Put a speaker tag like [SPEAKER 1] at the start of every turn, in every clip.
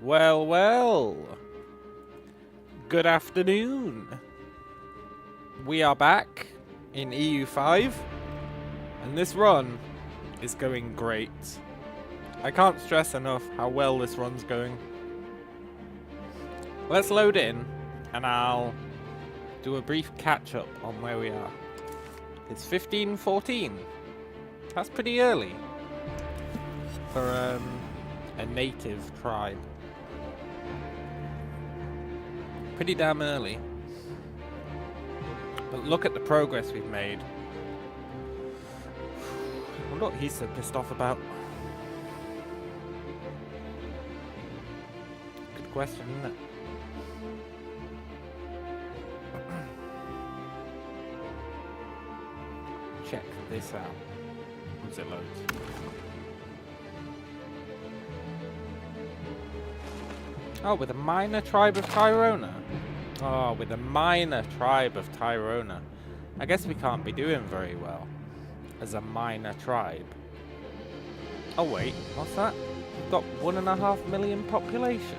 [SPEAKER 1] Well, well. Good afternoon. We are back in EU5, and this run is going great. I can't stress enough how well this run's going. Let's load in, and I'll do a brief catch-up on where we are. It's 15:14. That's pretty early for a native tribe. Pretty damn early. But look at the progress we've made. I wonder what he's so pissed off about. Good question, isn't it? Check this out. Once it loads. Oh, with a minor tribe of Tyrona. Oh, with a minor tribe of Tyrona. I guess we can't be doing very well as a minor tribe. Oh wait, what's that? We've got 1.5 million population.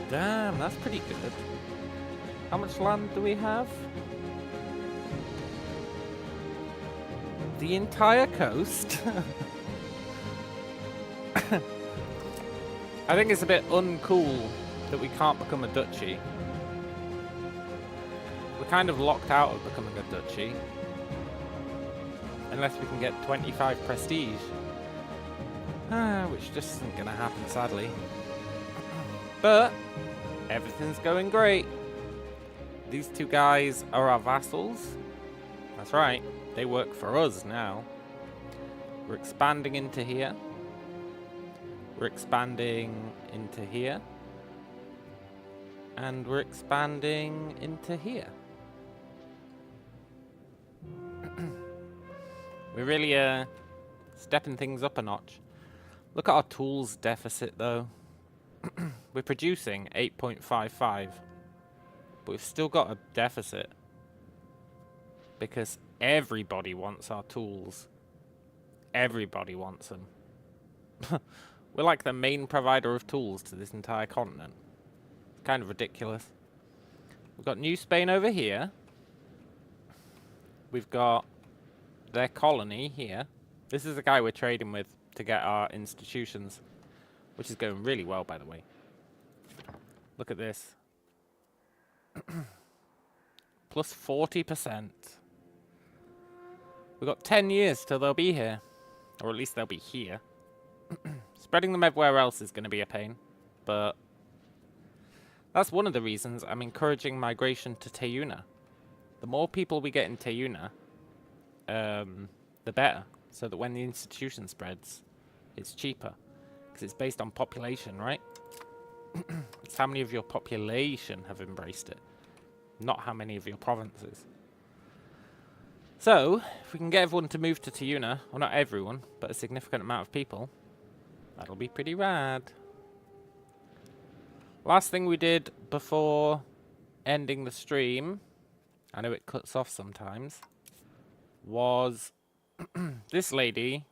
[SPEAKER 1] Damn, that's pretty good. How much land do we have? The entire coast? I think it's a bit uncool that we can't become a duchy. We're kind of locked out of becoming a duchy. Unless we can get 25 prestige. Which just isn't going to happen, sadly. But everything's going great. These two guys are our vassals. That's right. They work for us now. We're expanding into here. We're expanding into here. And we're expanding into here. We're really stepping things up a notch. Look at our tools deficit though. We're producing 8.55. But we've still got a deficit. Because everybody wants our tools. Everybody wants them. We're like the main provider of tools to this entire continent. It's kind of ridiculous. We've got New Spain over here. We've got their colony here. This is the guy we're trading with to get our institutions, which is going really well, by the way. Look at this. Plus 40%. We've got 10 years till they'll be here. Or at least they'll be here. Spreading them everywhere else is going to be a pain. But that's one of the reasons I'm encouraging migration to Teyuna. The more people we get in Teyuna, the better. So that when the institution spreads, it's cheaper. Because it's based on population, right? It's how many of your population have embraced it. Not how many of your provinces. So, if we can get everyone to move to Teyuna, well not everyone, but a significant amount of people, that'll be pretty rad. Last thing we did before ending the stream, I know it cuts off sometimes, was this lady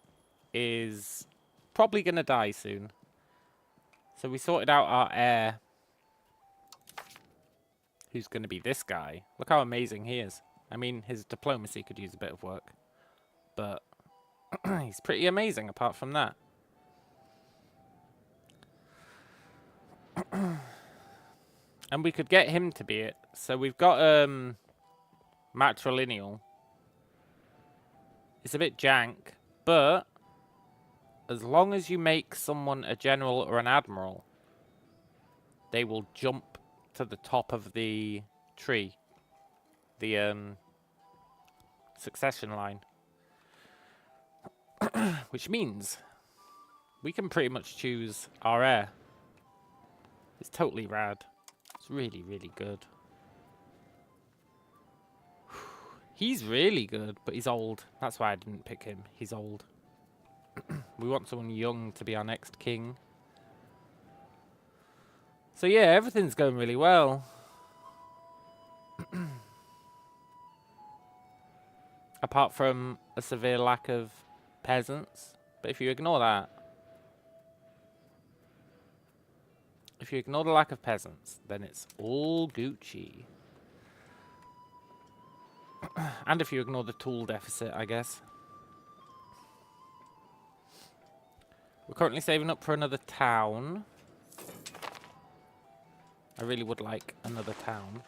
[SPEAKER 1] is probably going to die soon. So we sorted out our heir, who's going to be this guy. Look how amazing he is. I mean, his diplomacy could use a bit of work, but he's pretty amazing apart from that. And we could get him to be it. So we've got matrilineal. It's a bit jank, but as long as you make someone a general or an admiral, they will jump to the top of the tree. The succession line. Which means we can pretty much choose our heir. It's totally rad. It's really, really good. He's really good, but he's old. That's why I didn't pick him. He's old. We want someone young to be our next king. So yeah, everything's going really well. Apart from a severe lack of peasants. But if you ignore that, If you ignore the lack of peasants, then it's all Gucci. And if you ignore the tool deficit, I guess. We're currently saving up for another town. I really would like another town.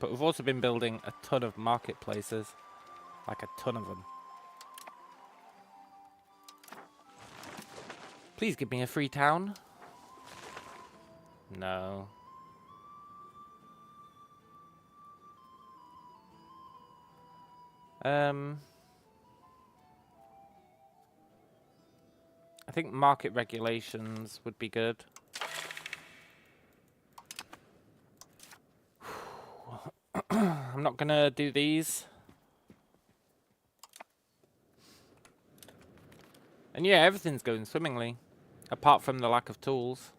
[SPEAKER 1] But we've also been building a ton of marketplaces. Like a ton of them. Please give me a free town. No. I think market regulations would be good. I'm not gonna do these. And yeah, everything's going swimmingly. Apart from the lack of tools.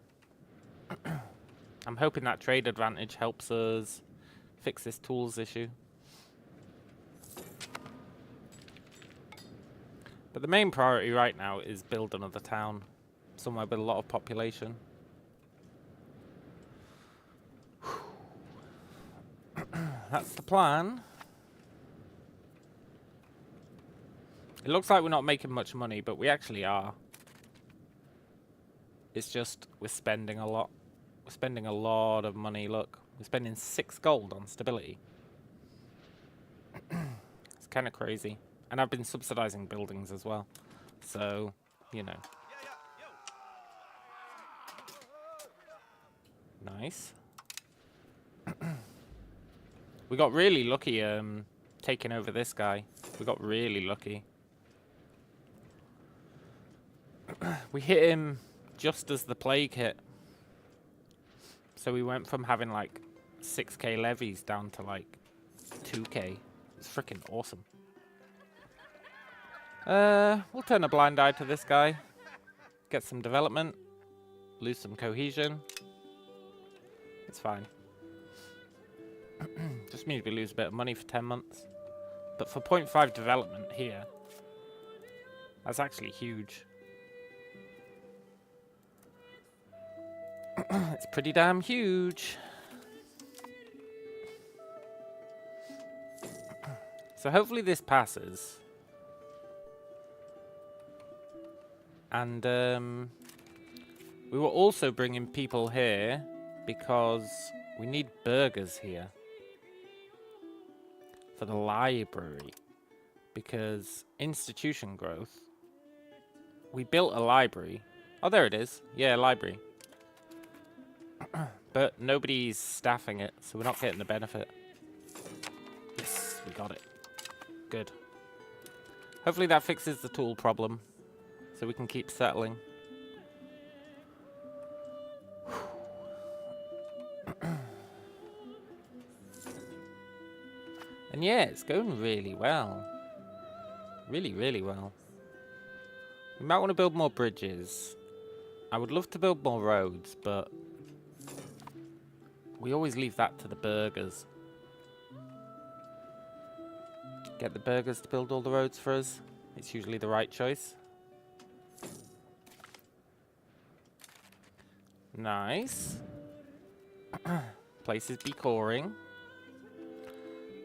[SPEAKER 1] I'm hoping that trade advantage helps us fix this tools issue. But the main priority right now is build another town. Somewhere with a lot of population. That's the plan. It looks like we're not making much money, but we actually are. It's just we're spending a lot. We're spending a lot of money, look. We're spending 6 gold on stability. It's kind of crazy. And I've been subsidizing buildings as well. So, you know. Nice. We got really lucky taking over this guy. We got really lucky. We hit him just as the plague hit. So we went from having like 6k levies down to like 2k. It's freaking awesome. We'll turn a blind eye to this guy. Get some development. Lose some cohesion. It's fine. Just means we lose a bit of money for 10 months. But for 0.5 development here, that's actually huge. It's pretty damn huge. So hopefully this passes. And we were also bringing people here because we need burgers here. For the library. Because institution growth. We built a library. Oh, there it is. Yeah, library. But nobody's staffing it, so we're not getting the benefit. Yes, we got it. Good. Hopefully that fixes the tool problem, so we can keep settling. And yeah, it's going really well. Really, really well. We might want to build more bridges. I would love to build more roads, but we always leave that to the burghers. Get the burghers to build all the roads for us. It's usually the right choice. Nice. Places be coring.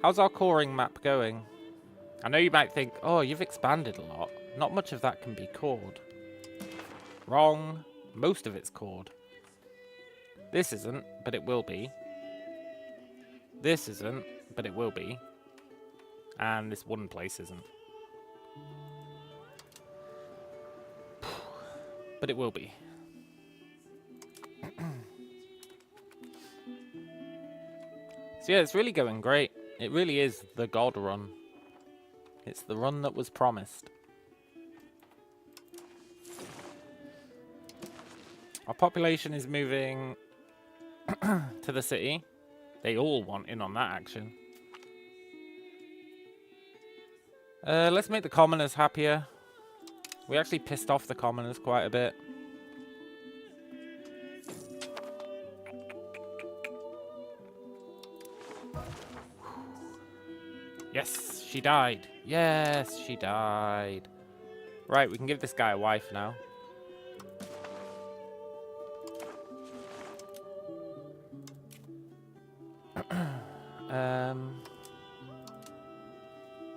[SPEAKER 1] How's our coring map going? I know you might think, oh, you've expanded a lot. Not much of that can be cored. Wrong. Most of it's cored. This isn't, but it will be. This isn't, but it will be. And this one place isn't. But it will be. So yeah, it's really going great. It really is the God run. It's the run that was promised. Our population is moving to the city. They all want in on that action. Let's make the commoners happier. We actually pissed off the commoners quite a bit. Yes, she died. Yes, she died. Right, we can give this guy a wife now.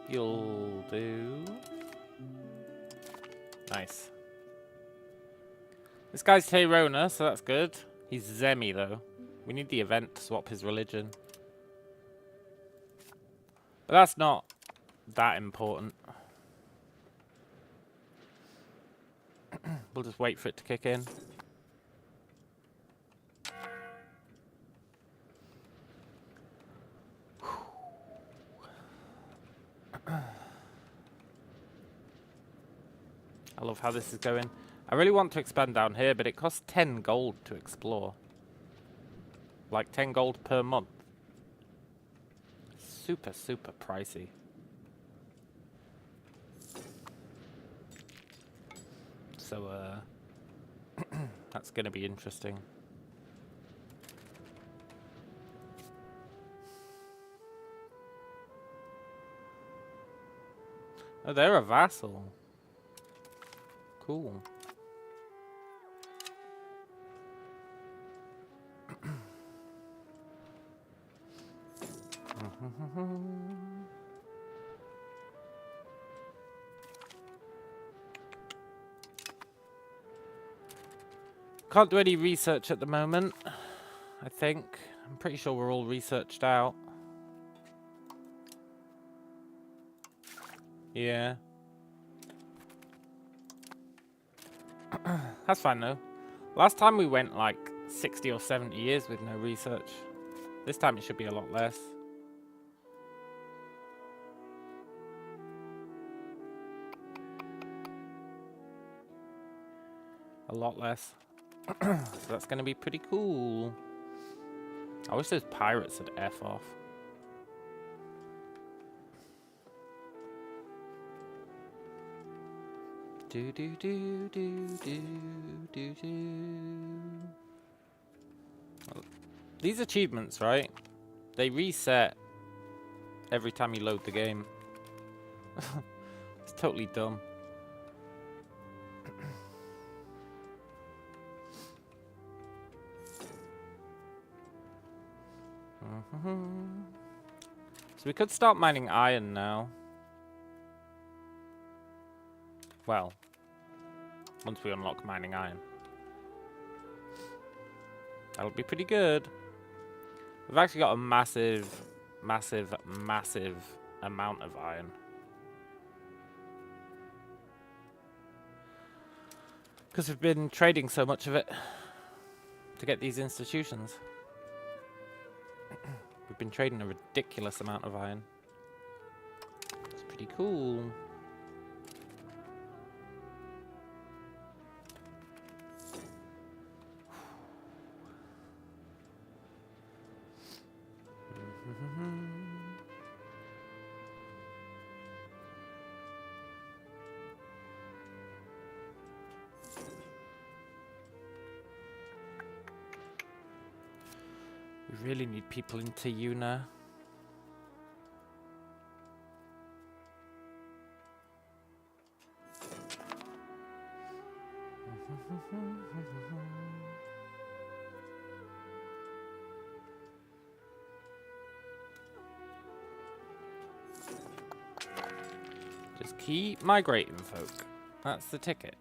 [SPEAKER 1] You'll do... Nice. This guy's Tayrona, so that's good. He's Zemi, though. We need the event to swap his religion. But that's not that important. We'll just wait for it to kick in. I love how this is going. I really want to expand down here, but it costs 10 gold to explore. Like 10 gold per month. Super, super pricey. So, that's gonna be interesting. Oh, they're a vassal. Cool. Can't do any research at the moment, I think. I'm pretty sure we're all researched out. Yeah. That's fine though. Last time we went like 60 or 70 years with no research. This time it should be a lot less. A lot less. So that's going to be pretty cool. I wish those pirates would F off. Do do do do do do do. Well, these achievements, right? They reset every time you load the game. It's totally dumb. So we could start mining iron now. Well, once we unlock mining iron. That'll be pretty good. We've actually got a massive, massive, massive amount of iron. Because we've been trading so much of it to get these institutions. We've been trading a ridiculous amount of iron. It's pretty cool. We really need people into Una. Just keep migrating, folk. That's the ticket.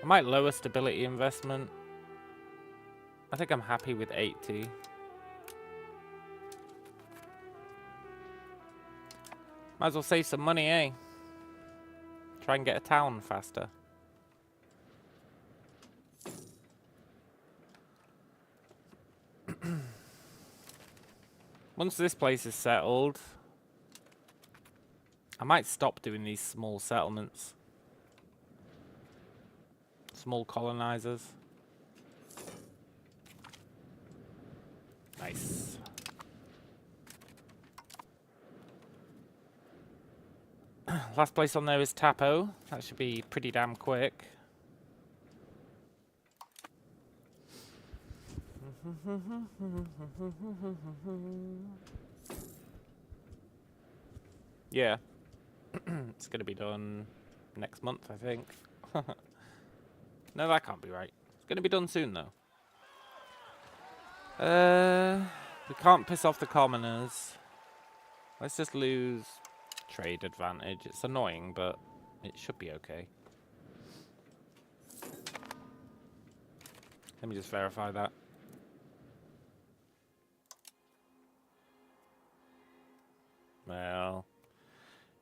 [SPEAKER 1] I might lower stability investment. I think I'm happy with 80. Might as well save some money, eh? Try and get a town faster. Once this place is settled, I might stop doing these small settlements. Small colonizers. Nice. Last place on there is Tapo. That should be pretty damn quick. Yeah. It's gonna be done next month, I think. No, that can't be right. It's gonna be done soon, though. We can't piss off the commoners. Let's just lose trade advantage. It's annoying, but it should be okay. Let me just verify that. Well,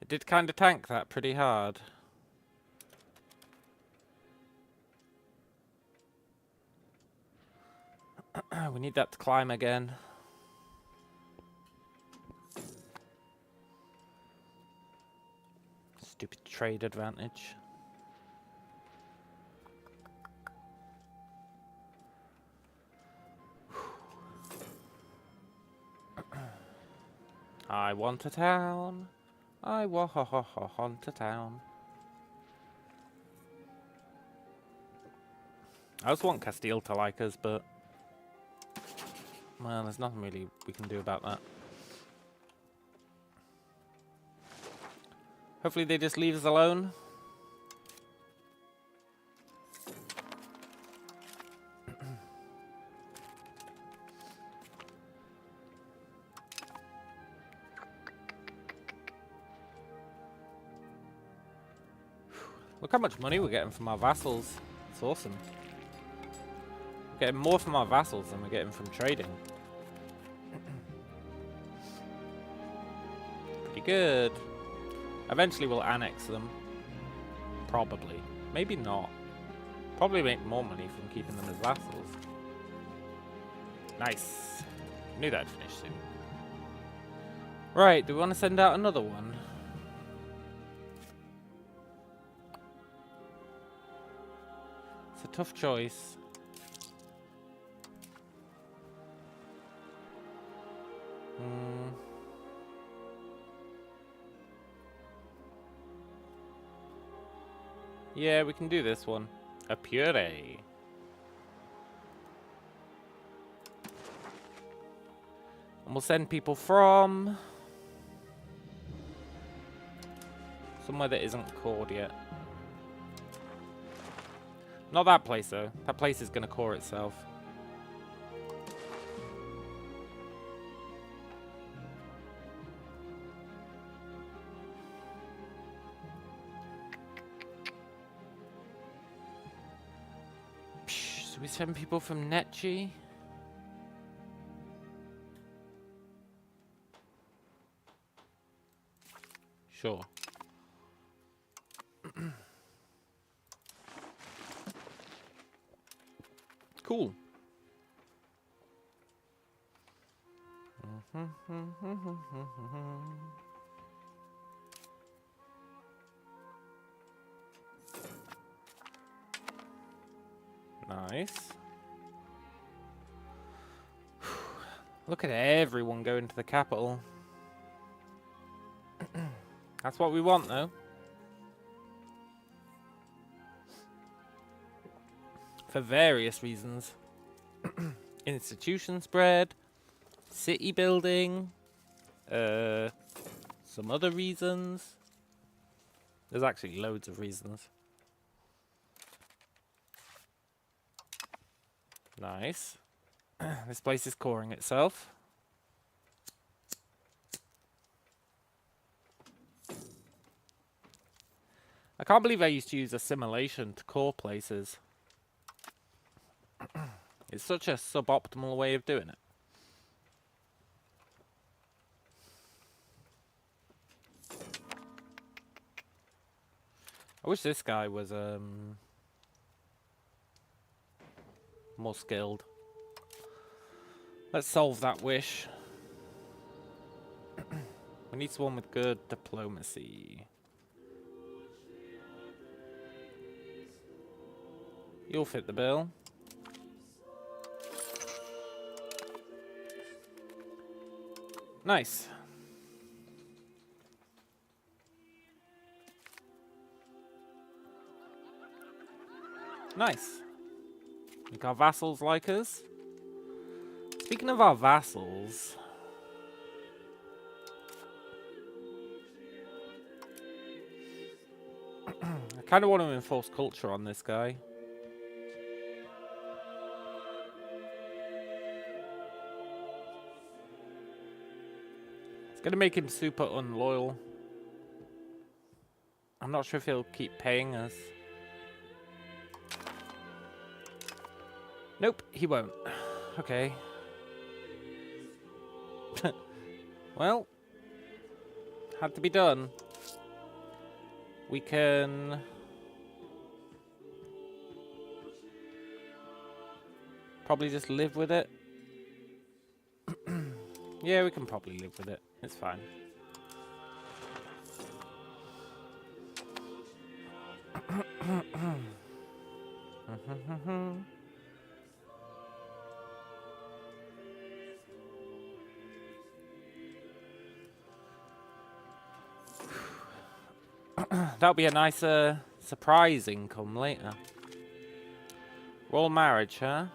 [SPEAKER 1] it did kind of tank that pretty hard. We need that to climb again. Stupid trade advantage. I want a town. I want a town. I just want Castile to like us, but well, there's nothing really we can do about that. Hopefully they just leave us alone. Look how much money we're getting from our vassals. It's awesome. We're getting more from our vassals than we're getting from trading. Pretty good. Eventually we'll annex them. Probably. Maybe not. Probably make more money from keeping them as vassals. Nice. Knew that'd finish soon. Right, do we want to send out another one? It's a tough choice. Yeah, we can do this one. A puree. And we'll send people from somewhere that isn't cored yet. Not that place, though. That place is going to core itself. So we send people from Netchi. Sure. Cool. Nice. Look at everyone going to the capital. That's what we want, though. For various reasons. Institution spread, city building, some other reasons. There's actually loads of reasons. Nice. This place is coring itself. I can't believe I used to use assimilation to core places. It's such a suboptimal way of doing it. I wish this guy was more skilled. Let's solve that wish. We need someone with good diplomacy. You'll fit the bill. Nice. Nice. Think our vassals like us? Speaking of our vassals... I kind of want to enforce culture on this guy. Gonna make him super unloyal. I'm not sure if he'll keep paying us. Nope, he won't. Okay. Well, had to be done. We can... probably just live with it. Yeah, we can probably live with it. It's fine. That'll be a nice surprise income later. Royal marriage, huh?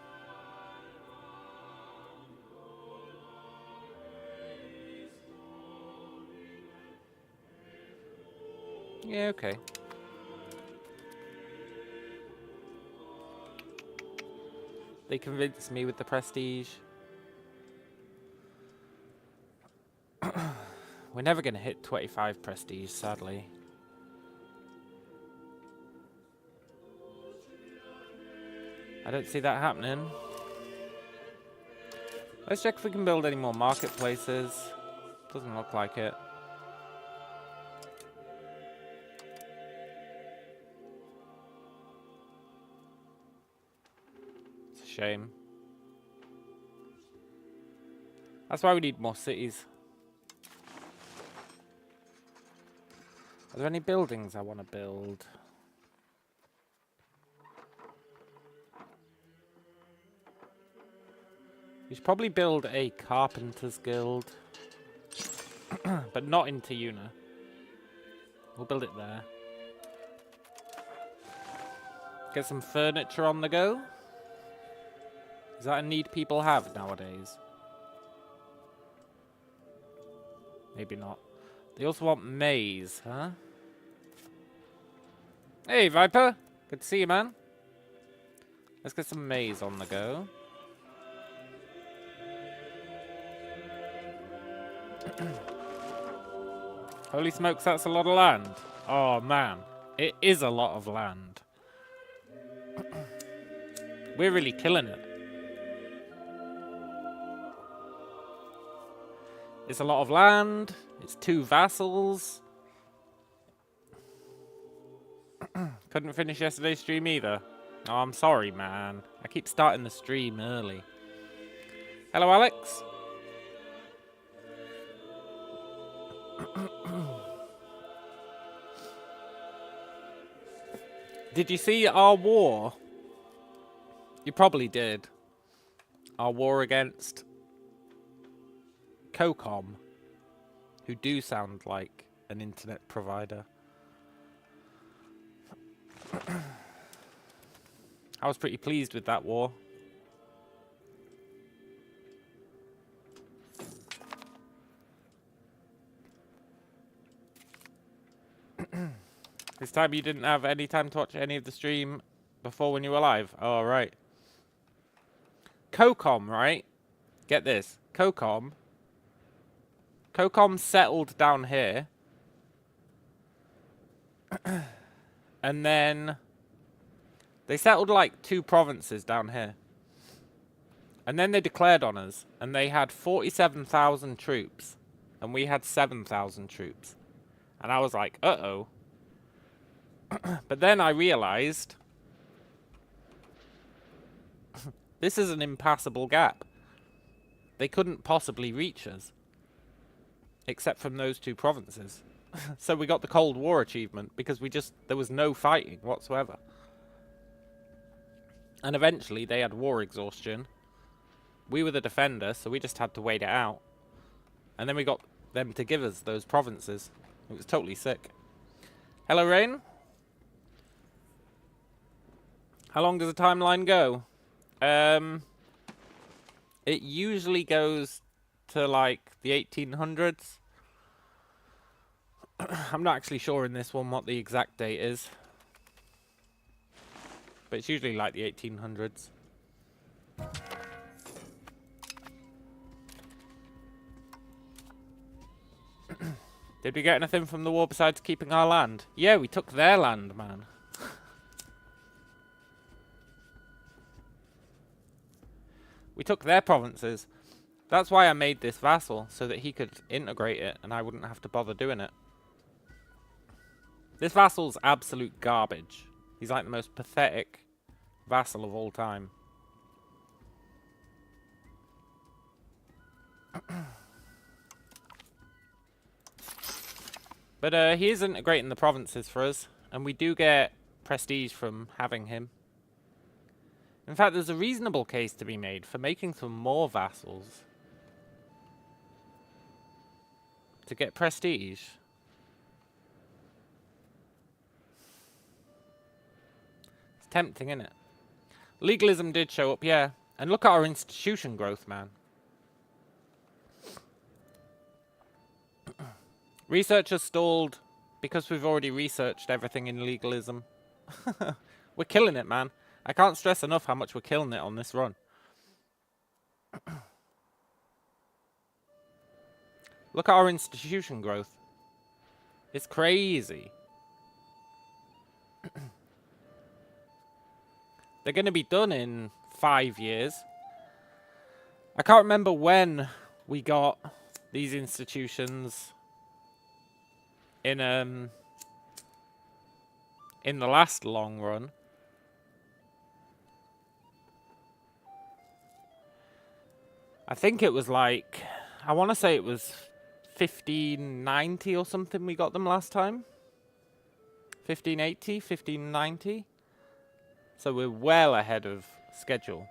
[SPEAKER 1] Yeah, okay. They convinced me with the prestige. We're never going to hit 25 prestige, sadly. I don't see that happening. Let's check if we can build any more marketplaces. Doesn't look like it. It's a shame. That's why we need more cities. Are there any buildings I want to build? We should probably build a carpenter's guild. But not into Una. We'll build it there. Get some furniture on the go. Is that a need people have nowadays? Maybe not. They also want maize, huh? Hey, Viper. Good to see you, man. Let's get some maize on the go. Holy smokes, that's a lot of land. Oh, man. It is a lot of land. We're really killing it. It's a lot of land. It's 2 vassals. Couldn't finish yesterday's stream either. Oh, I'm sorry, man. I keep starting the stream early. Hello, Alex. Did you see our war? You probably did. Our war against COCOM, who do sound like an internet provider. I was pretty pleased with that war. This time you didn't have any time to watch any of the stream before when you were live? Oh, right. COCOM, right? Get this. COCOM settled down here. And then they settled like 2 provinces down here. And then they declared on us. And they had 47,000 troops. And we had 7,000 troops. And I was like, uh-oh. But then I realized this is an impassable gap. They couldn't possibly reach us. Except from those 2 provinces. So we got the Cold War achievement because there was no fighting whatsoever. And eventually they had war exhaustion. We were the defender, so we just had to wait it out. And then we got them to give us those provinces. It was totally sick. Hello, Rain. How long does the timeline go? It usually goes to like the 1800s. I'm not actually sure in this one what the exact date is. But it's usually like the 1800s. Did we get anything from the war besides keeping our land? Yeah, we took their land, man. We took their provinces. That's why I made this vassal, so that he could integrate it and I wouldn't have to bother doing it. This vassal's absolute garbage. He's like the most pathetic vassal of all time. But he is integrating the provinces for us, and we do get prestige from having him. In fact, there's a reasonable case to be made for making some more vassals to get prestige. It's tempting, isn't it? Legalism did show up, yeah. And look at our institution growth, man. Researchers stalled because we've already researched everything in legalism. We're killing it, man. I can't stress enough how much we're killing it on this run. Look at our institution growth. It's crazy. They're going to be done in 5 years. I can't remember when we got these institutions in the last long run. I think it was like, I want to say it was 1590 or something we got them last time. 1580, 1590. So we're well ahead of schedule.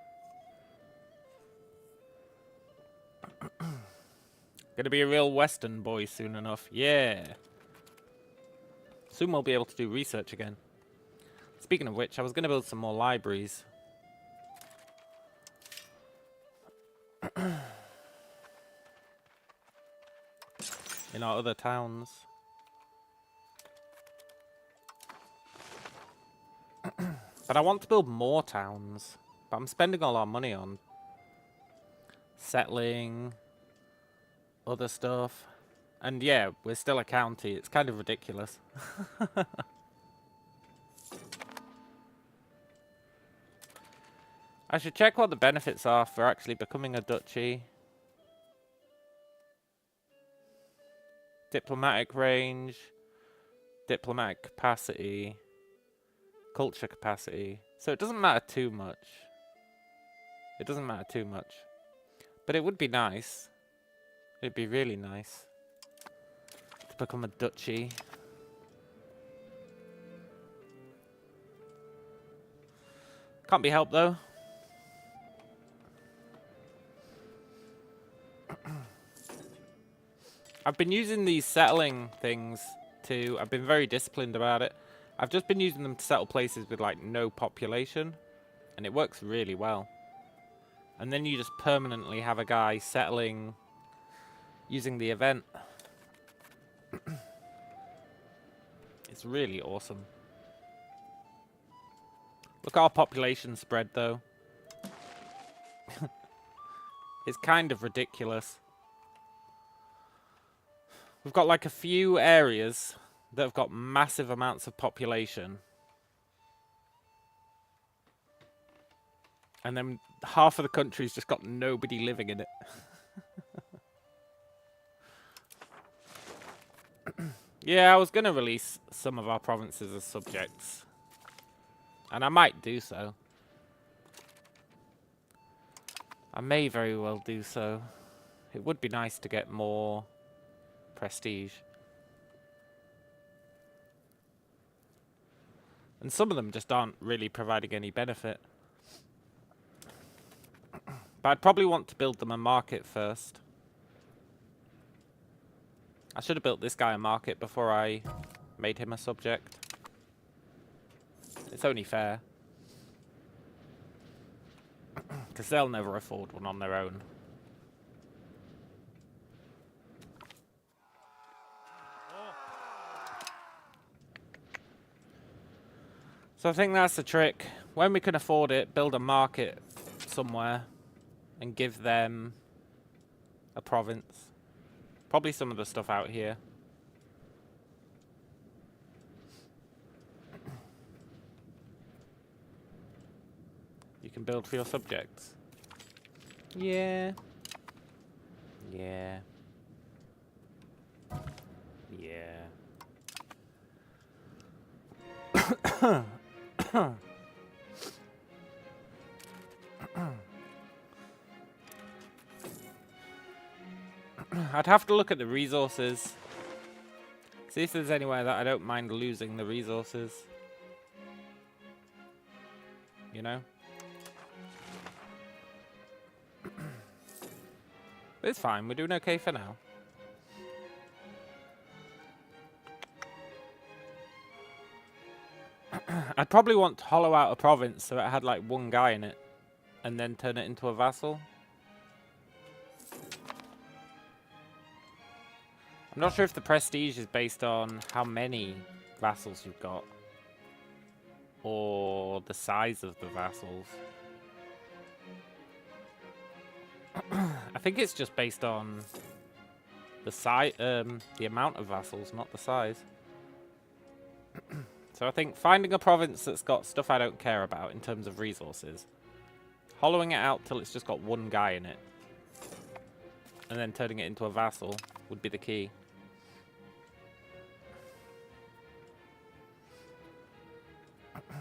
[SPEAKER 1] Gonna be a real Western boy soon enough. Yeah. Soon we'll be able to do research again. Speaking of which, I was gonna build some more libraries. In our other towns. But I want to build more towns. But I'm spending all our money on settling, other stuff. And yeah, we're still a county. It's kind of ridiculous. I should check what the benefits are for actually becoming a duchy. Diplomatic range, diplomatic capacity, culture capacity. So it doesn't matter too much. It doesn't matter too much. But it would be nice. It'd be really nice to become a duchy. Can't be helped though. I've been using these settling things to... I've been very disciplined about it. I've just been using them to settle places with, like, no population. And it works really well. And then you just permanently have a guy settling using the event. It's really awesome. Look at our population spread, though. It's kind of ridiculous. We've got like a few areas that have got massive amounts of population. And then half of the country's just got nobody living in it. Yeah, I was going to release some of our provinces as subjects. And I might do so. I may very well do so. It would be nice to get more prestige. And some of them just aren't really providing any benefit. But I'd probably want to build them a market first. I should have built this guy a market before I made him a subject. It's only fair. Because they'll never afford one on their own. So I think that's the trick. When we can afford it, build a market somewhere and give them a province. Probably some of the stuff out here. can build for your subjects. Yeah. Yeah. Yeah. I'd have to look at the resources. See if there's anywhere that I don't mind losing the resources. You know? It's fine, we're doing okay for now. I'd probably want to hollow out a province so it had like one guy in it. And then turn it into a vassal. I'm not sure if the prestige is based on how many vassals you've got. Or the size of the vassals. I think it's just based on the size, the amount of vassals, not the size. So I think finding a province that's got stuff I don't care about in terms of resources, hollowing it out till it's just got one guy in it, and then turning it into a vassal would be the key. Because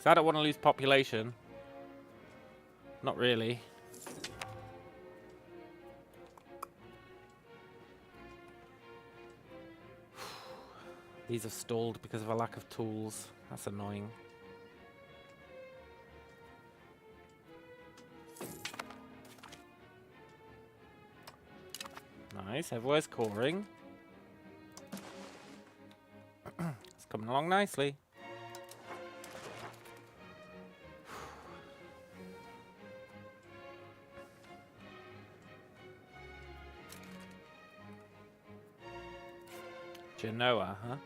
[SPEAKER 1] I don't want to lose population. Not really. These have stalled because of a lack of tools. That's annoying. Nice, everywhere's coring. It's coming along nicely. Genoa, huh?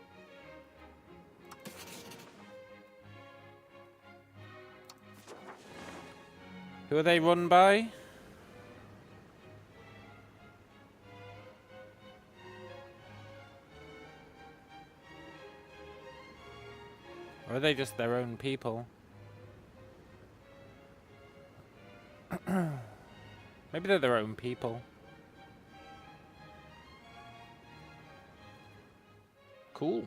[SPEAKER 1] Who are they run by? Or are they just their own people? Maybe they're their own people. Cool.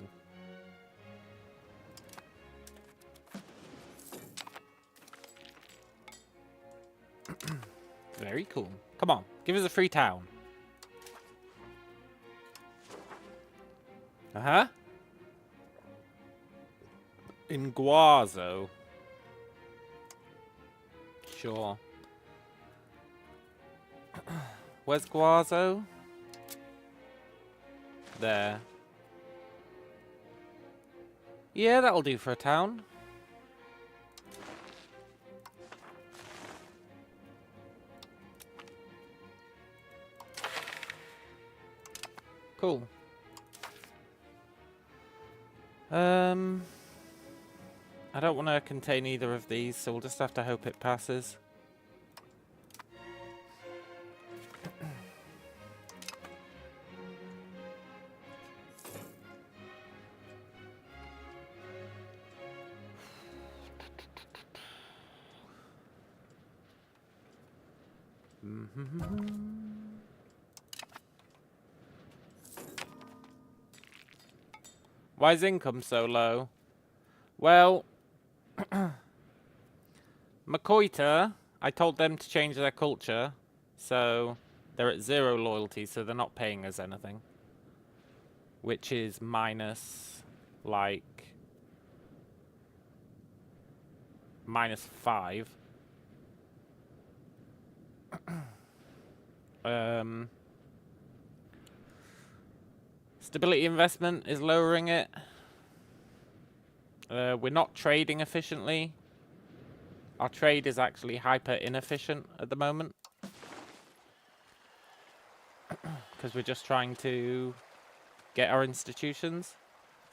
[SPEAKER 1] Very cool. Come on, give us a free town. Uh-huh. In Guazzo. Sure. Where's Guazzo? There. Yeah, that'll do for a town. Cool. I don't want to contain either of these, so we'll just have to hope it passes. Why is income so low? Well, Makoita, I told them to change their culture, so they're at 0 loyalty, so they're not paying us anything. Which is minus, like, -5. Stability investment is lowering it. We're not trading efficiently. Our trade is actually hyper inefficient at the moment. Because we're just trying to get our institutions.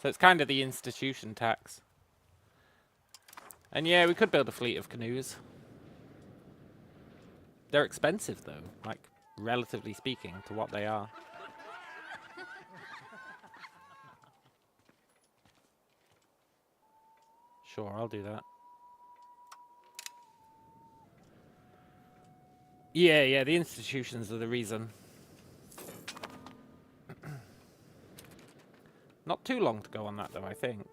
[SPEAKER 1] So it's kind of the institution tax. And yeah, we could build a fleet of canoes. They're expensive though, like relatively speaking to what they are. Sure, I'll do that. Yeah, the institutions are the reason. Not too long to go on that, though, I think.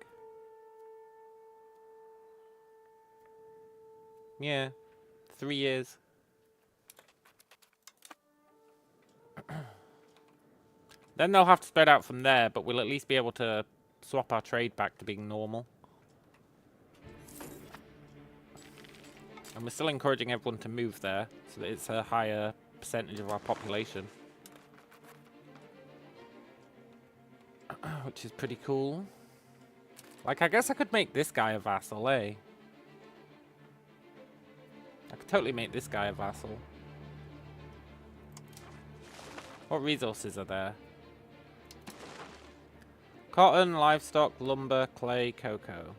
[SPEAKER 1] Yeah, 3 years. Then they'll have to spread out from there, but we'll at least be able to swap our trade back to being normal. And we're still encouraging everyone to move there, so that it's a higher percentage of our population. Which is pretty cool. Like, I guess I could make this guy a vassal, eh? I could totally make this guy a vassal. What resources are there? Cotton, livestock, lumber, clay, cocoa.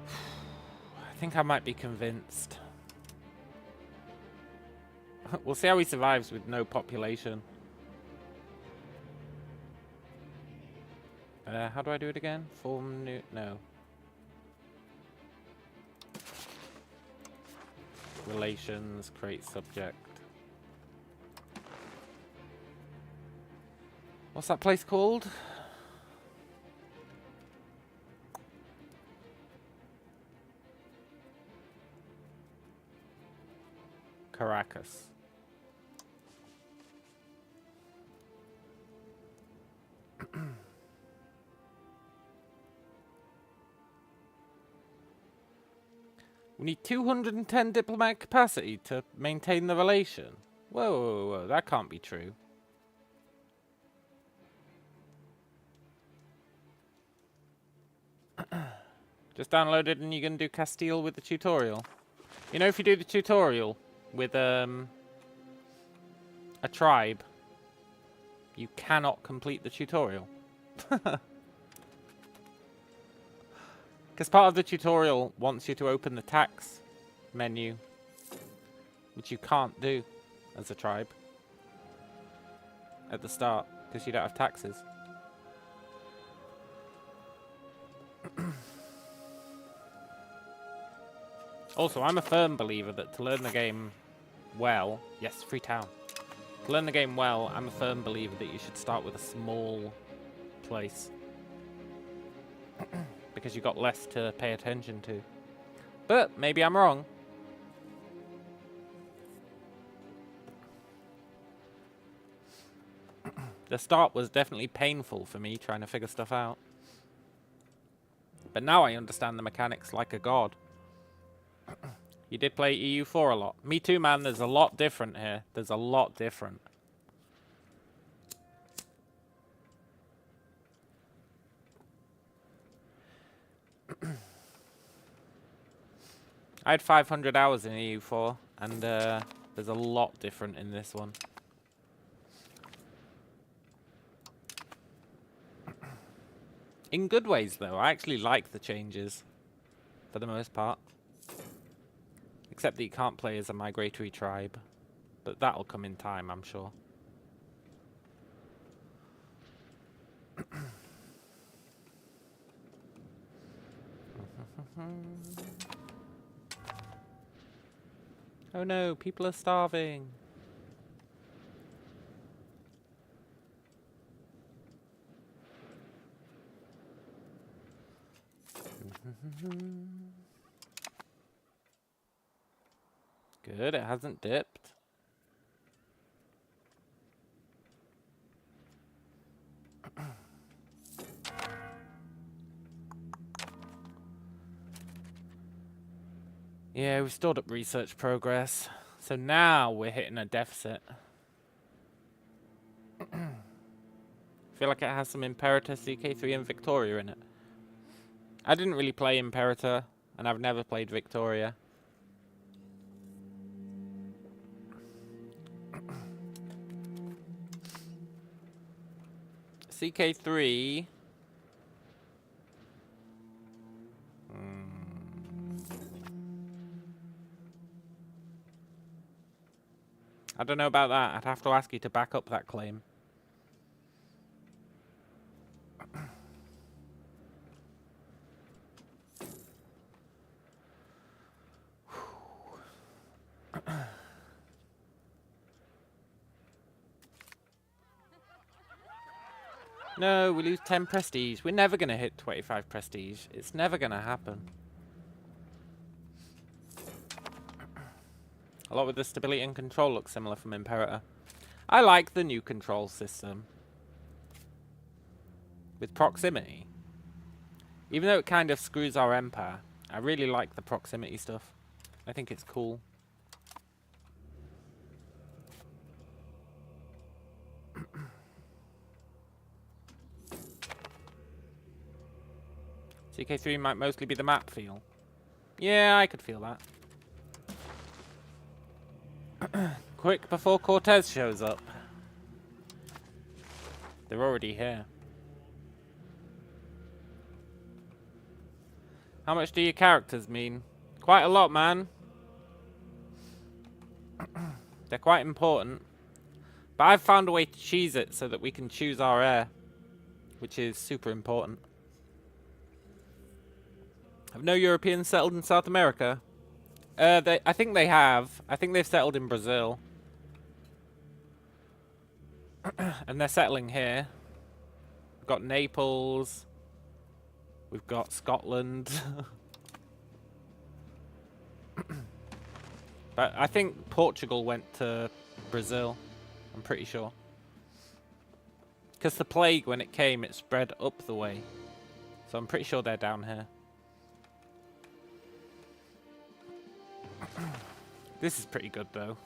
[SPEAKER 1] I think I might be convinced. We'll see how he survives with no population. How do I do it again? Form new... No. Relations, create subject. What's that place called? Caracas. We need 210 diplomatic capacity to maintain the relation. Whoa, that can't be true. Just downloaded and you're going to do Castile with the tutorial. You know, if you do the tutorial with a tribe, you cannot complete the tutorial. Because part of the tutorial wants you to open the tax menu, which you can't do as a tribe at the start, because you don't have taxes. Also, I'm a firm believer that to learn the game well... Yes, Freetown. To learn the game well, I'm a firm believer that you should start with a small place. Because you've got less to pay attention to. But maybe I'm wrong. The start was definitely painful for me trying to figure stuff out. But now I understand the mechanics like a god. You did play EU4 a lot. Me too, man. There's a lot different here. There's a lot different. I had 500 hours in EU4, and there's a lot different in this one. In good ways, though. I actually like the changes, for the most part. Except that you can't play as a migratory tribe. But that'll come in time, I'm sure. Oh no, people are starving. Good, it hasn't dipped. Yeah, we've stored up research progress. So now we're hitting a deficit. Feel like it has some Imperator, CK3 and Victoria in it. I didn't really play Imperator, and I've never played Victoria. CK3... I don't know about that. I'd have to ask you to back up that claim. No, we lose 10 prestige. We're never going to hit 25 prestige. It's never going to happen. A lot with the stability and control looks similar from Imperator. I like the new control system. With proximity. Even though it kind of screws our empire, I really like the proximity stuff. I think it's cool. CK3 might mostly be the map feel. Yeah, I could feel that. Quick before Cortez shows up. They're already here. How much do your characters mean? Quite a lot, man. They're quite important. But I've found a way to cheese it so that we can choose our heir. Which is super important. Have no Europeans settled in South America? I think they have. I think they've settled in Brazil. And they're settling here. We've got Naples. We've got Scotland. But I think Portugal went to Brazil. I'm pretty sure. Because the plague, when it came, it spread up the way. So I'm pretty sure they're down here. This is pretty good, though.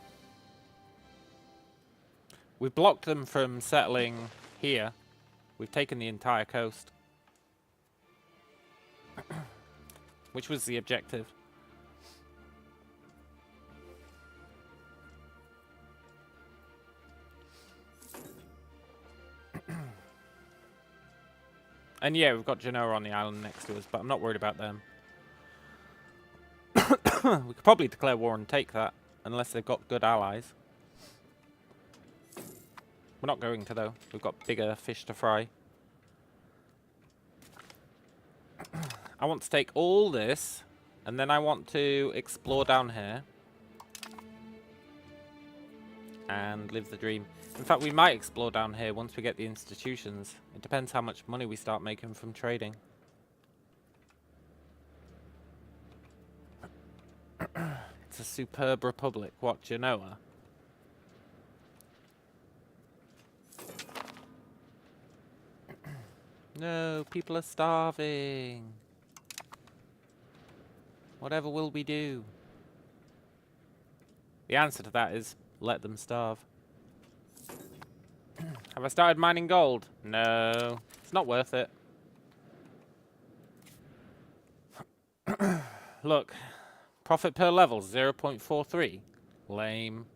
[SPEAKER 1] We've blocked them from settling here. We've taken the entire coast. Which was the objective. And yeah, we've got Genoa on the island next to us, but I'm not worried about them. We could probably declare war and take that, unless they've got good allies. We're not going to, though. We've got bigger fish to fry. I want to take all this, and then I want to explore down here. And live the dream. In fact, we might explore down here once we get the institutions. It depends how much money we start making from trading. It's a superb republic. What, Genoa? No, people are starving. Whatever will we do? The answer to that is let them starve. Have I started mining gold? No, it's not worth it. Look, profit per level 0.43. Lame.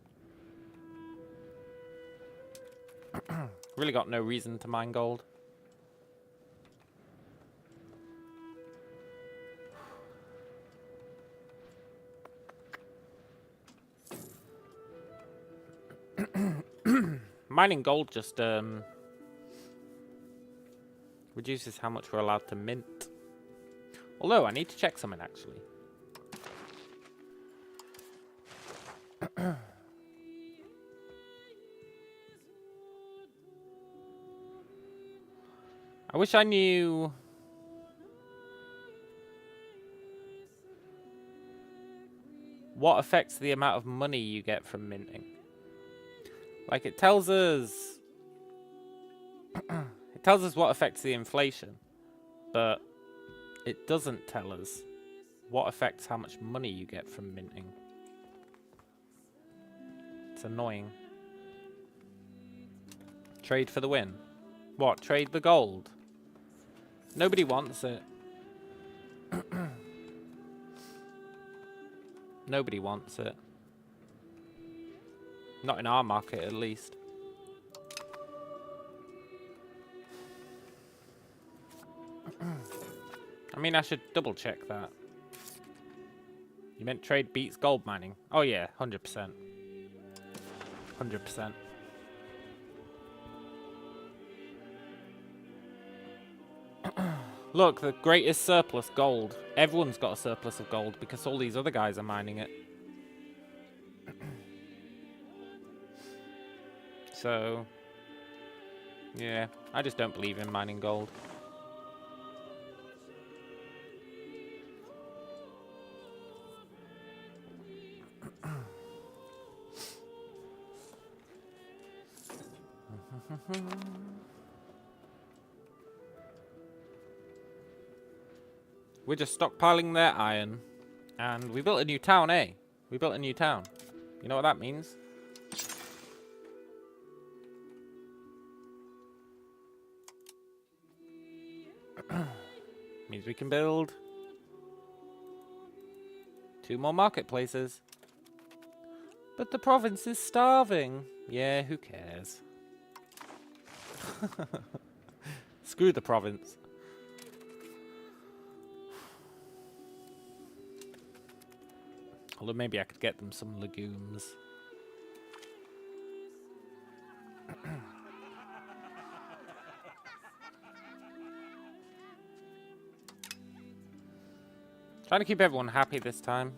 [SPEAKER 1] Really got no reason to mine gold. Mining gold just reduces how much we're allowed to mint. Although I need to check something actually. I wish I knew what affects the amount of money you get from minting. Like, it tells us what affects the inflation, but it doesn't tell us what affects how much money you get from minting. It's annoying. Trade for the win. What? Trade the gold? Nobody wants it. Nobody wants it. Not in our market, at least. I mean, I should double check that. You meant trade beats gold mining? Oh yeah, 100%. 100%. Look, the greatest surplus, gold. Everyone's got a surplus of gold because all these other guys are mining it. So, yeah, I just don't believe in mining gold. We're just stockpiling their iron. And we built a new town, eh? We built a new town. You know what that means? Means we can build 2 more marketplaces. But the province is starving. Yeah, who cares? Screw the province. Although maybe I could get them some legumes. Trying to keep everyone happy this time.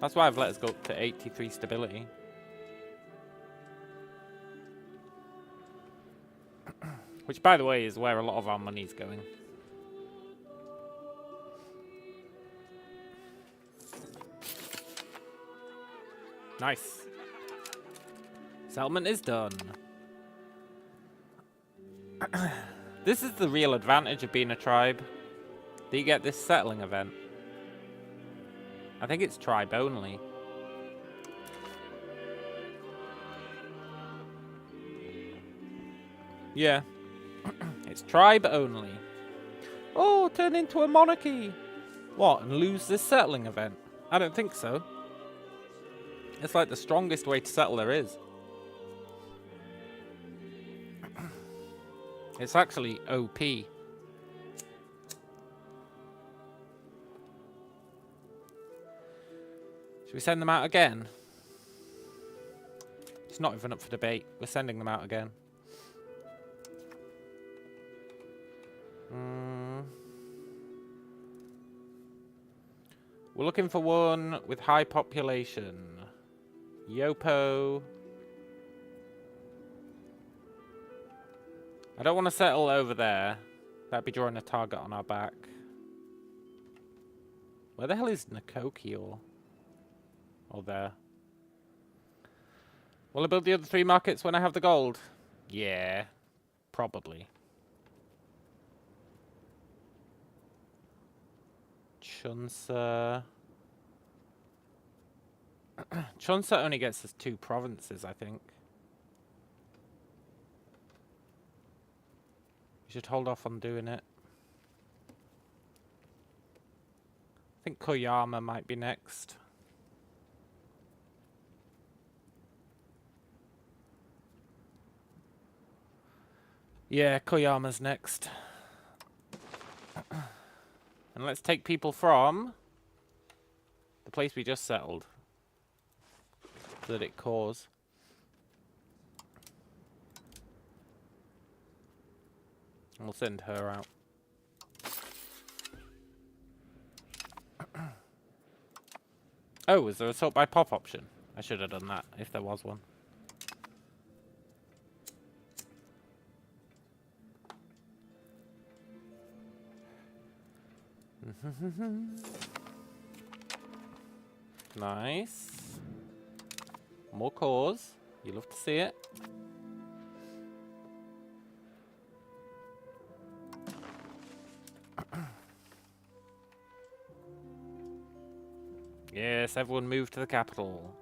[SPEAKER 1] That's why I've let us go up to 83 stability. Which, by the way, is where a lot of our money's going. Nice. Settlement is done. This is the real advantage of being a tribe. Do you get this settling event? I think it's tribe only. Yeah. It's tribe only. Oh, turn into a monarchy. What, and lose this settling event? I don't think so. It's like the strongest way to settle there is. It's actually OP. Should we send them out again? It's not even up for debate. We're sending them out again. We're looking for one with high population. Yopo. I don't want to settle over there. That'd be drawing a target on our back. Where the hell is Nakoki or there? Will I build the other 3 markets when I have the gold? Yeah, probably. Chunsa. Chunsa only gets us 2 provinces, I think. We should hold off on doing it. I think Koyama might be next. Yeah, Koyama's next. And let's take people from the place we just settled. So that it cause. And we'll send her out. Oh, is there a sort by pop option? I should have done that if there was one. Nice. More cores. You love to see it. Yes, everyone move to the capital.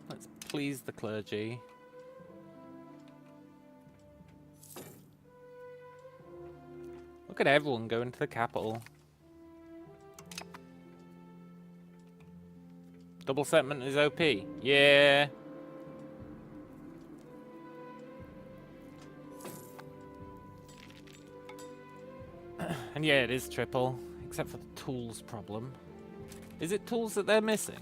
[SPEAKER 1] Let's please the clergy. Look at everyone going to the capital. Double settlement is OP. Yeah. And yeah, it is triple, except for the tools problem. Is it tools that they're missing?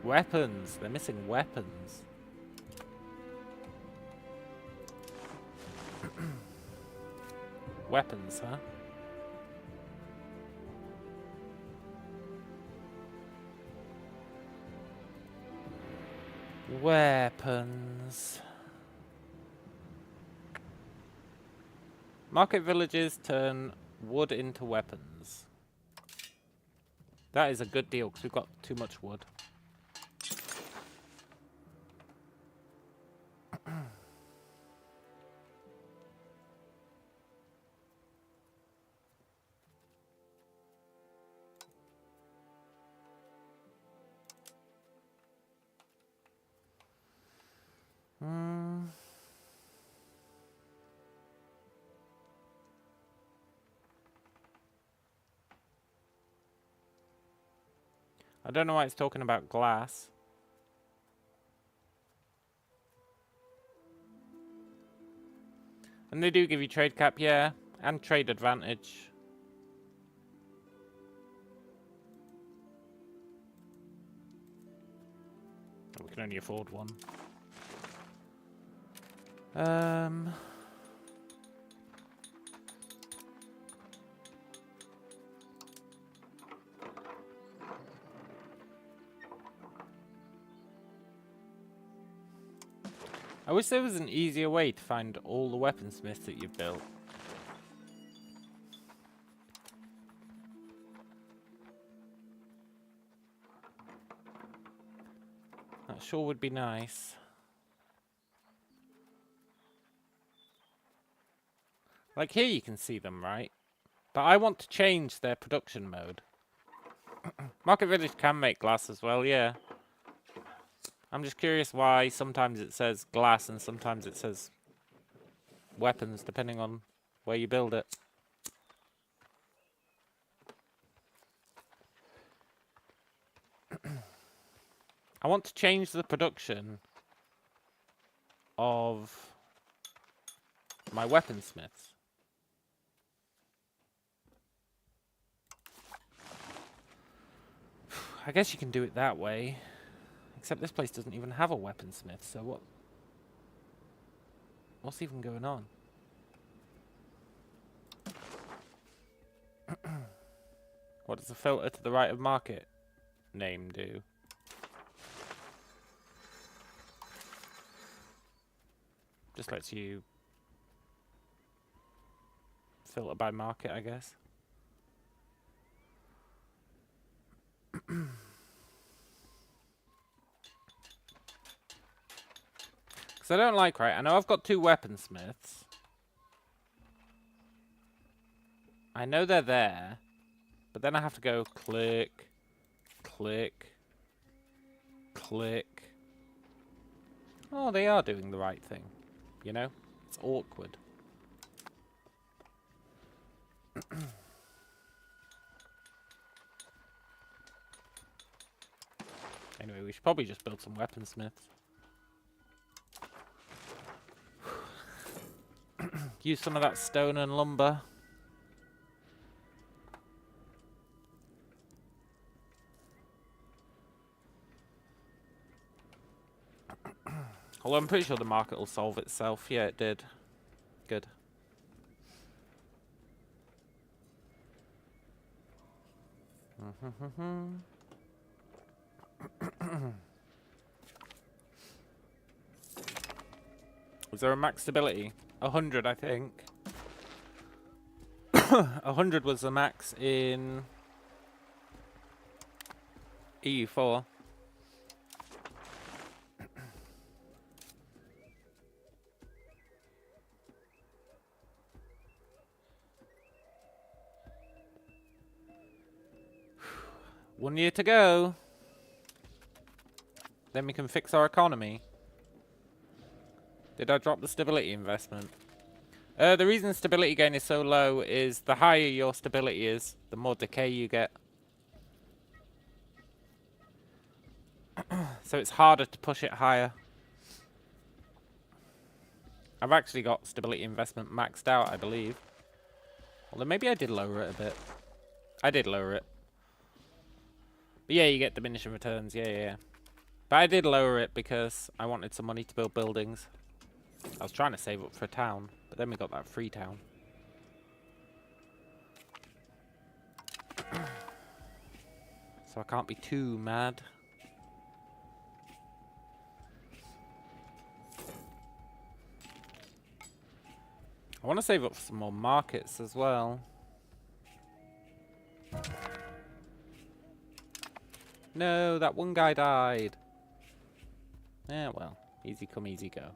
[SPEAKER 1] Weapons. They're missing weapons. Weapons, huh? Weapons. Market villages turn wood into weapons. That is a good deal because we've got too much wood. I don't know why it's talking about glass. And they do give you trade cap, yeah, and trade advantage. We can only afford one. I wish there was an easier way to find all the weaponsmiths that you've built. That sure would be nice. Like here you can see them, right? But I want to change their production mode. Market Village can make glass as well, yeah. I'm just curious why sometimes it says glass and sometimes it says weapons, depending on where you build it. I want to change the production of my weaponsmiths. I guess you can do it that way. Except this place doesn't even have a weaponsmith, so what's even going on? What does the filter to the right of market name do? Just lets you filter by market, I guess. Because I don't like, right, I know I've got 2 weaponsmiths. I know they're there, but then I have to go click, click, click. Oh, they are doing the right thing. You know? It's awkward. Anyway, we should probably just build some weaponsmiths. Use some of that stone and lumber. Although I'm pretty sure the market will solve itself. Yeah, it did. Good. Was there a max stability? 100, I think. 100 was the max in EU4. One year to go. Then we can fix our economy. Did I drop the stability investment? The reason stability gain is so low is the higher your stability is, the more decay you get. So it's harder to push it higher. I've actually got stability investment maxed out, I believe. Although maybe I did lower it a bit. I did lower it. But yeah, you get diminishing returns. Yeah. But I did lower it because I wanted some money to build buildings. I was trying to save up for a town, but then we got that free town. So I can't be too mad. I want to save up for some more markets as well. No, that one guy died. Yeah, well, easy come, easy go.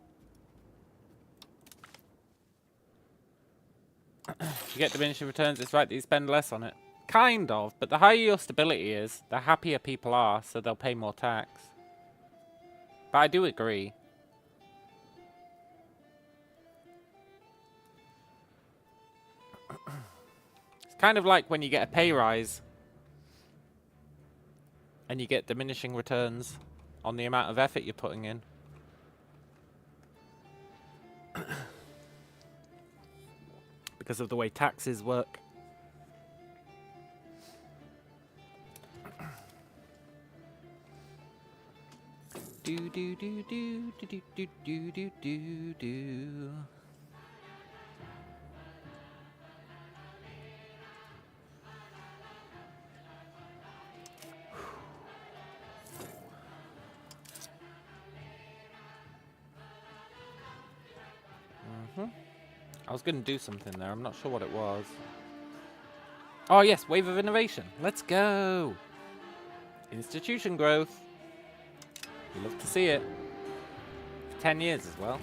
[SPEAKER 1] You get diminishing returns, it's right that you spend less on it. Kind of, but the higher your stability is, the happier people are, so they'll pay more tax. But I do agree. It's kind of like when you get a pay rise and you get diminishing returns on the amount of effort you're putting in. Because of the way taxes work. Do do do do do do do do do do do. I was going to do something there. I'm not sure what it was. Oh, yes. Wave of innovation. Let's go. Institution growth. You love to see it. For 10 years as well.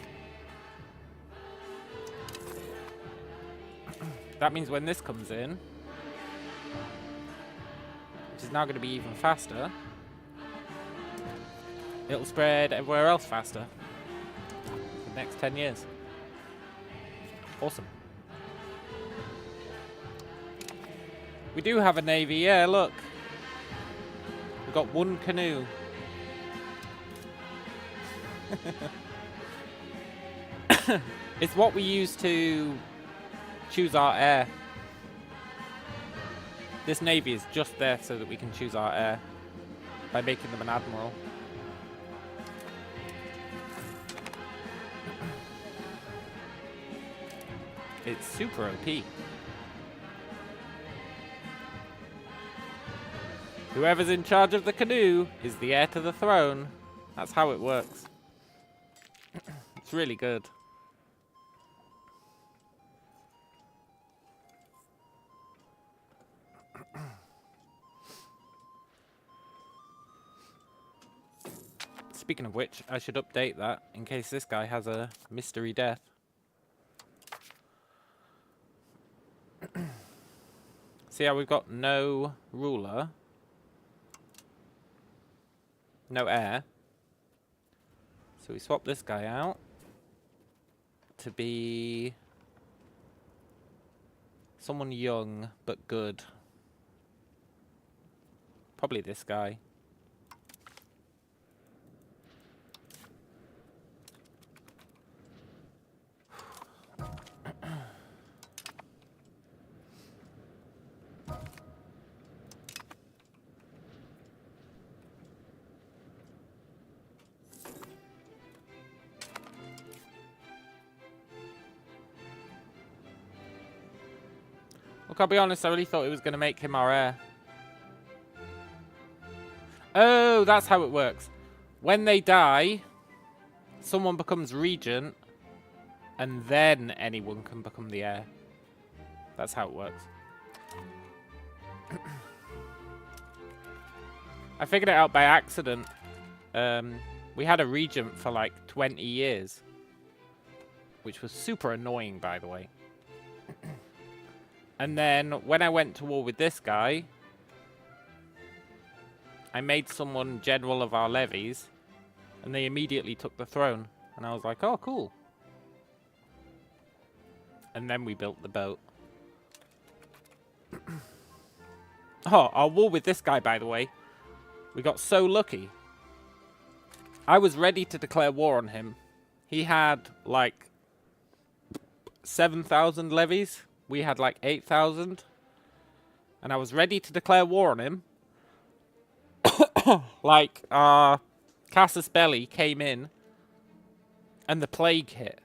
[SPEAKER 1] That means when this comes in, which is now going to be even faster, it'll spread everywhere else faster for the next 10 years. Awesome. We do have a navy, yeah, look. We've got one canoe. It's what we use to choose our heir. This navy is just there so that we can choose our heir by making them an admiral. It's super OP. Whoever's in charge of the canoe is the heir to the throne. That's how it works. It's really good. Speaking of which, I should update that in case this guy has a mystery death. See how we've got no ruler, no heir. So we swap this guy out to be someone young but good. Probably this guy. Look, I'll be honest, I really thought it was going to make him our heir. Oh, that's how it works. When they die, someone becomes regent, and then anyone can become the heir. That's how it works. I figured it out by accident. We had a regent for like 20 years. Which was super annoying, by the way. And then, when I went to war with this guy, I made someone general of our levies, and they immediately took the throne. And I was like, oh, cool. And then we built the boat. Oh, our war with this guy, by the way, we got so lucky. I was ready to declare war on him. He had, like, 7,000 levies. We had like 8,000. And I was ready to declare war on him. Like, Casus Belli came in. And the plague hit.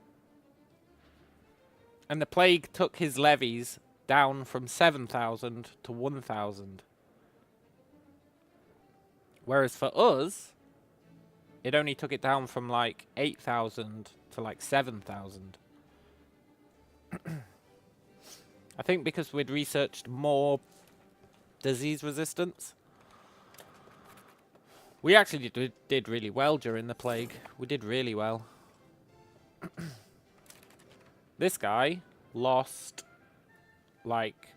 [SPEAKER 1] And the plague took his levies down from 7,000 to 1,000. Whereas for us, it only took it down from like 8,000 to like 7,000. I think because we'd researched more disease resistance. We actually did really well during the plague. We did really well. This guy lost like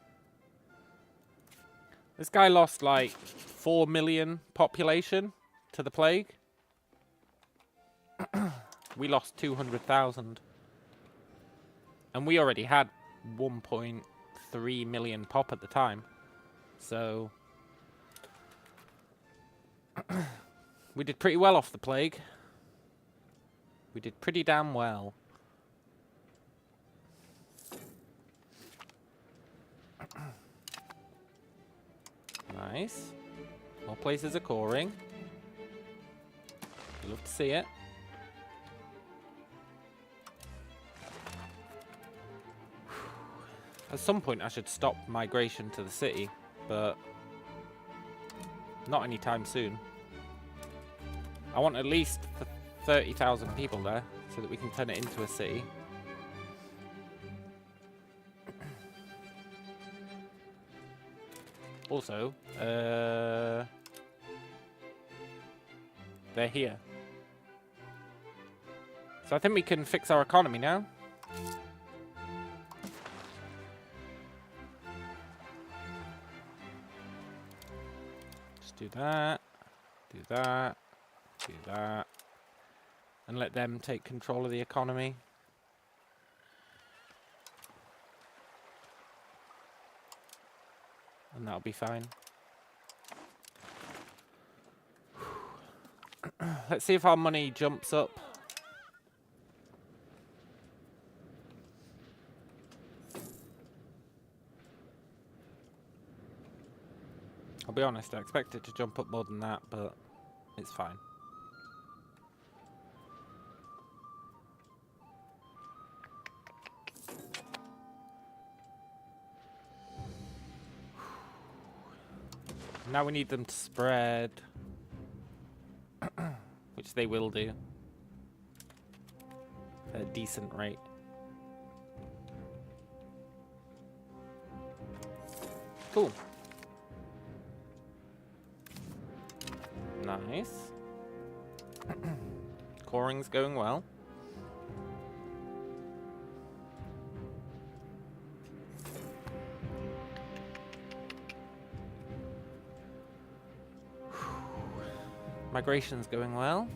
[SPEAKER 1] 4 million population to the plague. We lost 200,000. And we already had 1.3 million pop at the time. So we did pretty well off the plague. We did pretty damn well. Nice. More places are coring. Love to see it. At some point I should stop migration to the city, but not anytime soon. I want at least 30,000 people there so that we can turn it into a city. Also, they're here. So I think we can fix our economy now. Just do that, do that, do that, and let them take control of the economy. And that'll be fine. Let's see if our money jumps up. I'll be honest, I expect it to jump up more than that, but it's fine. Now we need them to spread, which they will do at a decent rate. Cool. Nice. Coring's going well. Migration's going well.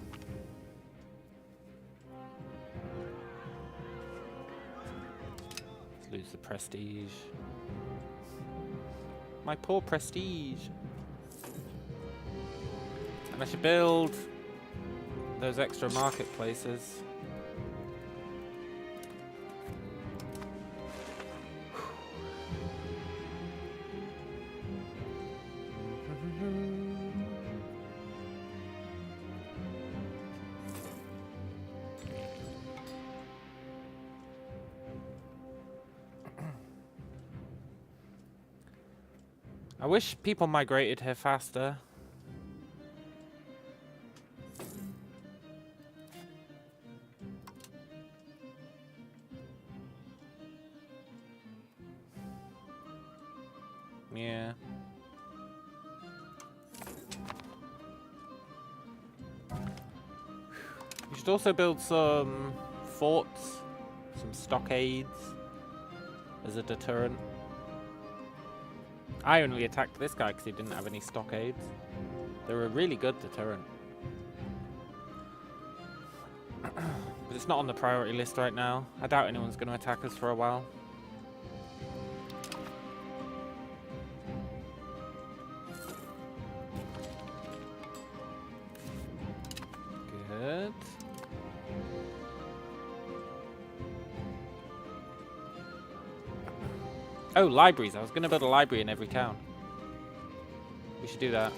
[SPEAKER 1] Let's lose the prestige. My poor prestige. And I should build those extra marketplaces. I wish people migrated here faster. Yeah. We should also build some forts, some stockades as a deterrent. I only attacked this guy because he didn't have any stockades. They're a really good deterrent. But it's not on the priority list right now. I doubt anyone's going to attack us for a while. Good. Oh, libraries. I was going to build a library in every town. We should do that.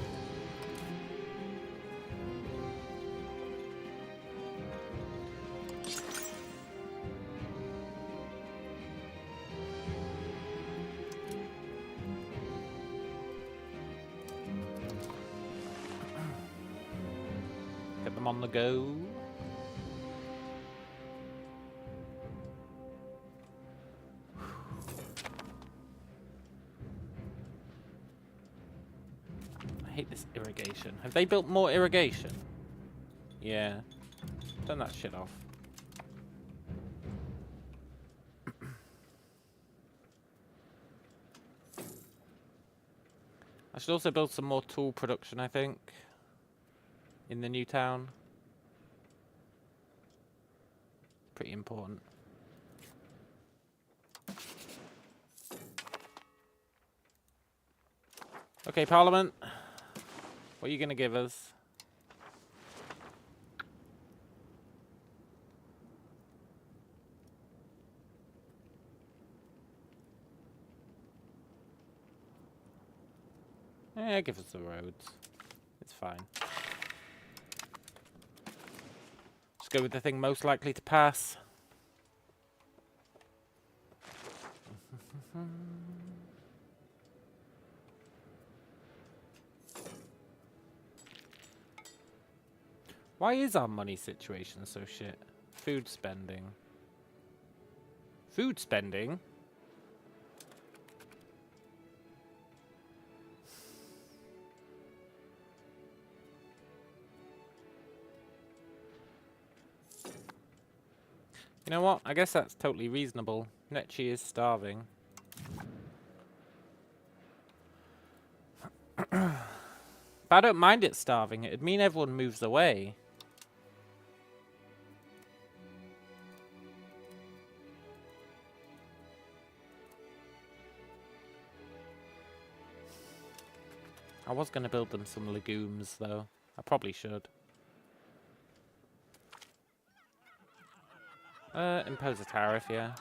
[SPEAKER 1] Get them on the go. hate this irrigation. Have they built more irrigation? Yeah. Turn that shit off. I should also build some more tool production, I think, in the new town. Pretty important. Okay, Parliament. What are you going to give us? Yeah, give us the roads. It's fine. Just go with the thing most likely to pass. Why is our money situation so shit? Food spending. Food spending? You know what? I guess that's totally reasonable. Netchi is starving. But I don't mind it starving. It'd mean everyone moves away. I was going to build them some legumes, though. I probably should. Impose a tariff, yeah.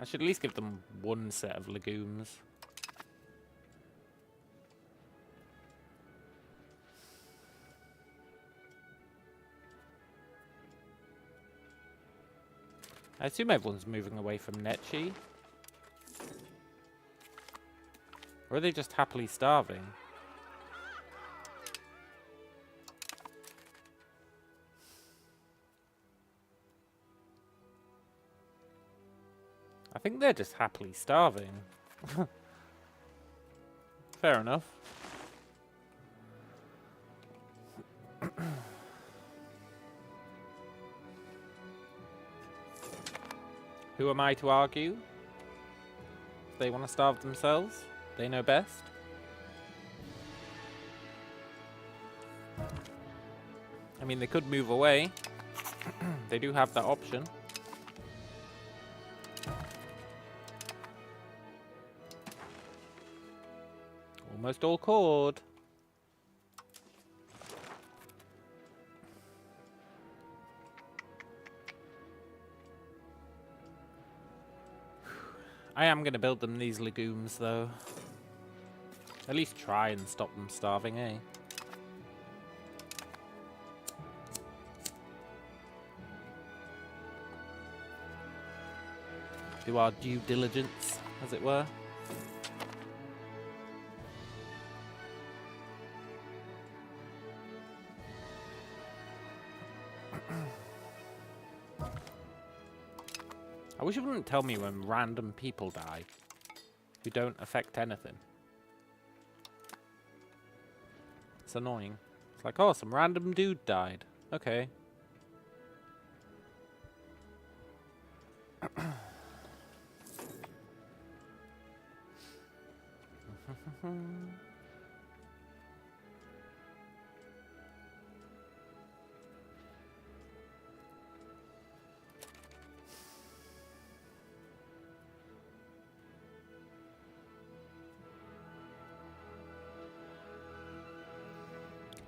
[SPEAKER 1] I should at least give them one set of legumes. I assume everyone's moving away from Netchi. Or are they just happily starving? I think they're just happily starving. Fair enough. Who am I to argue? If they want to starve themselves, they know best. I mean, they could move away. They do have that option. Almost all cord. I am going to build them these legumes, though. At least try and stop them starving, eh? Do our due diligence, as it were. I wish it wouldn't tell me when random people die who don't affect anything. It's annoying. It's like, oh, some random dude died. Okay.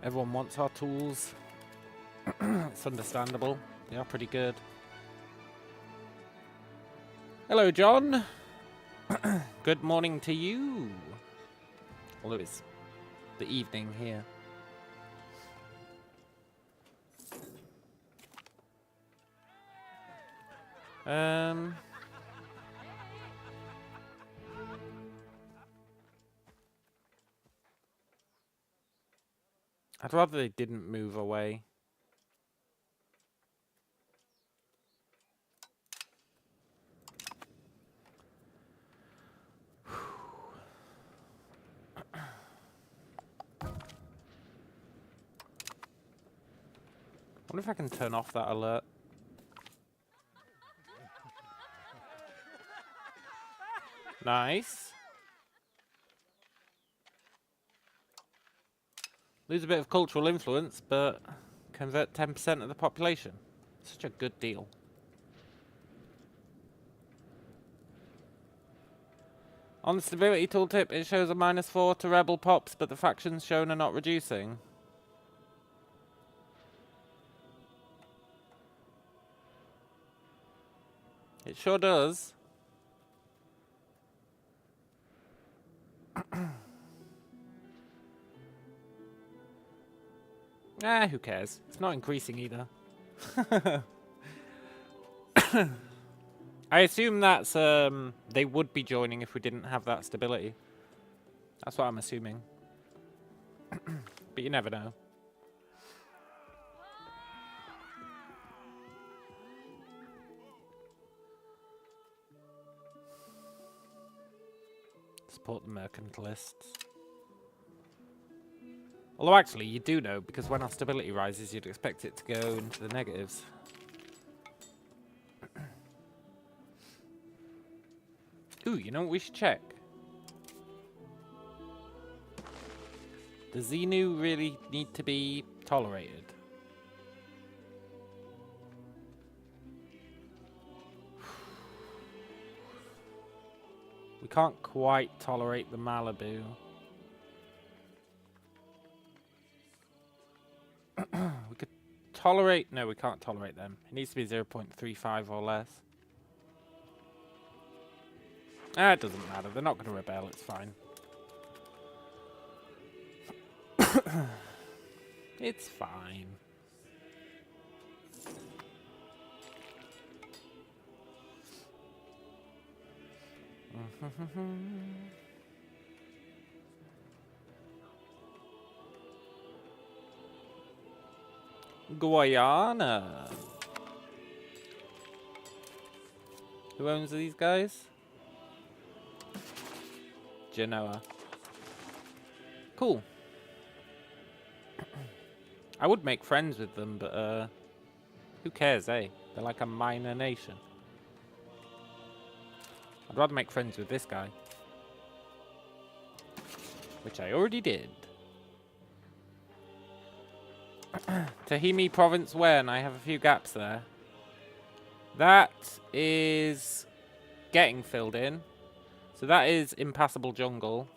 [SPEAKER 1] Everyone wants our tools. It's understandable. They are pretty good. Hello, John. Good morning to you. Although it's the evening here. I'd rather they didn't move away. wonder if I can turn off that alert. Nice. Lose a bit of cultural influence, but convert 10% of the population. Such a good deal. On the stability tooltip, it shows a -4 to rebel pops, but the factions shown are not reducing. It sure does. Who cares? It's not increasing either. I assume that's, they would be joining if we didn't have that stability. That's what I'm assuming. But you never know. Support the mercantilists. Although actually, you do know, because when our stability rises, you'd expect it to go into the negatives. Ooh, you know what we should check? Does Xenu really need to be tolerated? We can't quite tolerate the Malibu. We could tolerate... No, we can't tolerate them. It needs to be 0.35 or less. It doesn't matter. They're not going to rebel. It's fine. It's fine. Guyana. Who owns these guys? Genoa. Cool. I would make friends with them, but who cares, eh? They're like a minor nation. I'd rather make friends with this guy. Which I already did. Tahimi province when? I have a few gaps there. That is getting filled in. So that is impassable jungle.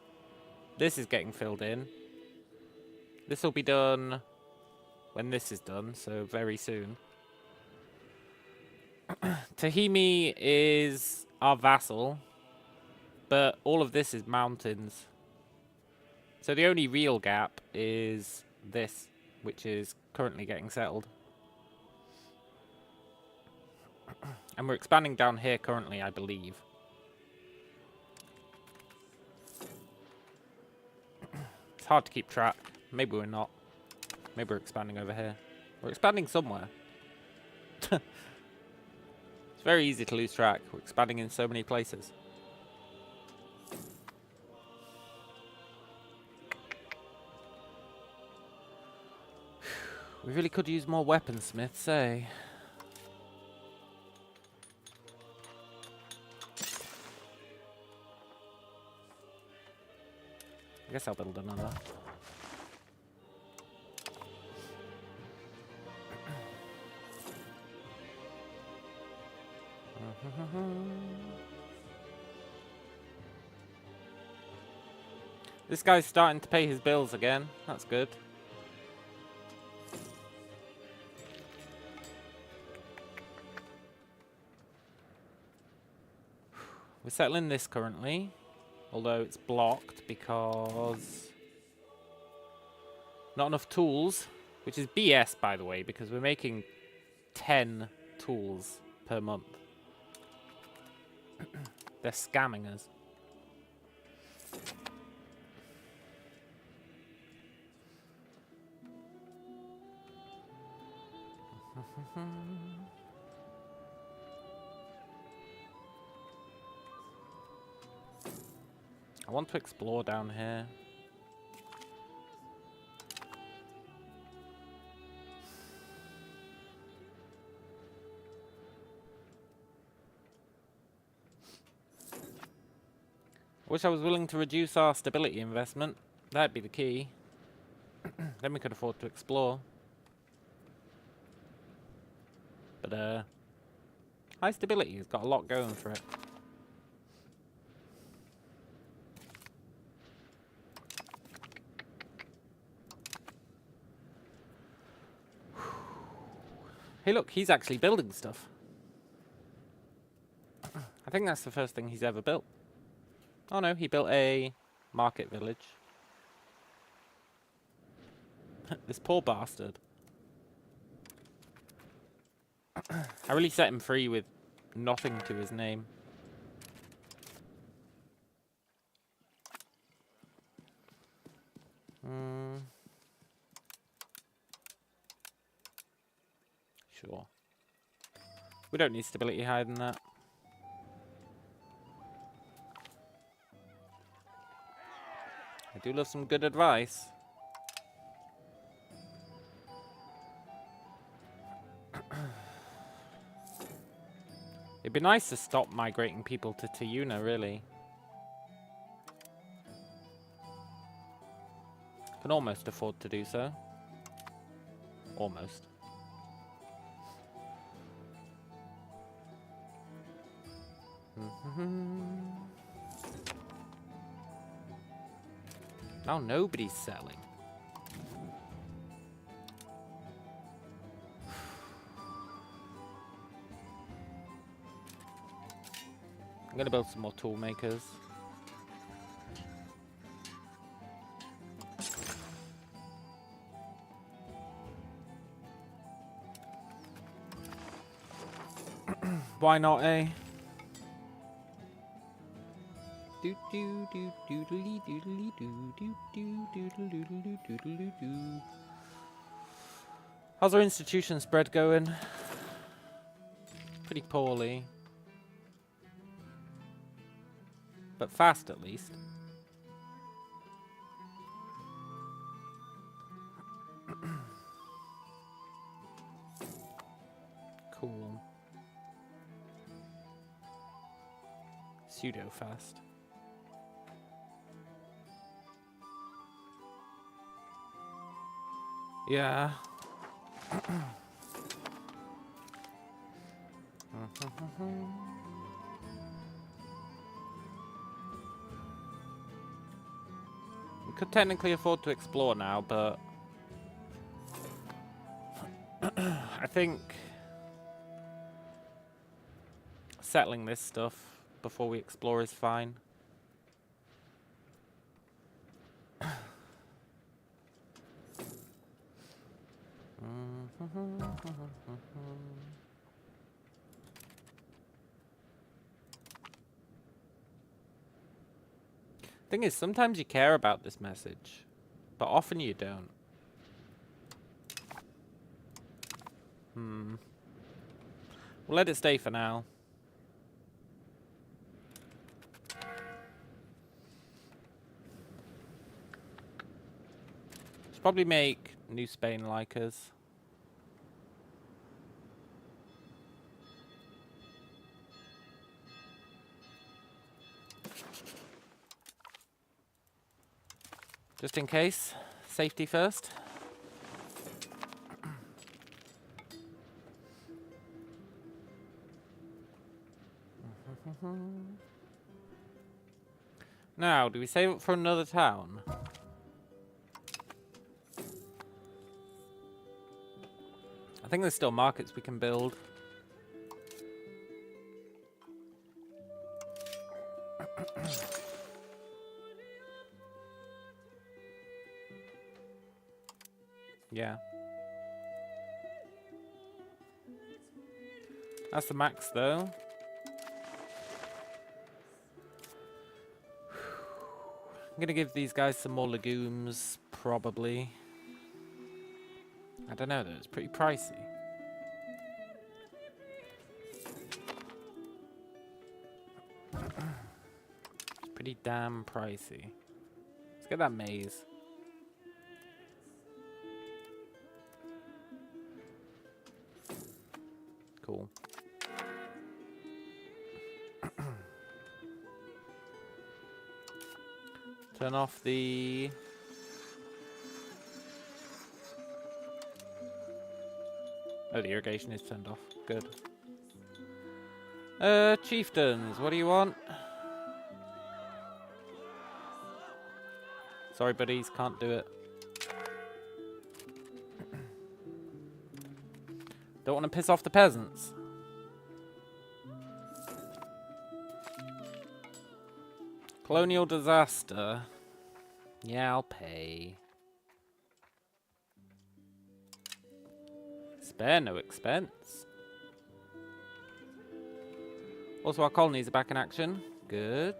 [SPEAKER 1] This is getting filled in. This will be done when this is done, so very soon. Tahimi is our vassal, but all of this is mountains. So the only real gap is this, which is currently getting settled. And we're expanding down here currently, I believe. It's hard to keep track. Maybe we're not. Maybe we're expanding over here. We're expanding somewhere. It's very easy to lose track. We're expanding in so many places. We really could use more weaponsmiths, eh? I guess I'll build another. This guy's starting to pay his bills again. That's good. We're settling this currently, although it's blocked because not enough tools, which is BS, by the way, because we're making 10 tools per month. They're scamming us. I want to explore down here. Wish I was willing to reduce our stability investment. That'd be the key. Then we could afford to explore. But, high stability has got a lot going for it. Hey look, he's actually building stuff. I think that's the first thing he's ever built. Oh no, he built a market village. This poor bastard. I really set him free with nothing to his name. Sure. We don't need stability higher than that. I do love some good advice. It'd be nice to stop migrating people to Tiyuna, really. Can almost afford to do so. Almost. Now nobody's selling. I'm gonna build some more tool makers. Why not, eh? Do do do doodly doodly do do do doodle doodle doodle doo. How's our institution spread going? Pretty poorly. But fast at least. Cool. Pseudo fast. Yeah. We could technically afford to explore now, but I think settling this stuff before we explore is fine. Thing is, sometimes you care about this message, but often you don't. We'll let it stay for now. Should probably make New Spain like us. Just in case. Safety first. Now, do we save it for another town? I think there's still markets we can build. Yeah. That's the max, though. I'm gonna give these guys some more legumes, probably. I don't know, though. It's pretty pricey. It's pretty damn pricey. Let's get that maize. Cool. Turn off the... Oh, the irrigation is turned off. Good. Chieftains, what do you want? Sorry, buddies, can't do it. Don't want to piss off the peasants. Colonial disaster. Yeah, I'll pay. Spare no expense. Also, our colonies are back in action. Good.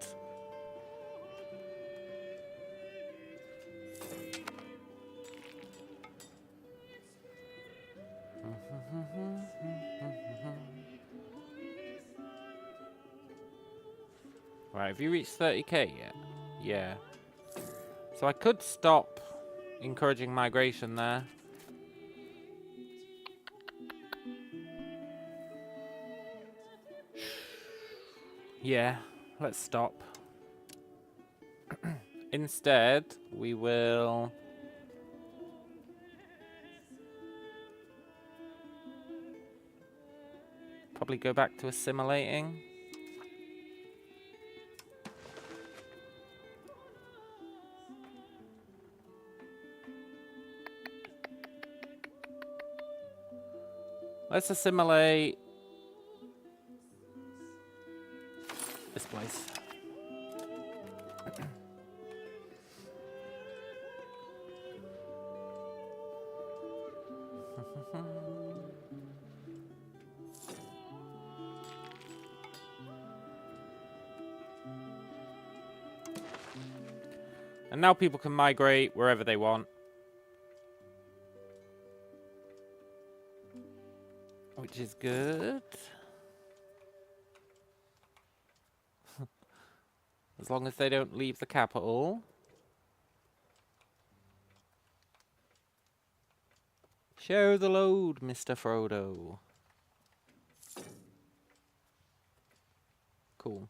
[SPEAKER 1] Right, have you reached 30k yet? Yeah. So I could stop encouraging migration there. Yeah, let's stop. Instead, we will... probably go back to assimilating. Let's assimilate this place. And now people can migrate wherever they want. Which is good. As long as they don't leave the capital. Show the load, Mr. Frodo. Cool.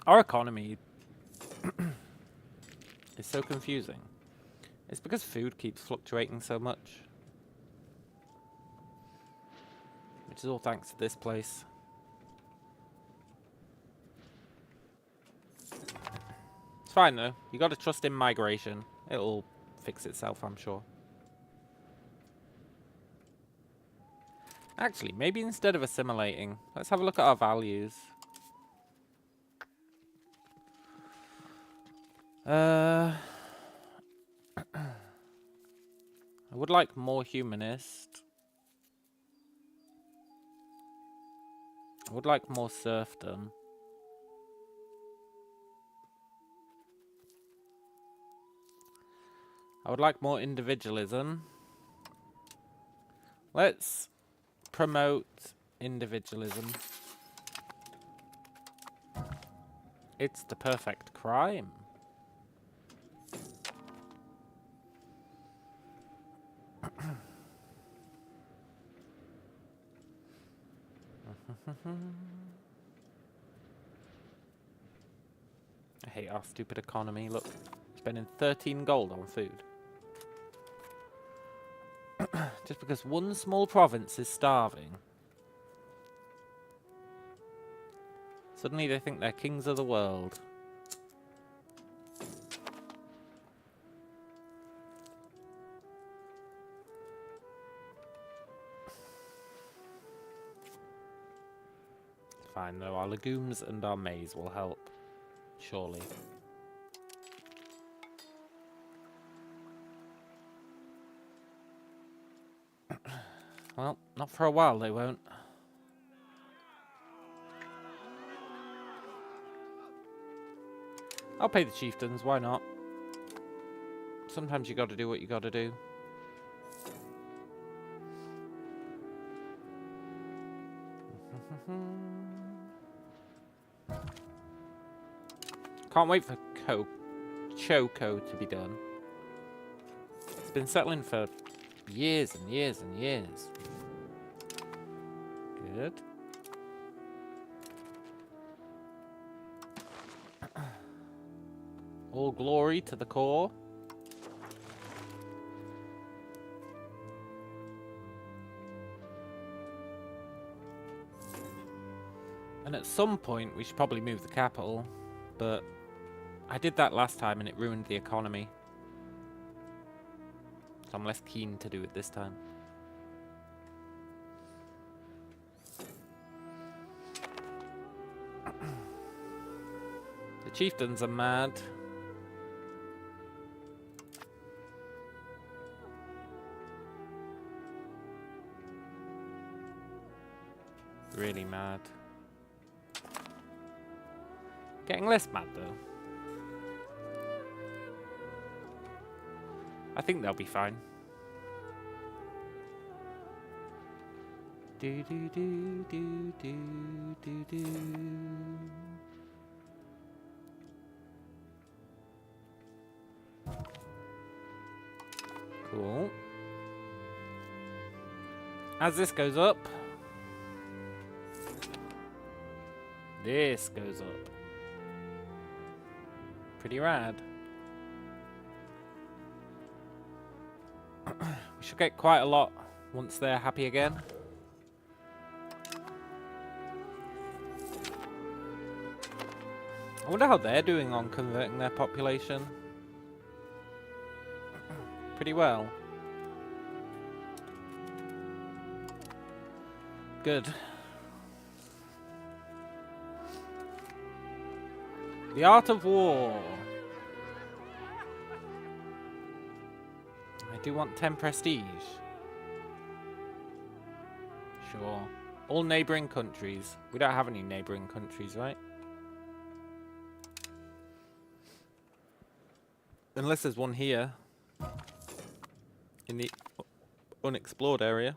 [SPEAKER 1] Our economy is so confusing. It's because food keeps fluctuating so much. Which is all thanks to this place. It's fine though. You gotta trust in migration. It'll fix itself, I'm sure. Actually, maybe instead of assimilating, let's have a look at our values. I would like more humanist. I would like more serfdom. I would like more individualism. Let's promote individualism. It's the perfect crime. I hate our stupid economy. Look, spending 13 gold on food. Just because one small province is starving. Suddenly they think they're kings of the world. Fine though, our legumes and our maize will help. Surely. Well, not for a while they won't. I'll pay the chieftains, why not? Sometimes you gotta do what you gotta do. Can't wait for Choco to be done. It's been settling for years and years and years. Good. All glory to the core. And at some point, we should probably move the capital, but I did that last time and it ruined the economy. So I'm less keen to do it this time. The chieftains are mad. Really mad. Getting less mad though. I think they'll be fine. Do do do do do do do. Cool. As this goes up, this goes up. Pretty rad. We should get quite a lot once they're happy again. I wonder how they're doing on converting their population. Pretty well. Good. The art of war. I do want 10 prestige. Sure. All neighbouring countries. We don't have any neighbouring countries, right? Unless there's one here. In the unexplored area.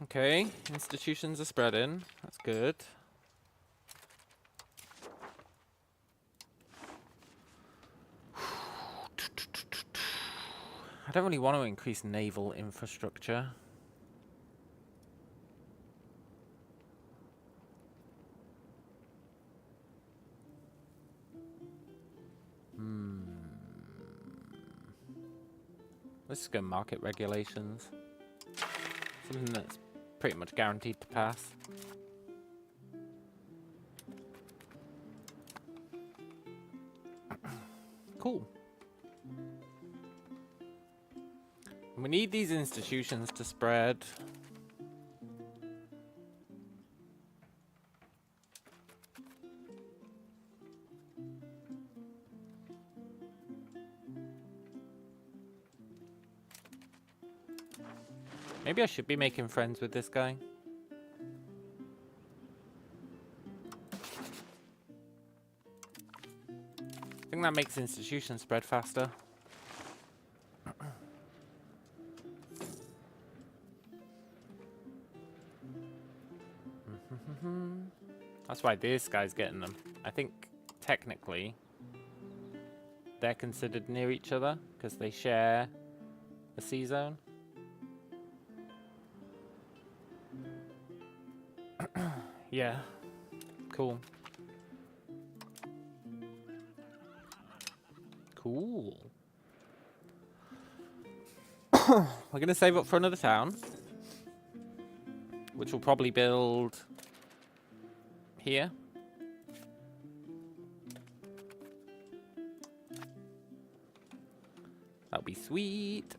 [SPEAKER 1] Okay, institutions are spreading. That's good. I don't really want to increase naval infrastructure. Let's just go market regulations. Something that's pretty much guaranteed to pass. Cool. We need these institutions to spread. Maybe I should be making friends with this guy. I think that makes institutions spread faster. That's why this guy's getting them. I think technically they're considered near each other because they share a sea zone. Yeah, cool. Cool. We're gonna save up for another town, which will probably build here. That'll be sweet.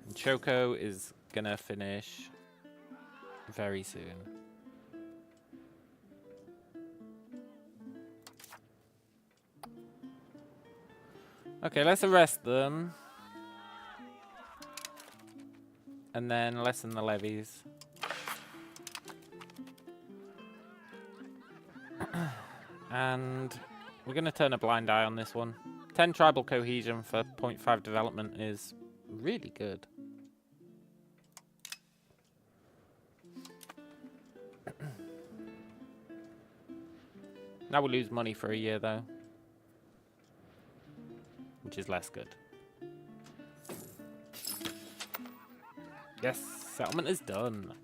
[SPEAKER 1] And Choco is gonna finish very soon. Okay, let's arrest them. And then lessen the levies. And we're going to turn a blind eye on this one. 10 tribal cohesion for 0.5 development is really good. Now we lose money for a year, though. Which is less good. Yes, settlement is done.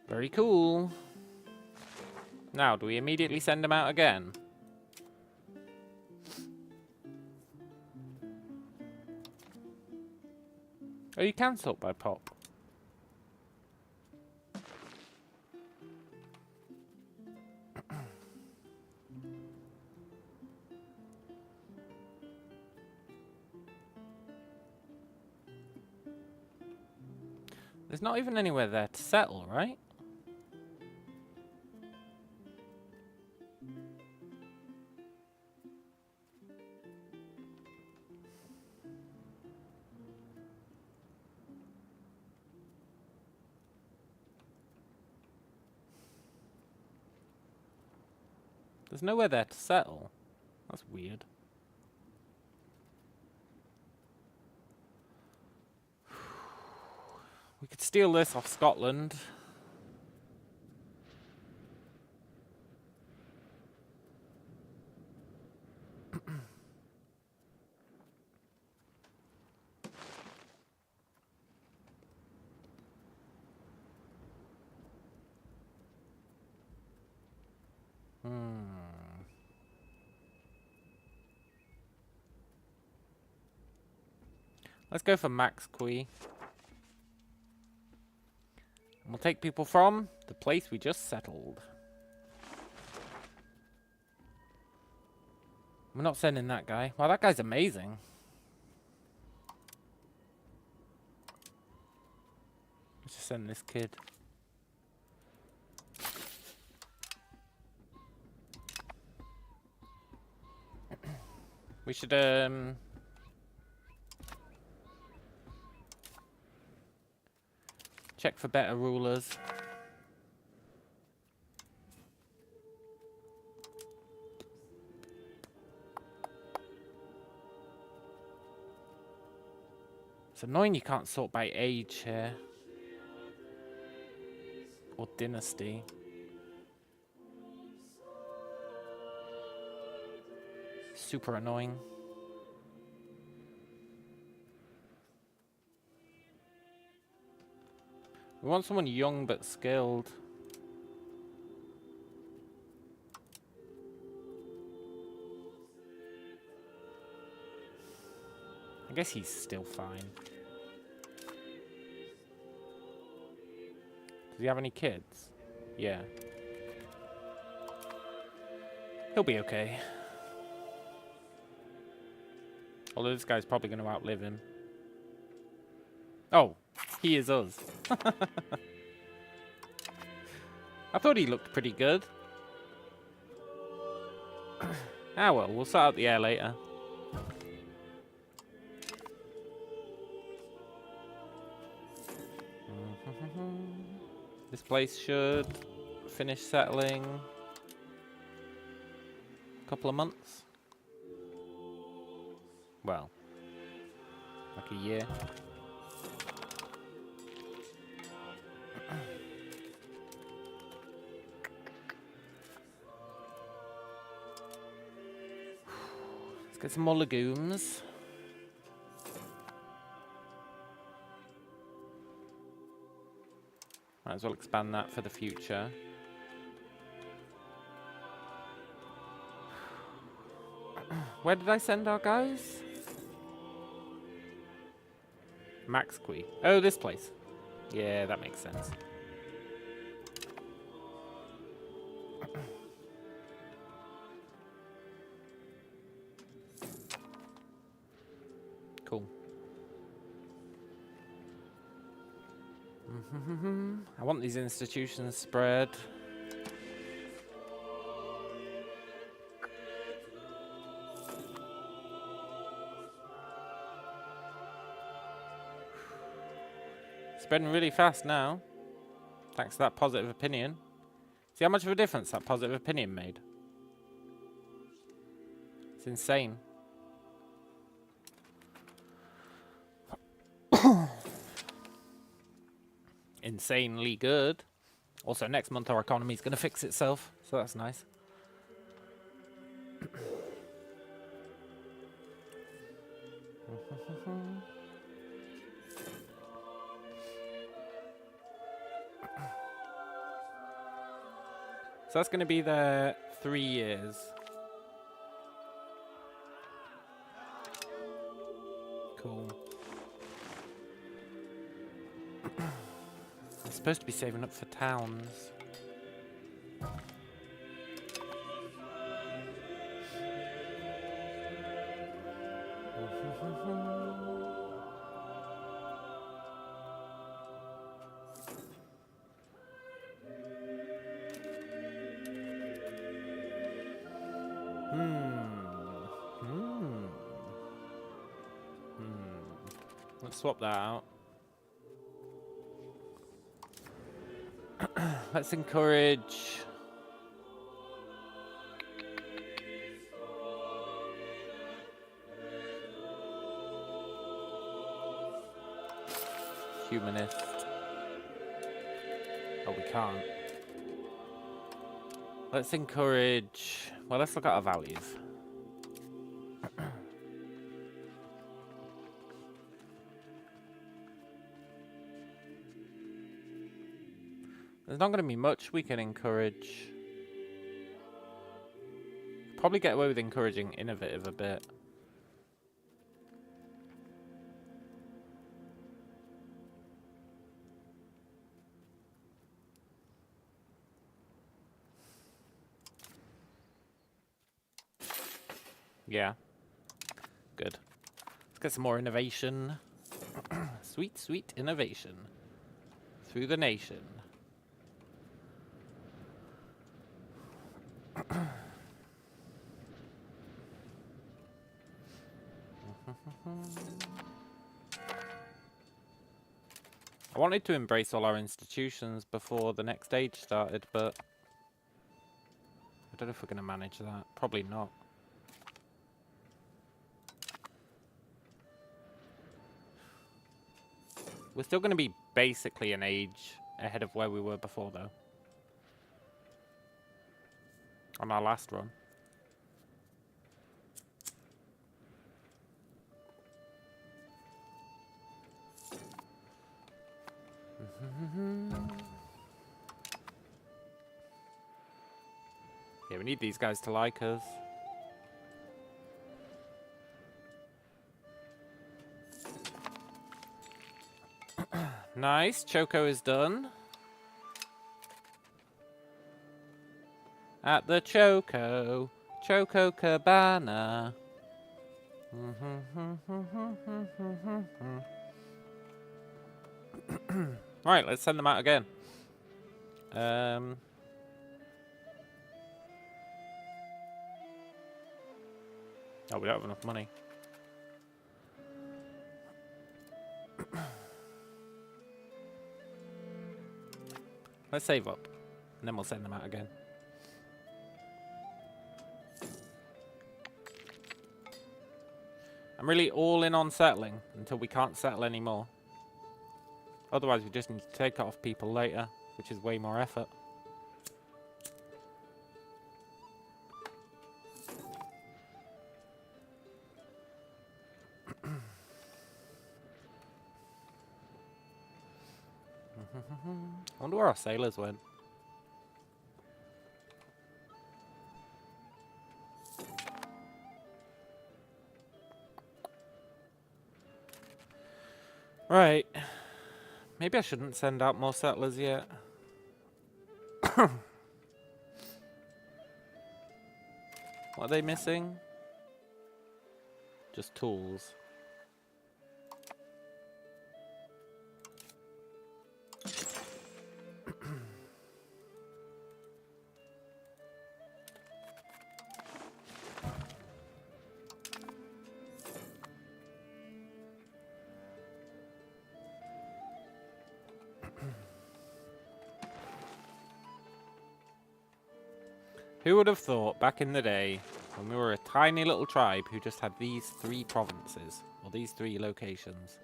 [SPEAKER 1] Very cool. Now, do we immediately send them out again? Oh, you can sort by pop. There's not even anywhere there to settle, right? There's nowhere there to settle. That's weird. We could steal this off Scotland. Let's go for Max Qui. And we'll take people from the place we just settled. We're not sending that guy. Wow, that guy's amazing. Let's just send this kid. We should, check for better rulers. It's annoying you can't sort by age here. Or dynasty. Super annoying. We want someone young but skilled. I guess he's still fine. Does he have any kids? Yeah. He'll be okay. Although this guy's probably going to outlive him. Oh, he is us. I thought he looked pretty good. Ah well, we'll sort out the heir later. This place should finish settling a couple of months. Well, like a year. Let's get some more legumes. Might as well expand that for the future. Where did I send our guys? Maxqui. Oh, this place. Yeah, that makes sense. Cool. I want these institutions spread. Spreading really fast now. Thanks to that positive opinion. See how much of a difference that positive opinion made? It's insane. Insanely good. Also, next month our economy is going to fix itself, so that's nice. So that's going to be there 3 years. Cool. I'm supposed to be saving up for towns. Let's swap that out. Let's encourage... humanist. Oh, we can't. Let's encourage... Well, let's look at our values. There's not going to be much we can encourage. Probably get away with encouraging innovative a bit. Yeah. Good. Let's get some more innovation. Sweet, sweet innovation. Through the nation. I wanted to embrace all our institutions before the next age started, but I don't know if we're going to manage that. Probably not. We're still going to be basically an age ahead of where we were before, though. On our last run. Yeah, we need these guys to like us. Nice, Choco is done. At the Choco Cabana. Right, let's send them out again. Oh, we don't have enough money. Let's save up, and then we'll send them out again. I'm really all in on settling until we can't settle anymore. Otherwise, we just need to take it off people later, which is way more effort. I wonder where our sailors went. Right. Maybe I shouldn't send out more settlers yet. What are they missing? Just tools. Who would have thought back in the day, when we were a tiny little tribe who just had these 3 provinces, or these 3 locations,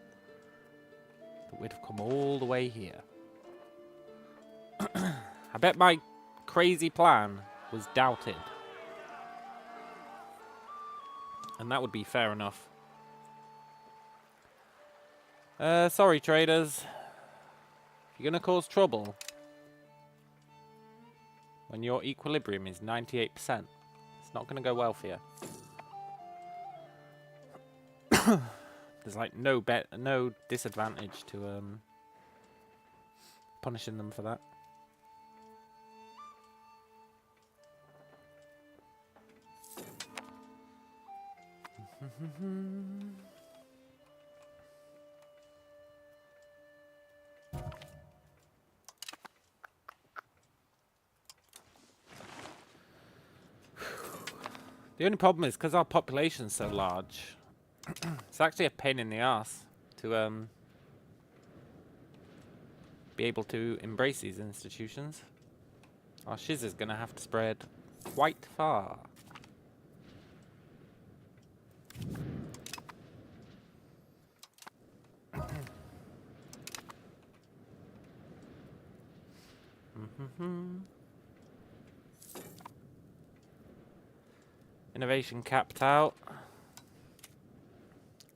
[SPEAKER 1] that we'd have come all the way here. I bet my crazy plan was doubted. And that would be fair enough. Sorry, traders. If you're gonna cause trouble when your equilibrium is 98%, it's not gonna go well for you. There's like no disadvantage to punishing them for that. The only problem is because our population's so large, it's actually a pain in the ass to be able to embrace these institutions. Our shiz is going to have to spread quite far. Innovation capped out.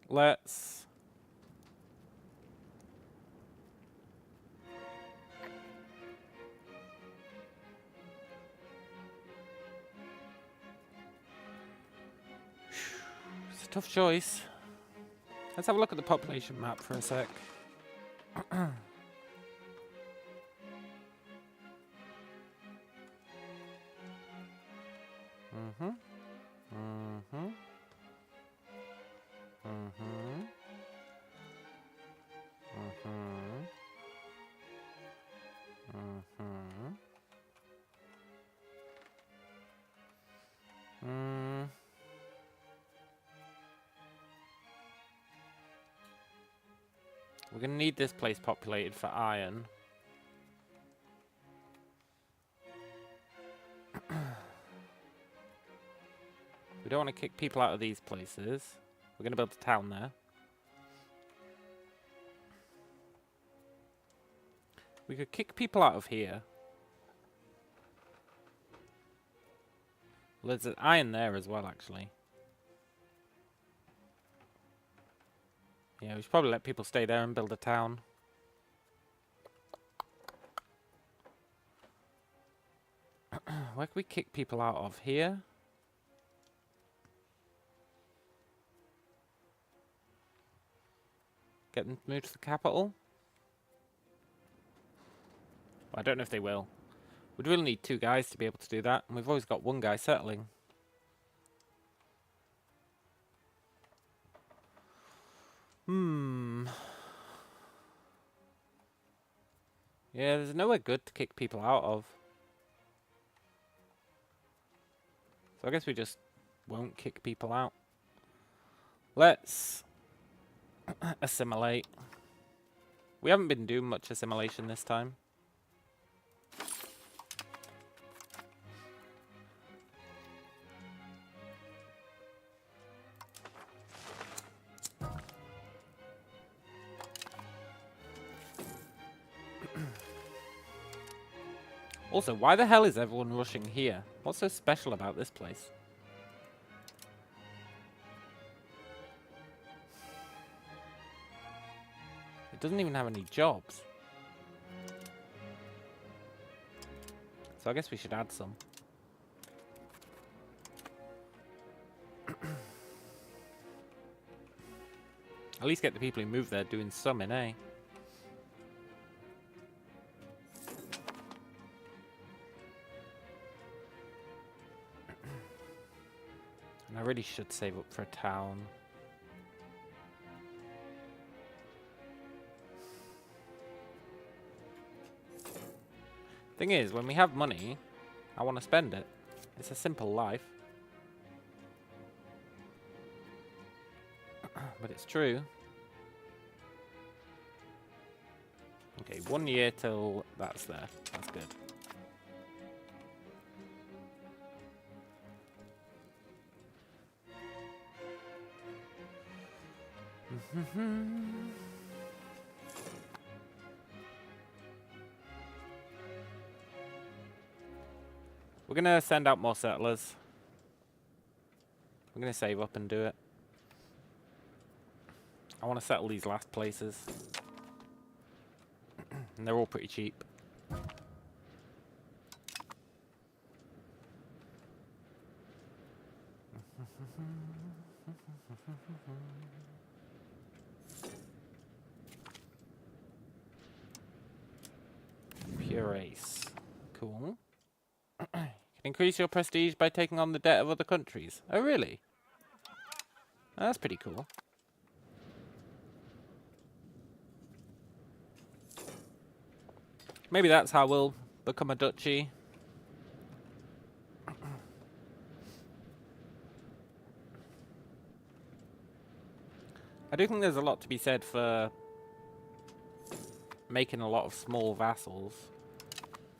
[SPEAKER 1] Let's it's a tough choice. Let's have a look at the population map for a sec. We're going to need this place populated for iron. We don't want to kick people out of these places. We're going to build a town there. We could kick people out of here. Well, there's an iron there as well, actually. Yeah, we should probably let people stay there and build a town. Where can we kick people out of? Here? Get them to move to the capital? Well, I don't know if they will. We'd really need 2 guys to be able to do that, and we've always got 1 guy settling. Yeah, there's nowhere good to kick people out of. So I guess we just won't kick people out. Let's assimilate. We haven't been doing much assimilation this time. Also, why the hell is everyone rushing here? What's so special about this place? It doesn't even have any jobs. So I guess we should add some. At least get the people who move there doing some in A. And I really should save up for a town. Thing is, when we have money, I want to spend it. It's a simple life. But it's true. Okay, 1 year till that's there. That's good. We're gonna send out more settlers. We're gonna save up and do it. I want to settle these last places. And they're all pretty cheap. Pure ace. Cool. Can increase your prestige by taking on the debt of other countries. Oh, really? Oh, that's pretty cool. Maybe that's how we'll become a duchy. I do think there's a lot to be said for making a lot of small vassals.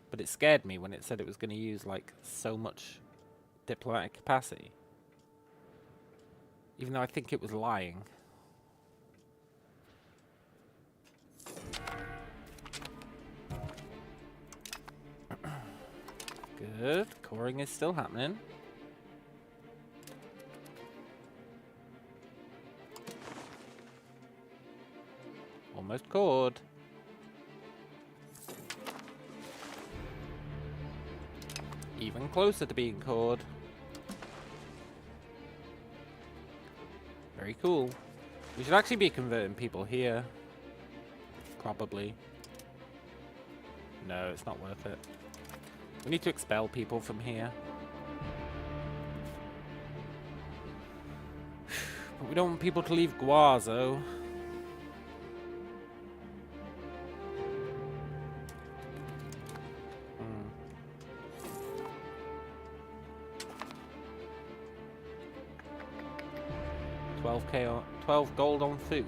[SPEAKER 1] But it scared me when it said it was going to use, like, so much diplomatic capacity. Even though I think it was lying. Good. Coring is still happening. Almost cored. Even closer to being cored. Very cool. We should actually be converting people here. Probably. No, it's not worth it. We need to expel people from here. But we don't want people to leave Guazo. 12 gold on food.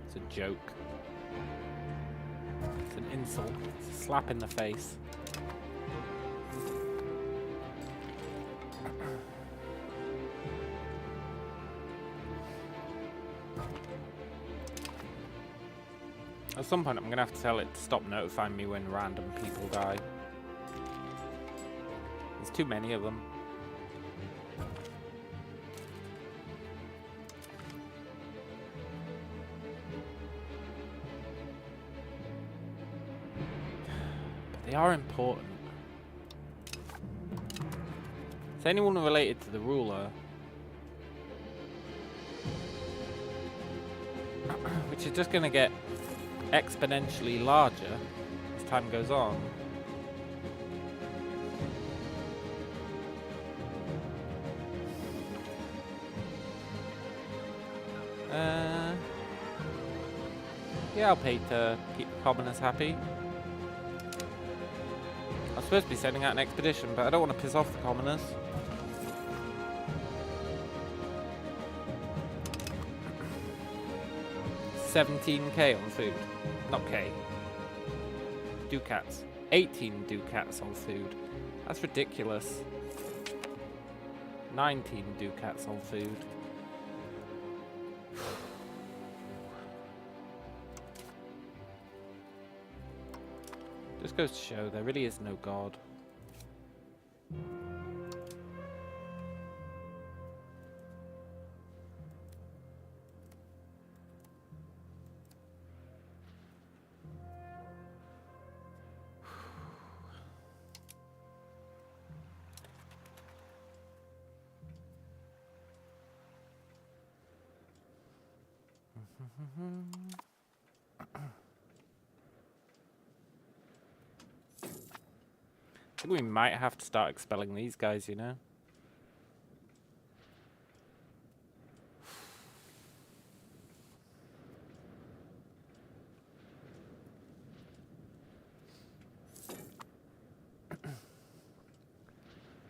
[SPEAKER 1] It's a joke. It's an insult. It's a slap in the face. At some point I'm going to have to tell it to stop notifying me when random people die. There's too many of them. They are important. Is anyone related to the ruler? Which is just going to get exponentially larger as time goes on. Yeah, I'll pay to keep the commoners happy. I'm supposed to be sending out an expedition, but I don't want to piss off the commoners. $17k on food. Not K. Ducats. 18 ducats on food. That's ridiculous. 19 ducats on food. Just goes to show there really is no god. I think we might have to start expelling these guys, you know?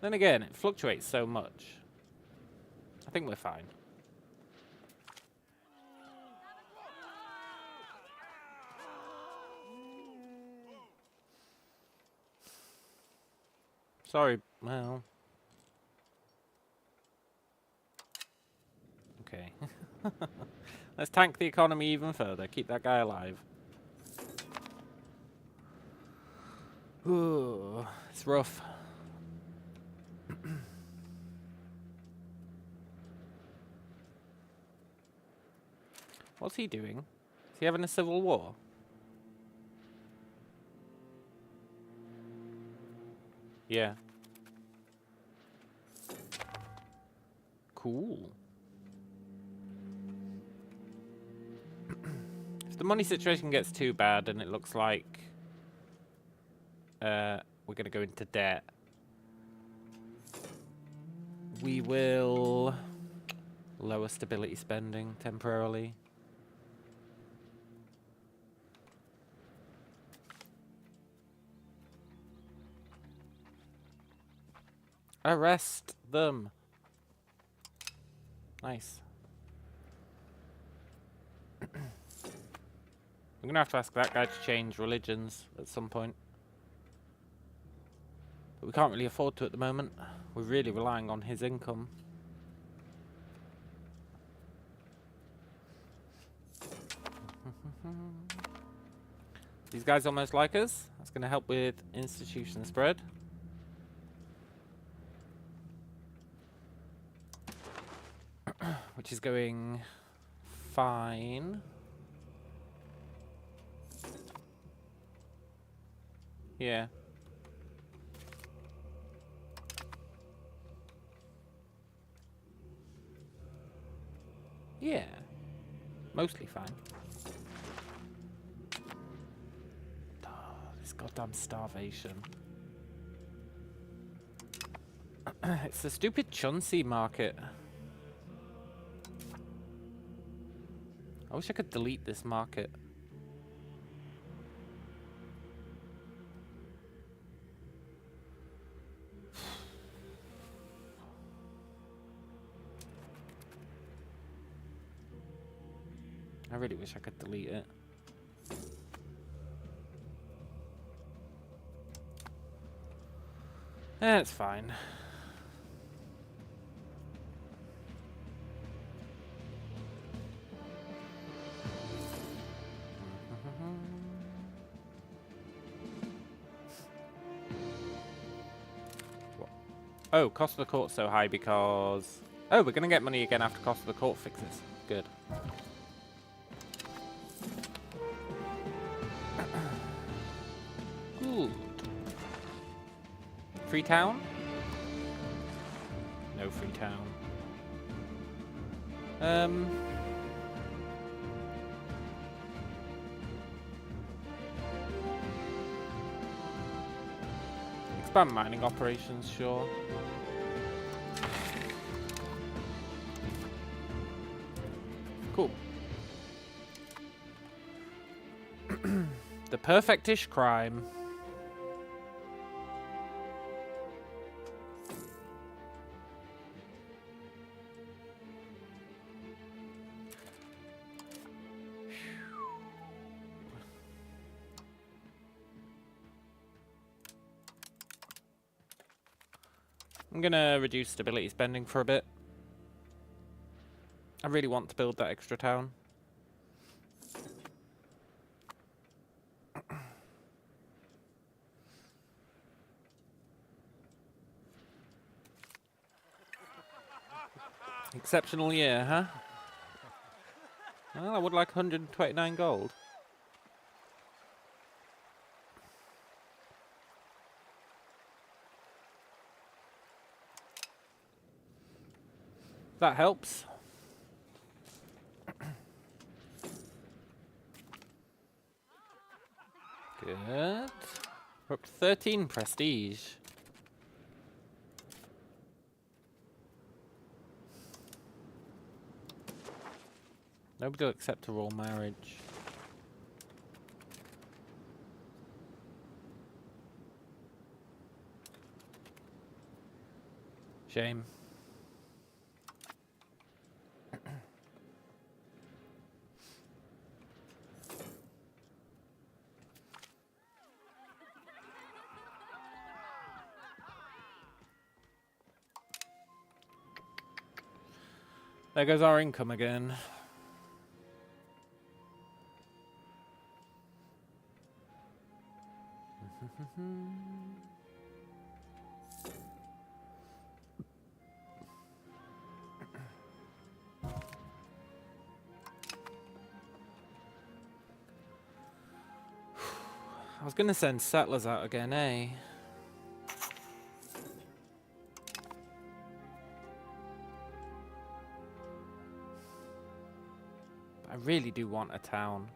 [SPEAKER 1] Then again, it fluctuates so much. I think we're fine. Sorry, well... Okay. Let's tank the economy even further. Keep that guy alive. Ooh, it's rough. What's he doing? Is he having a civil war? Yeah. Cool. If the money situation gets too bad and it looks like we're going to go into debt, we will lower stability spending temporarily. Arrest them. Nice. I'm going to have to ask that guy to change religions at some point. But we can't really afford to at the moment. We're really relying on his income. These guys almost like us. That's going to help with institution spread. Which is going fine. Yeah. Yeah. Mostly fine. Oh, this goddamn starvation. It's the stupid Chauncey market. I wish I could delete this market. I really wish I could delete it. It's fine. Oh, cost of the court's so high because... Oh, we're going to get money again after cost of the court fixes. Good. Good. Free town? No free town. Expand mining operations, sure. Cool. The perfect-ish crime. I'm gonna reduce stability spending for a bit. I really want to build that extra town. Exceptional year, huh? Well, I would like 129 gold. That helps. Good. We're up to 13 prestige. Nobody will accept a royal marriage. Shame. There goes our income again. I was gonna send settlers out again, eh? But I really do want a town.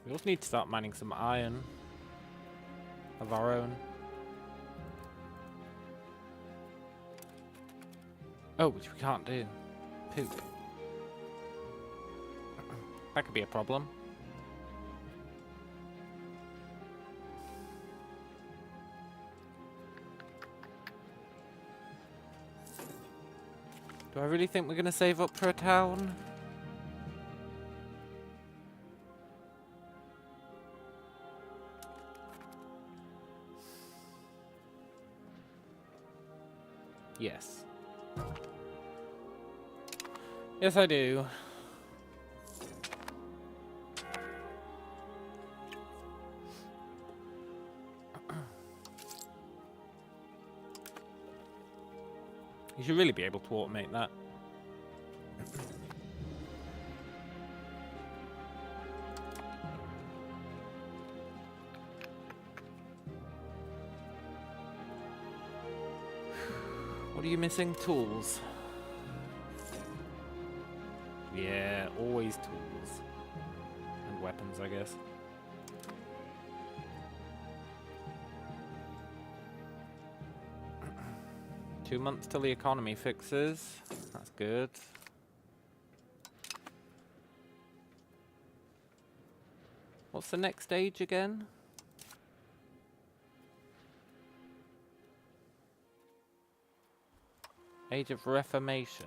[SPEAKER 1] We also need to start mining some iron of our own. Oh, which we can't do. Poop. That could be a problem. Do I really think we're going to save up for a town? Yes. Yes, I do. You should really be able to automate that. What are you missing? Tools. Yeah, always tools. And weapons, I guess. Two months till the economy fixes. That's good. What's the next stage again? Age of Reformation.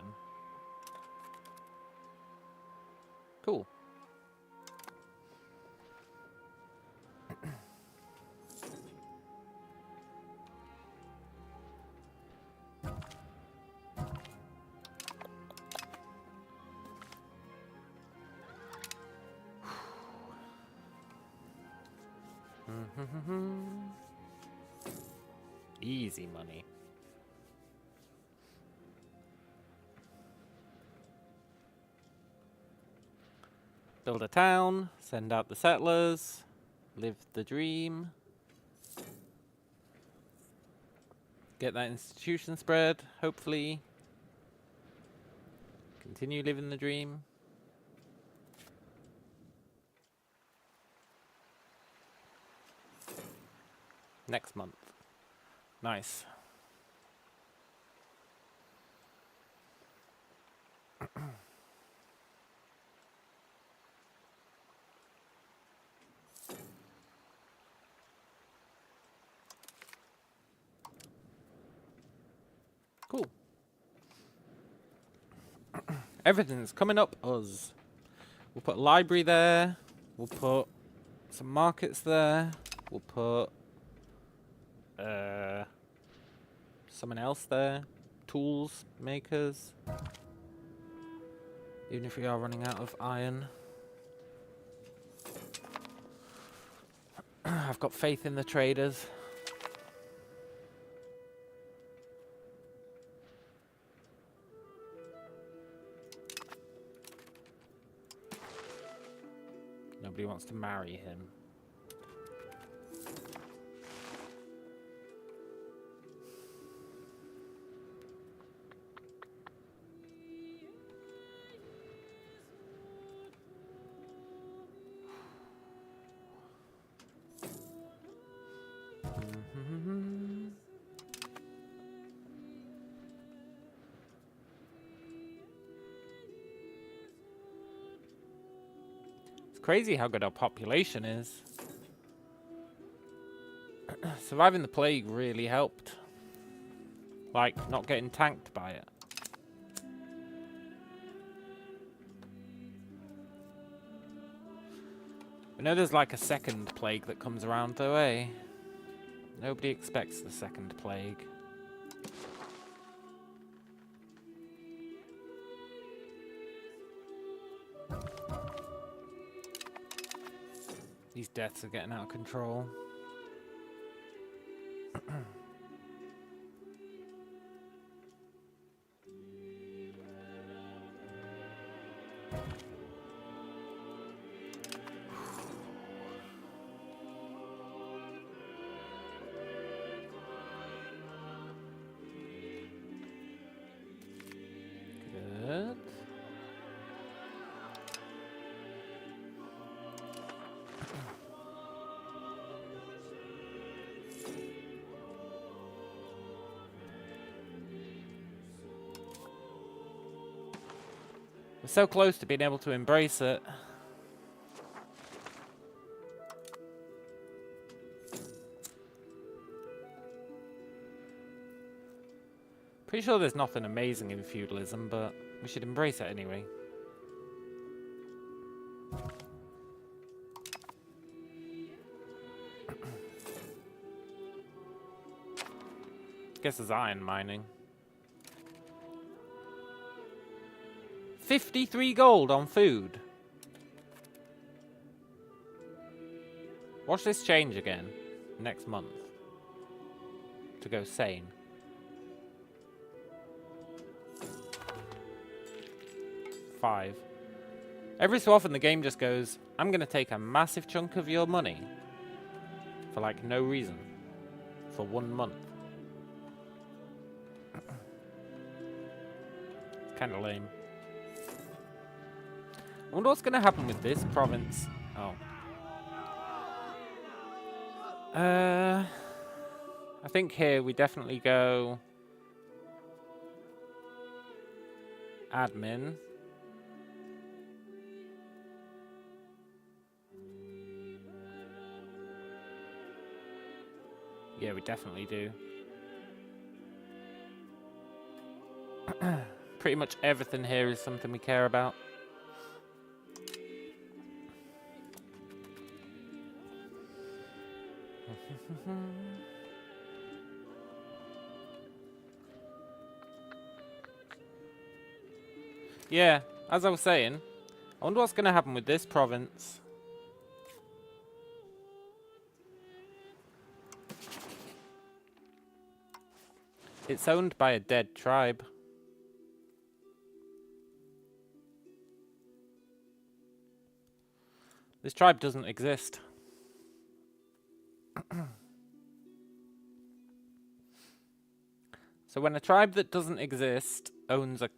[SPEAKER 1] Cool. Easy money. Build a town, send out the settlers, live the dream. Get that institution spread, hopefully. Continue living the dream. Next month. Nice. Cool. Everything's coming up us. We'll put a library there. We'll put some markets there. We'll put someone else there. Tools makers. Even if we are running out of iron. I've got faith in the traders. Nobody wants to marry him. Crazy how good our population is. Surviving the plague really helped. Like, not getting tanked by it. We know there's like a second plague that comes around though, eh? Nobody expects the second plague. These deaths are getting out of control. Good. We're so close to being able to embrace it. Pretty sure there's nothing amazing in feudalism, but we should embrace it anyway. Guess there's iron mining. 53 gold on food. Watch this change again next month to go sane. Five. Every so often the game just goes, I'm gonna take a massive chunk of your money for like no reason for 1 month. Kind of lame. I wonder what's gonna happen with this province. Oh. I think here we definitely go admin. Yeah, we definitely do. Pretty much everything here is something we care about. Yeah, as I was saying, I wonder what's going to happen with this province. It's owned by a dead tribe. This tribe doesn't exist. So when a tribe that doesn't exist owns a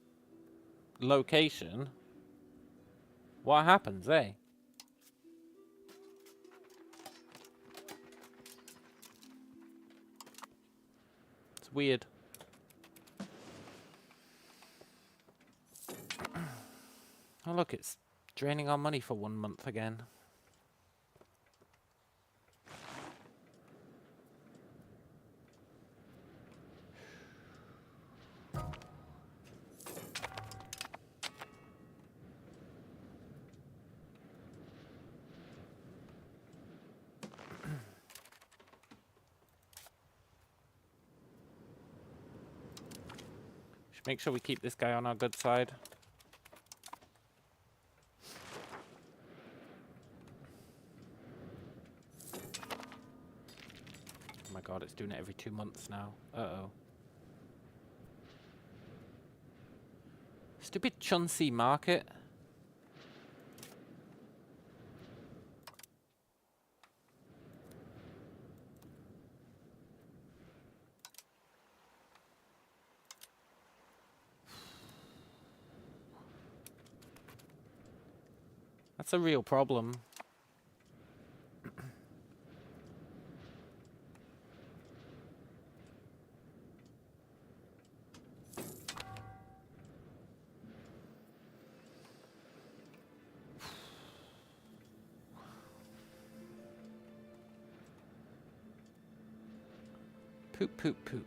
[SPEAKER 1] location, what happens, eh? It's weird. Oh look, it's draining our money for 1 month again. Should make sure we keep this guy on our good side. Oh my god, it's doing it every 2 months now. Uh-oh. Stupid Chunsi market. That's a real problem. Poop, poop, poop.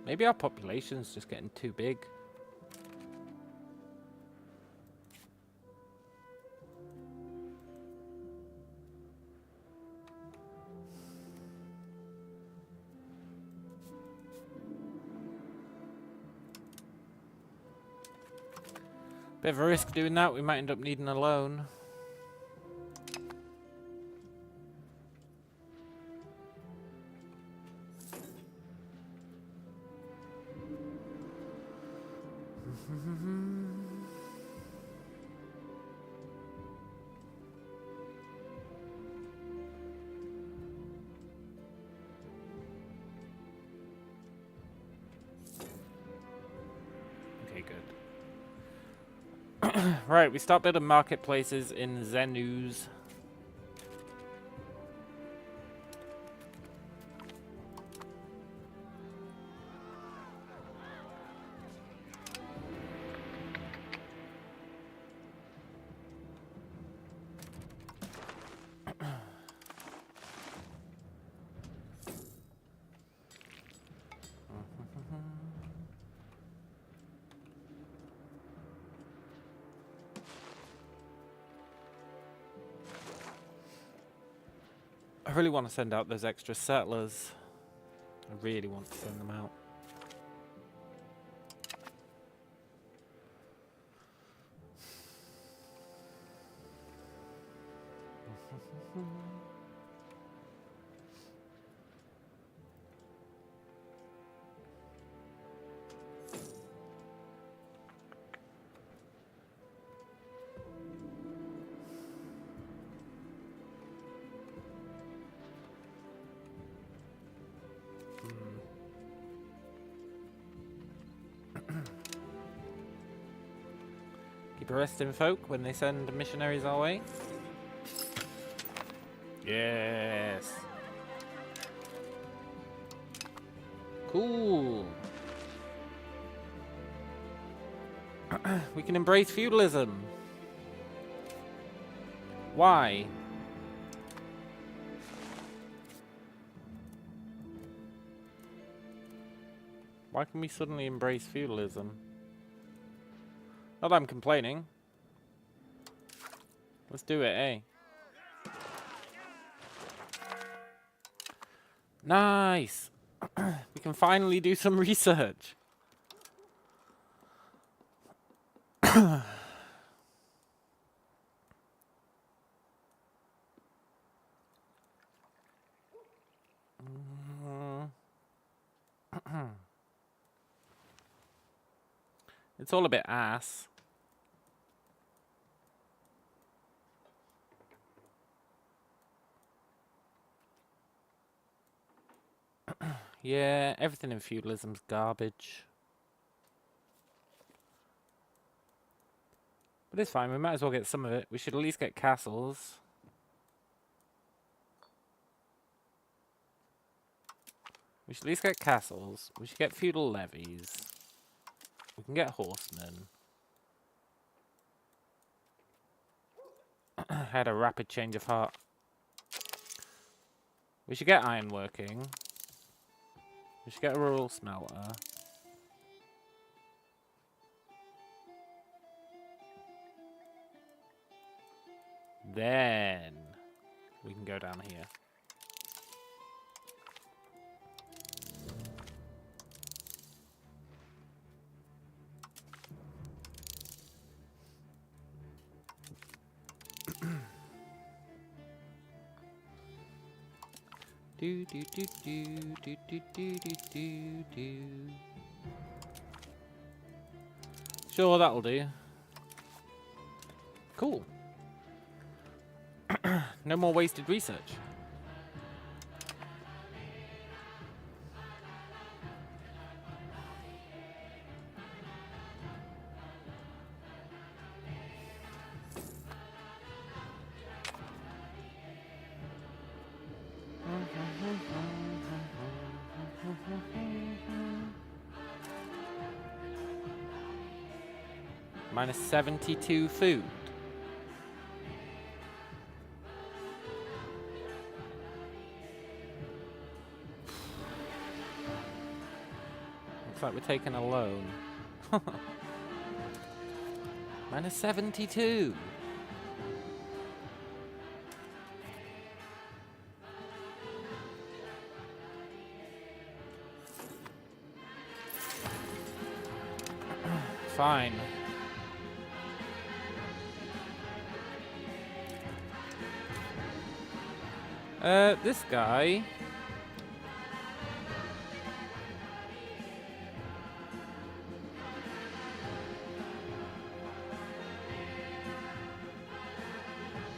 [SPEAKER 1] Maybe our population's just getting too big. Bit of a risk doing that. We might end up needing a loan. Right, we start building marketplaces in Zenus. I really want to send out those extra settlers. I really want to send them out. Keep arresting folk when they send missionaries our way. Yes. Cool. We can embrace feudalism. Why? Why can we suddenly embrace feudalism? Not that I'm complaining. Let's do it, eh? Nice! We can finally do some research. It's all a bit ass. Yeah, everything in feudalism's garbage. But it's fine, we might as well get some of it. We should at least get castles. We should at least get castles. We should get feudal levies. We can get horsemen. I had a rapid change of heart. We should get ironworking. We should get a rural smelter. Then we can go down here. Do do do do do do do do do do. Sure, that'll do. Cool. No more wasted research. Minus 72 food. Looks like we're taking a loan. Minus 72. Fine. This guy.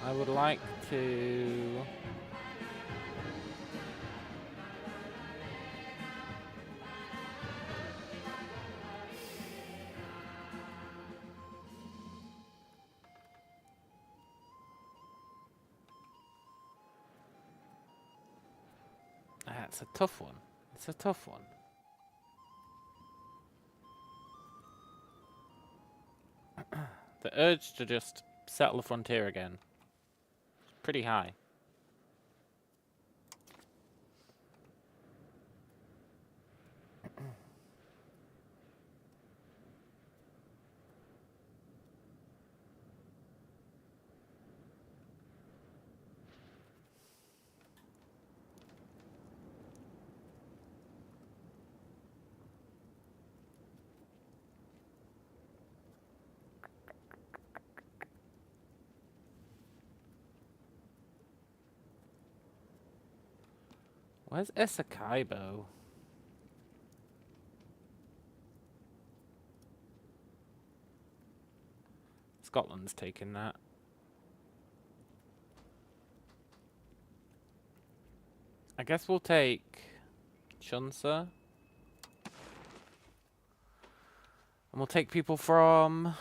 [SPEAKER 1] I would like to... It's a tough one. It's a tough one. The urge to just settle the frontier again is pretty high. Where's Esakaibo? Scotland's taking that. I guess we'll take Chunsa. And we'll take people from...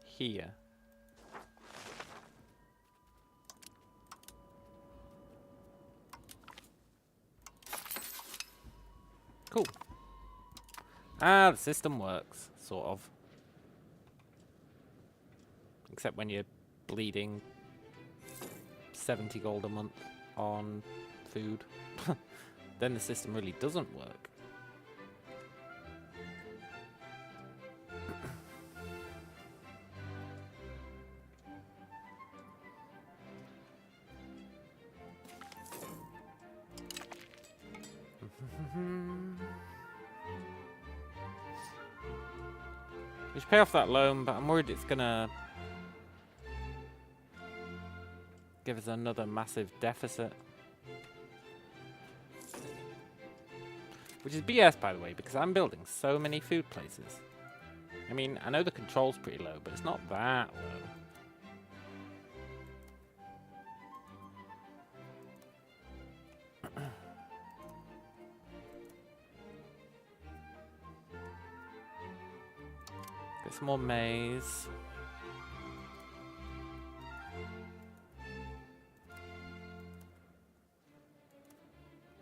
[SPEAKER 1] here. Cool. Ah, the system works, sort of. Except when you're bleeding 70 gold a month on food. Then the system really doesn't work. We should pay off that loan, but I'm worried it's gonna give us another massive deficit. Which is BS, by the way, because I'm building so many food places. I mean, I know the control's pretty low, but it's not that low. Get some more maize.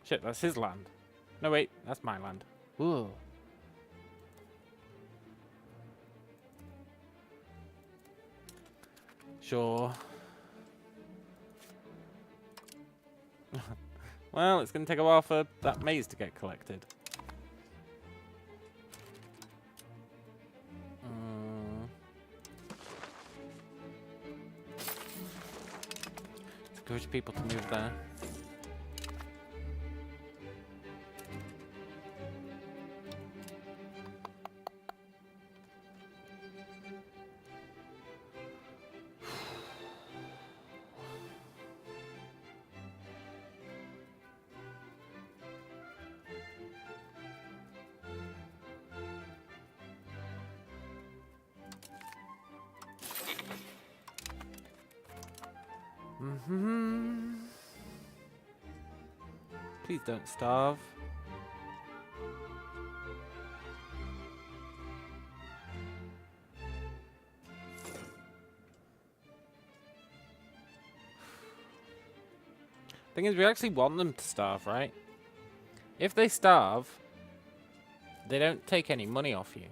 [SPEAKER 1] Shit, that's his land. No, wait, that's my land. Ooh. Sure. Well, it's going to take a while for that maize to get collected. Let's encourage people to move there. Please don't starve. Thing is, we actually want them to starve, right? If they starve, they don't take any money off you.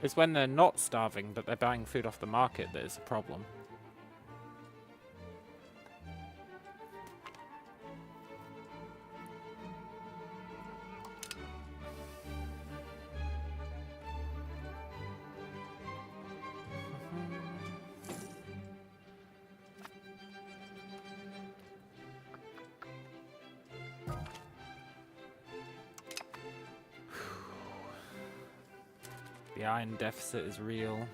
[SPEAKER 1] It's when they're not starving, but they're buying food off the market that is a problem. The iron deficit is real.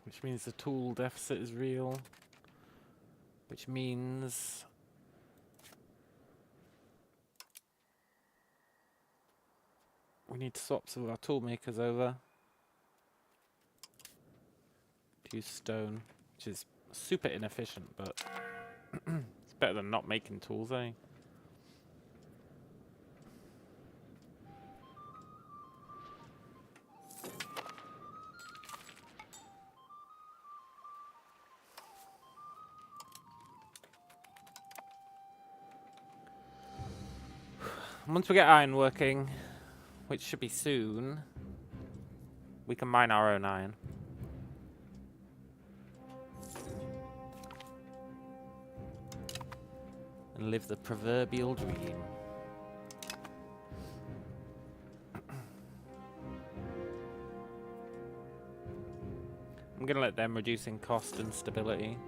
[SPEAKER 1] Which means the tool deficit is real. Which means we need to swap some of our tool makers over to use stone, which is super inefficient, but it's better than not making tools, eh? Once we get iron working, which should be soon, we can mine our own iron. And live the proverbial dream. I'm gonna let them reduce in cost and stability.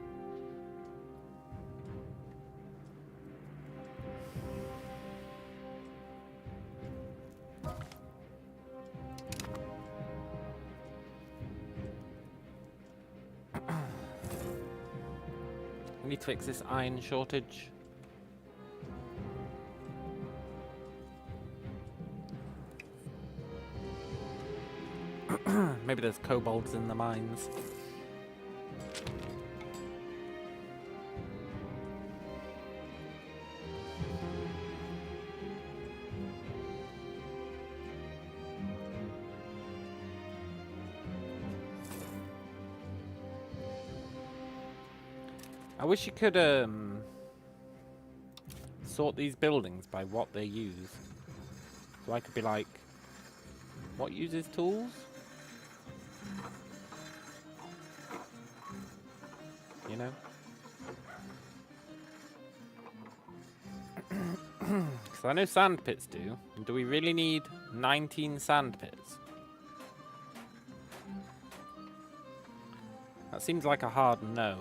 [SPEAKER 1] We need to fix this iron shortage. Maybe there's kobolds in the mines. I wish you could sort these buildings by what they use. So I could be like, what uses tools? You know? Because I know sand pits do. And do we really need 19 sand pits? That seems like a hard no.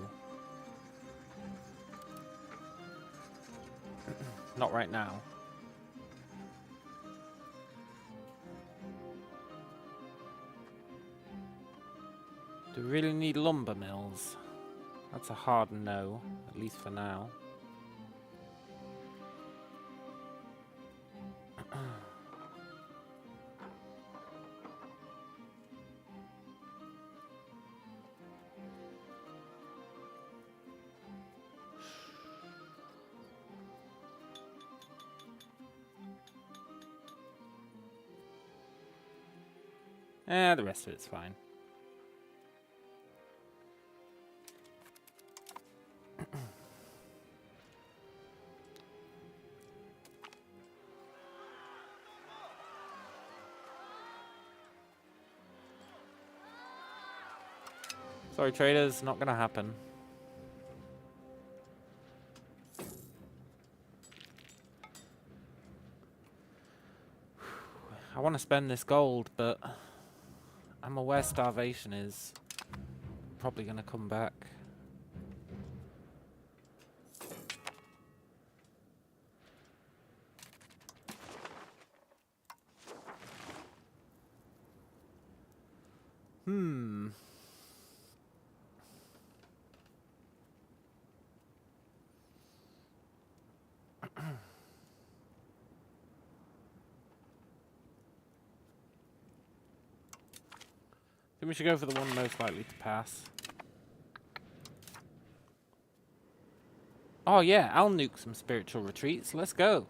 [SPEAKER 1] Not right now. Do we really need lumber mills? That's a hard no, at least for now. The rest of it's fine. Sorry, traders, not gonna happen. I want to spend this gold, but I'm aware starvation is probably gonna come back. I think we should go for the one most likely to pass. Oh yeah, I'll nuke some spiritual retreats. Let's go.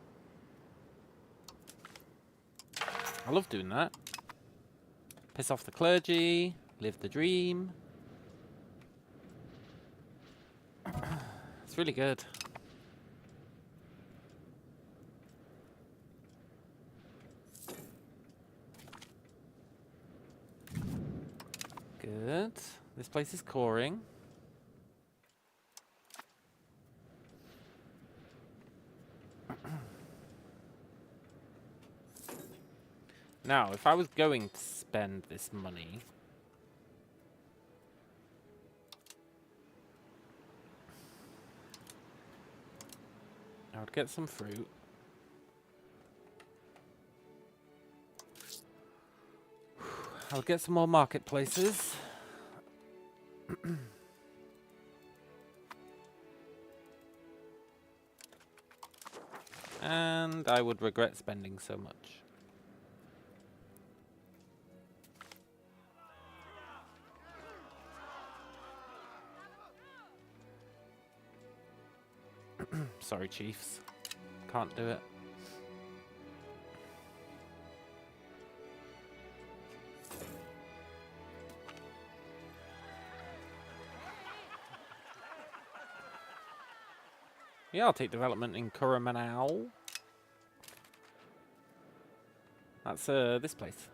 [SPEAKER 1] I love doing that. Piss off the clergy, live the dream. It's really good. Good. This place is coring. Now, if I was going to spend this money, I would get some fruit. I'll get some more marketplaces. And I would regret spending so much. Sorry, chiefs. Can't do it. Yeah, I'll take development in Kurumanao. That's this place.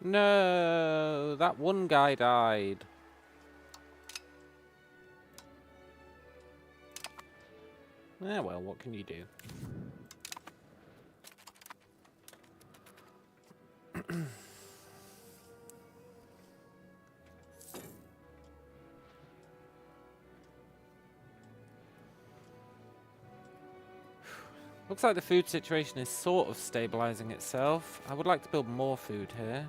[SPEAKER 1] No, that one guy died. Yeah, well, what can you do? Looks like the food situation is sort of stabilizing itself. I would like to build more food here.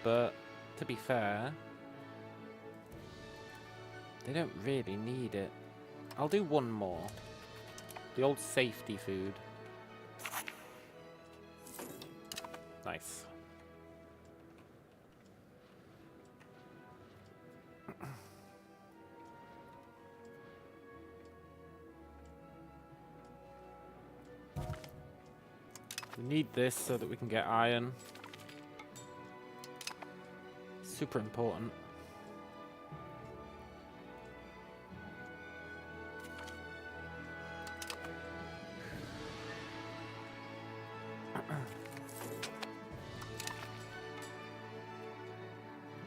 [SPEAKER 1] But, to be fair, they don't really need it. I'll do one more. The old safety food. Nice. We need this so that we can get iron. Super important.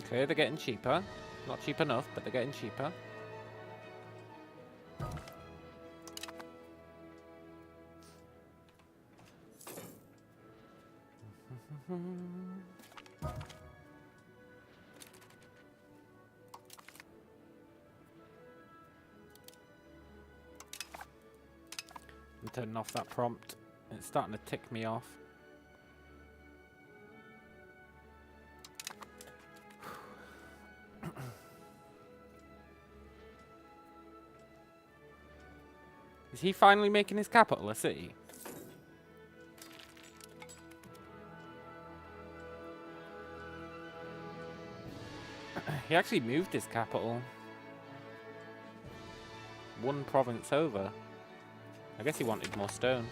[SPEAKER 1] Okay, they're getting cheaper. Not cheap enough, but they're getting cheaper. I'm turning off that prompt. It's starting to tick me off. Is he finally making his capital a city? He actually moved his capital. One province over. I guess he wanted more stone.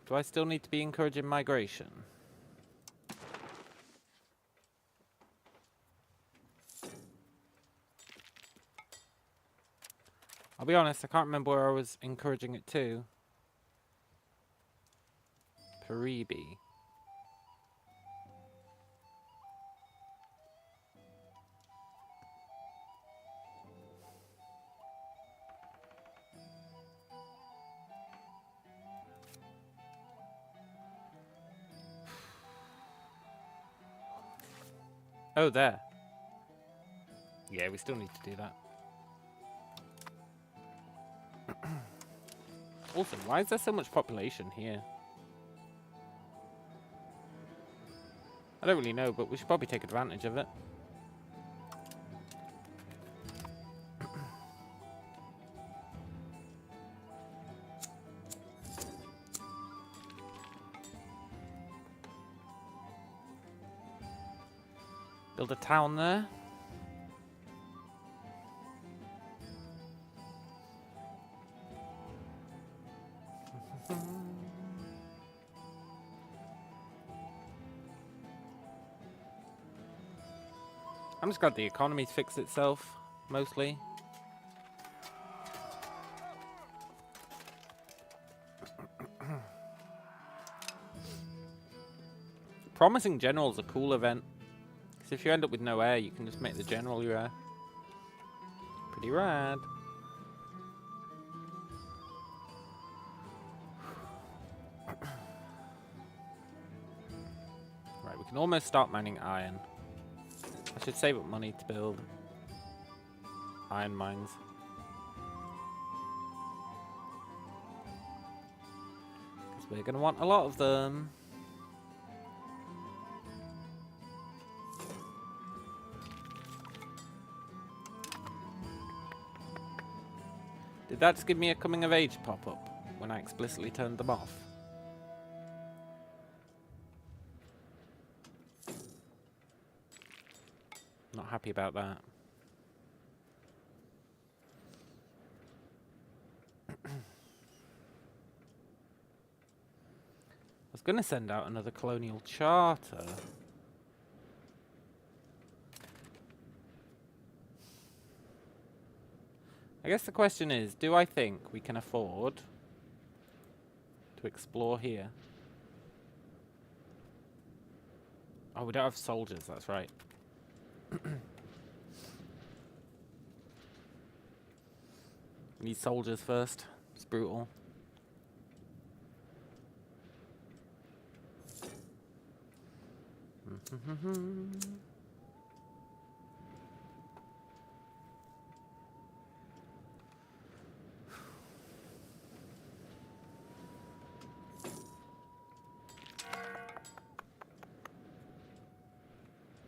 [SPEAKER 1] Do I still need to be encouraging migration? I'll be honest, I can't remember where I was encouraging it to. Paribi. Oh, there. Yeah, we still need to do that. Also, why is there so much population here? I don't really know, but we should probably take advantage of it. Build a town there. I'm just glad the economy's fixed itself, mostly. Promising General's a cool event. Because if you end up with no heir, you can just make the General your heir. Pretty rad. Right, we can almost start mining iron. I should save up money to build iron mines. Because we're going to want a lot of them. Did that just give me a coming of age pop-up when I explicitly turned them off? Not happy about that. I was going to send out another colonial charter. I guess the question is, do I think we can afford to explore here? Oh, we don't have soldiers, that's right. We need soldiers first. It's brutal.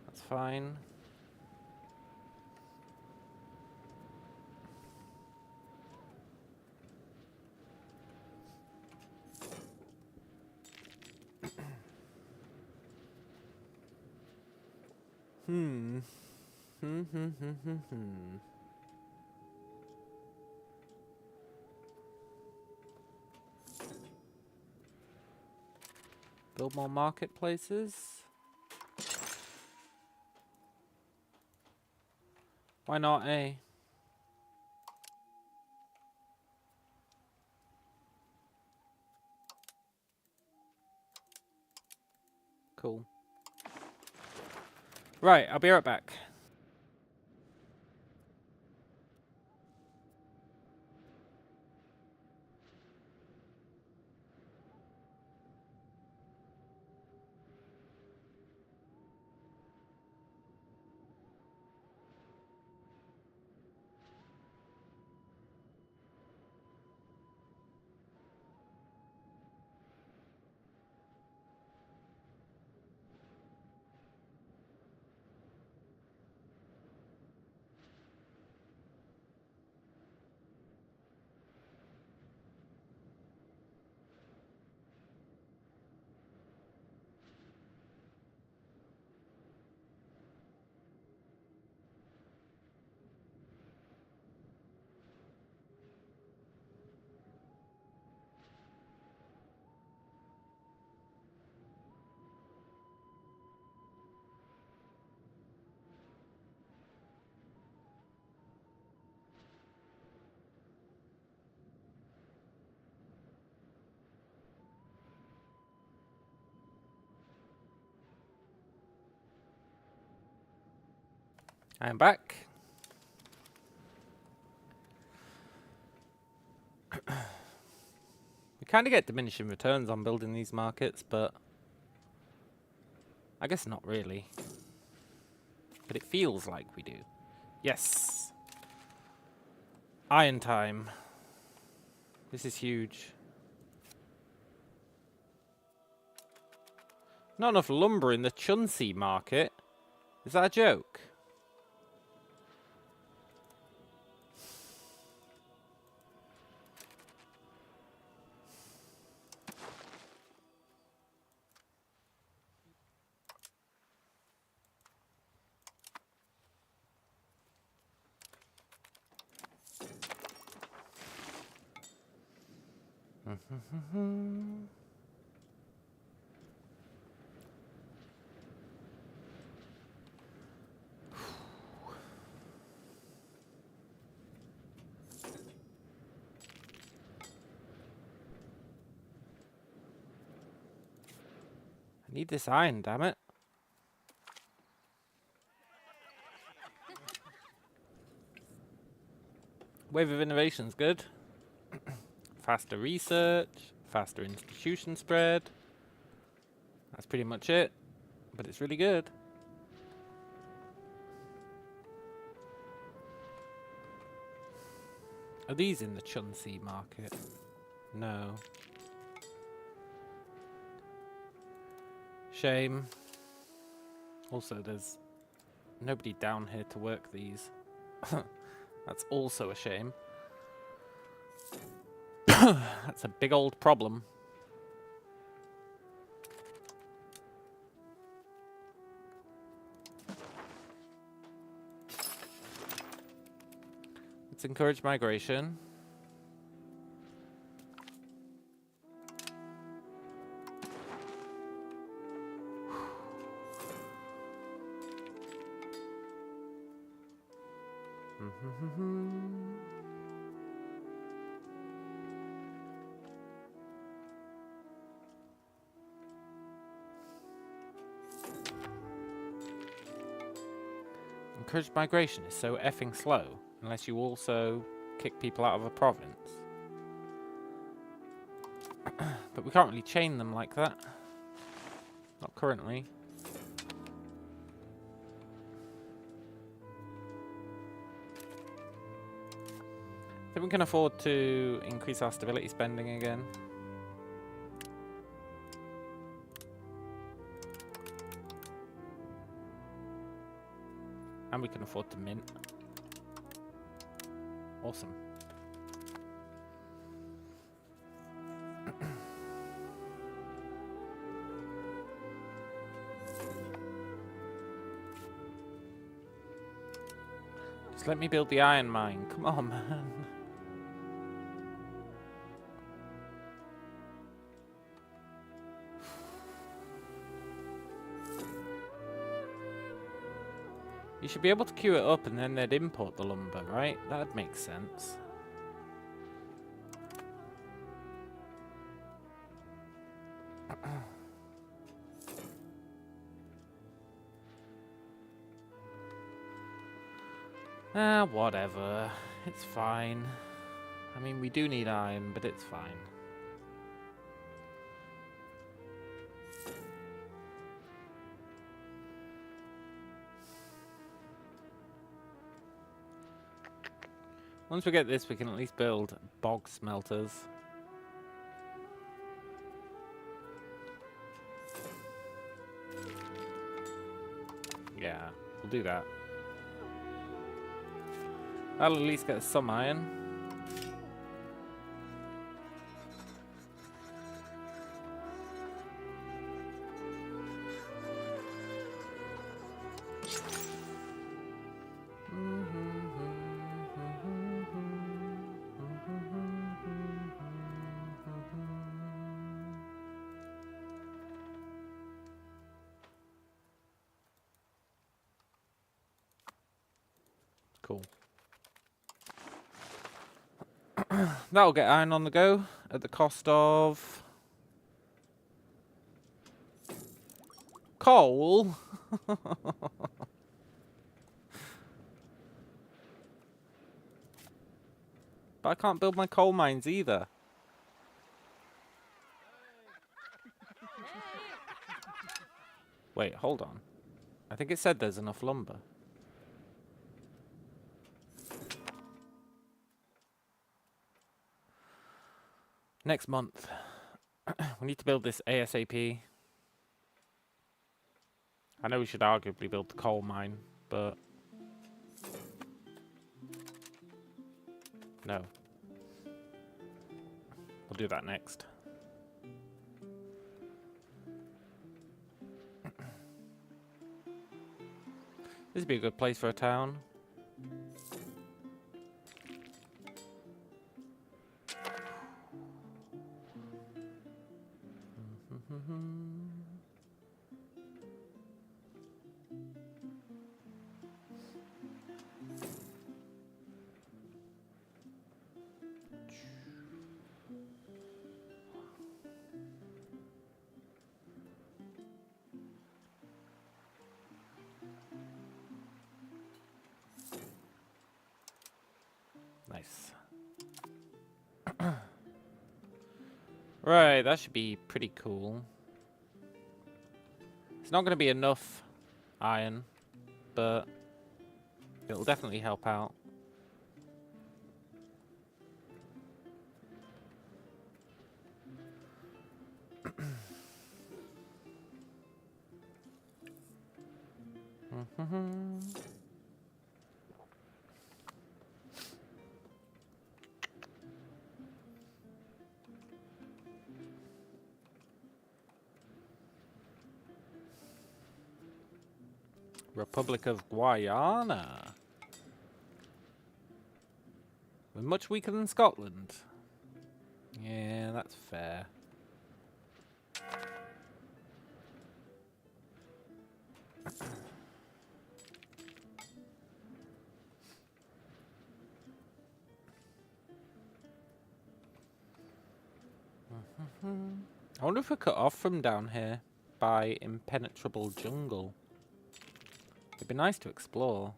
[SPEAKER 1] That's fine. Build more marketplaces. Why not, eh? Cool. Right, I'll be right back. I am back. We kind of get diminishing returns on building these markets, but I guess not really. But it feels like we do. Yes! Iron time. This is huge. Not enough lumber in the Chunsi market. Is that a joke? Need this iron, damn it. Wave of innovation's good. Faster research, faster institution spread. That's pretty much it, but it's really good. Are these in the Chunsi market? No. Shame. Also, there's nobody down here to work these. That's also a shame. That's a big old problem. Let's encourage migration. Encourage migration is so effing slow, unless you also kick people out of a province. But we can't really chain them like that. Not currently. I think we can afford to increase our stability spending again. And we can afford to mint. Awesome. Just let me build the iron mine. Come on, man. You should be able to queue it up and then they'd import the lumber, right? That'd make sense. Whatever. It's fine. I mean, we do need iron, but it's fine. Once we get this, we can at least build bog smelters. Yeah, we'll do that. That'll at least get us some iron. Cool. That'll get iron on the go at the cost of coal. But I can't build my coal mines either. Wait, hold on. I think it said there's enough lumber. Next month. We need to build this ASAP. I know we should arguably build the coal mine, but no. We'll do that next. This would be a good place for a town. Nice. Right, that should be pretty cool. It's not going to be enough iron, but it'll definitely help out. Republic of Guyana. We're much weaker than Scotland. Yeah, that's fair. I wonder if we're cut off from down here by impenetrable jungle. It'd be nice to explore.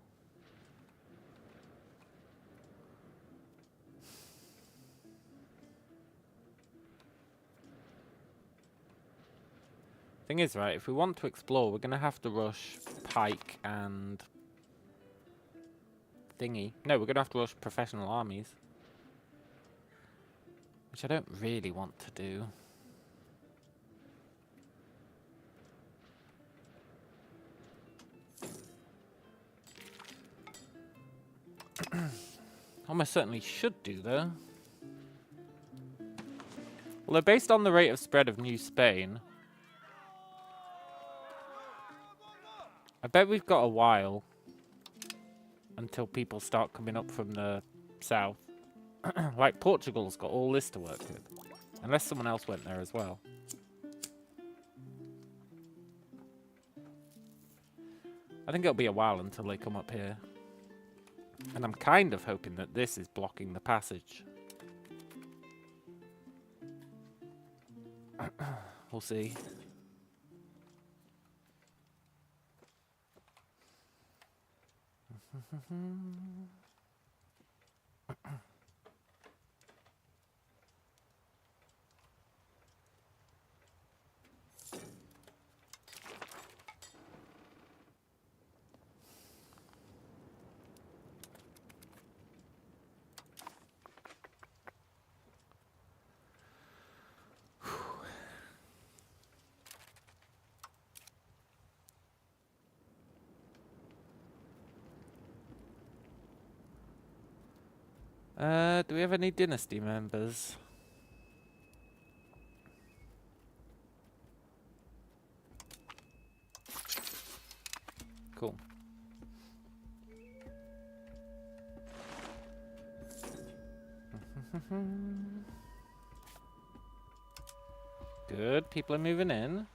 [SPEAKER 1] Thing is, right, if we want to explore, we're going to have to rush Pike and thingy. No, we're going to have to rush professional armies. Which I don't really want to do. Almost certainly should do, though. Although based on the rate of spread of New Spain, I bet we've got a while until people start coming up from the south. Like, Portugal's got all this to work with. Unless someone else went there as well. I think it'll be a while until they come up here. And I'm kind of hoping that this is blocking the passage. We'll see. Do we have any dynasty members? Cool. Good, people are moving in.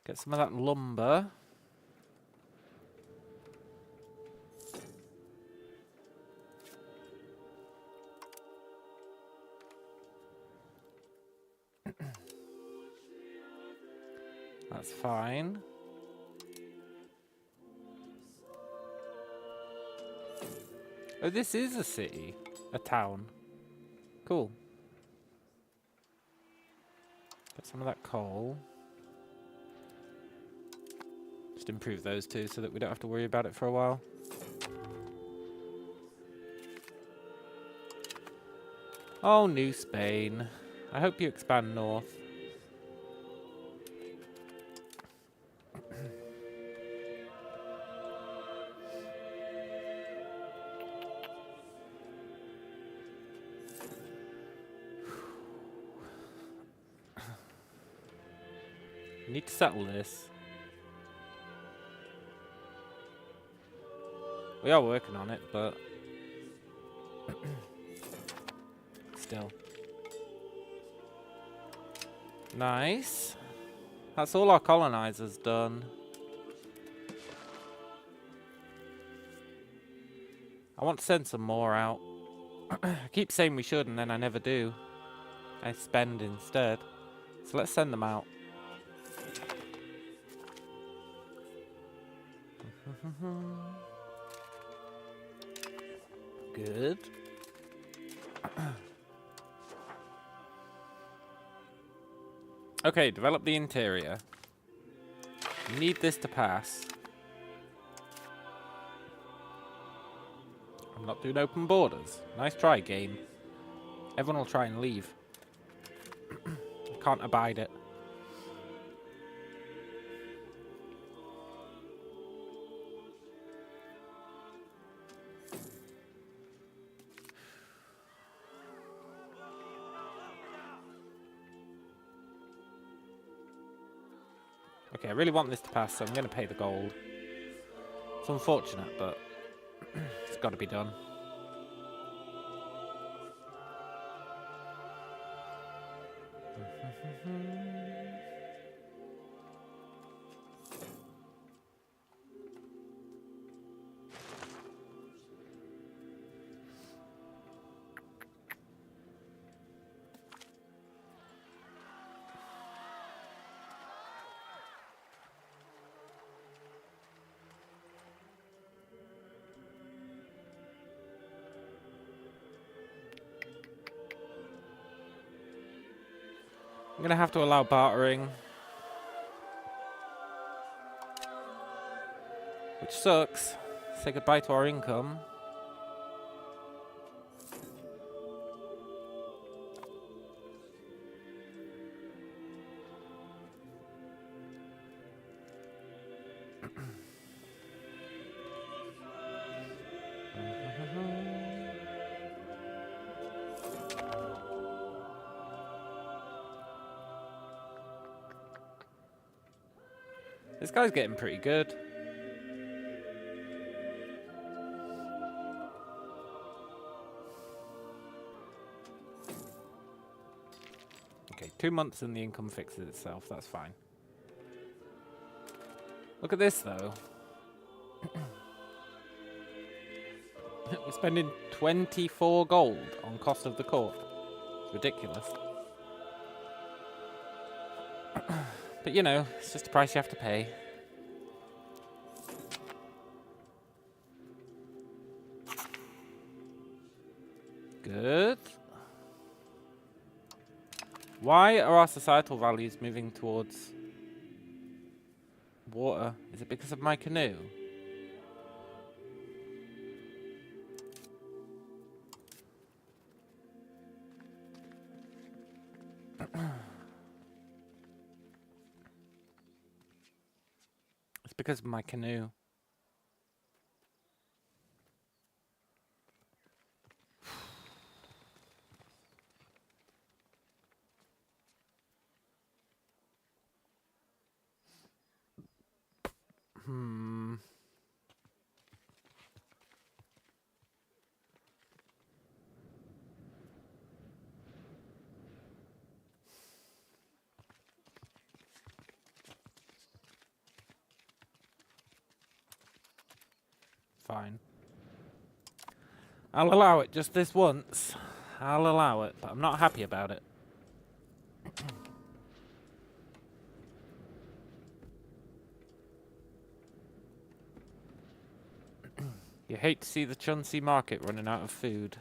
[SPEAKER 1] Get some of that lumber. That's fine. Oh, this is a city. A town. Cool. Get some of that coal. Just improve those two so that we don't have to worry about it for a while. Oh, New Spain. I hope you expand north. Need to settle this. We are working on it, but still. Nice. That's all our colonizers done. I want to send some more out. I keep saying we should and then I never do. I spend instead. So let's send them out. Good. Okay, develop the interior. Need this to pass. I'm not doing open borders. Nice try, game. Everyone will try and leave. I can't abide it. Okay, I really want this to pass, so I'm going to pay the gold. It's unfortunate, but it's got to be done. I'm going to have to allow bartering. Which sucks. Say goodbye to our income. This guy's getting pretty good. Okay, 2 months and the income fixes itself. That's fine. Look at this, though. We're spending 24 gold on cost of the court. It's ridiculous. But you know, it's just a price you have to pay. Good. Why are our societal values moving towards water? Is it because of my canoe? It's because of my canoe. Fine. I'll allow it just this once. I'll allow it, but I'm not happy about it. You hate to see the Chuncy market running out of food.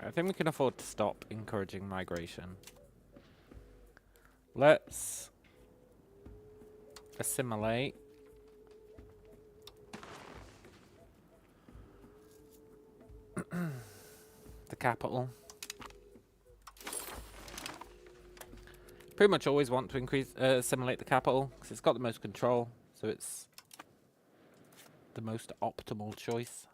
[SPEAKER 1] I think we can afford to stop encouraging migration. Let's assimilate. The capital. Pretty much always want to assimilate the capital because it's got the most control, so it's the most optimal choice.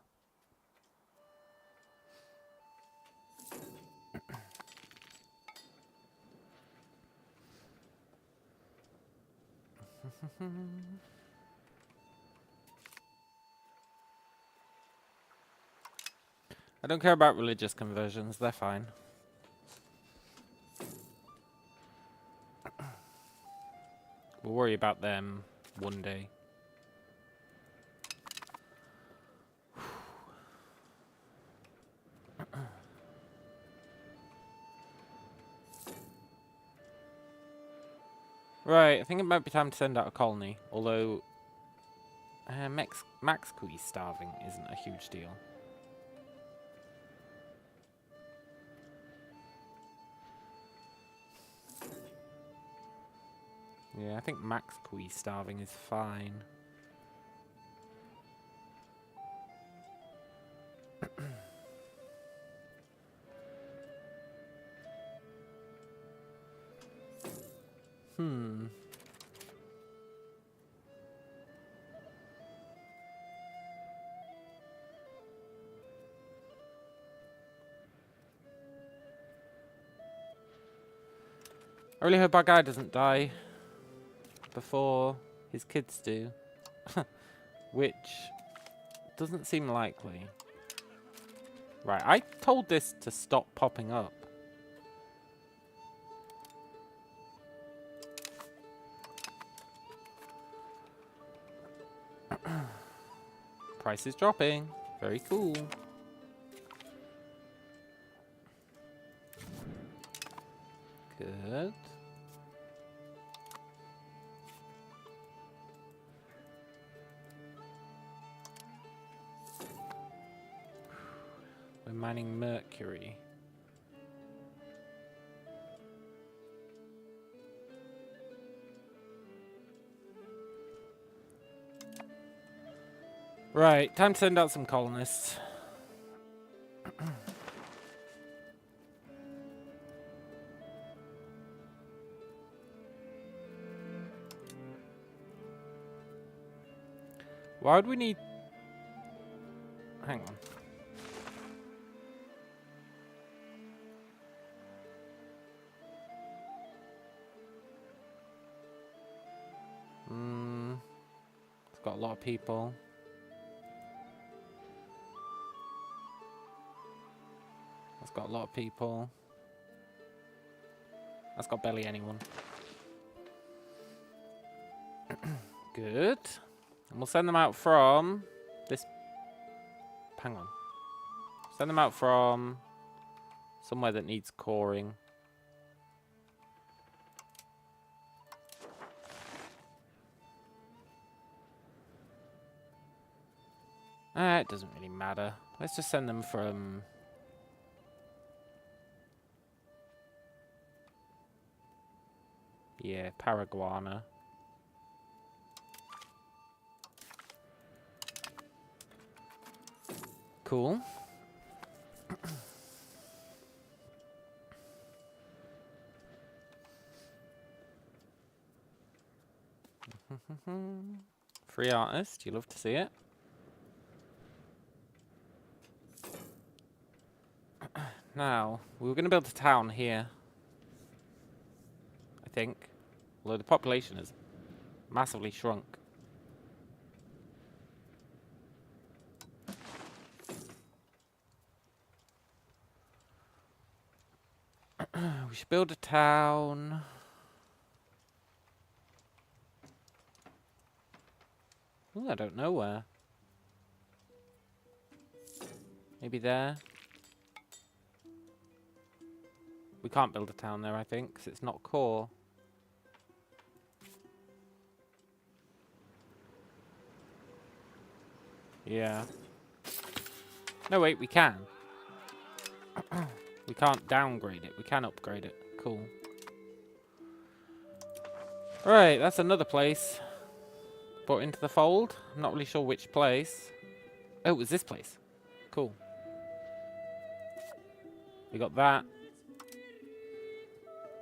[SPEAKER 1] I don't care about religious conversions, they're fine. We'll worry about them one day. Right, I think it might be time to send out a colony. Although, Max Quee starving isn't a huge deal. Yeah, I think Max Quee starving is fine. I really hope our guy doesn't die before his kids do. Which doesn't seem likely. Right, I told this to stop popping up. Price is dropping. Very cool. Good. We're mining mercury. Right, time to send out some colonists. Why would we need... Hang on. It's got a lot of people. That's got a lot of people. That's got barely anyone. Good. And we'll send them out from this... Hang on. Send them out from somewhere that needs coring. It doesn't really matter. Let's just send them from... Yeah, Paraguana. Cool. Free artist, you love to see it. Now, we were going to build a town here. I think. Although the population has massively shrunk. We should build a town. Ooh, I don't know where. Maybe there. We can't build a town there, I think, because it's not core. Yeah. No, wait, we can. We can't downgrade it. We can upgrade it. Cool. Right, that's another place. Brought into the fold. I'm not really sure which place. Oh, it was this place. Cool. We got that.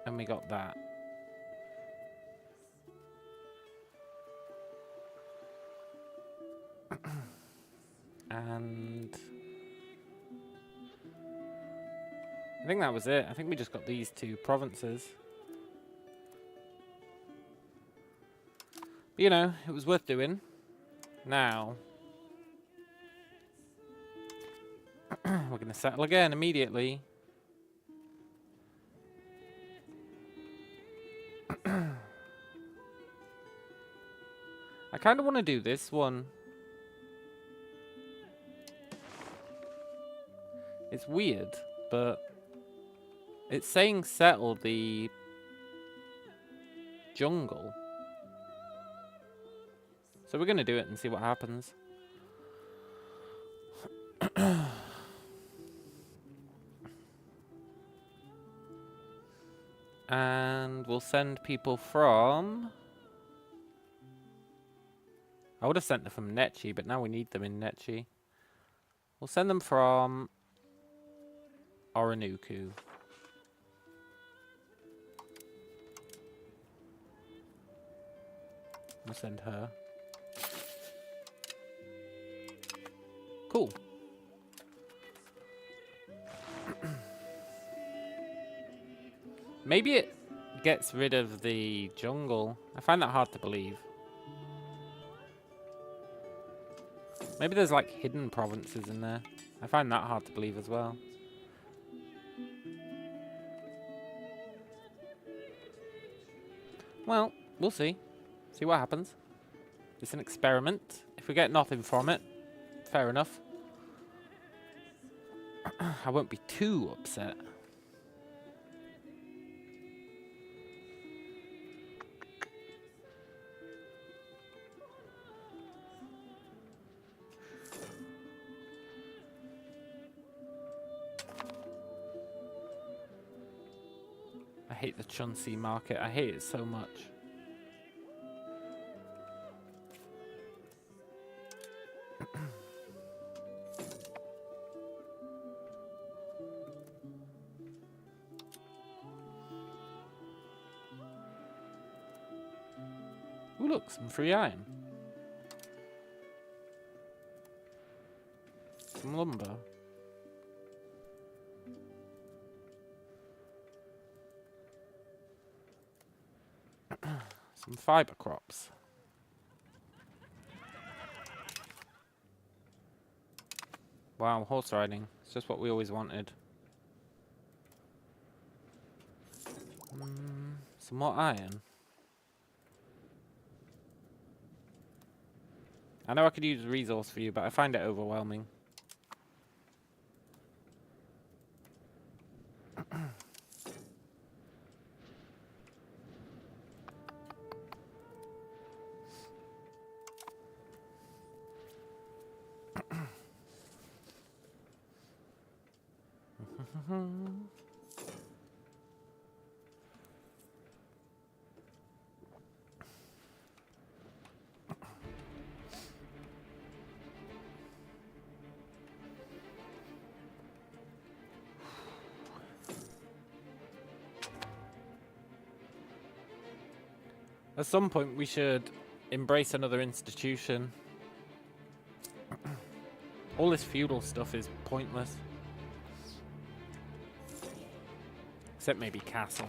[SPEAKER 1] And we got that. And... I think that was it. I think we just got these two provinces. But, you know, it was worth doing. Now... we're going to settle again immediately. I kind of want to do this one. It's weird, but it's saying settle the jungle. So we're going to do it and see what happens. And we'll send people from... I would have sent them from Netchi, but now we need them in Netchi. We'll send them from Oronuku. We'll send her. Cool. Maybe it gets rid of the jungle. I find that hard to believe. Maybe there's like hidden provinces in there. I find that hard to believe as well. Well, we'll see. See what happens. It's an experiment. If we get nothing from it, fair enough. I won't be too upset. I hate the Chunsi market. I hate it so much. Ooh, look, some free iron. Some lumber. Some fiber crops. Wow, horse riding. It's just what we always wanted. Some more iron. I know I could use a resource for you, but I find it overwhelming. At some point, we should embrace another institution. All this feudal stuff is pointless. Except maybe castle.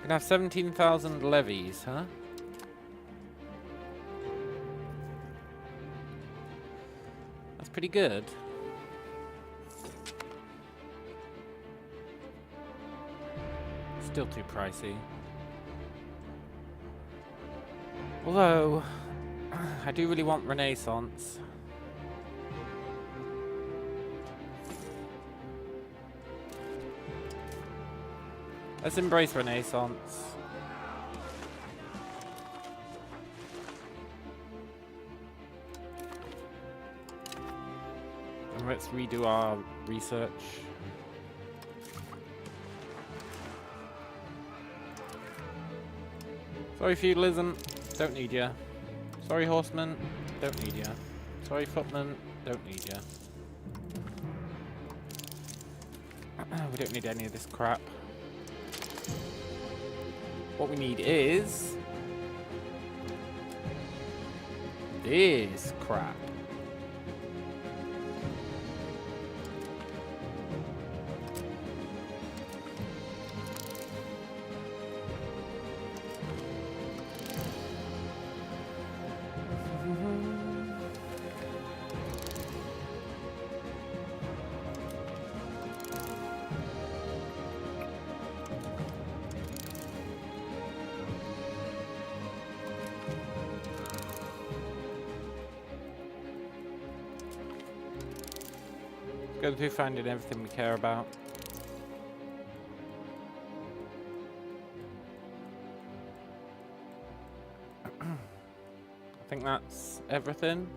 [SPEAKER 1] Gonna have 17,000 levies, huh? That's pretty good. Still too pricey. Although, I do really want Renaissance. Let's embrace Renaissance. And let's redo our research. Sorry, feudalism. Don't need ya. Sorry, horsemen. Don't need ya. Sorry, footmen. Don't need ya. We don't need any of this crap. What we need is this crap. Going through finding everything we care about. I think that's everything.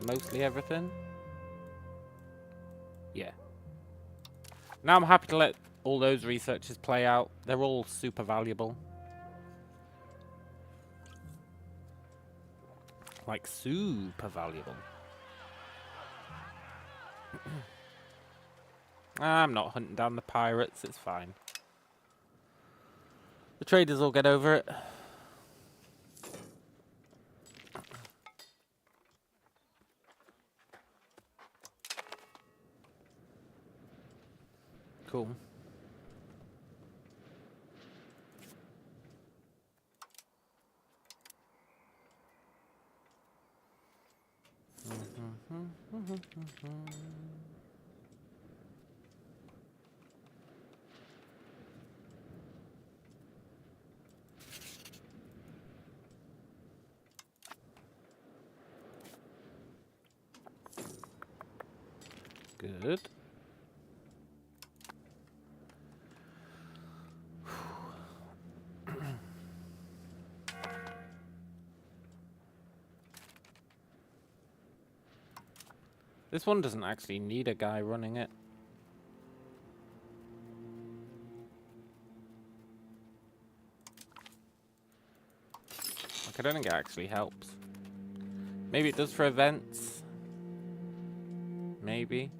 [SPEAKER 1] Mostly everything. Yeah. Now I'm happy to let all those researchers play out. They're all super valuable. Like, super valuable. I'm not hunting down the pirates, it's fine. The traders will get over it. Cool. Good. This one doesn't actually need a guy running it. Like, I don't think it actually helps. Maybe it does for events. Maybe.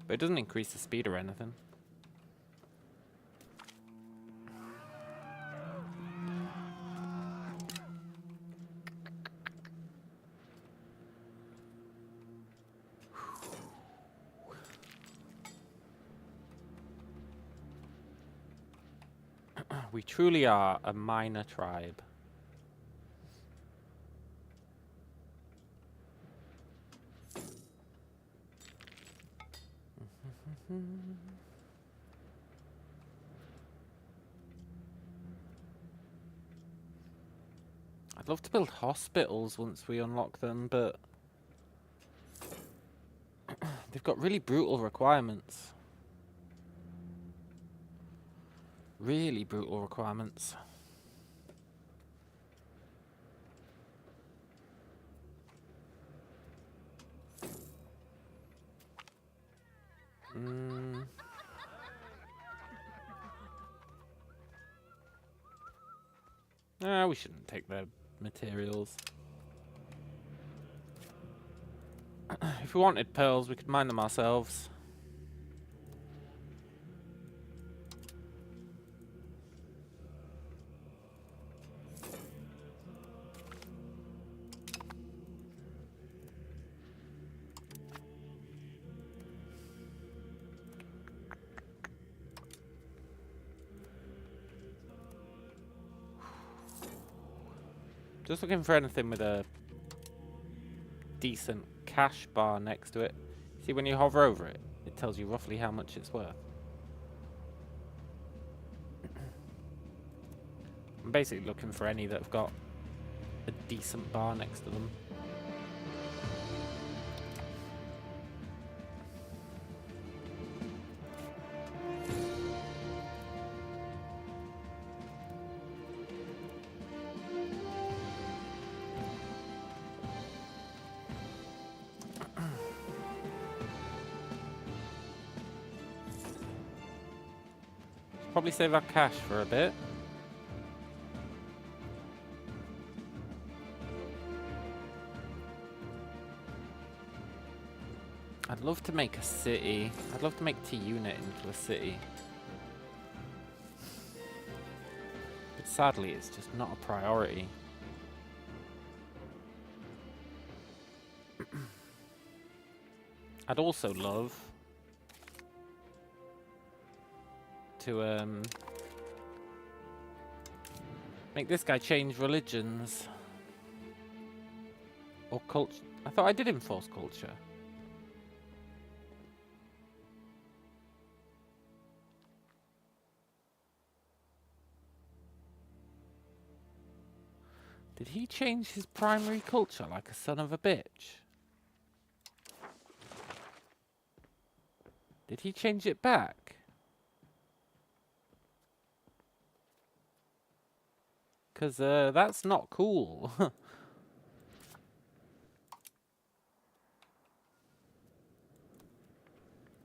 [SPEAKER 1] But it doesn't increase the speed or anything. We truly are a minor tribe. I'd love to build hospitals once we unlock them, but they've got really brutal requirements. Really brutal requirements. We shouldn't take their materials. If we wanted pearls, we could mine them ourselves. Just looking for anything with a decent cash bar next to it. See, when you hover over it, it tells you roughly how much it's worth. I'm basically looking for any that have got a decent bar next to them. Probably save our cash for a bit. I'd love to make a city. I'd love to make T-Unit into a city. But sadly, it's just not a priority. I'd also love to make this guy change religions or culture. I thought I did enforce culture. Did he change his primary culture like a son of a bitch? Did he change it back? Because that's not cool.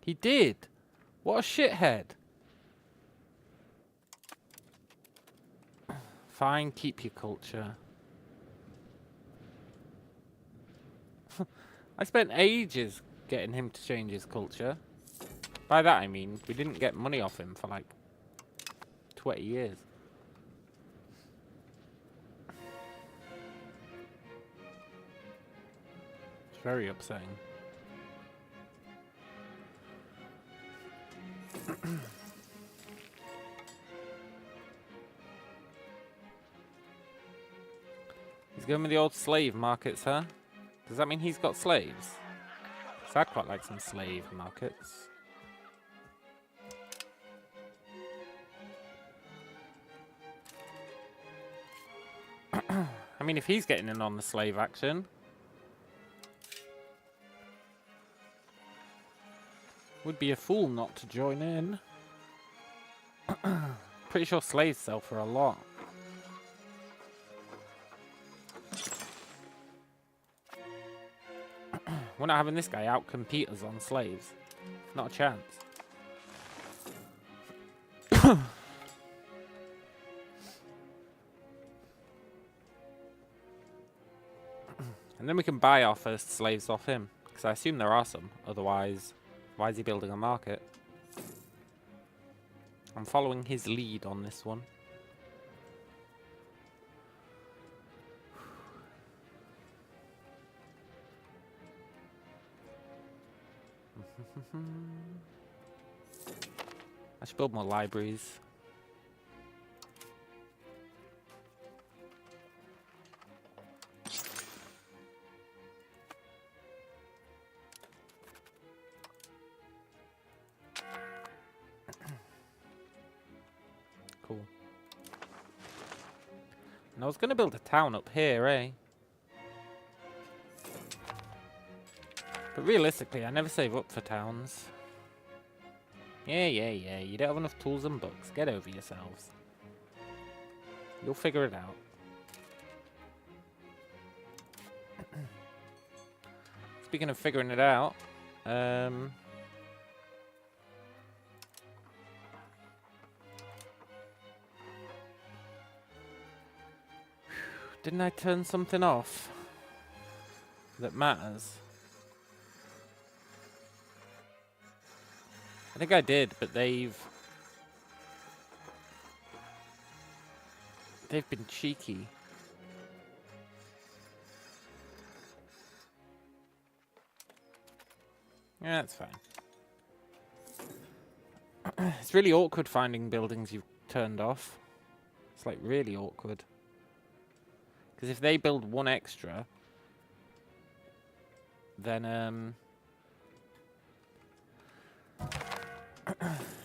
[SPEAKER 1] He did. What a shithead. Fine, keep your culture. I spent ages getting him to change his culture. By that I mean, we didn't get money off him for like 20 years. It's very upsetting. He's going with the old slave markets, huh? Does that mean he's got slaves? Because I'd quite like some slave markets. I mean, if he's getting in on the slave action. Would be a fool not to join in. Pretty sure slaves sell for a lot. We're not having this guy out-compete us on slaves. Not a chance. And then we can buy our first slaves off him. Because I assume there are some. Otherwise, why is he building a market? I'm following his lead on this one. I should build more libraries. Cool. And I was going to build a town up here, eh? But realistically, I never save up for towns. Yeah. You don't have enough tools and books. Get over yourselves. You'll figure it out. Speaking of figuring it out, didn't I turn something off that matters? I think I did, but they've been cheeky. Yeah, that's fine. It's really awkward finding buildings you've turned off. It's like really awkward. Because if they build one extra, then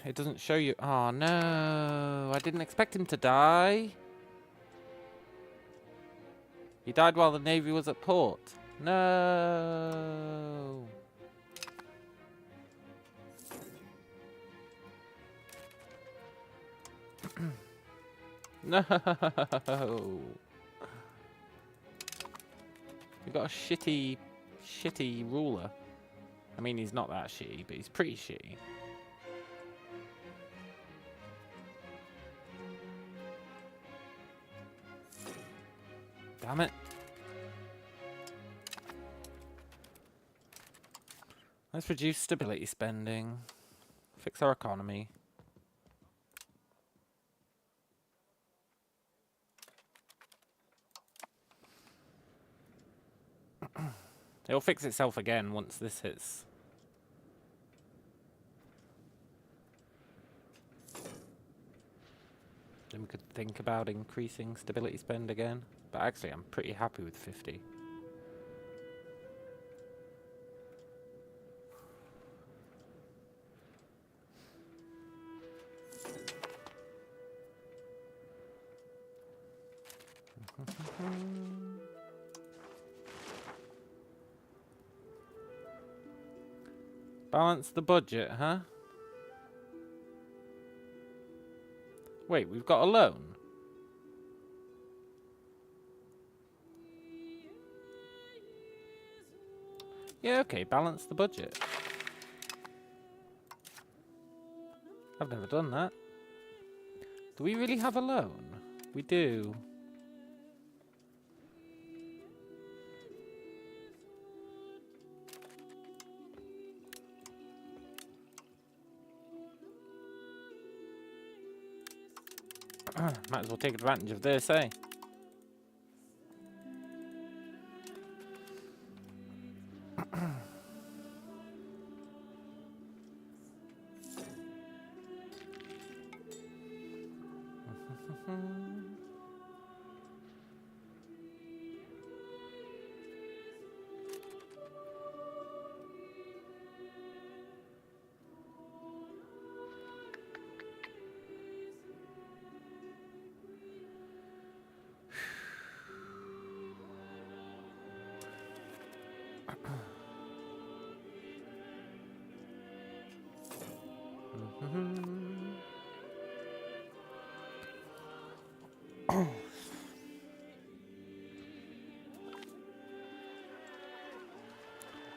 [SPEAKER 1] it doesn't show you. Oh no, I didn't expect him to die. He died while the Navy was at port. No. No. We got a shitty ruler. I mean, he's not that shitty, but he's pretty shitty. Damn it. Let's reduce stability spending. Fix our economy. It'll fix itself again once this hits. Then we could think about increasing stability spend again. But actually, I'm pretty happy with 50. Balance the budget, huh? Wait, we've got a loan? Yeah, okay, balance the budget. I've never done that. Do we really have a loan? We do. Might as well take advantage of this, eh?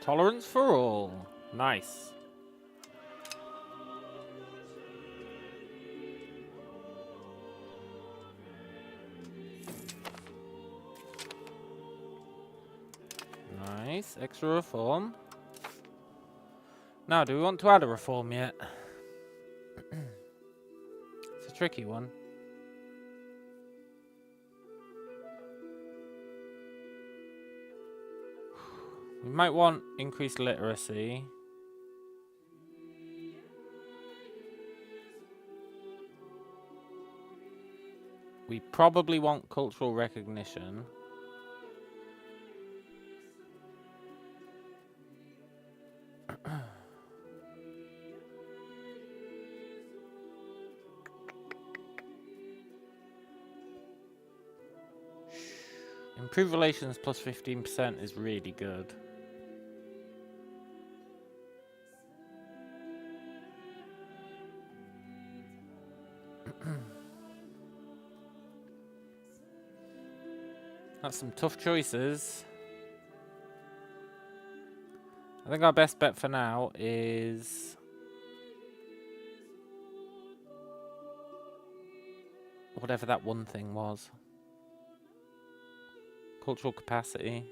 [SPEAKER 1] Tolerance for all. Nice. Nice. Extra reform. Now, do we want to add a reform yet? It's a tricky one. We might want increased literacy. We probably want cultural recognition. Improved relations plus 15% is really good. That's some tough choices. I think our best bet for now is whatever that one thing was. Cultural capacity.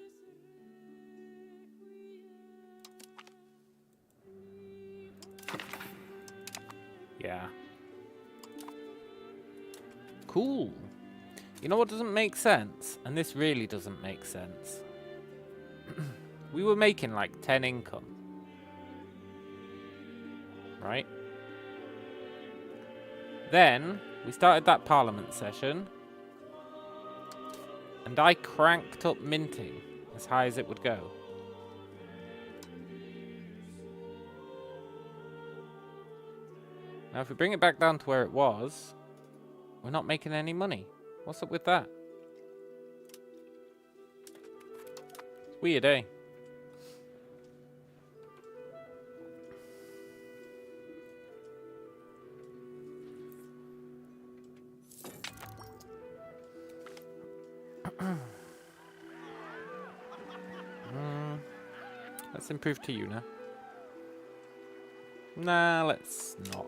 [SPEAKER 1] Yeah. Cool. You know what doesn't make sense? And this really doesn't make sense. We were making like 10 income. Right? Then, we started that parliament session. And I cranked up minting as high as it would go. Now if we bring it back down to where it was, we're not making any money. What's up with that? It's weird, eh? Let's improve to Una. Nah, let's not.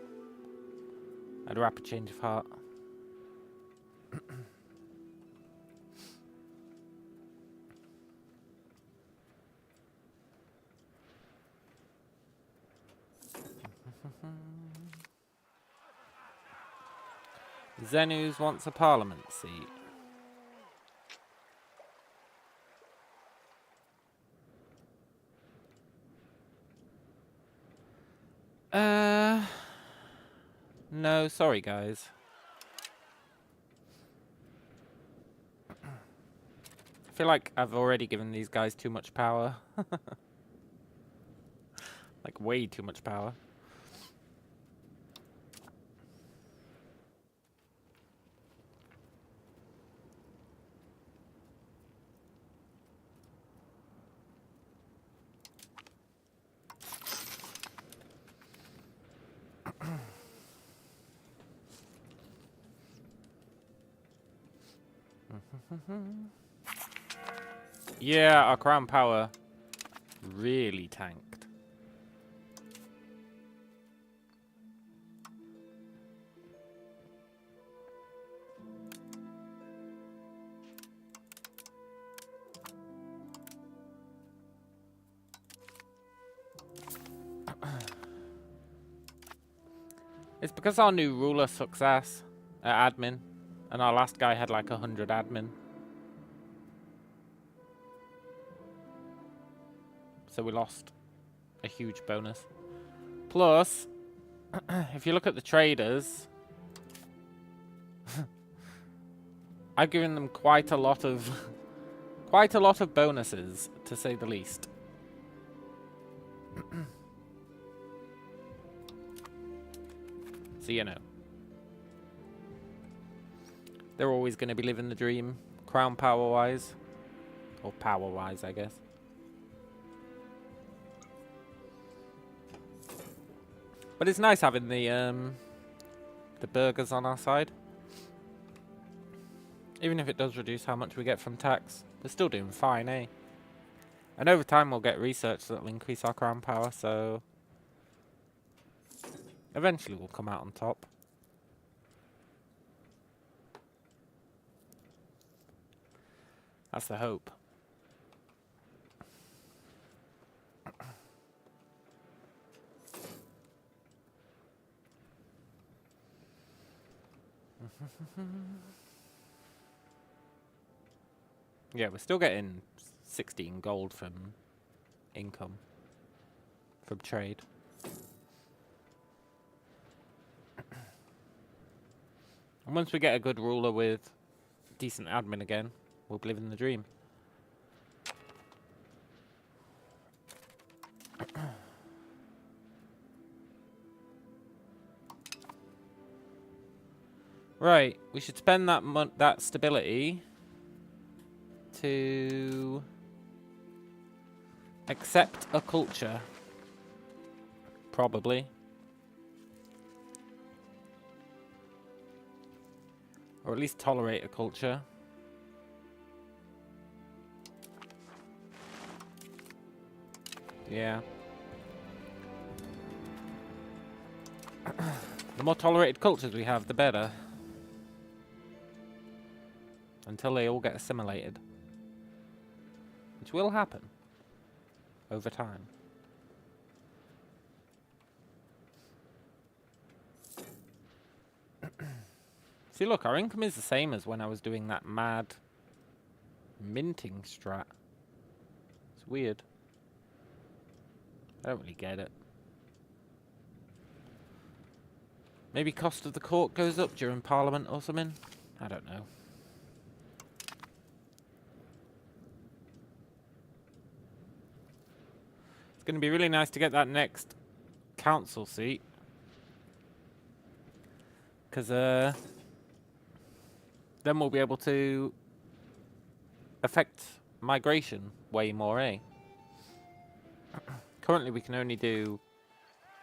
[SPEAKER 1] I'd rapid change of heart. Zenus wants a parliament seat. No, sorry guys. I feel like I've already given these guys too much power. Like way too much power. Yeah, our crown power really tanked. It's because our new ruler sucks ass at admin, and our last guy had like 100 admin. So we lost a huge bonus. Plus, if you look at the traders, I've given them quite a lot of bonuses, to say the least. So you know, they're always going to be living the dream, crown power wise, or power wise, I guess. But it's nice having the burgers on our side. Even if it does reduce how much we get from tax, we're still doing fine, eh? And over time we'll get research that'll increase our crown power, so eventually we'll come out on top. That's the hope. Yeah, we're still getting 16 gold from income, from trade. And once we get a good ruler with decent admin again, we'll be living the dream. Right, we should spend that stability to accept a culture, probably. Or at least tolerate a culture. Yeah. The more tolerated cultures we have, the better. Until they all get assimilated. Which will happen. Over time. See, look, our income is the same as when I was doing that mad minting strat. It's weird. I don't really get it. Maybe cost of the court goes up during Parliament or something? I don't know. It's going to be really nice to get that next council seat. Because then we'll be able to affect migration way more, eh? Currently we can only do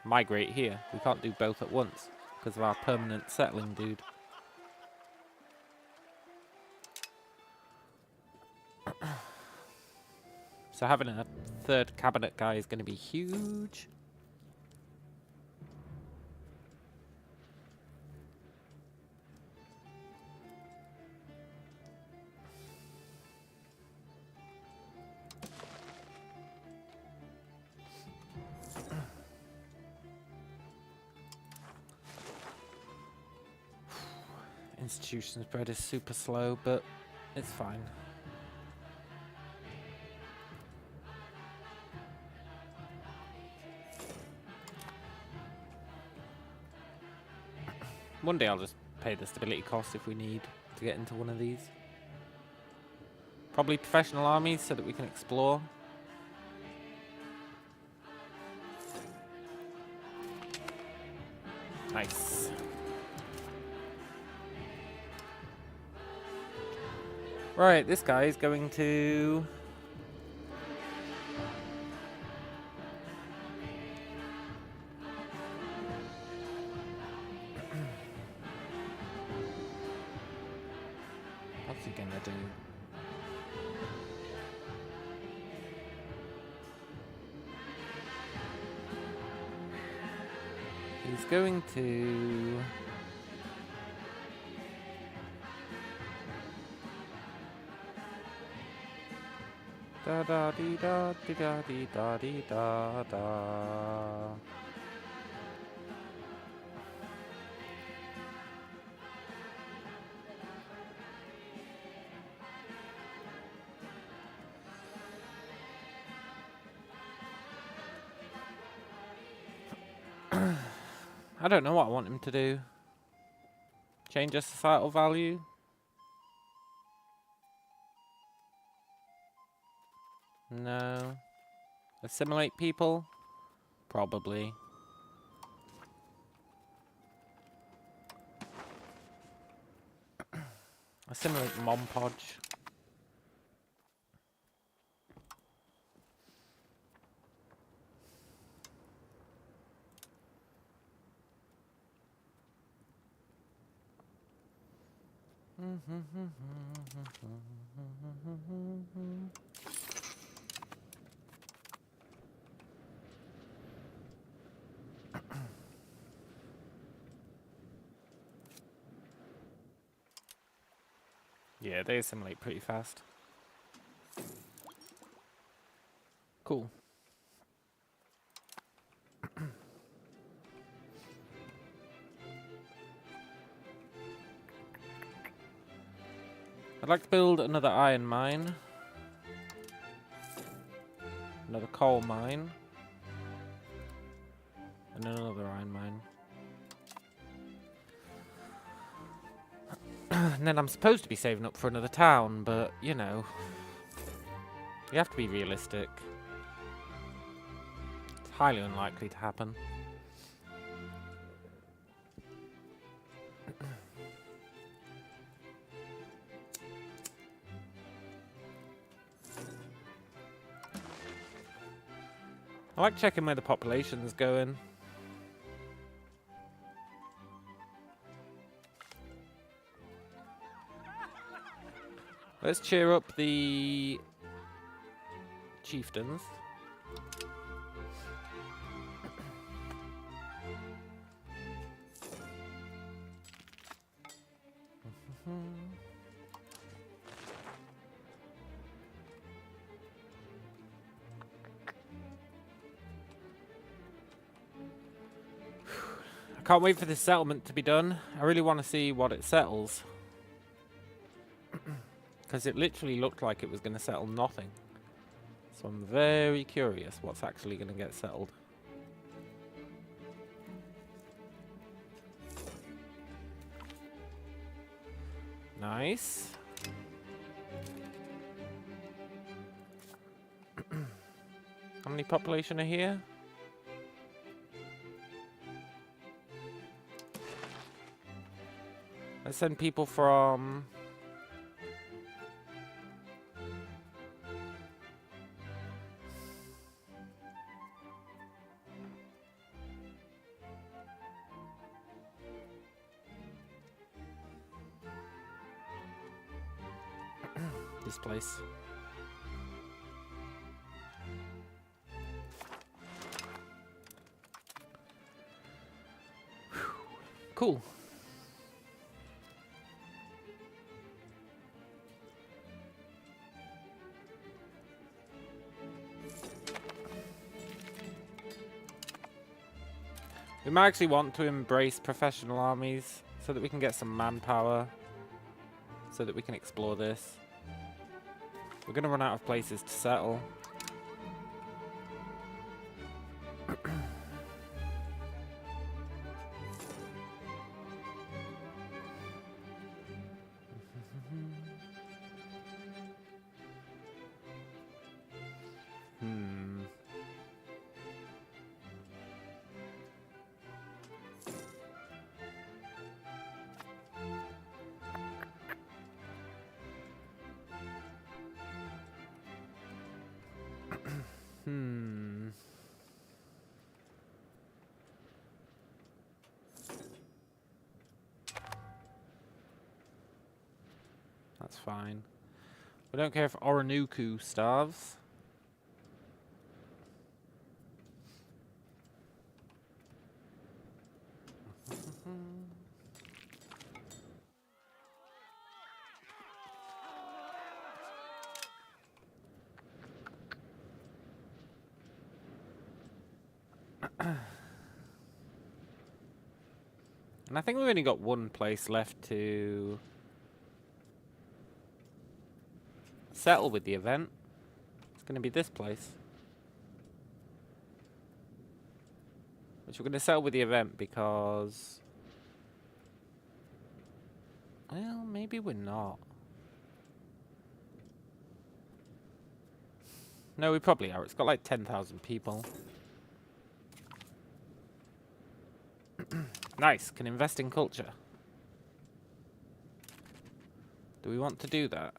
[SPEAKER 1] migrate here. We can't do both at once because of our permanent settling dude. So having a third cabinet guy is going to be huge. Institution spread is super slow, but it's fine. One day I'll just pay the stability cost if we need to get into one of these. Probably professional armies so that we can explore. Nice. Right, this guy is going to... What's he he gonna do? He's going to... Da da dee da dee da dee da dee da da. I don't know what I want him to do. Change a societal value? No. Assimilate people? Probably. Assimilate Mompodge. Yeah, they assimilate pretty fast. Cool. I'd like to build another iron mine. Another coal mine. And another iron mine. And then I'm supposed to be saving up for another town, but, you know, you have to be realistic. It's highly unlikely to happen. I like checking where the population's going. Let's cheer up the chieftains. I can't wait for this settlement to be done. I really want to see what it settles. Because it literally looked like it was going to settle nothing. So I'm very curious what's actually going to get settled. Nice. How many population are here? Let's send people from... this place. Cool. We might actually want to embrace professional armies so that we can get some manpower, so that we can explore this. We're going to run out of places to settle. That's fine. We don't care if Oronuku starves. And I think we've only got one place left to settle with the event. It's going to be this place. Which we're going to settle with the event because... Well, maybe we're not. No, we probably are. It's got like 10,000 people. Nice. Can invest in culture. Do we want to do that?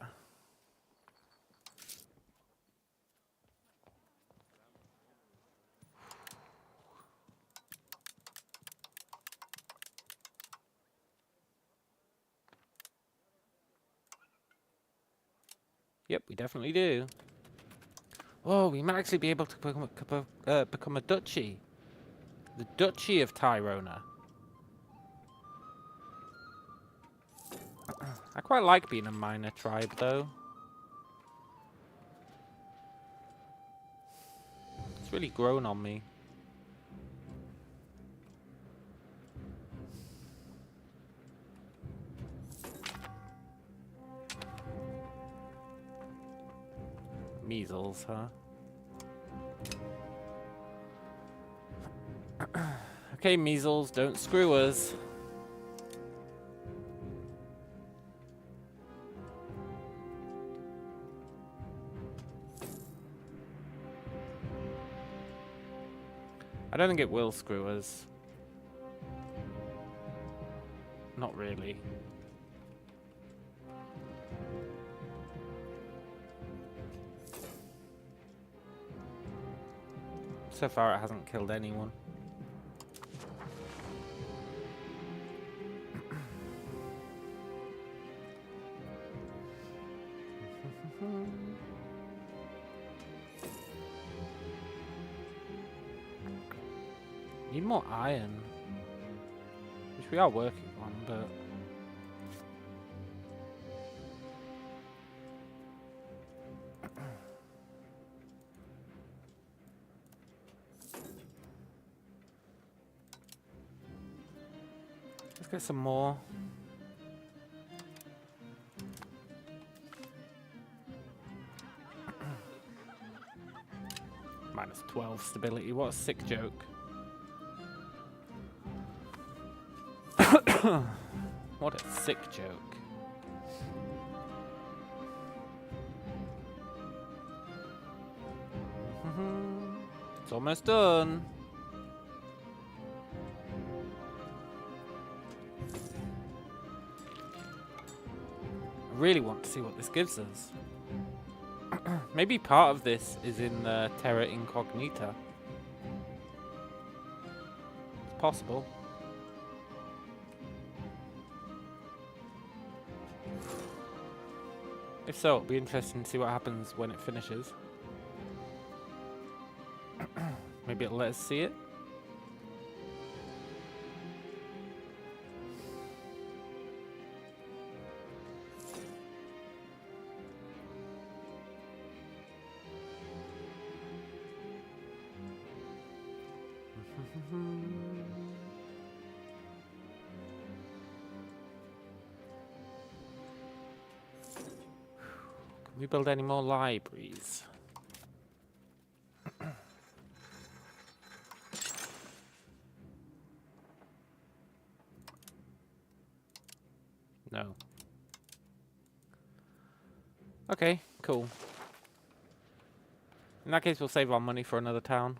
[SPEAKER 1] Yep, we definitely do. Oh, we might actually be able to become a duchy. The Duchy of Tyrona. I quite like being a minor tribe, though. It's really grown on me. Measles, huh? Okay, measles, don't screw us. I don't think it will screw us. Not really. So far it hasn't killed anyone. Need more iron. Which we are working on, but... Let's get some more. Minus 12 stability, what a sick joke. What a sick joke. It's almost done. I really want to see what this gives us. Maybe part of this is in the Terra Incognita. It's possible. If so, it'll be interesting to see what happens when it finishes. Maybe it'll let us see it. Can we build any more libraries? No. Okay, cool. In that case, we'll save our money for another town.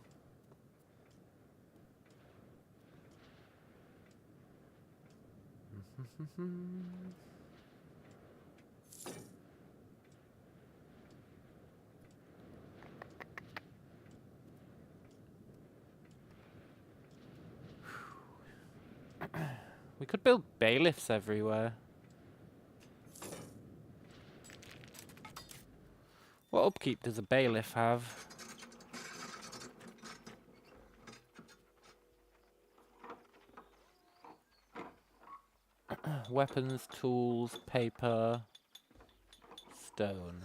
[SPEAKER 1] We could build bailiffs everywhere. What upkeep does a bailiff have? Weapons, tools, paper, stone.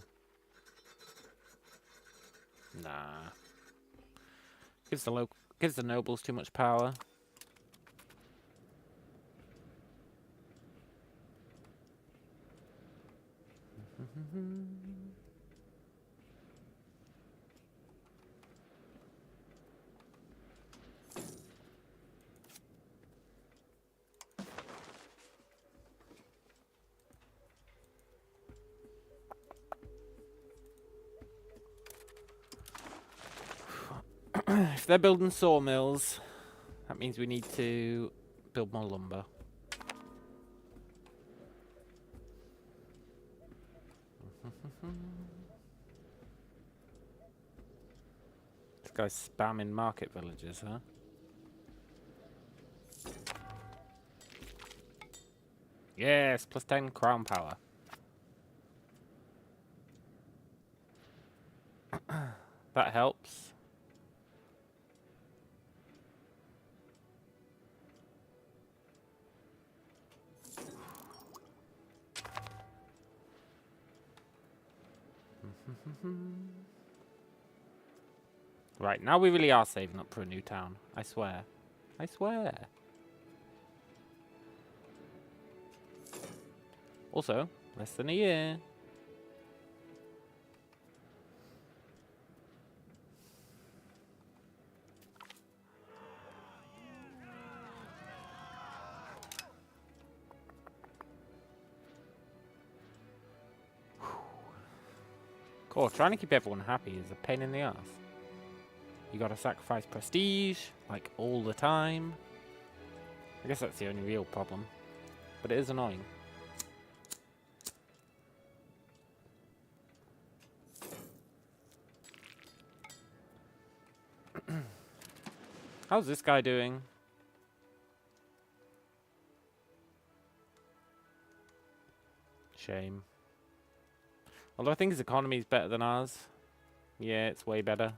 [SPEAKER 1] Nah. Gives the nobles too much power. If they're building sawmills, that means we need to build more lumber. This guy's spamming market villages, huh? Yes, plus 10 crown power. That helps. Right, now we really are saving up for a new town. I swear. I swear. Also, less than a year. Cool, trying to keep everyone happy is a pain in the ass. You gotta sacrifice prestige, like, all the time. I guess that's the only real problem. But it is annoying. How's this guy doing? Shame. Although I think his economy is better than ours. Yeah, it's way better.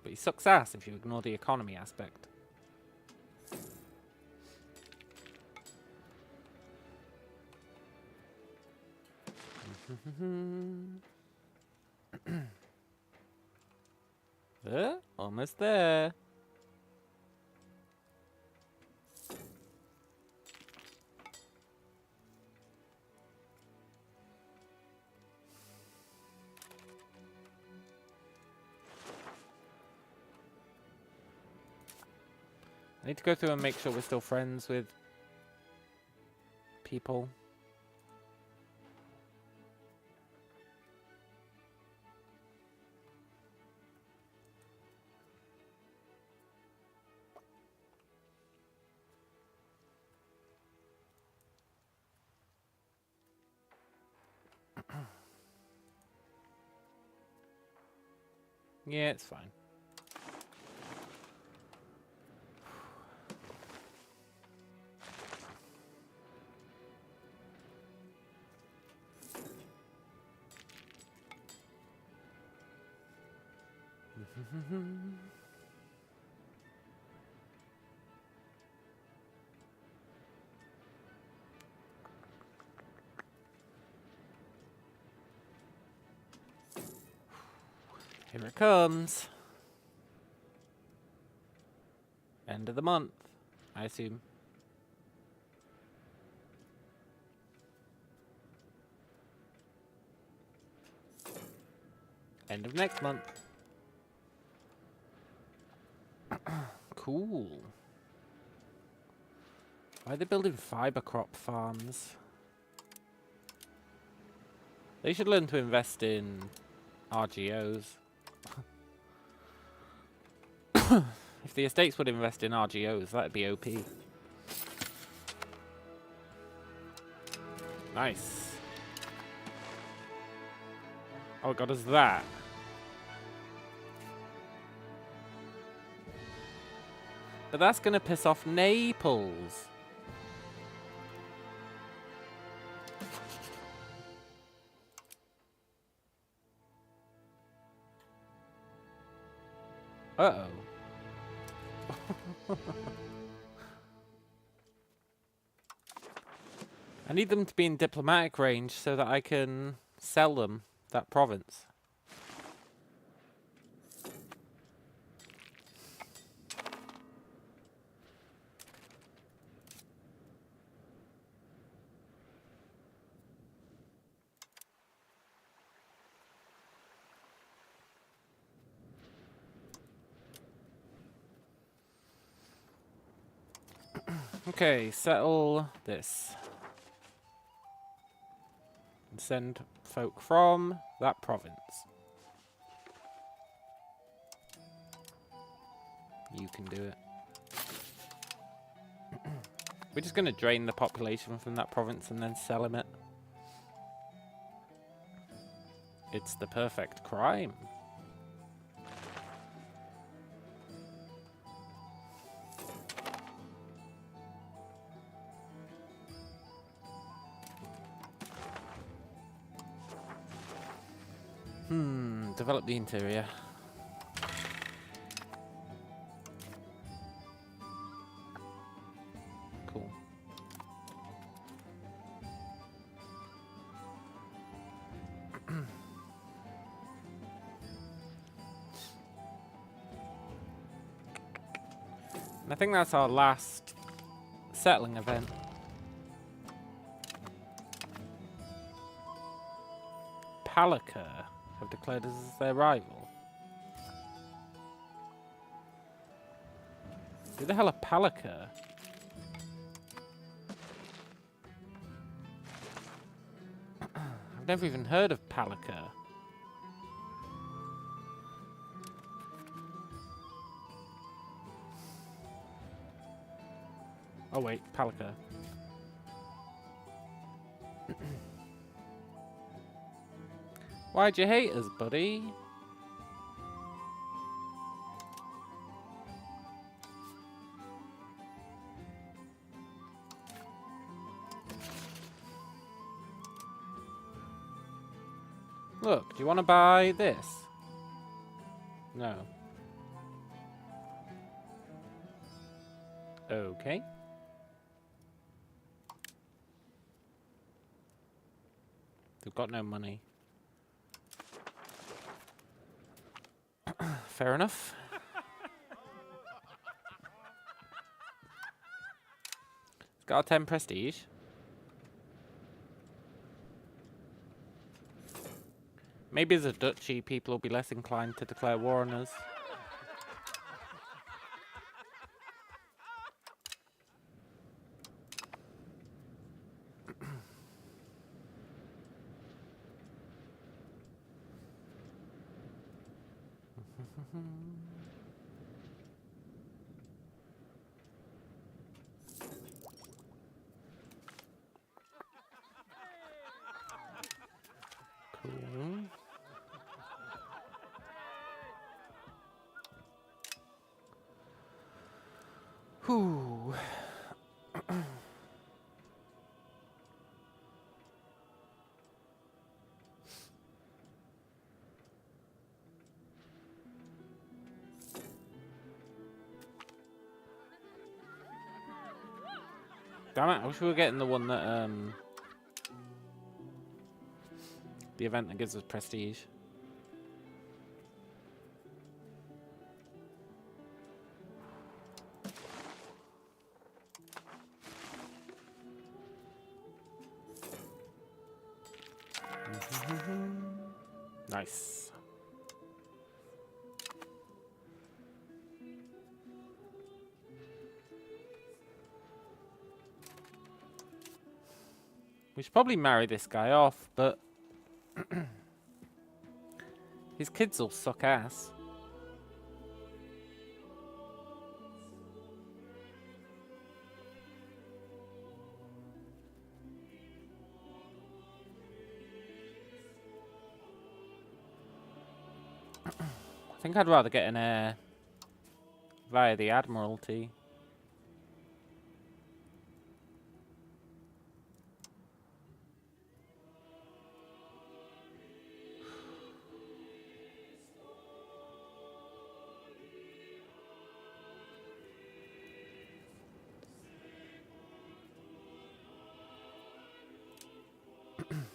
[SPEAKER 1] But he sucks ass if you ignore the economy aspect. Almost there. I need to go through and make sure we're still friends with people. Yeah, it's fine. Here it comes. End of the month, I assume. End of next month. Cool. Why are they building fiber crop farms? They should learn to invest in RGOs. If the estates would invest in RGOs, that'd be OP. Nice. Oh, it got us that. But that's gonna piss off Naples. Uh-oh. I need them to be in diplomatic range so that I can sell them that province. Okay, settle this. And send folk from that province. You can do it. We're just going to drain the population from that province and then sell him it. It's the perfect crime. Develop the interior. Cool. I think that's our last settling event. Palika have declared us as their rival. Who the hell are Palika? I've never even heard of Palika. Oh wait, Palika. Why'd you hate us, buddy? Look, do you want to buy this? No. Okay. They've got no money. Fair enough. It's got a 10 prestige. Maybe as a duchy, people will be less inclined to declare war on us. Cool. Whew. Damn it, I wish we were getting the one that, the event that gives us prestige. Nice. We should probably marry this guy off, but his kids will suck ass. I think I'd rather get an heir via the Admiralty.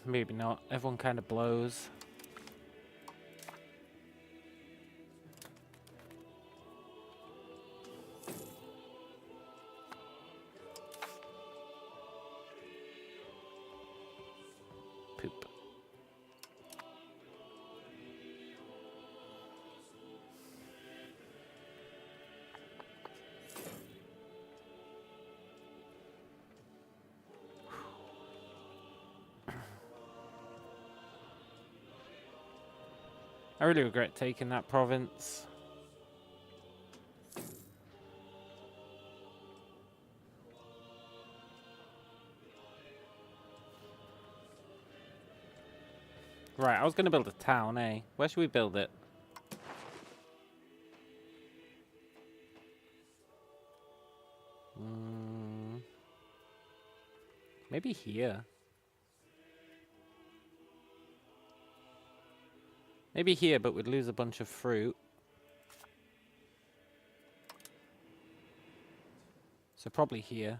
[SPEAKER 1] Maybe not. Everyone kind of blows. Poop. I really regret taking that province. Right, I was going to build a town, eh? Where should we build it? Maybe here. Maybe here, but we'd lose a bunch of fruit. So probably here.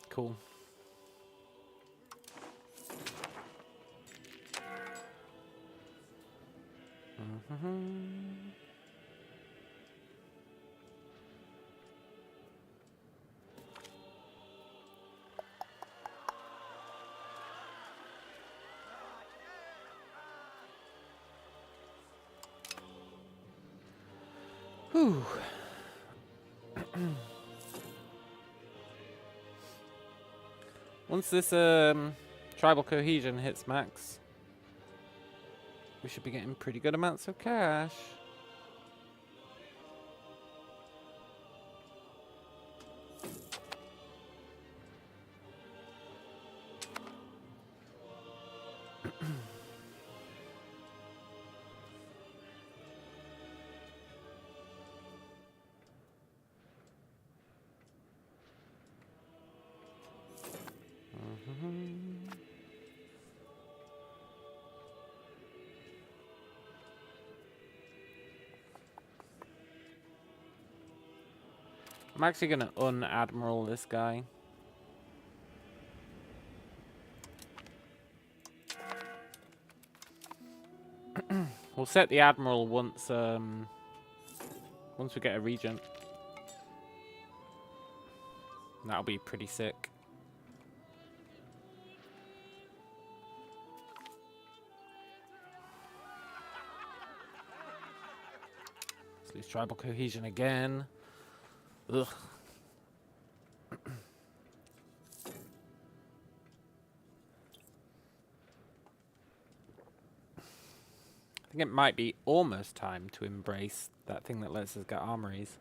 [SPEAKER 1] Cool. Whew. Once this tribal cohesion hits max, we should be getting pretty good amounts of cash. I'm actually going to un-admiral this guy. We'll set the admiral once we get a regent. That'll be pretty sick. Let's lose tribal cohesion again. Ugh. I think it might be almost time to embrace that thing that lets us get armories.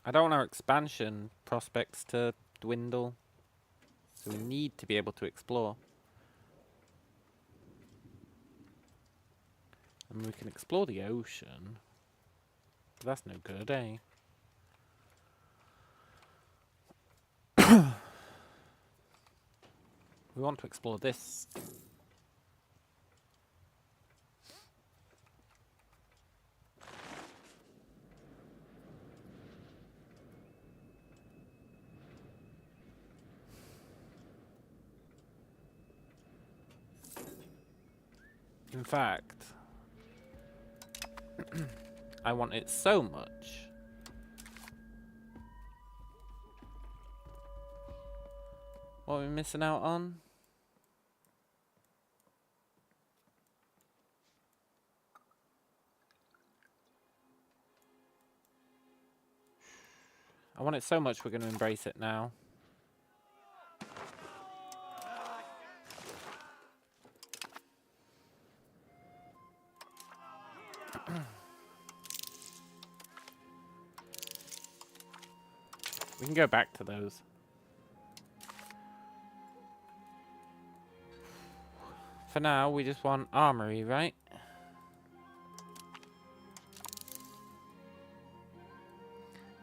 [SPEAKER 1] I don't want our expansion prospects to dwindle, so we need to be able to explore. And we can explore the ocean, but that's no good, eh? We want to explore this. In fact, I want it so much. What are we missing out on? I want it so much we're going to embrace it now. We can go back to those. For now, we just want armory, right?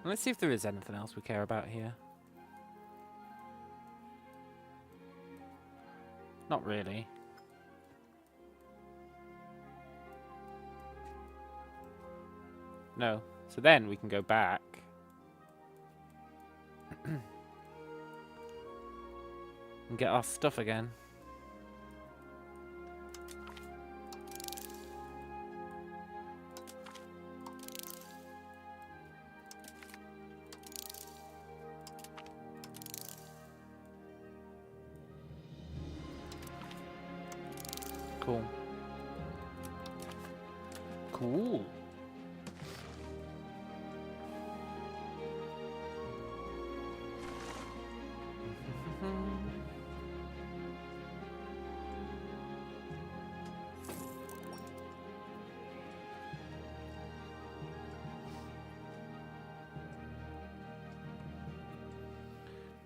[SPEAKER 1] Let's see if there is anything else we care about here. Not really. No. So then we can go back. And get our stuff again. Cool. Cool.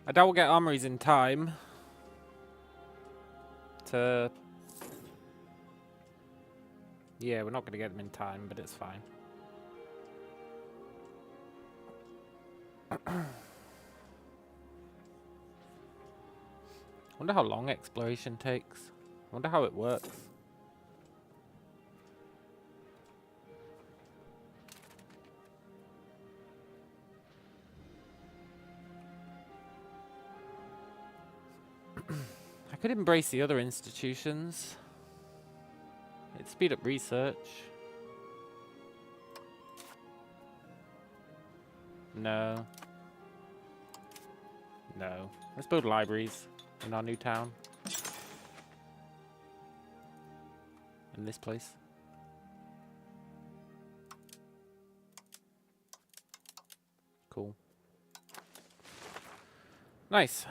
[SPEAKER 1] I doubt we'll get armories in time to... Yeah, we're not going to get them in time, but it's fine. Wonder how long exploration takes. Wonder how it works. I could embrace the other institutions. It'd speed up research. No. No. Let's build libraries in our new town. In this place. Cool. Nice.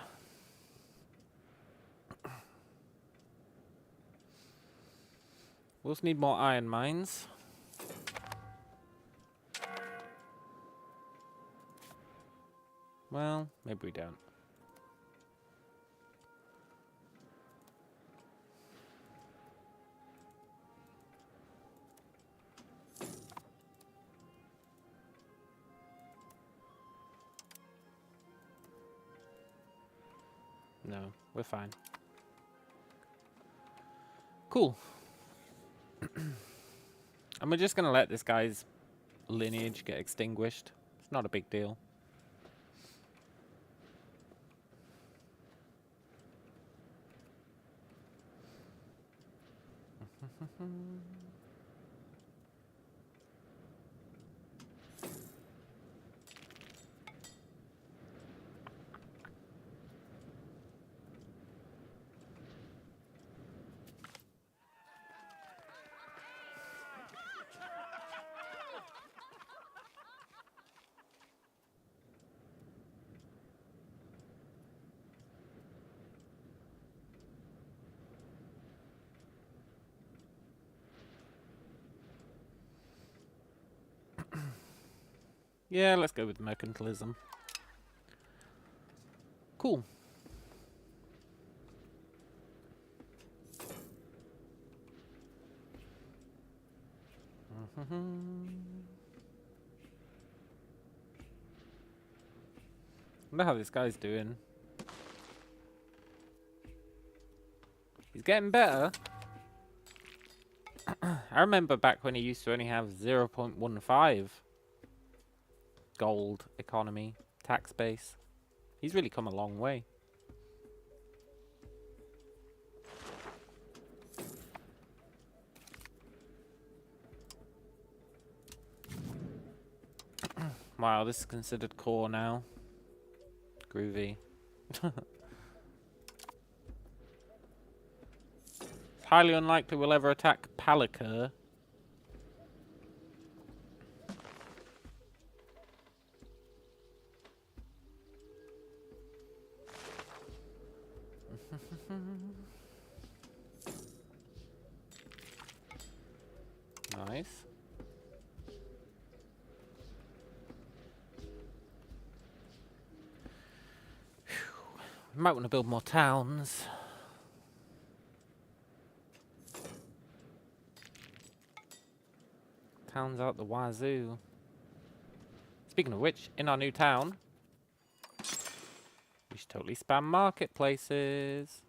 [SPEAKER 1] We'll also need more iron mines. Well, maybe we don't. No, we're fine. Cool. And we're just gonna let this guy's lineage get extinguished. It's not a big deal. Yeah, let's go with mercantilism. Cool. Wonder how this guy's doing. He's getting better. I remember back when he used to only have 0.15 gold economy tax base. He's really come a long way. Wow, this is considered core now. Groovy. It's highly unlikely we'll ever attack Palikir. Nice. We might want to build more towns. Towns out the wazoo. Speaking of which, in our new town, we should totally spam marketplaces.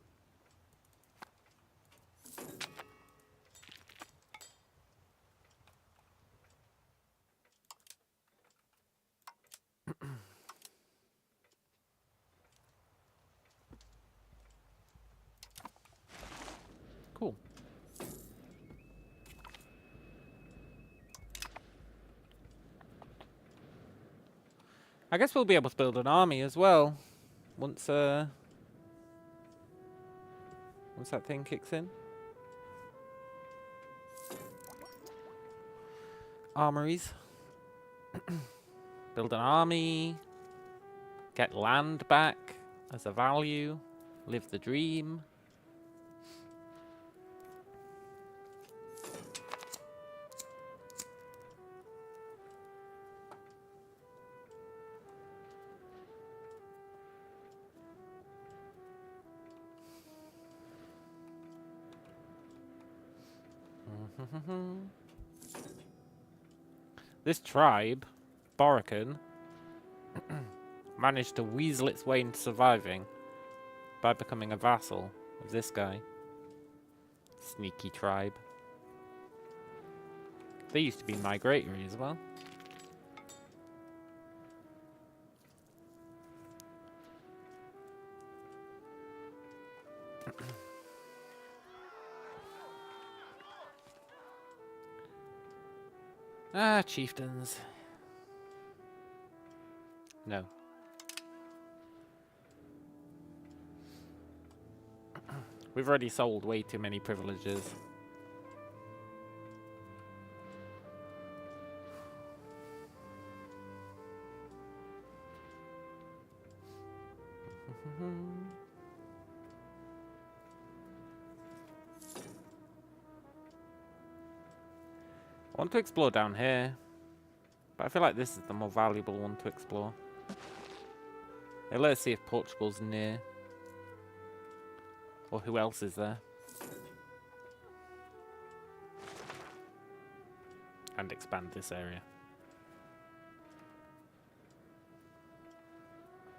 [SPEAKER 1] Cool. I guess we'll be able to build an army as well once that thing kicks in. Armories. Build an army. Get land back as a value. Live the dream. This tribe, Borican, managed to weasel its way into surviving by becoming a vassal of this guy. Sneaky tribe. They used to be migratory as well. Ah, chieftains. No. We've already sold way too many privileges. I want to explore down here, but I feel like this is the more valuable one to explore. Hey, let's see if Portugal's near. Or who else is there. And expand this area.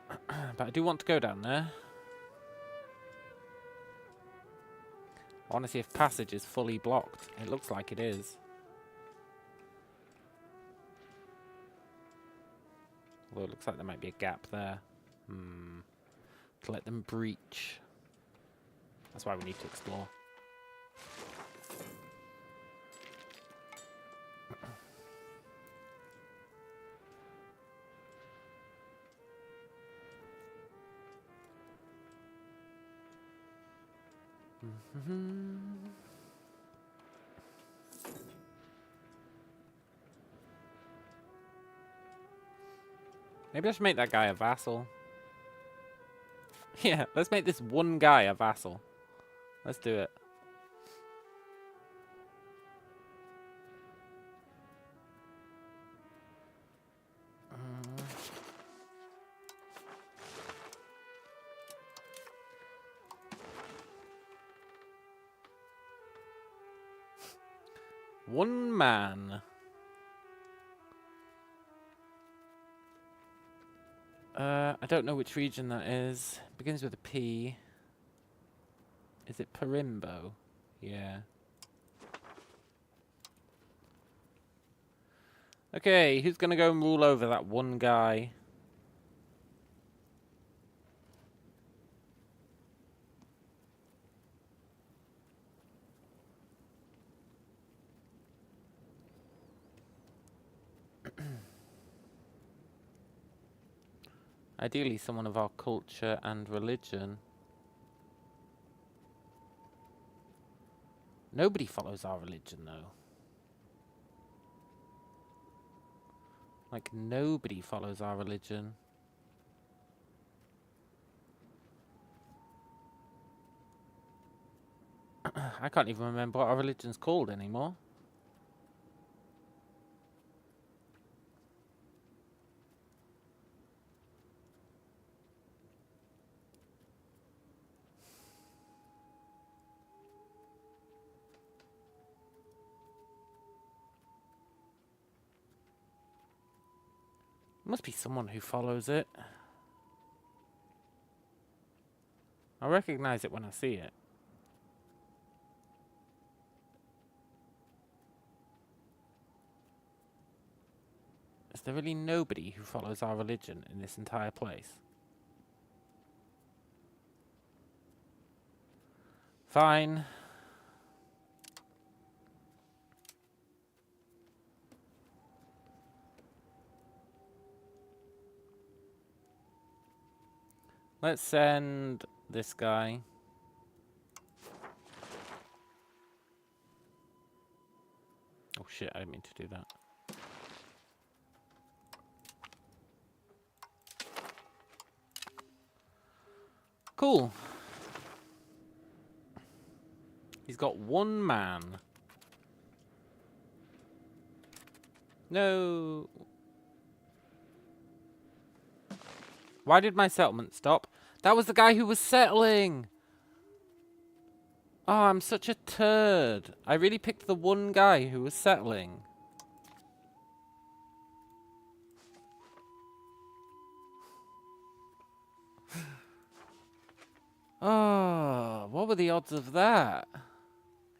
[SPEAKER 1] But I do want to go down there. I want to see if passage is fully blocked. It looks like it is. Although it looks like there might be a gap there. To let them breach. That's why we need to explore. Maybe I should make that guy a vassal. Yeah, let's make this one guy a vassal. Let's do it. One man. I don't know which region that is. Begins with a P. Is it Parimbo? Yeah. Okay, who's gonna go and rule over that one guy? Ideally someone of our culture and religion. Nobody follows our religion, though. Like, nobody follows our religion. I can't even remember what our religion's called anymore. Must be someone who follows it. I'll recognize it when I see it. Is there really nobody who follows our religion in this entire place? Fine. Let's send this guy. Oh shit, I didn't mean to do that. Cool. He's got one man. No. Why did my settlement stop? That was the guy who was settling. Oh, I'm such a turd. I really picked the one guy who was settling. Oh, what were the odds of that?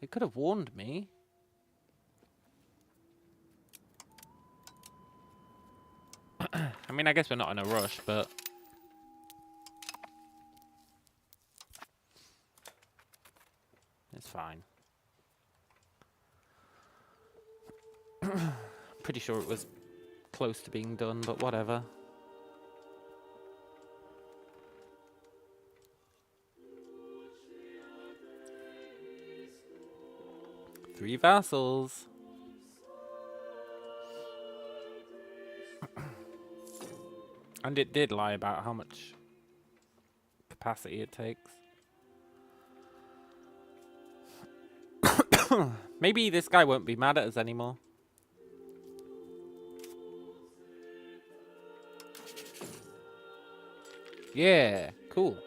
[SPEAKER 1] It could have warned me. I mean, I guess we're not in a rush, but... it's fine. Pretty sure it was close to being done, but whatever. Three vassals. And it did lie about how much capacity it takes. Maybe this guy won't be mad at us anymore. Yeah, cool.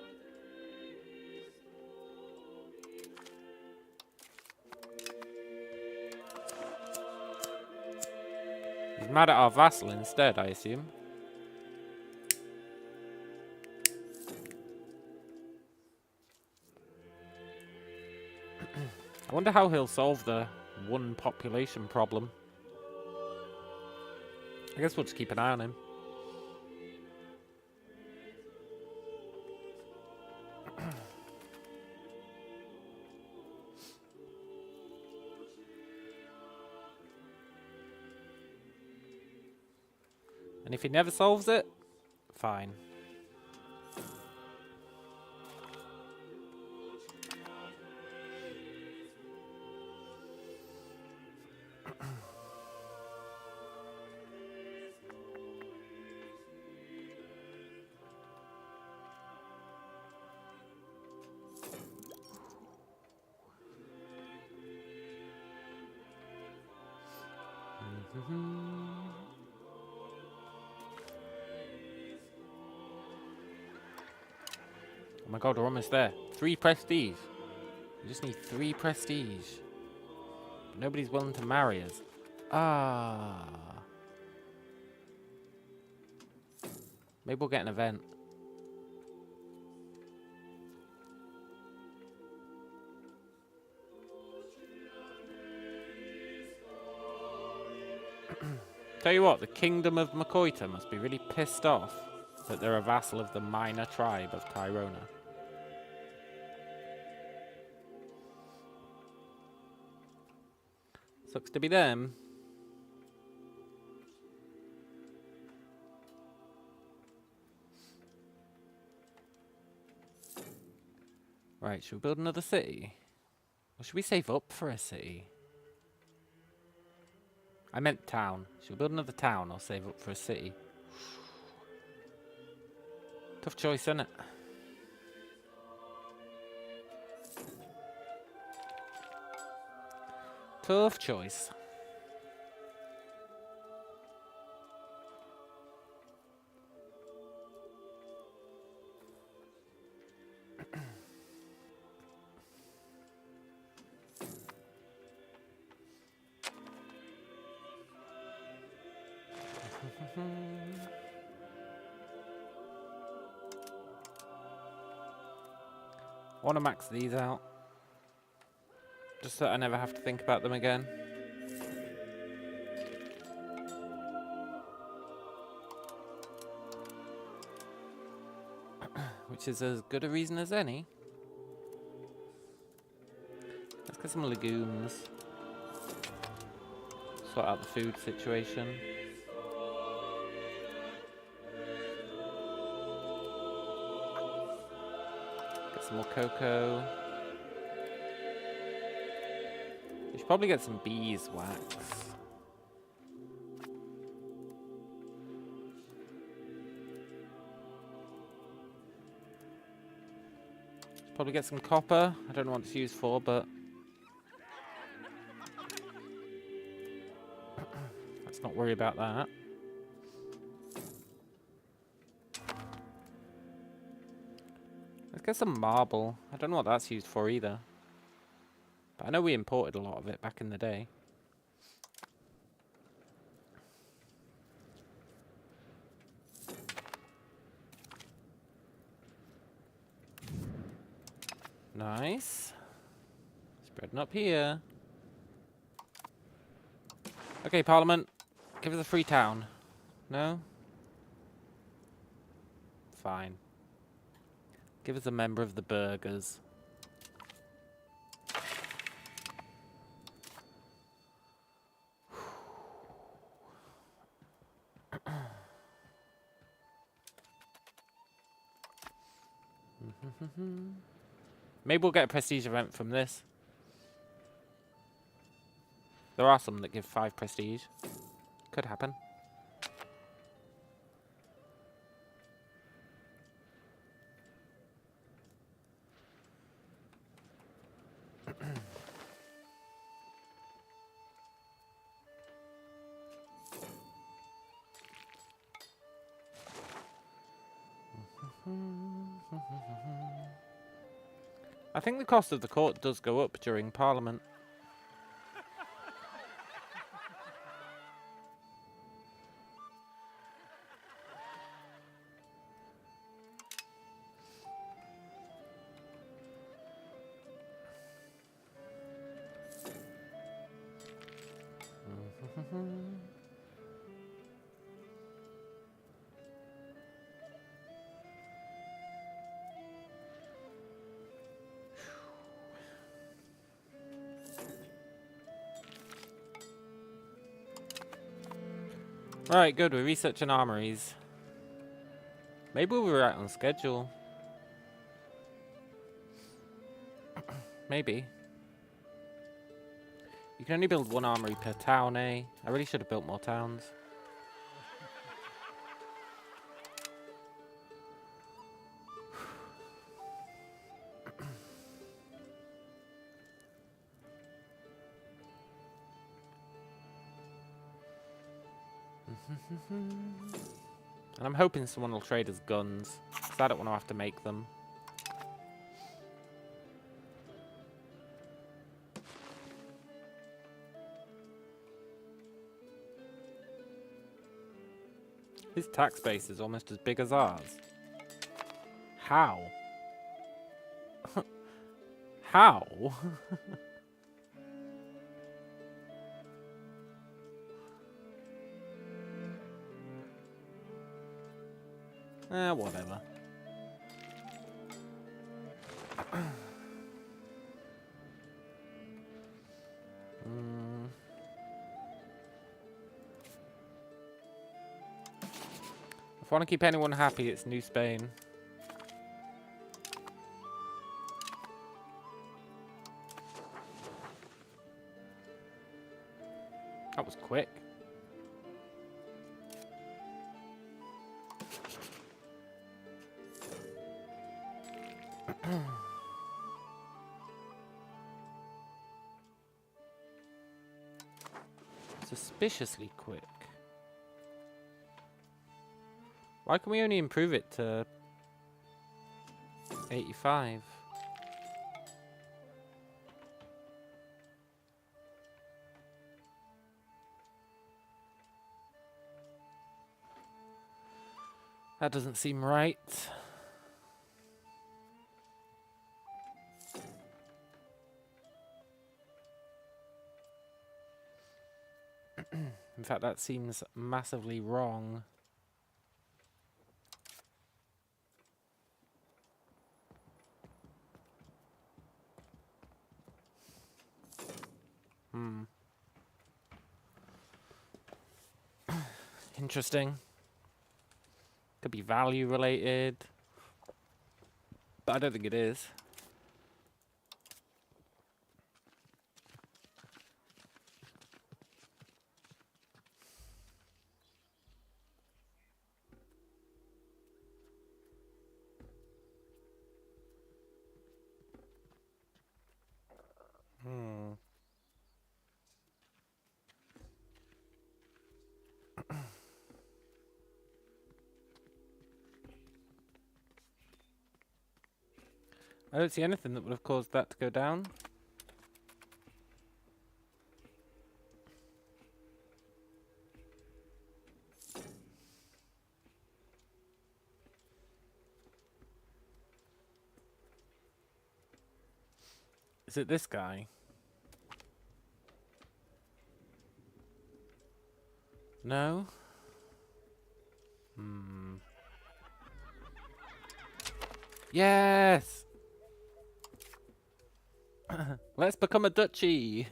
[SPEAKER 1] He's mad at our vassal instead, I assume. I wonder how he'll solve the one population problem. I guess we'll just keep an eye on him. And if he never solves it, fine. Oh my god, we're almost there. 3 prestige. We just need 3 prestige. But nobody's willing to marry us. Ah. Maybe we'll get an event. Tell you what, the Kingdom of Makoita must be really pissed off that they're a vassal of the minor tribe of Tyrona. Sucks to be them. Right, should we build another city? Or should we save up for a city? I meant town. Should we build another town or save up for a city? Tough choice, isn't it? Tough choice. I want to max these out. Just so I never have to think about them again. Which is as good a reason as any. Let's get some legumes. Sort out the food situation. Get some more cocoa. We should probably get some beeswax. Probably get some copper. I don't know what it's used for, but let's not worry about that. Let's get some marble. I don't know what that's used for either. But I know we imported a lot of it back in the day. Nice. Spreading up here. Okay, Parliament. Give us a free town. No? Fine. Give us a member of the burgers. Maybe we'll get a prestige event from this. There are some that give 5 prestige. Could happen. I think the cost of the court does go up during Parliament. Right, good. We're researching armories. Maybe we were right on schedule. Maybe. You can only build 1 armory per town, eh? I really should have built more towns. And I'm hoping someone will trade us guns, because I don't want to have to make them. His tax base is almost as big as ours. How? How? Whatever. If I want to keep anyone happy, it's New Spain. That was quick. Suspiciously quick. Why can we only improve it to 85? That doesn't seem right. In fact, that seems massively wrong. Interesting. Could be value related. But I don't think it is. I don't see anything that would have caused that to go down. Is it this guy? No? Yes! Let's become a duchy!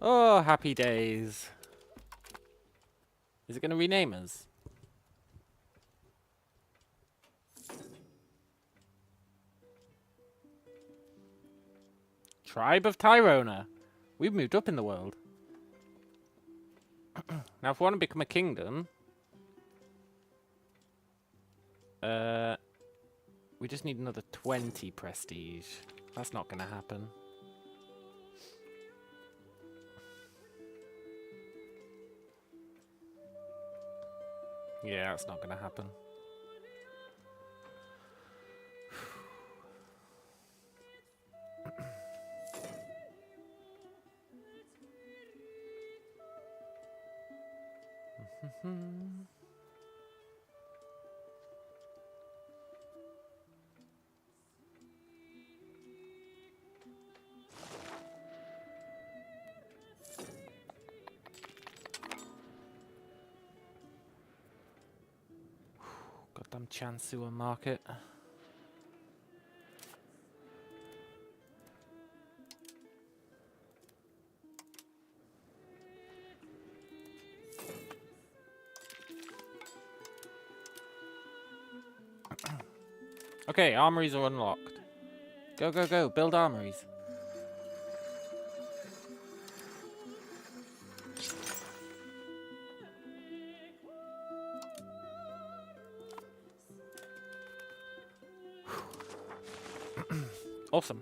[SPEAKER 1] Oh, happy days. Is it going to rename us? Tribe of Tyrona. We've moved up in the world. Now, if we want to become a kingdom, we just need another 20 prestige. That's not going to happen. Yeah, that's not going to happen. Goddamn Chansua market. Okay, armories are unlocked. Go, go, go. Build armories. Awesome.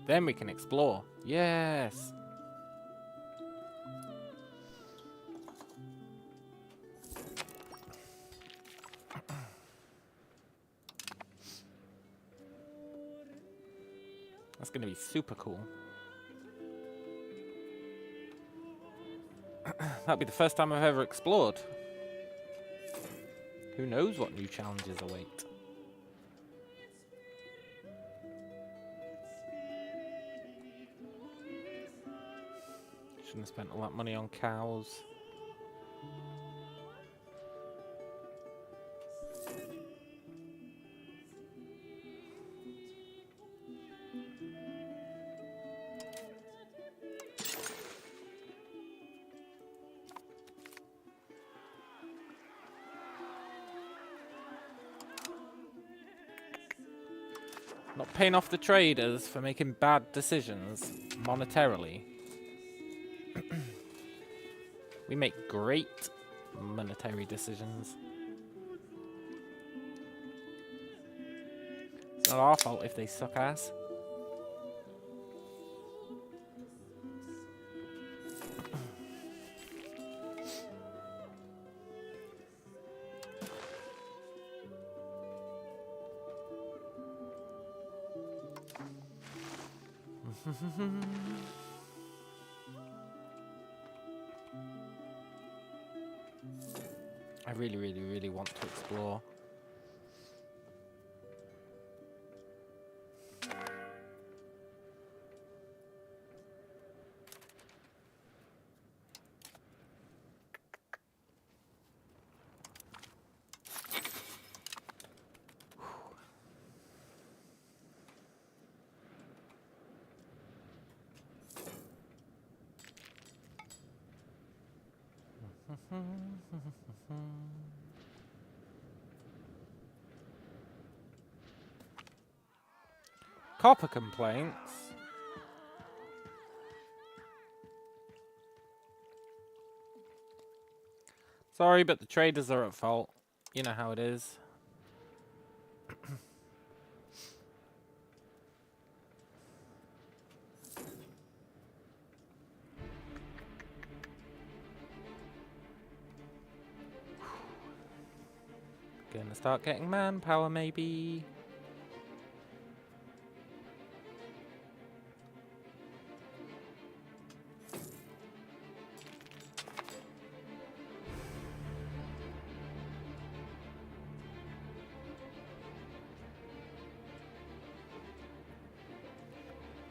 [SPEAKER 1] Then we can explore. Yes. That's going to be super cool. That'll be the first time I've ever explored. Who knows what new challenges await? Shouldn't have spent all that money on cows. Not paying off the traders for making bad decisions monetarily. We make great monetary decisions. It's not our fault if they suck ass. I really, really, really want to explore. Copper complaints. Sorry, but the traders are at fault. You know how it is. Gonna start getting manpower, maybe.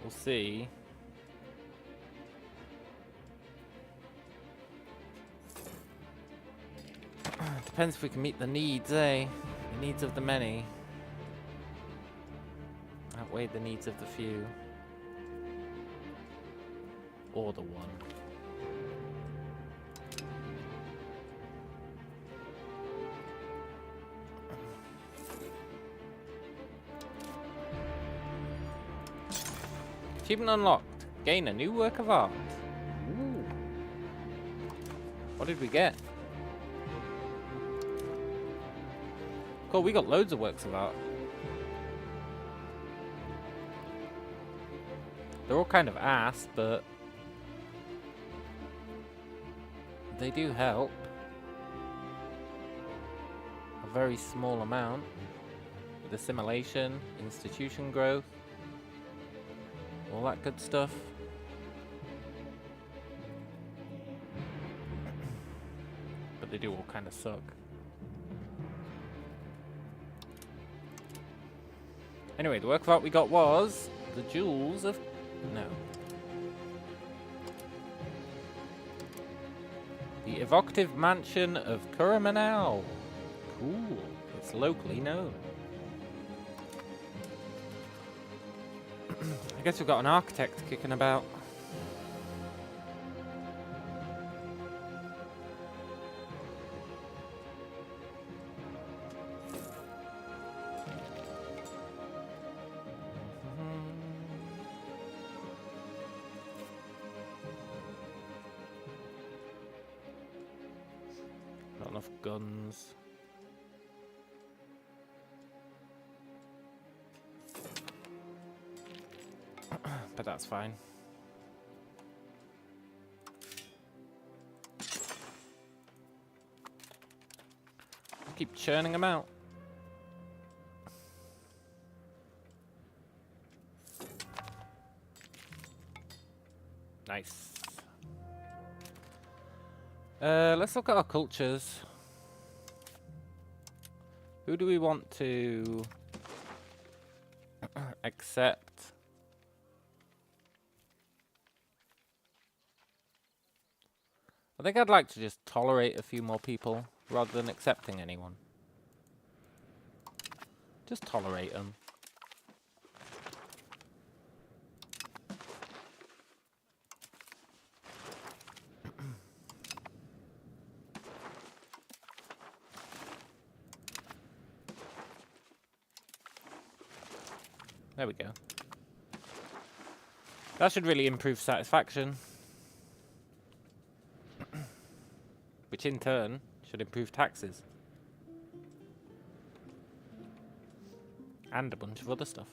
[SPEAKER 1] We'll see. Depends if we can meet the needs, eh? The needs of the many outweigh the needs of the few. Or the one. Achievement unlocked. Gain a new work of art. Ooh. What did we get? Cool, we got loads of works of art. They're all kind of ass, but they do help. A very small amount. With assimilation, institution growth, all that good stuff. But they do all kind of suck. Anyway, the work of art we got was the Jewels of... No. The evocative mansion of Kuramanau. Cool. It's locally known. I guess we've got an architect kicking about. Not enough guns. But that's fine. Keep churning them out. Nice. Let's look at our cultures. Who do we want to accept? I think I'd like to just tolerate a few more people rather than accepting anyone. Just tolerate them. There we go. That should really improve satisfaction. Which in turn should improve taxes. And a bunch of other stuff.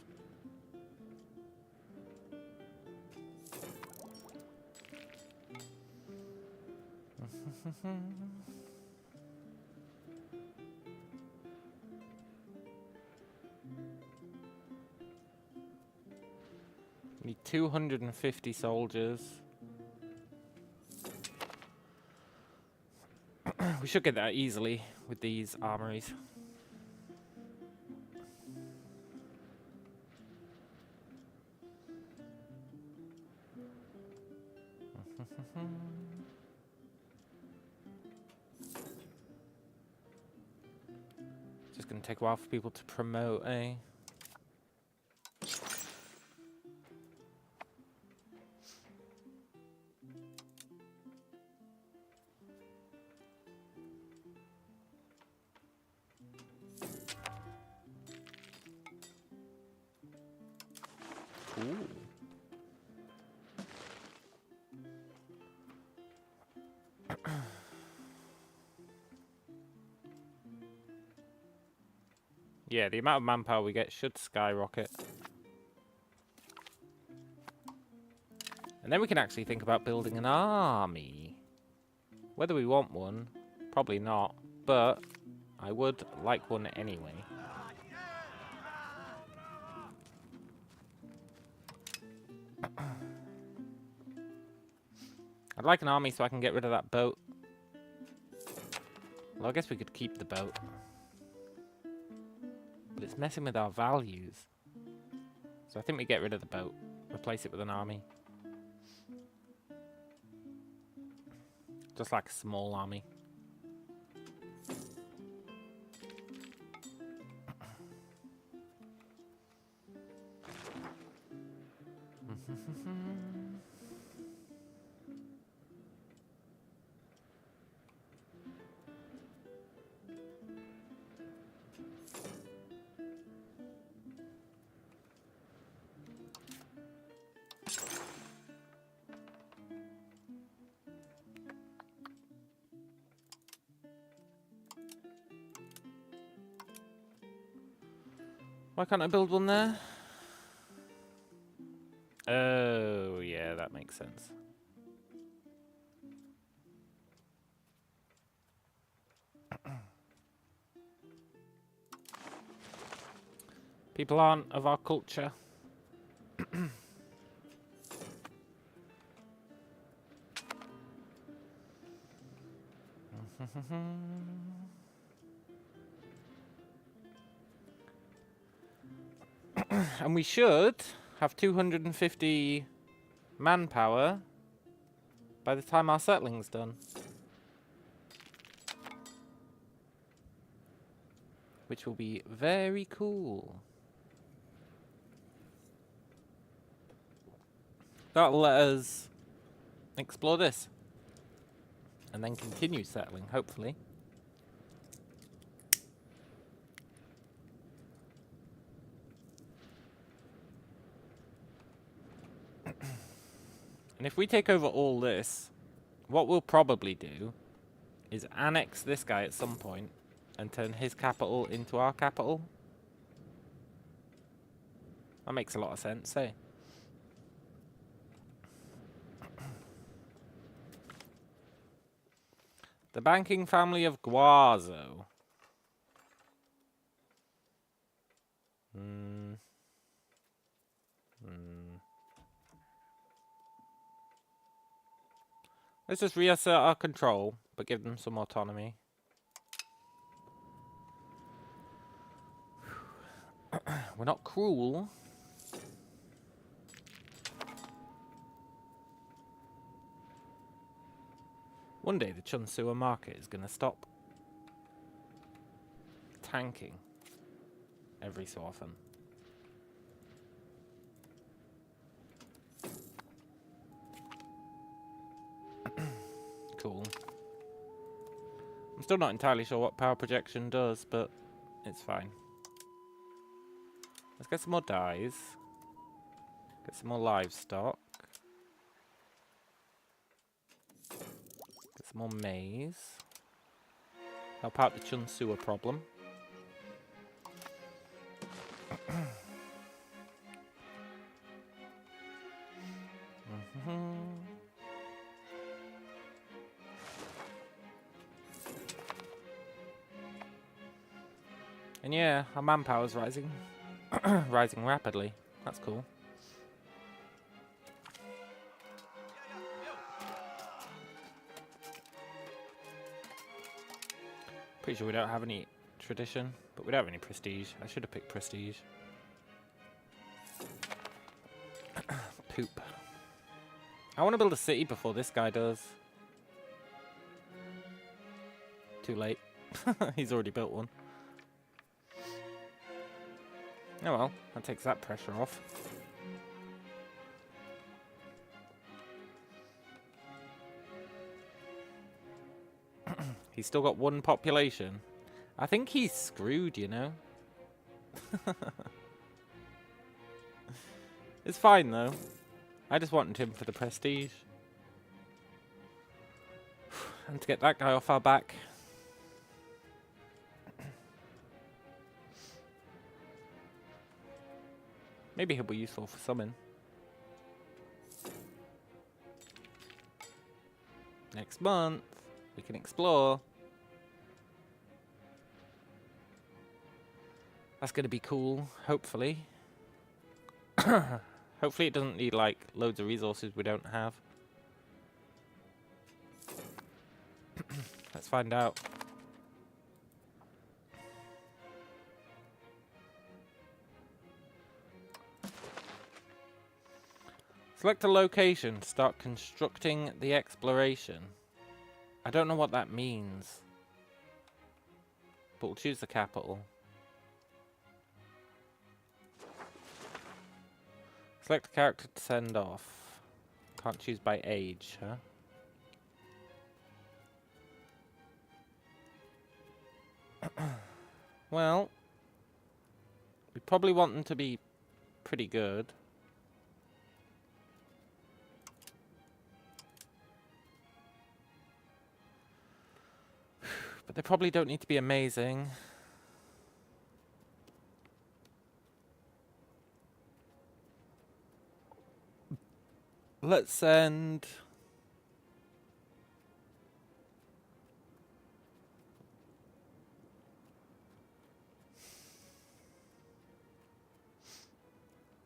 [SPEAKER 1] Need 250 soldiers. We should get that easily with these armories. Just gonna take a while for people to promote, eh? Ooh. Yeah, the amount of manpower we get should skyrocket. And then we can actually think about building an army. Whether we want one, probably not. But I would like one anyway. I'd like an army so I can get rid of that boat. Well, I guess we could keep the boat. But it's messing with our values. So I think we get rid of the boat. Replace it with an army. Just like a small army. Why can't I build one there? Oh, yeah, that makes sense. People aren't of our culture. And we should have 250 manpower by the time our settling's done. Which will be very cool. That'll let us explore this. And then continue settling, hopefully. And if we take over all this, what we'll probably do is annex this guy at some point and turn his capital into our capital. That makes a lot of sense, eh? The banking family of Guazo. Let's just reassert our control, but give them some autonomy. We're not cruel. One day the Chunsua market is going to stop tanking every so often. Cool. I'm still not entirely sure what power projection does, but it's fine. Let's get some more dyes. Get some more livestock. Get some more maize. Help out the Chunsua problem. And yeah, our manpower's rising. Rising rapidly. That's cool. Pretty sure we don't have any tradition, but we don't have any prestige. I should have picked prestige. Poop. I want to build a city before this guy does. Too late. He's already built one. Oh well, that takes that pressure off. He's still got one population. I think he's screwed, you know. It's fine though. I just wanted him for the prestige. And to get that guy off our back. Maybe he'll be useful for summon. Next month, we can explore. That's going to be cool, hopefully. Hopefully it doesn't need, like, loads of resources we don't have. Let's find out. Select a location. Start constructing the exploration. I don't know what that means. But we'll choose the capital. Select a character to send off. Can't choose by age, huh? Well, we probably want them to be pretty good. But they probably don't need to be amazing. Let's send...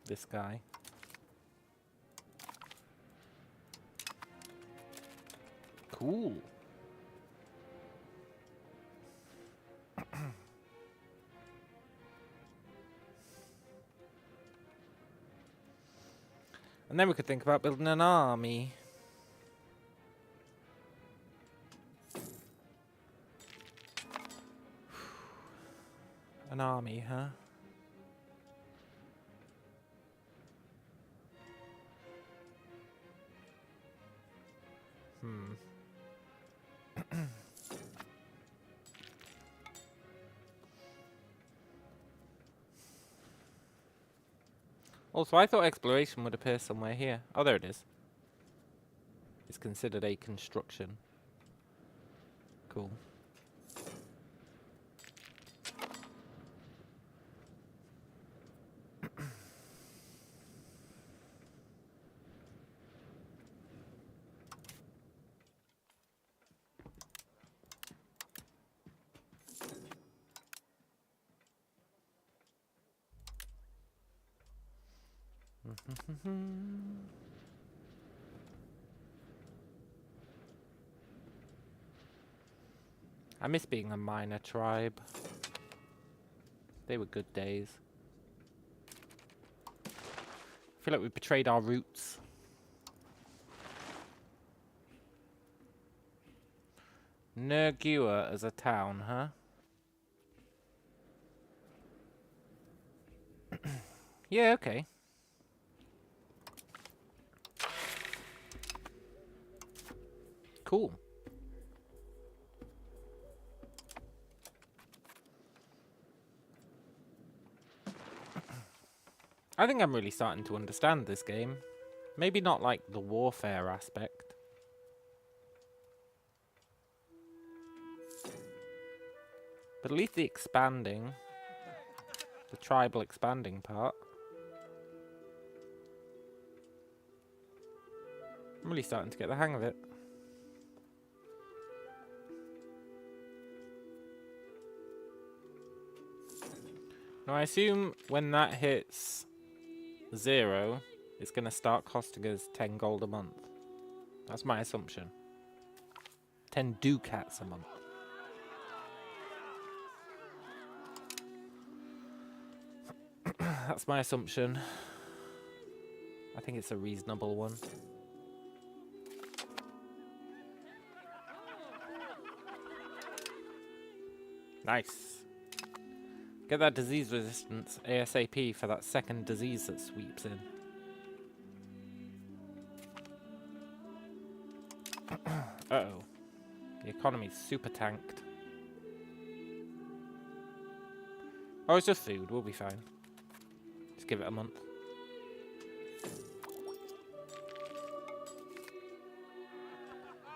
[SPEAKER 1] this guy. Cool. And then we could think about building an army. An army, huh? Also, I thought exploration would appear somewhere here. Oh, there it is. It's considered a construction. Cool. I miss being a minor tribe. They were good days. I feel like we betrayed our roots. Nergua as a town, huh? Yeah, okay. Cool. I think I'm really starting to understand this game. Maybe not like the warfare aspect. But at least the expanding. The tribal expanding part. I'm really starting to get the hang of it. Now I assume when that hits 0, it's going to start costing us 10 gold a month. That's my assumption. 10 ducats a month. That's my assumption. I think it's a reasonable one. Nice. Get that disease resistance ASAP for that second disease that sweeps in. Uh-oh. The economy's super tanked. Oh, it's just food. We'll be fine. Just give it a month.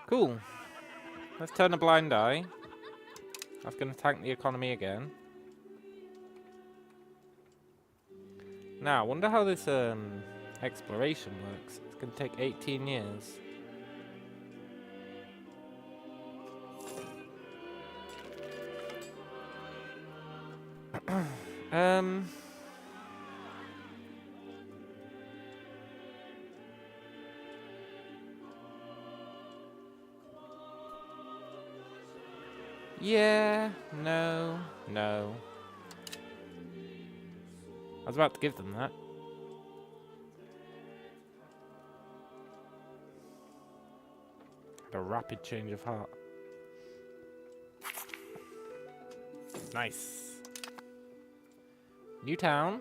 [SPEAKER 1] Cool. Let's turn a blind eye. That's going to tank the economy again. Now, I wonder how this exploration works. It's going to take 18 years. Yeah, no. I was about to give them that. Had a rapid change of heart. Nice. New town.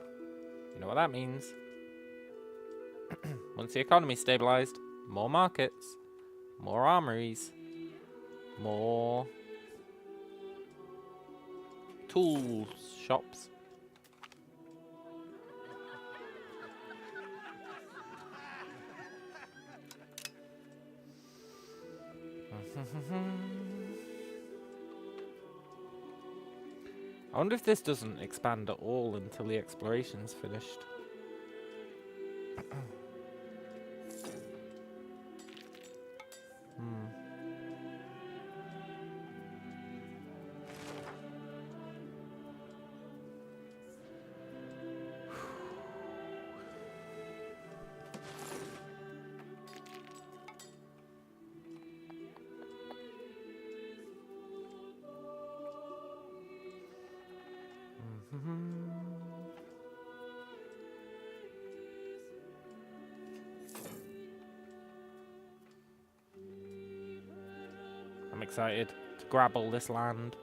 [SPEAKER 1] You know what that means. Once the economy's stabilized, more markets, more armories, more tools shops. I wonder if this doesn't expand at all until the exploration's finished. I'm excited to grab all this land.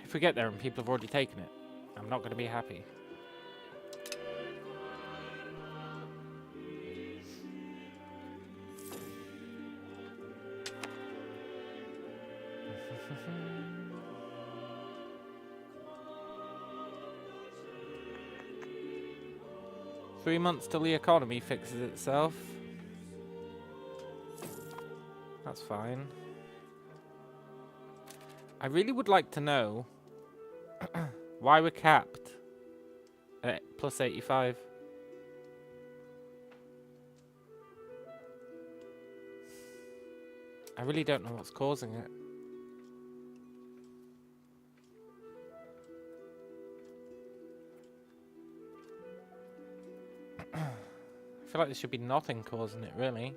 [SPEAKER 1] If we get there and people have already taken it, I'm not going to be happy. Three months till the economy fixes itself. That's fine. I really would like to know why we're capped at plus 85. I really don't know what's causing it. I feel like there should be nothing causing it, really.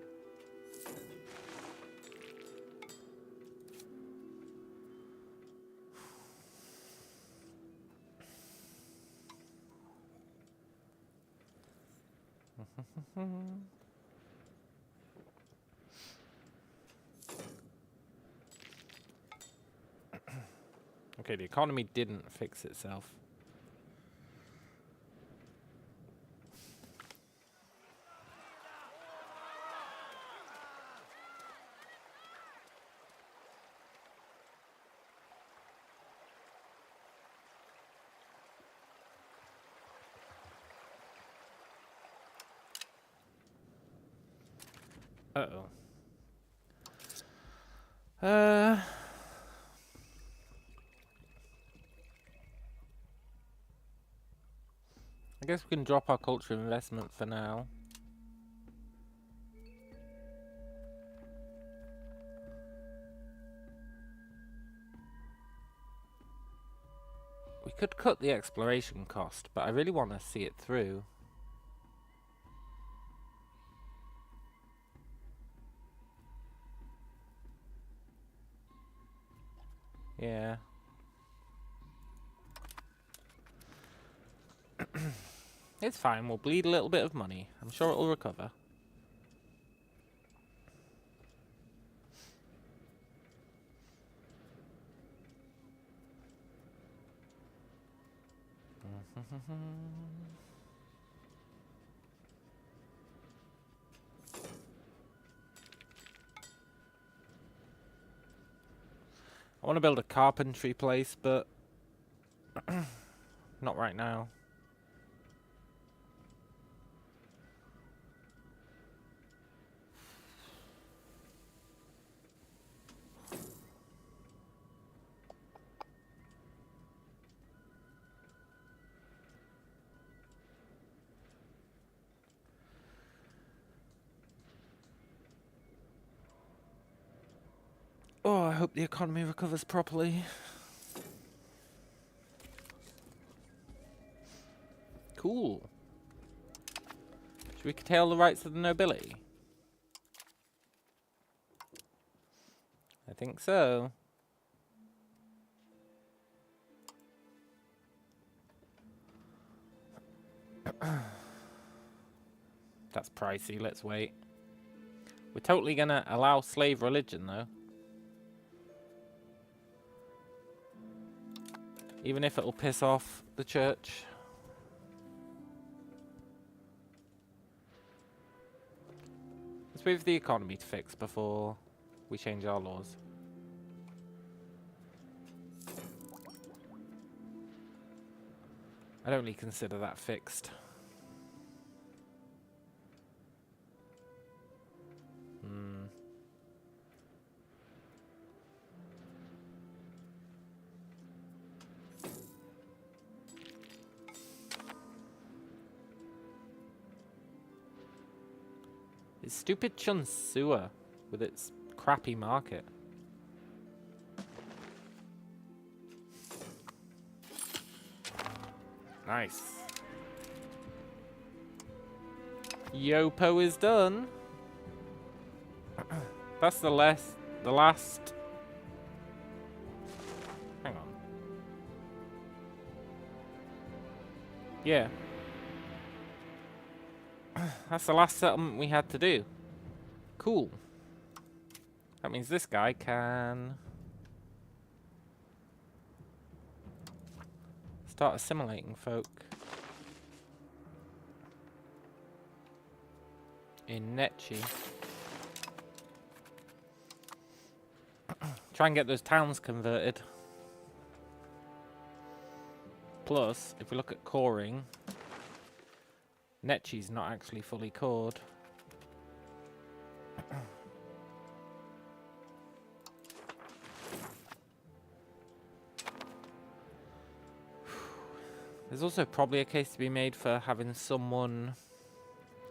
[SPEAKER 1] Okay, the economy didn't fix itself. Uh-oh. I guess we can drop our culture investment for now. We could cut the exploration cost, but I really want to see it through. Yeah. It's fine, we'll bleed a little bit of money. I'm sure it'll recover. I want to build a carpentry place, but not right now. Oh, I hope the economy recovers properly. Cool. Should we curtail the rights of the nobility? I think so. That's pricey, let's wait. We're totally gonna allow slave religion, though. Even if it'll piss off the church. Let's wait for the economy to fix before we change our laws. I don't really consider that fixed. It's stupid Chunsua with its crappy market. Nice. Yopo is done. That's the last. Hang on. Yeah. That's the last settlement we had to do. Cool. That means this guy can start assimilating folk in Netchi. Try and get those towns converted. Plus, if we look at coring, Netchi's not actually fully cored. There's also probably a case to be made for having someone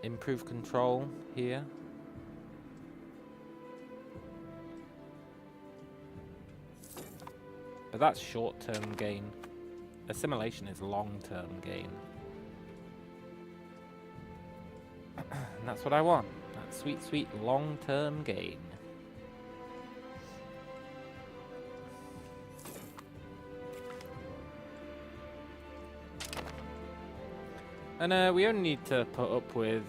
[SPEAKER 1] improve control here. But that's short-term gain. Assimilation is long-term gain. And that's what I want. That sweet, sweet long-term gain. And we only need to put up with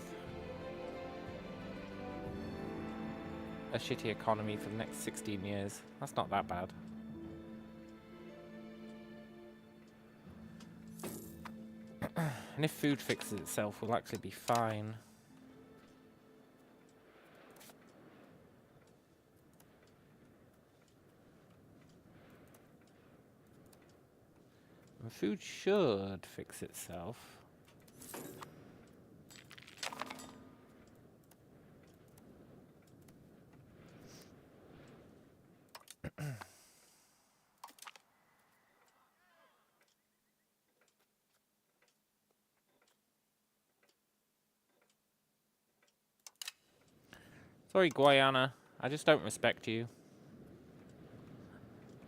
[SPEAKER 1] a shitty economy for the next 16 years. That's not that bad. And if food fixes itself, we'll actually be fine. And food should fix itself. Sorry, Guyana. I just don't respect you.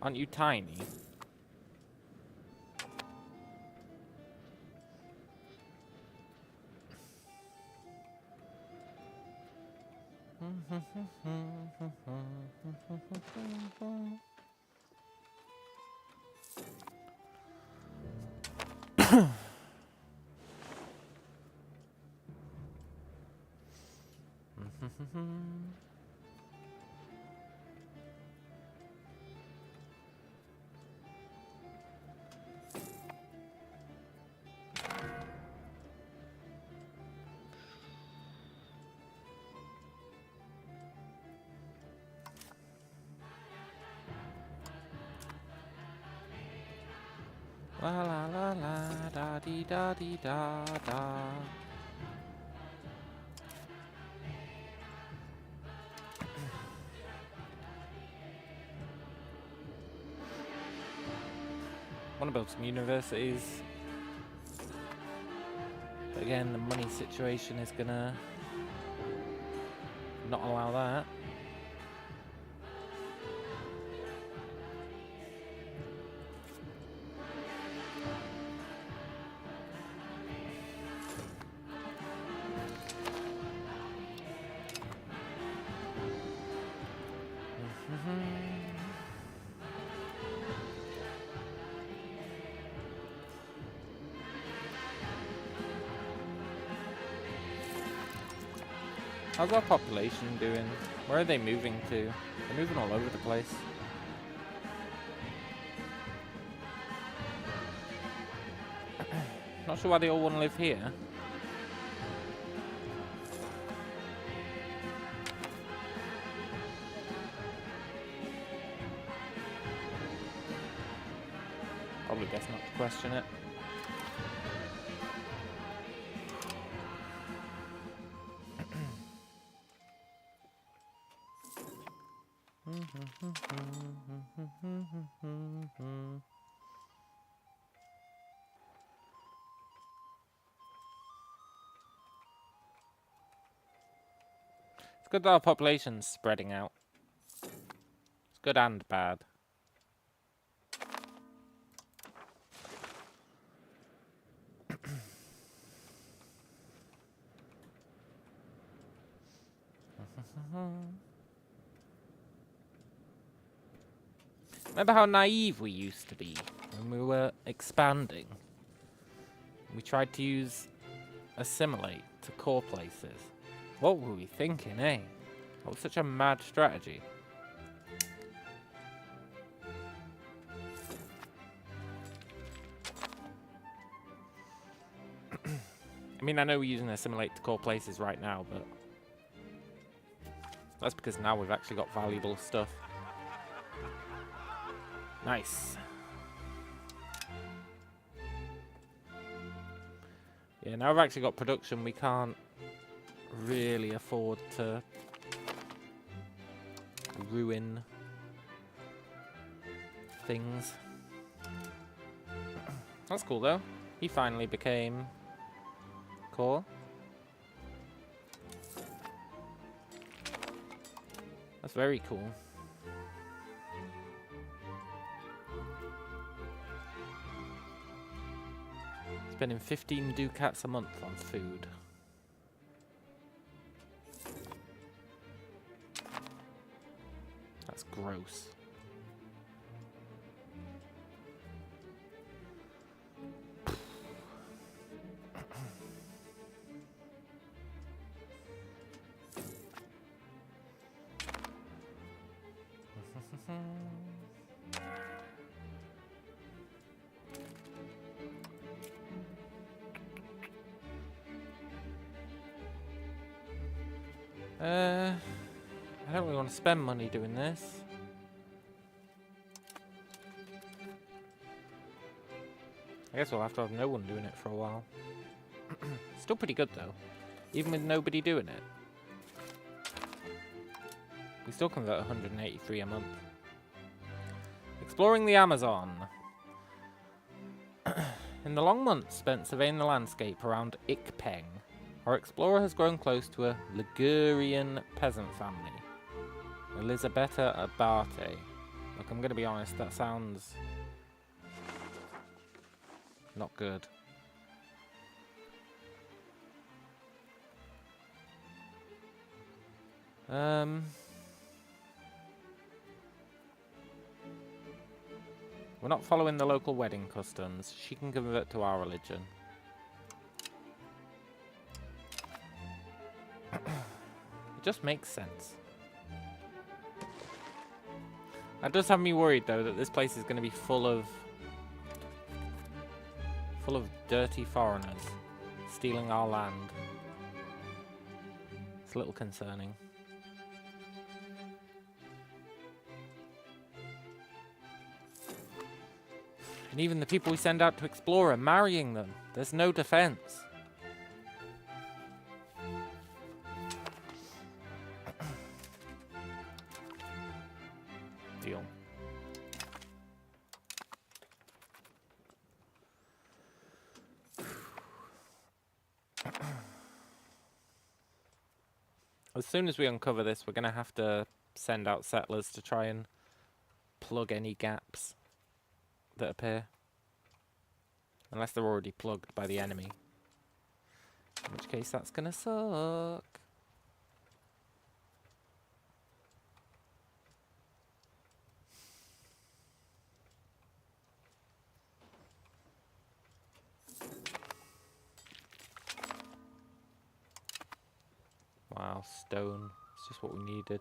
[SPEAKER 1] Aren't you tiny? La la la la da dee da dee da da. Want to build some universities, but again, the money situation is gonna not allow that. How's our population doing? Where are they moving to? They're moving all over the place. Not sure why they all want to live here. Probably best not to question it. It's good that our population's spreading out. It's good and bad. Remember how naive we used to be when we were expanding? We tried to use assimilate to core places. What were we thinking, eh? That was such a mad strategy. I mean, I know we're using assimilate to core places right now, but that's because now we've actually got valuable stuff. Nice. Yeah, now we've actually got production, we can't really afford to ruin things. That's cool though. He finally became core. That's very cool. Spending 15 ducats a month on food. That's gross. I don't really want to spend money doing this. I guess we'll have to have no one doing it for a while. Still pretty good though, even with nobody doing it. We still convert 183 a month. Exploring the Amazon. In the long months spent surveying the landscape around Ikpeng, our explorer has grown close to a Ligurian peasant family, Elisabetta Abate. Look, I'm going to be honest, that sounds not good. We're not following the local wedding customs. She can convert to our religion. It just makes sense. That does have me worried though that this place is going to be full of dirty foreigners stealing our land. It's a little concerning. And even the people we send out to explore are marrying them. There's no defense. Deal. As soon as we uncover this, we're going to have to send out settlers to try and plug any gaps that appear. Unless they're already plugged by the enemy. In which case, that's going to suck. Wow. more stone. It's just what we needed.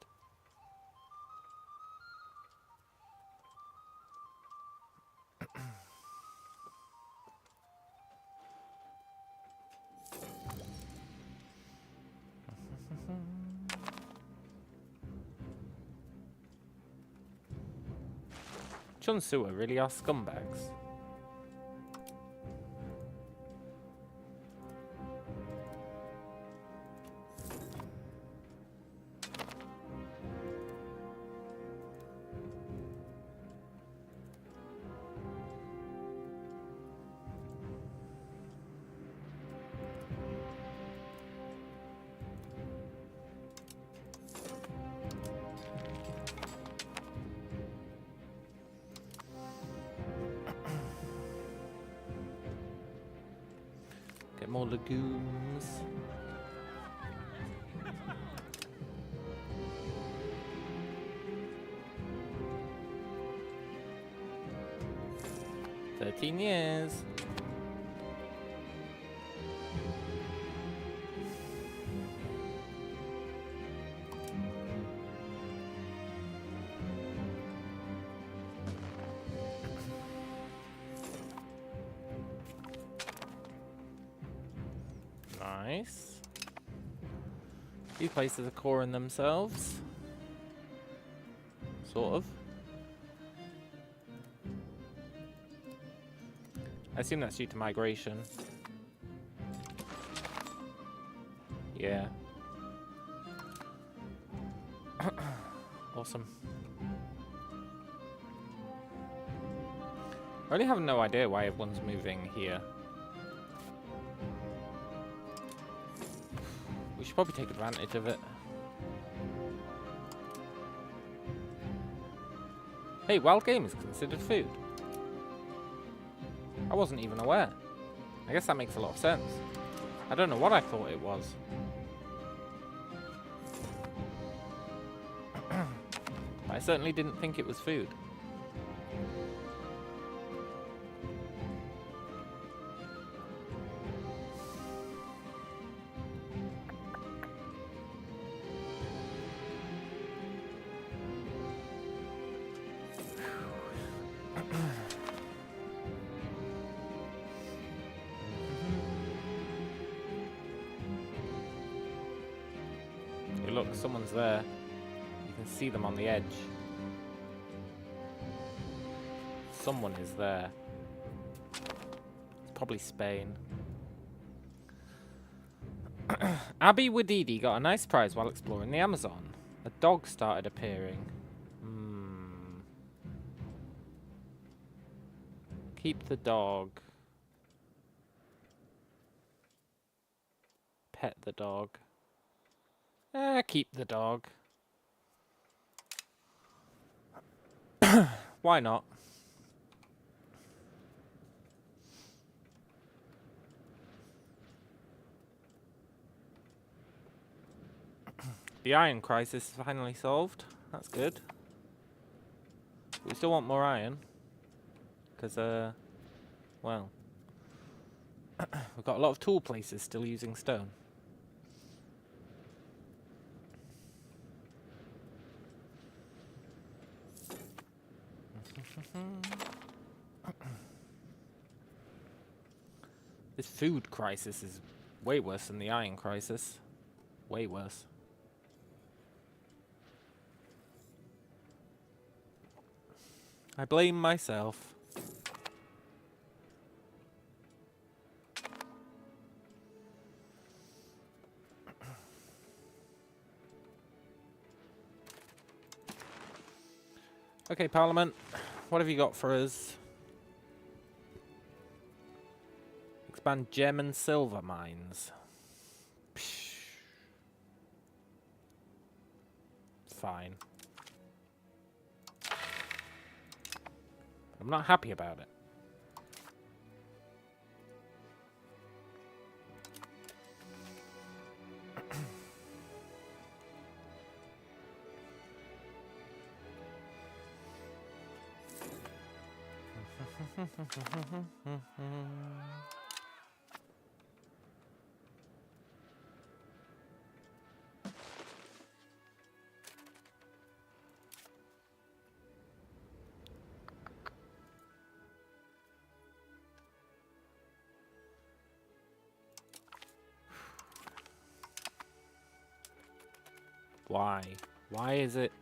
[SPEAKER 1] Chun Sewer really are scumbags. Get more legumes. $13 years. Nice. These places are coring themselves. Sort of. I assume that's due to migration. Yeah. Awesome. I really have no idea why everyone's moving here. We should probably take advantage of it. Hey, wild game is considered food. I wasn't even aware. I guess that makes a lot of sense. I don't know what I thought it was. But I certainly didn't think it was food. Look, someone's there. You can see them on the edge. Someone is there. It's probably Spain. Abby Wadidi got a nice prize while exploring the Amazon. A dog started appearing. Keep the dog. Pet the dog. Keep the dog. Why not? The iron crisis is finally solved. That's good. We still want more iron. Because, well, we've got a lot of tool places still using stone. This food crisis is way worse than the iron crisis. Way worse. I blame myself. Okay, Parliament. What have you got for us? Expand gem and silver mines. Psh. Fine. I'm not happy about it. Why? Why is it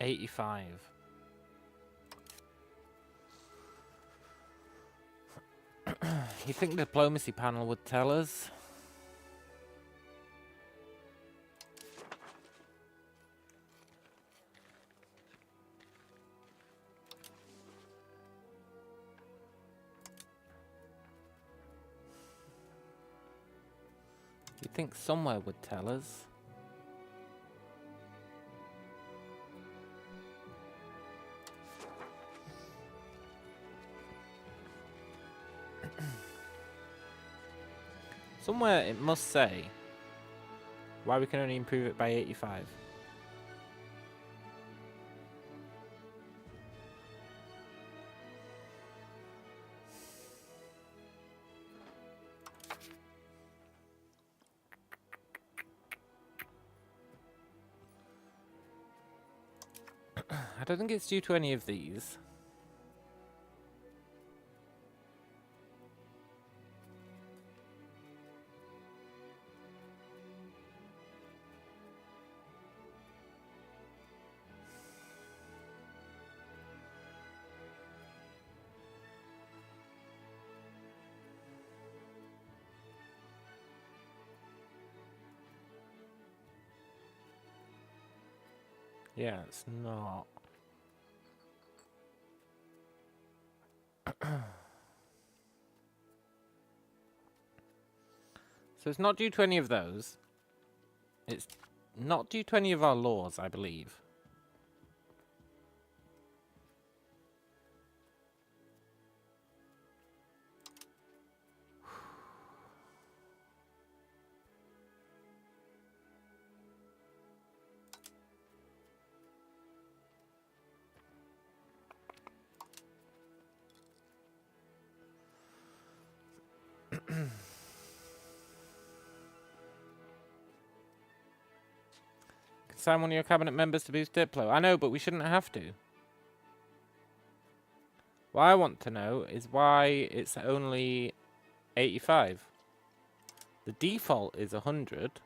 [SPEAKER 1] 85? You think the diplomacy panel would tell us? You think somewhere would tell us? Somewhere it must say why we can only improve it by 85. I don't think it's due to any of these. Yeah, it's not. So it's not due to any of those. It's not due to any of our laws, I believe. Assign one of your cabinet members to boost Diplo. I know, but we shouldn't have to. What I want to know is why it's only 85. The default is 100.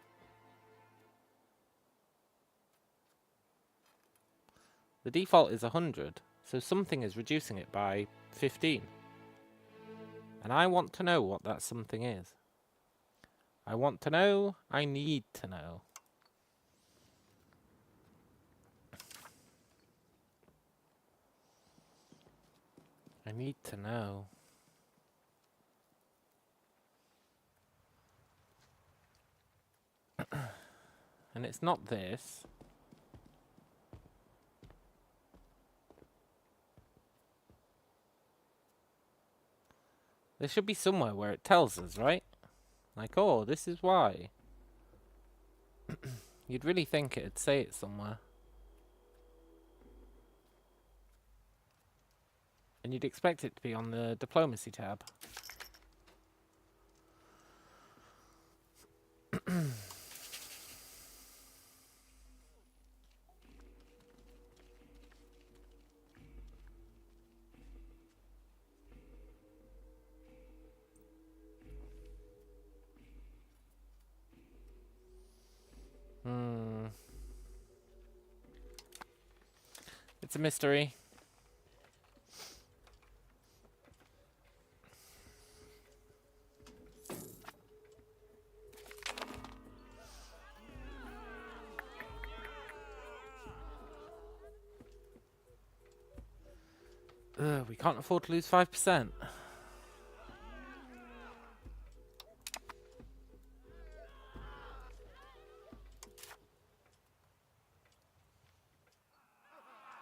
[SPEAKER 1] The default is 100, so something is reducing it by 15. And I want to know what that something is. I want to know. I need to know. I need to know. And it's not this. There should be somewhere where it tells us, right? Like, oh, this is why. You'd really think it'd say it somewhere. And you'd expect it to be on the diplomacy tab. It's a mystery. We can't afford to lose 5%.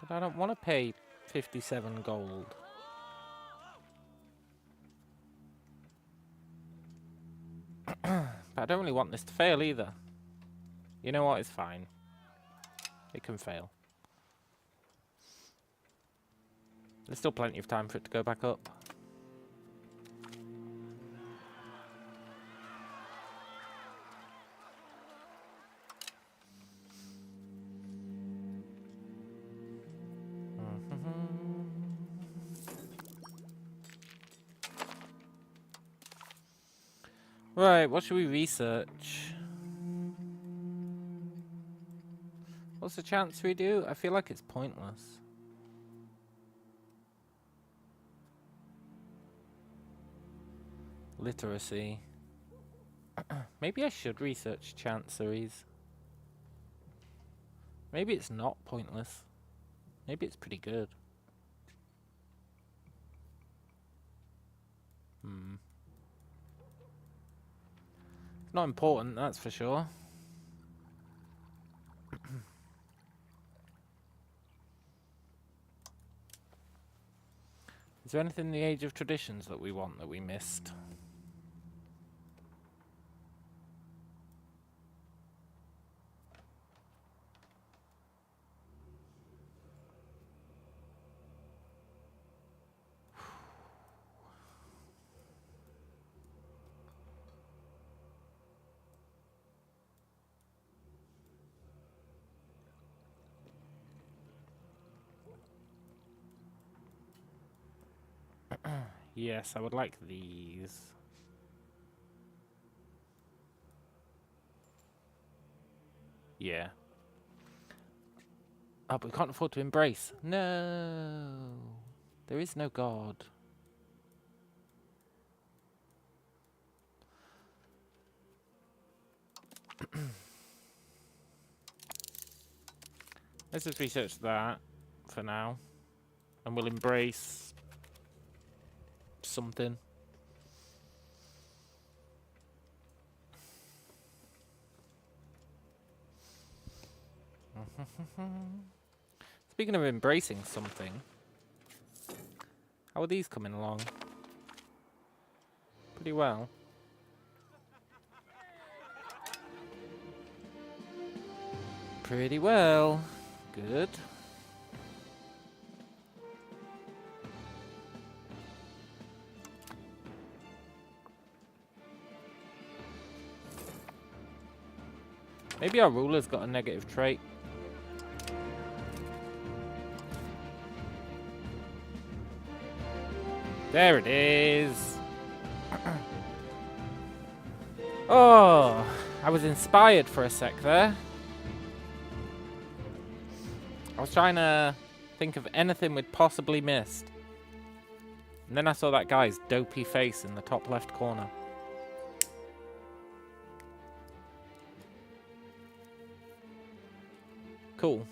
[SPEAKER 1] But I don't want to pay 57 gold. But I don't really want this to fail either. You know what? It's fine. It can fail. There's still plenty of time for it to go back up. Right, what should we research? What's the chancery do? I feel like it's pointless. Literacy. Maybe I should research chanceries. Maybe it's not pointless. Maybe it's pretty good. It's not important, that's for sure. Is there anything in the Age of Traditions that we want that we missed? Yes, I would like these. Yeah. Oh, but we can't afford to embrace. No. There is no God. Let's just research that for now. And we'll embrace something. Speaking of embracing something, how are these coming along? Pretty well. Pretty well. Good. Maybe our ruler's got a negative trait. There it is. Oh, I was inspired for a sec there. I was trying to think of anything we'd possibly missed. And then I saw that guy's dopey face in the top left corner. Cool.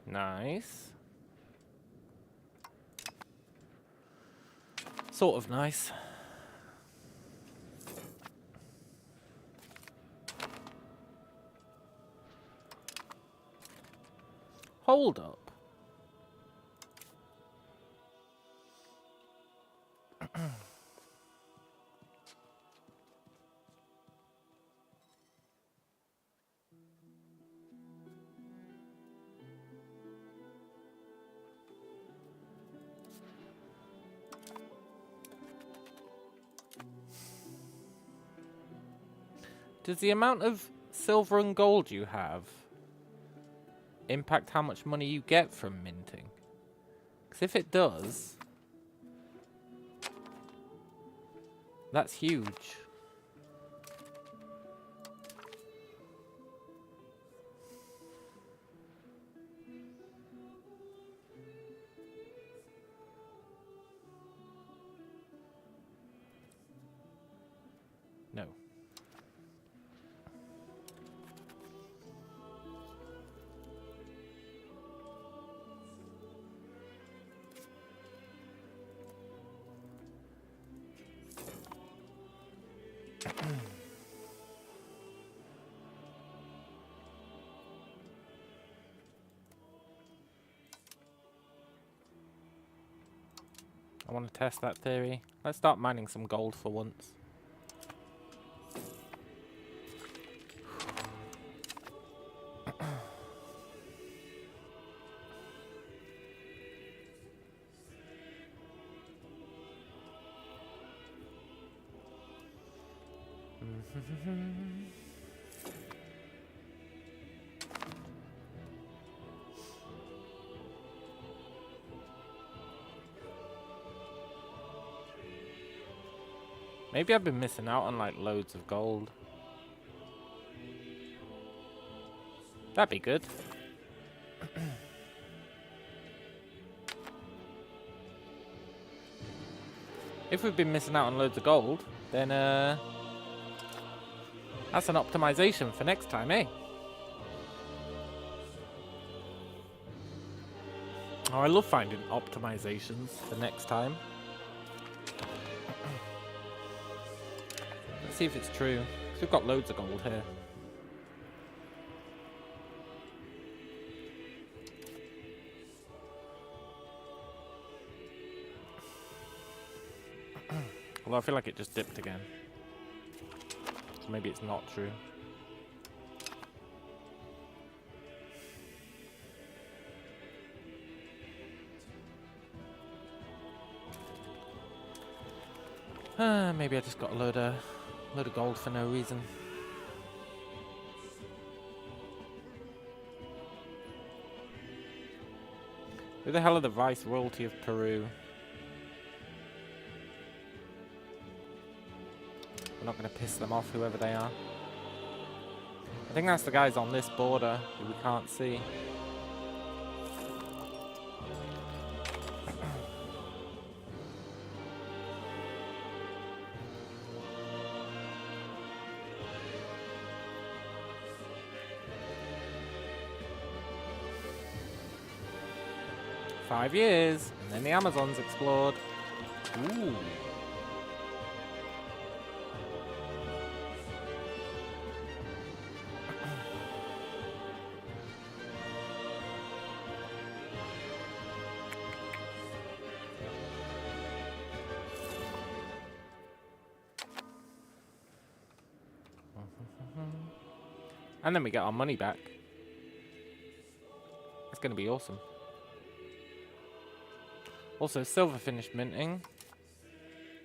[SPEAKER 1] Nice. Sort of nice. Hold up. Does the amount of silver and gold you have impact how much money you get from minting? Because if it does, that's huge. No. I want to test that theory. Let's start mining some gold for once. Maybe I've been missing out on like loads of gold. That'd be good. If we've been missing out on loads of gold, then that's an optimization for next time, eh? Oh, I love finding optimizations for next time. Let's see if it's true. 'Cause we've got loads of gold here. Although I feel like it just dipped again. So maybe it's not true. Maybe I just got a load of gold for no reason. Who the hell are the Vice Royalty of Peru? We're not going to piss them off, whoever they are. I think that's the guys on this border who we can't see. "5 years, and then the Amazon's explored." Ooh. And then we get our money back. It's going to be awesome. Also, silver finished minting.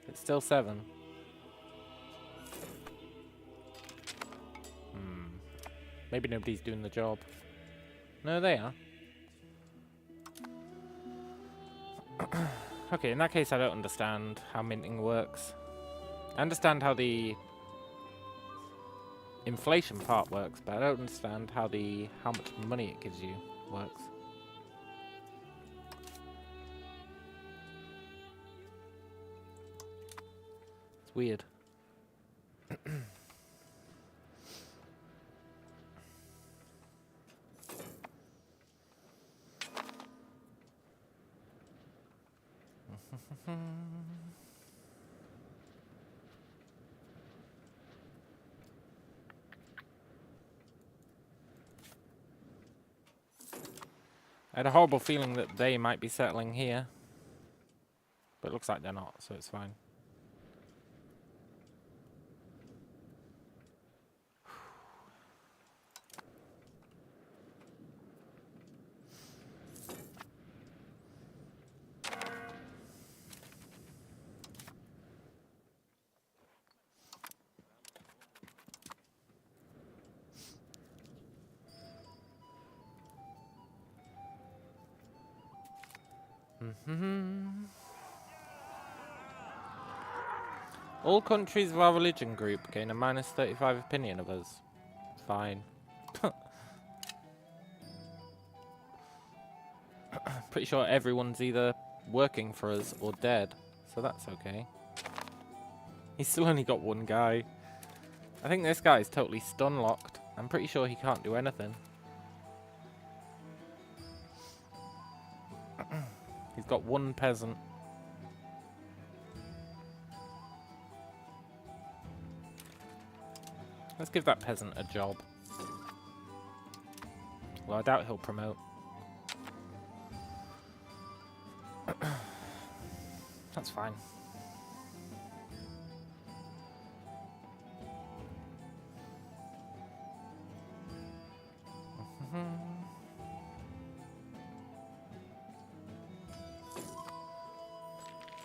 [SPEAKER 1] It's still 7. Maybe nobody's doing the job. No, they are. Okay, in that case, I don't understand how minting works. I understand how the inflation part works, but I don't understand how much money it gives you works. It's weird. I had a horrible feeling that they might be settling here. But it looks like they're not, so it's fine. All countries of our religion group gain a minus 35 opinion of us. Fine. Pretty sure everyone's either working for us or dead, so that's okay. He's still only got one guy. I think this guy is totally stun locked. I'm pretty sure he can't do anything. He's got one peasant. Let's give that peasant a job. Well, I doubt he'll promote. That's fine.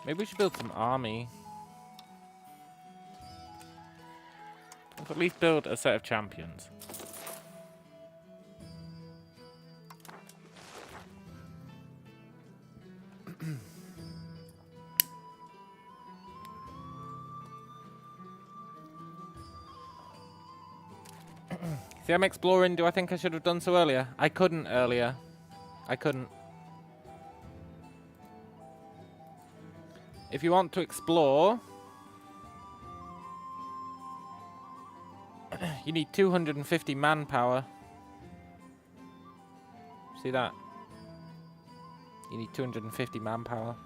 [SPEAKER 1] Maybe we should build some army. at least build a set of champions. See, I'm exploring. Do I think I should have done so earlier? I couldn't earlier. I couldn't. If you want to explore, you need 250 manpower. See that? You need 250 manpower.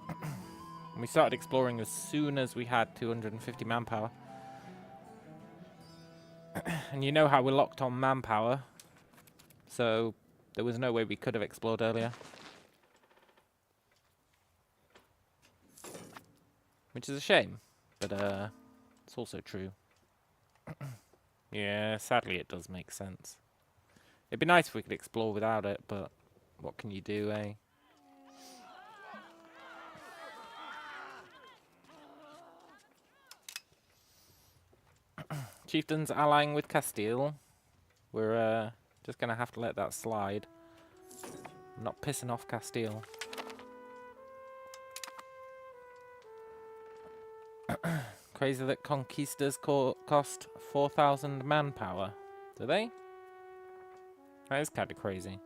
[SPEAKER 1] And we started exploring as soon as we had 250 manpower. And you know how we're locked on manpower. So there was no way we could have explored earlier. Which is a shame. But it's also true. Yeah, sadly it does make sense. It'd be nice if we could explore without it, but what can you do, eh? Chieftains allying with Castile. We're just gonna have to let that slide. I'm not pissing off Castile. Crazy that conquistas cost 4,000 manpower. Do they? That is kind of crazy.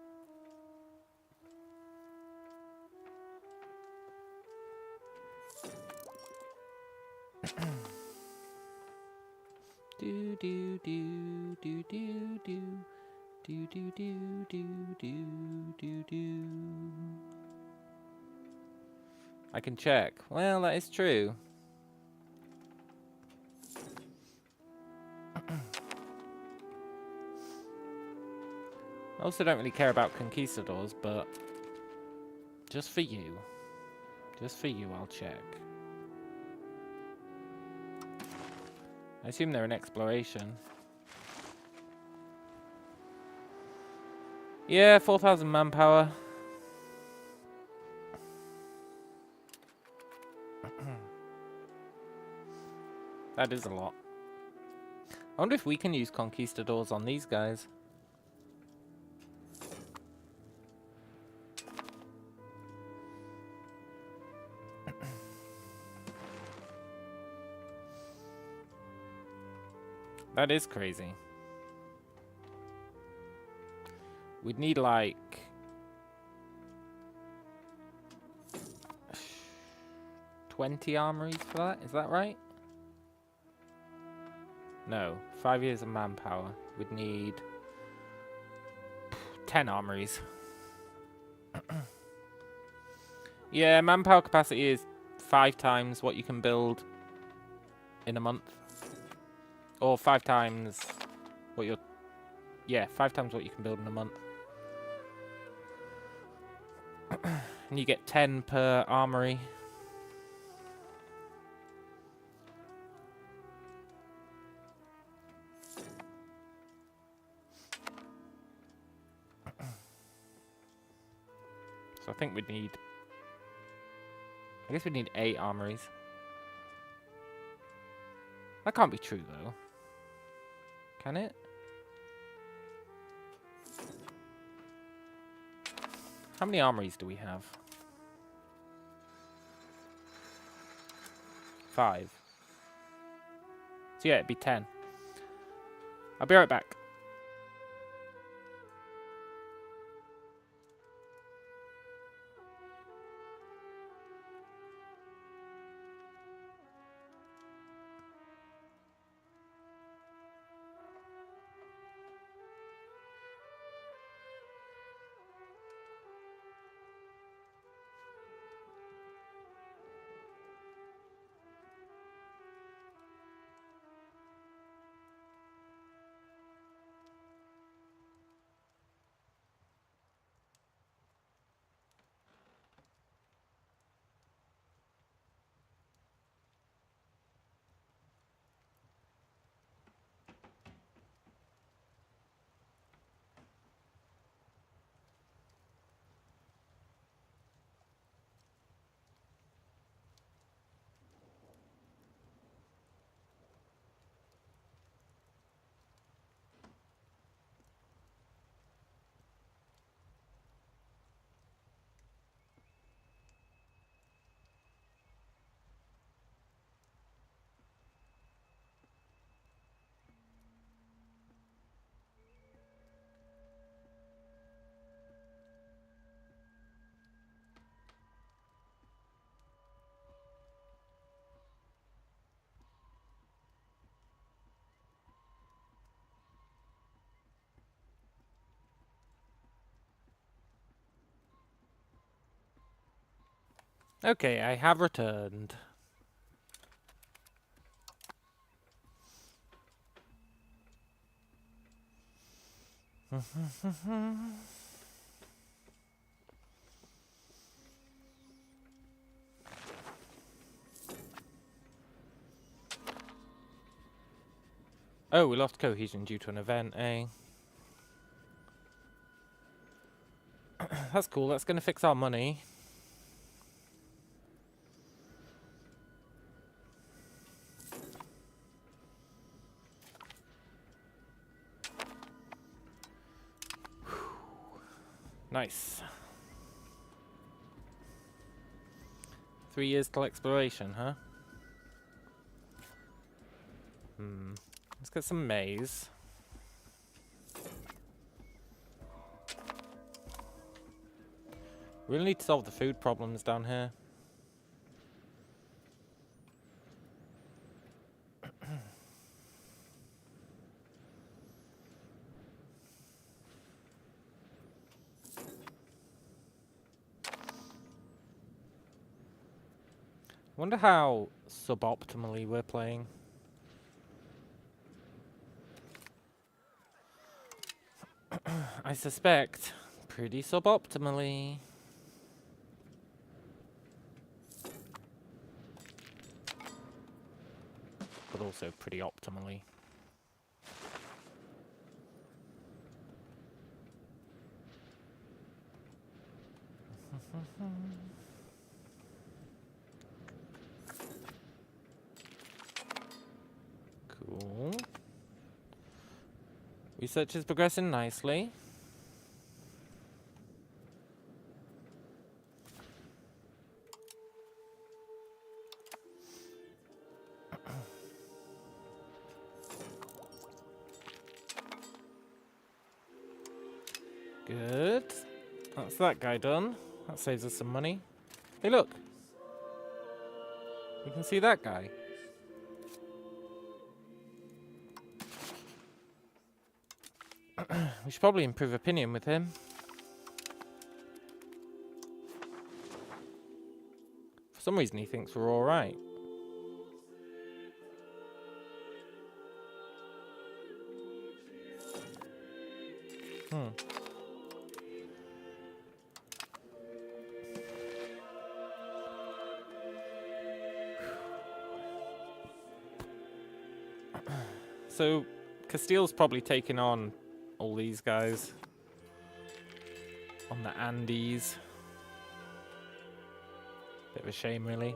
[SPEAKER 1] Do do do do do do do do do do do do do. I can check. Well, that is true. I also don't really care about conquistadors, but just for you, I'll check. I assume they're in exploration. Yeah, 4,000 manpower. That is a lot. I wonder if we can use conquistadors on these guys. That is crazy. We'd need like 20 armories for that, is that right? No, 5 years of manpower. We'd need 10 armories. Yeah, manpower capacity is 5 times what you can build in a month. Or 5 times what you're... Yeah, 5 times what you can build in a month. And you get 10 per armory. So I think we'd need... I guess we'd need 8 armories. That can't be true, though. Can it? How many armories do we have? 5. So yeah, it'd be 10. I'll be right back. Okay, I have returned. Oh, we lost cohesion due to an event, eh? That's cool, that's gonna fix our money. Nice. 3 years till exploration, huh? Let's get some maize. We really need to solve the food problems down here. Wonder how suboptimally we're playing. I suspect pretty suboptimally. But also pretty optimally. Cool. Research is progressing nicely. Good. That's that guy done. That saves us some money. Hey, look. You can see that guy. We should probably improve opinion with him. For some reason he thinks we're alright. So, Castile's probably taking on all these guys on the Andes. Bit of a shame, really.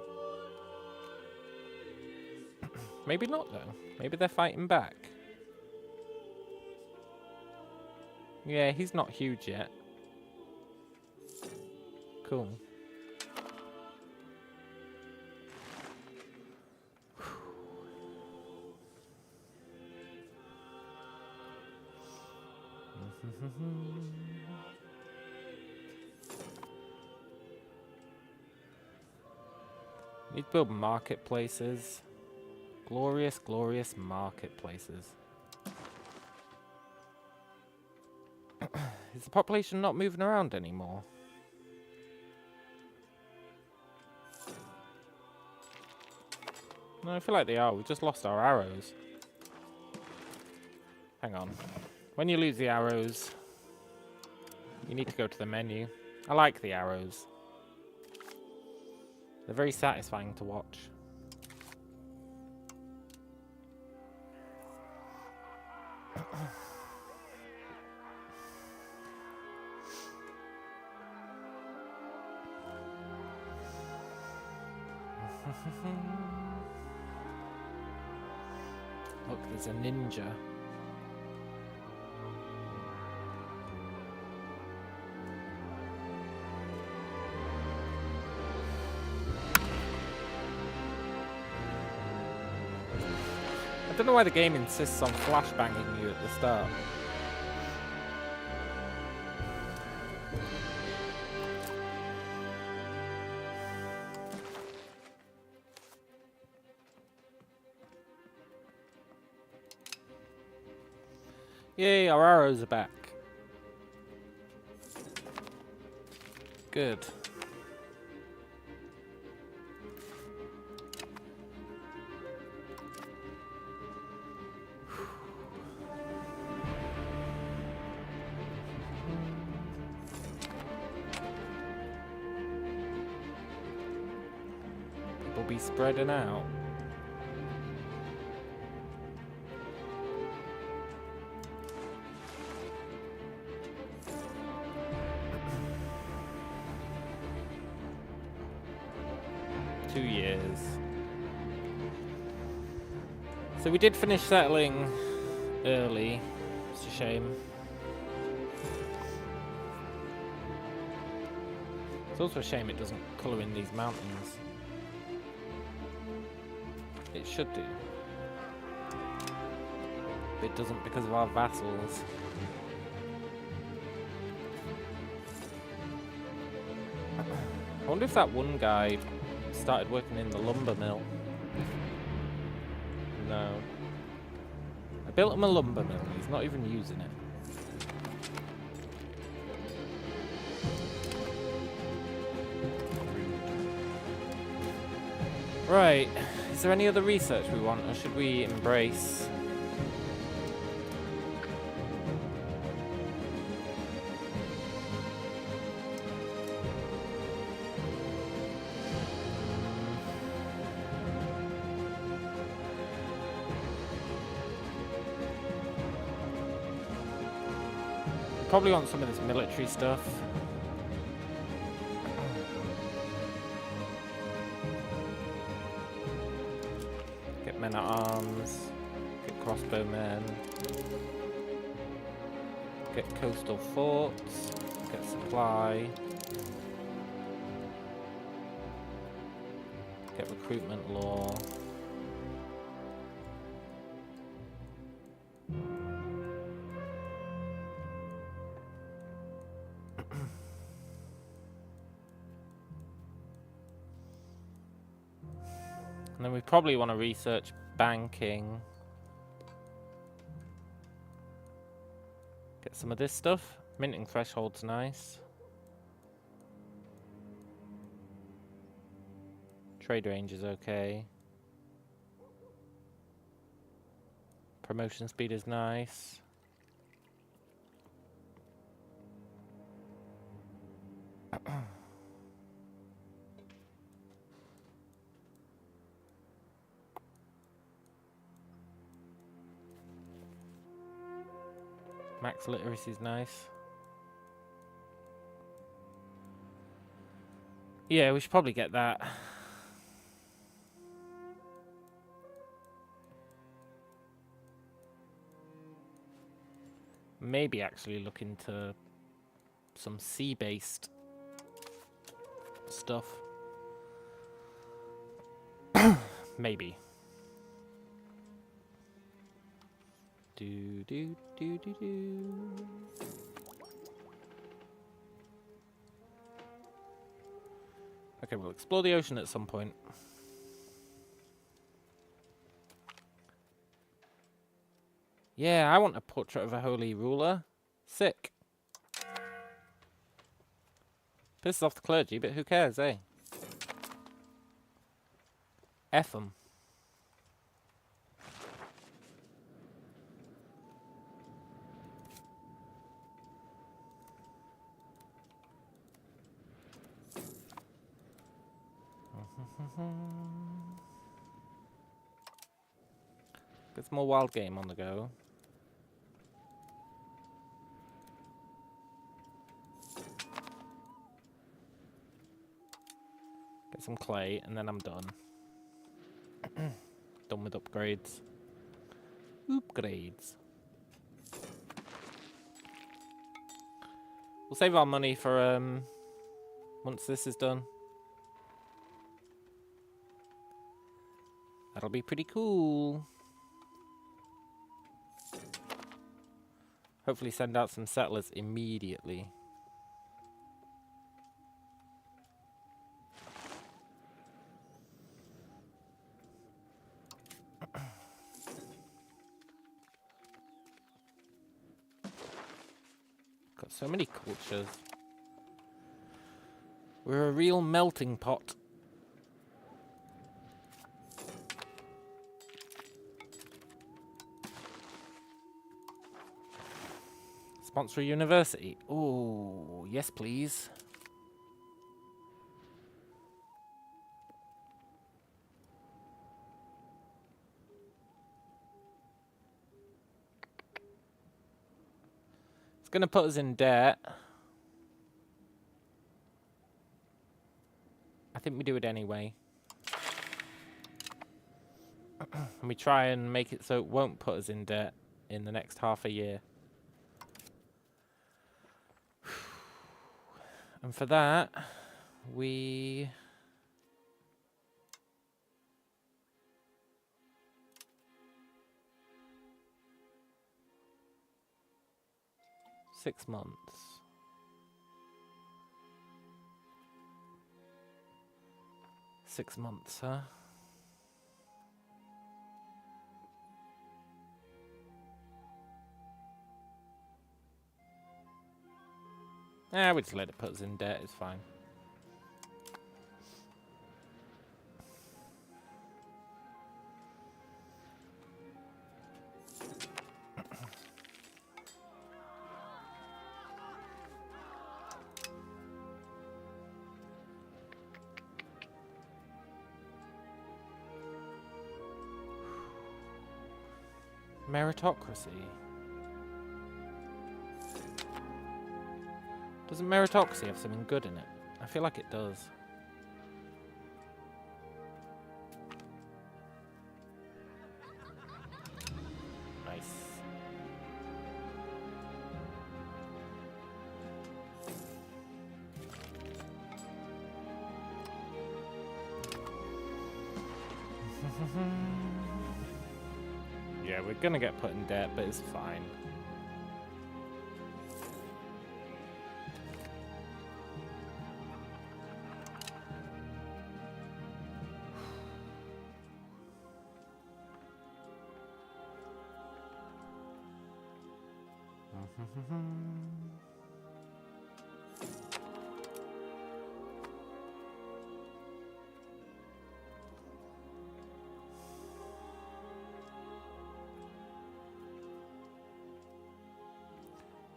[SPEAKER 1] Maybe not, though. Maybe they're fighting back. Yeah, he's not huge yet. Cool. Need to build marketplaces. Glorious, glorious marketplaces. Is the population not moving around anymore? No, I feel like they are. We just lost our arrows. Hang on. When you lose the arrows, you need to go to the menu. I like the arrows. They're very satisfying to watch. Look, there's a ninja. I don't know why the game insists on flashbanging you at the start. Yay, our arrows are back. Good. will be spreading out. Two years. So we did finish settling early. It's a shame. It's also a shame it doesn't colour in these mountains. It should do. But it doesn't because of our vassals. I wonder if that one guy started working in the lumber mill. No. I built him a lumber mill, he's not even using it. Right, is there any other research we want, or should we embrace? Probably want some of this military stuff. Get men at arms, get crossbowmen, get coastal forts, get supply, get recruitment law. And then we probably want to research banking. Get some of this stuff. Minting threshold's nice. Trade range is okay. Promotion speed is nice. Max literacy is nice. Yeah, we should probably get that. Maybe actually look into some sea-based stuff. Maybe. Do do do do do. Okay, we'll explore the ocean at some point. Yeah, I want a portrait of a holy ruler. Sick. Pisses off the clergy, but who cares, eh? F 'em. Get some more wild game on the go. Get some clay, and then I'm done. Done with upgrades. Upgrades. We'll save our money for once this is done. That'll be pretty cool. Hopefully send out some settlers immediately. Got so many cultures. We're a real melting pot. Sponsor a university. Oh, yes, please. going to put us in debt. I think we do it anyway. And we try and make it so it won't put us in debt in the next half a year. And for that, we... $6 months. $6 months, huh? We just let it put us in debt, it's fine. Meritocracy. Doesn't meritocracy have something good in it? I feel like it does. Nice. Yeah, we're gonna get put in debt, but it's fine.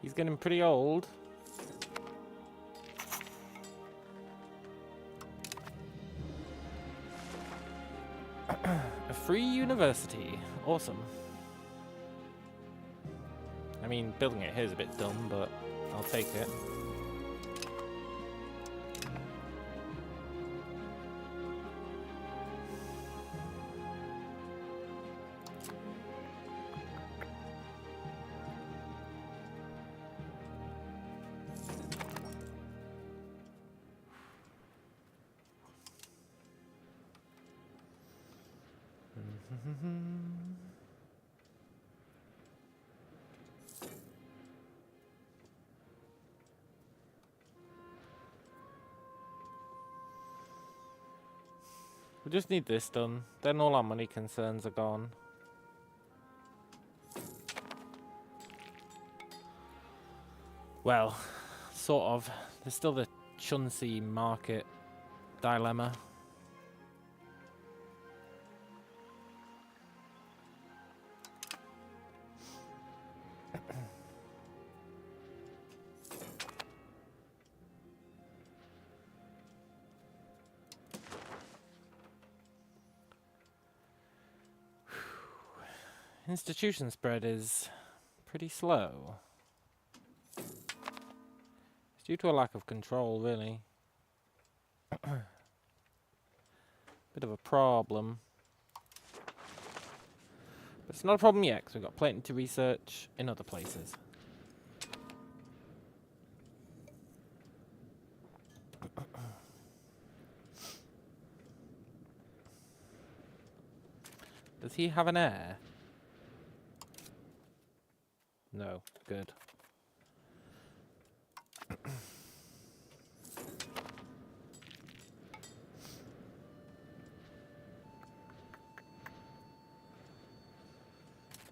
[SPEAKER 1] He's getting pretty old. A free university. Awesome. I mean, building it here is a bit dumb, but I'll take it. We just need this done, then all our money concerns are gone. Well, sort of. There's still the Chunsi market dilemma. Institution spread is pretty slow. It's due to a lack of control, really. Bit of a problem. But it's not a problem yet, because we've got plenty to research in other places. Does he have an heir? No, good.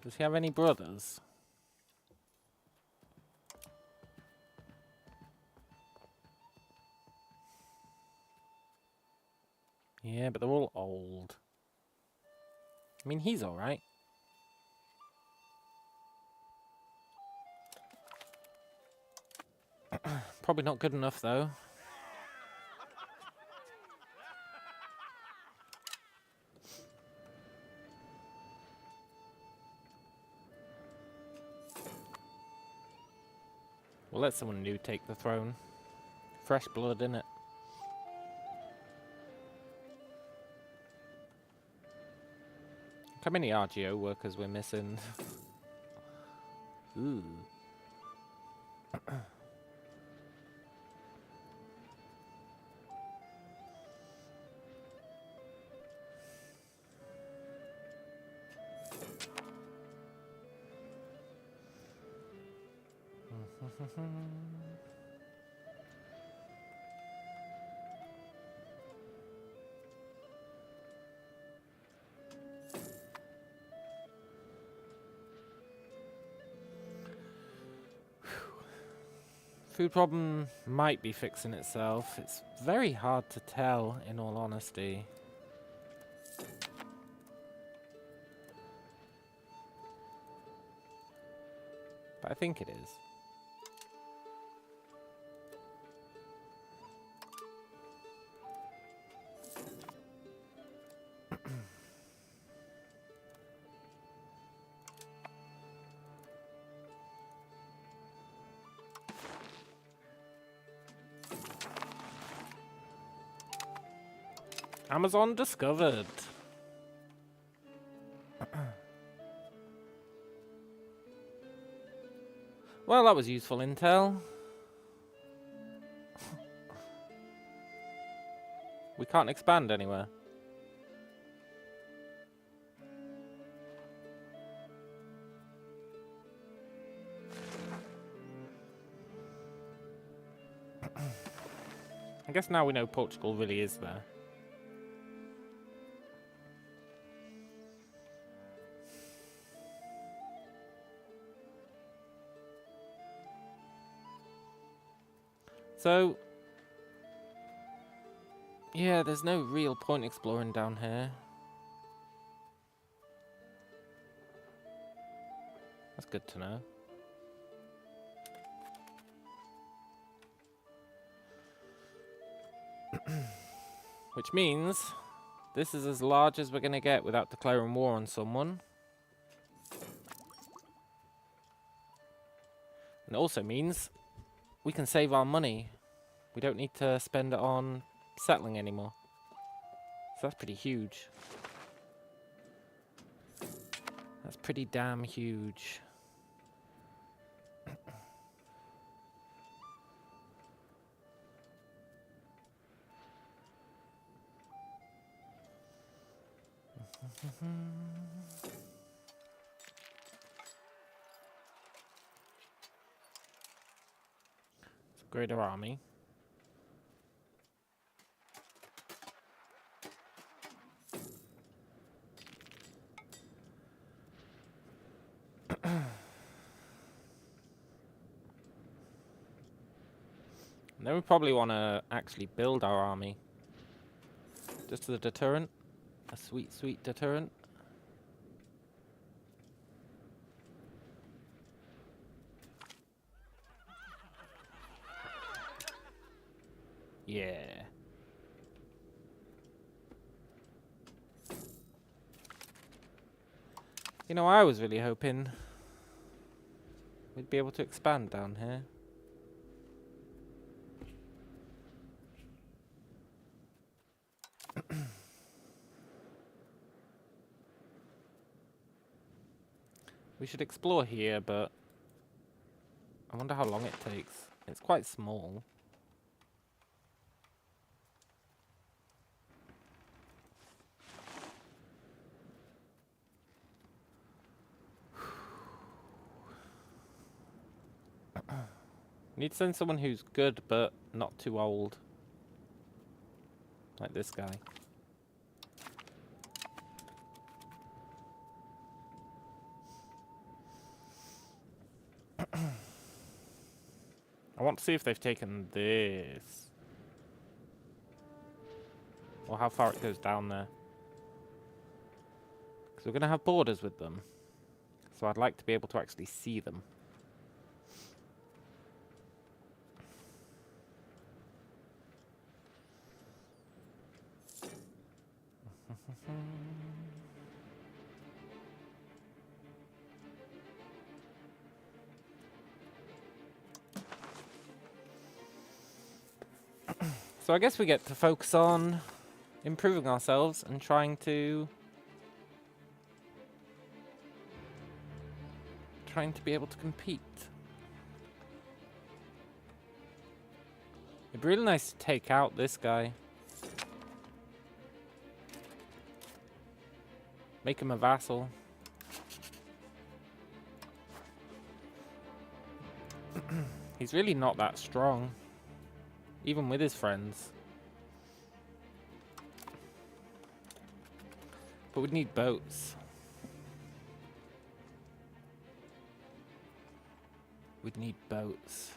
[SPEAKER 1] Does he have any brothers? Yeah, but they're all old. I mean, he's alright. Probably not good enough, though. We'll let someone new take the throne. Fresh blood, innit? How many RGO workers we're missing? Ooh. Food problem might be fixing itself. It's very hard to tell, in all honesty. But I think it is. Amazon discovered. Well, that was useful intel. We can't expand anywhere. I guess now we know Portugal really is there. So, yeah, there's no real point exploring down here. That's good to know. Which means this is as large as we're going to get without declaring war on someone. And it also means we can save our money. We don't need to spend it on settling anymore. So that's pretty huge. That's pretty damn huge. It's a greater army. And then we probably want to actually build our army. Just as a deterrent. A sweet, sweet deterrent. Yeah. You know, I was really hoping we'd be able to expand down here. We should explore here, but I wonder how long it takes. It's quite small. Need to send someone who's good, but not too old. Like this guy. I want to see if they've taken this. Or how far it goes down there. Because we're going to have borders with them. So I'd like to be able to actually see them. So I guess we get to focus on improving ourselves and trying to be able to compete. It'd be really nice to take out this guy. Make him a vassal. He's really not that strong, even with his friends. But we'd need boats. We'd need boats.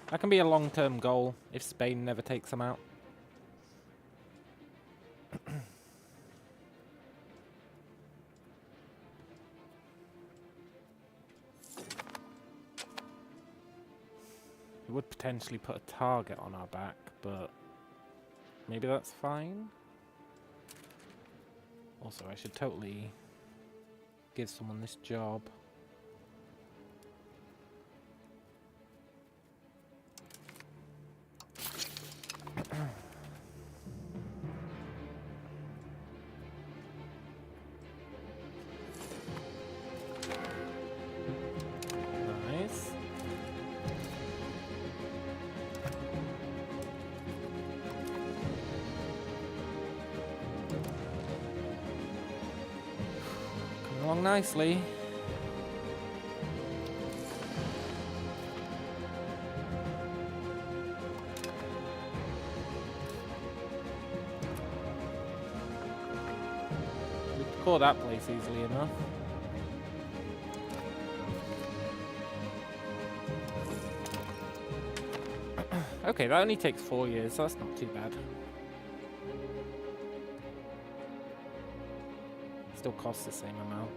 [SPEAKER 1] That can be a long-term goal if Spain never takes them out. It would potentially put a target on our back, but maybe that's fine. Also, I should totally give someone this job. Nice. Coming along nicely. We could call that place easily enough. Okay, that only takes 4 years, so that's not too bad. Still costs the same amount.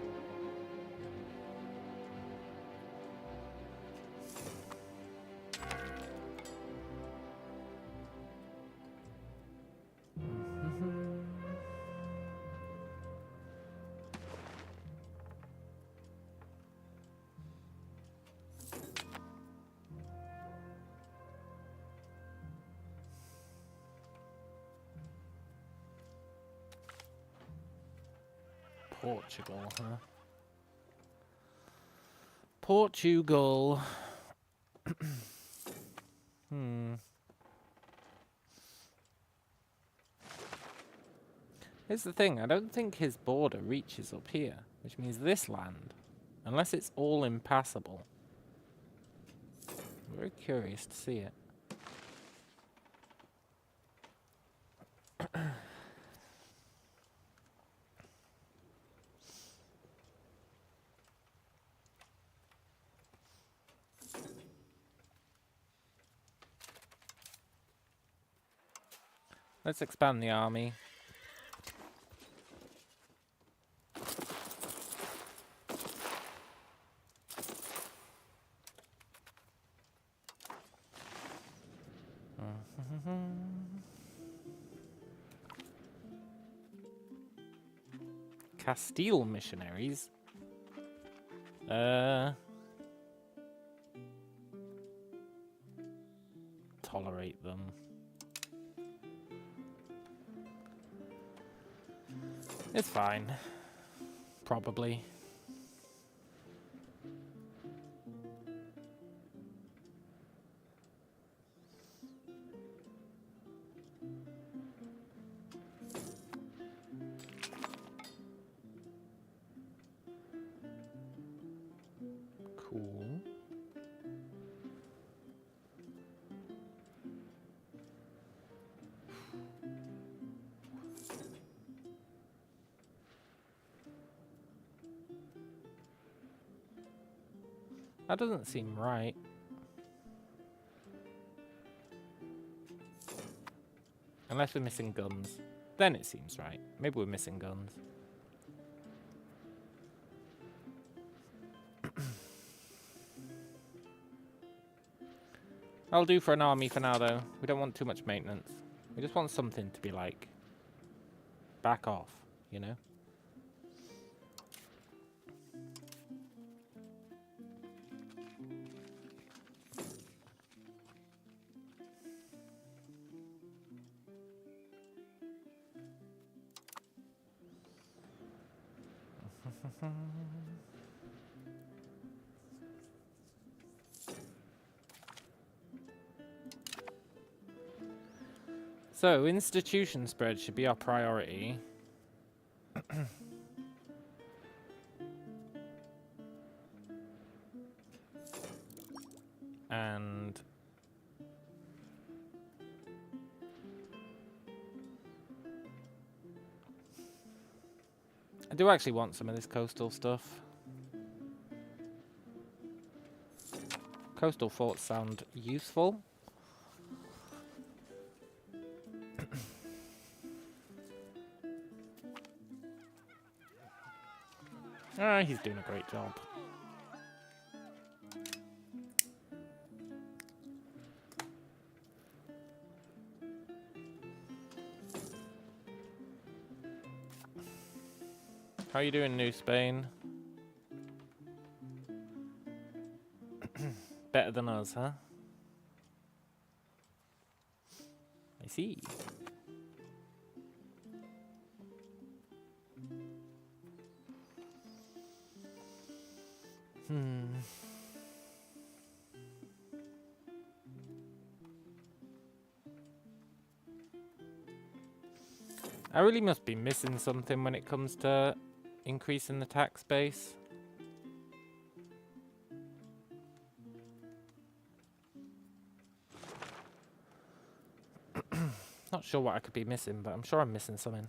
[SPEAKER 1] Portugal, huh? Portugal. Here's the thing, I don't think his border reaches up here, which means this land, unless it's all impassable. I'm very curious to see it. Let's expand the army. Castile missionaries? Tolerate them. It's fine. Probably. Cool. That doesn't seem right. Unless we're missing guns. Then it seems right. Maybe we're missing guns. That'll do for an army for now, though. We don't want too much maintenance. We just want something to be like... back off, you know? So, institution spread should be our priority. And I do actually want some of this coastal stuff. Coastal forts sound useful. Ah, he's doing a great job. How are you doing, New Spain? Better than us, huh? I see. I really must be missing something when it comes to increasing the tax base. Not sure what I could be missing, but I'm sure I'm missing something.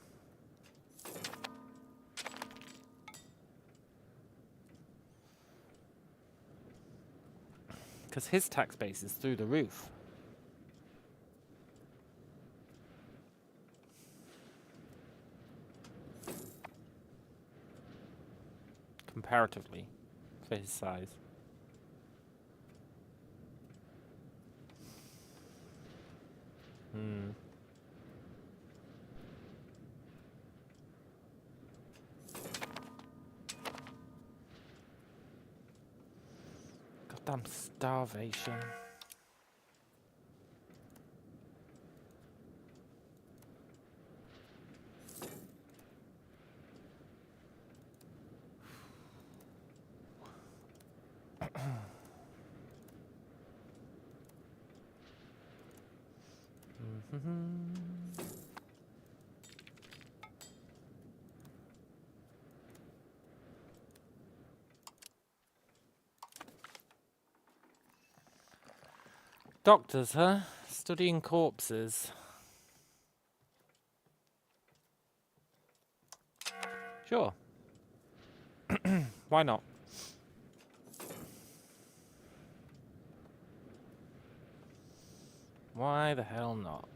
[SPEAKER 1] Because his tax base is through the roof. Comparatively, for his size. Goddamn starvation. Doctors, huh? Studying corpses. Sure. Why not? Why the hell not?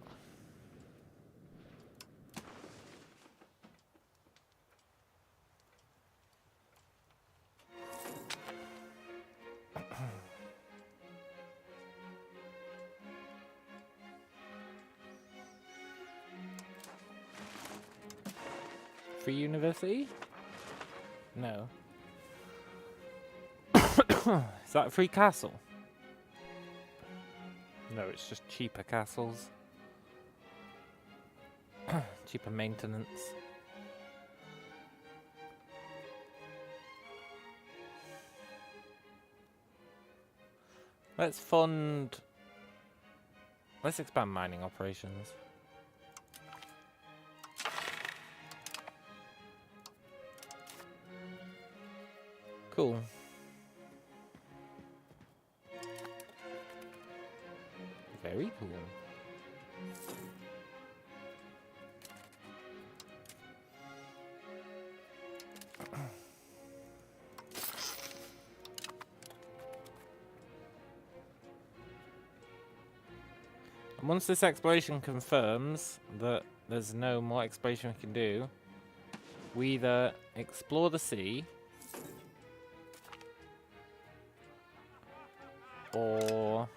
[SPEAKER 1] Free university? No. Is that a free castle? No, it's just cheaper castles. Cheaper maintenance. Let's fund... Let's expand mining operations. Cool. Very cool. And once this exploration confirms that there's no more exploration we can do, we either explore the sea or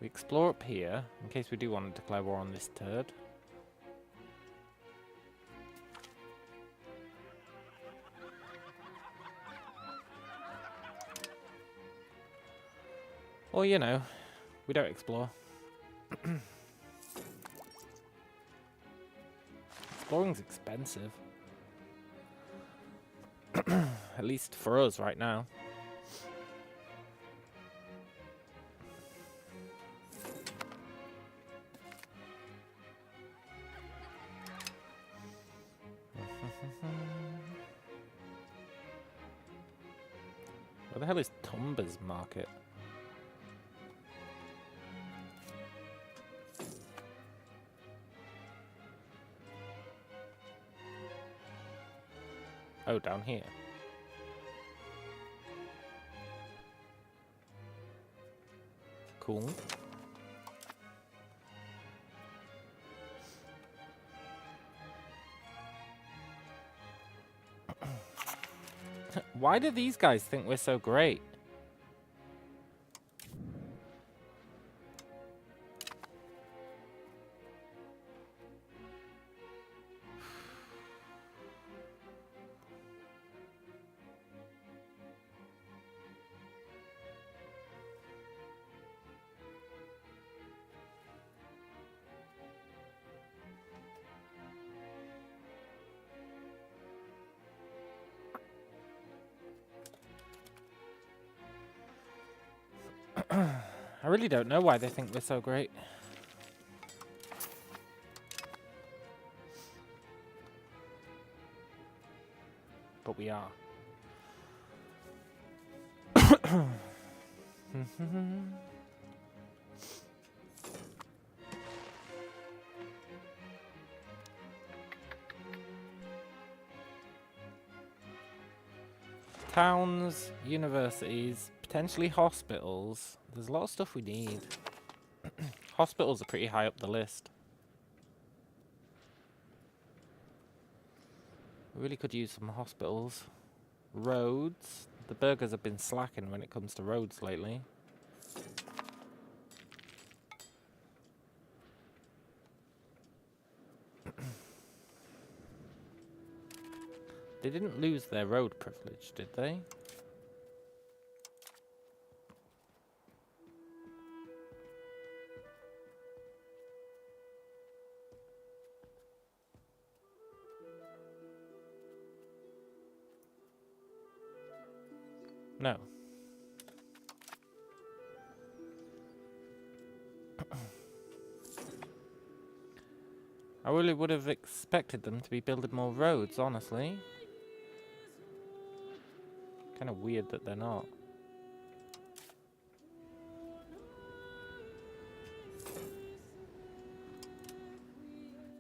[SPEAKER 1] we explore up here in case we do want to declare war on this turd. Or, you know, we don't explore. Exploring's expensive. At least for us right now. Where the hell is Tumba's market? Oh, down here. Cool. Why do these guys think we're so great? I really don't know why they think we're so great. But we are. Towns, universities, potentially hospitals. There's a lot of stuff we need. Hospitals are pretty high up the list. We really could use some hospitals. Roads. The burgers have been slacking when it comes to roads lately. They didn't lose their road privilege, did they? No. I really would have expected them to be building more roads, honestly. Kind of weird that they're not.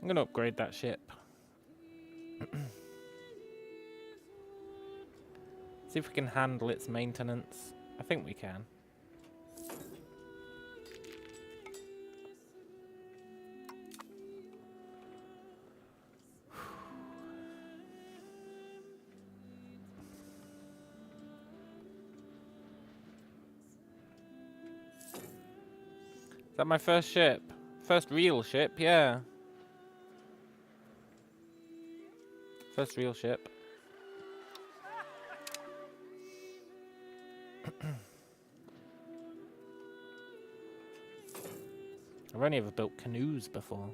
[SPEAKER 1] I'm gonna upgrade that ship. See if we can handle its maintenance. I think we can. Is that my first ship? First real ship, yeah. First real ship. I've only ever built canoes before.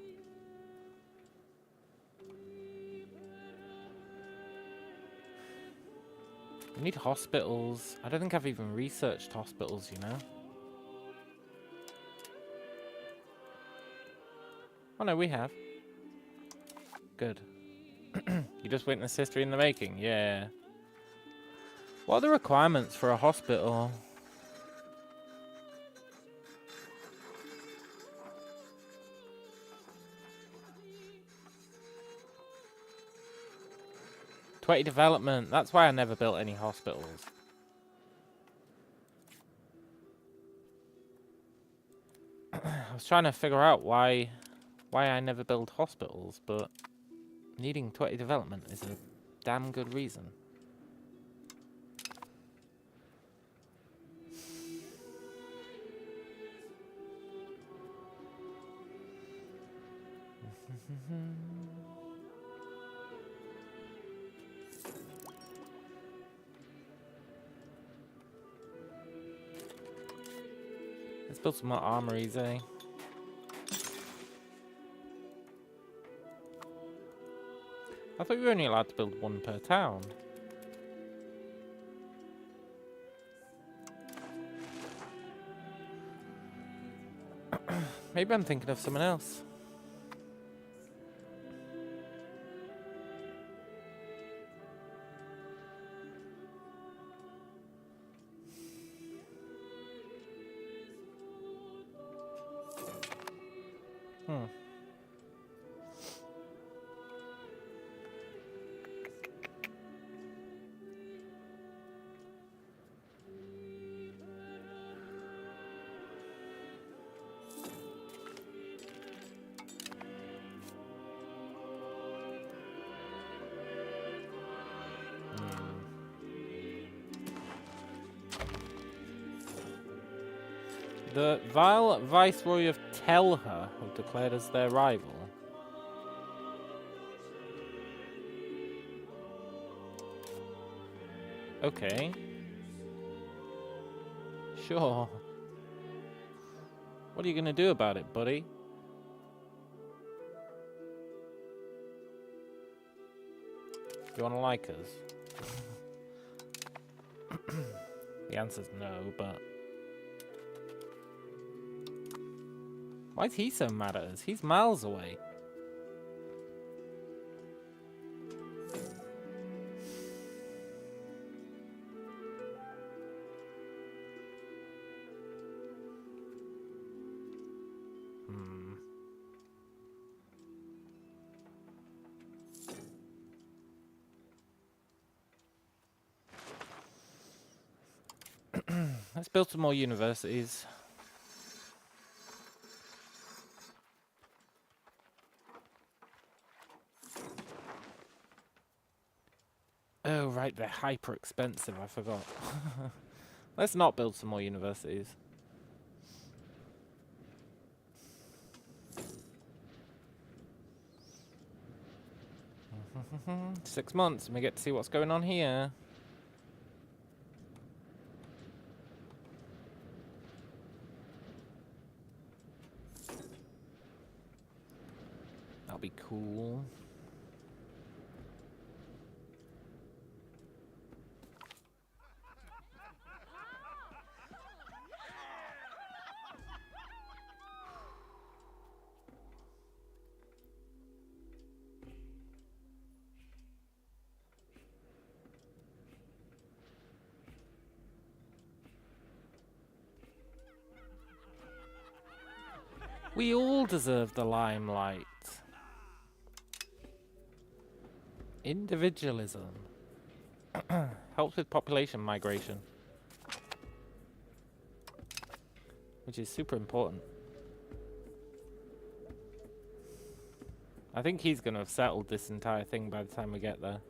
[SPEAKER 1] We need hospitals. I don't think I've even researched hospitals, you know? Oh no, we have. Good. You just witnessed history in the making, yeah. What are the requirements for a hospital? '20 development. That's why I never built any hospitals. I was trying to figure out why I never build hospitals, but needing 20 development is a damn good reason. Let's build some more armories, eh? I thought you were only allowed to build one per town. Maybe I'm thinking of someone else. Hmm. The vile Viceroy of Telha have declared us their rival. Okay. Sure. What are you gonna do about it, buddy? You wanna like us? The answer's no, but... Why is he so mad at us? He's miles away. Let's build some more universities. Oh, right, they're hyper expensive, I forgot. Let's not build some more universities. Six months and we get to see what's going on here. That'll be cool. We all deserve the limelight. Individualism. Helps with population migration. Which is super important. I think he's going to have settled this entire thing by the time we get there.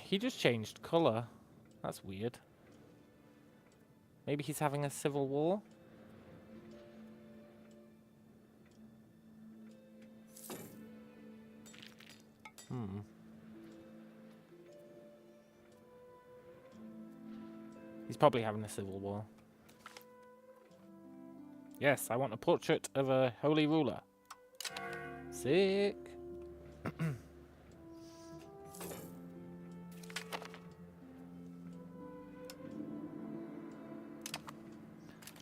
[SPEAKER 1] He just changed colour. That's weird. Maybe he's having a civil war? He's probably having a civil war. Yes, I want a portrait of a holy ruler. Sick.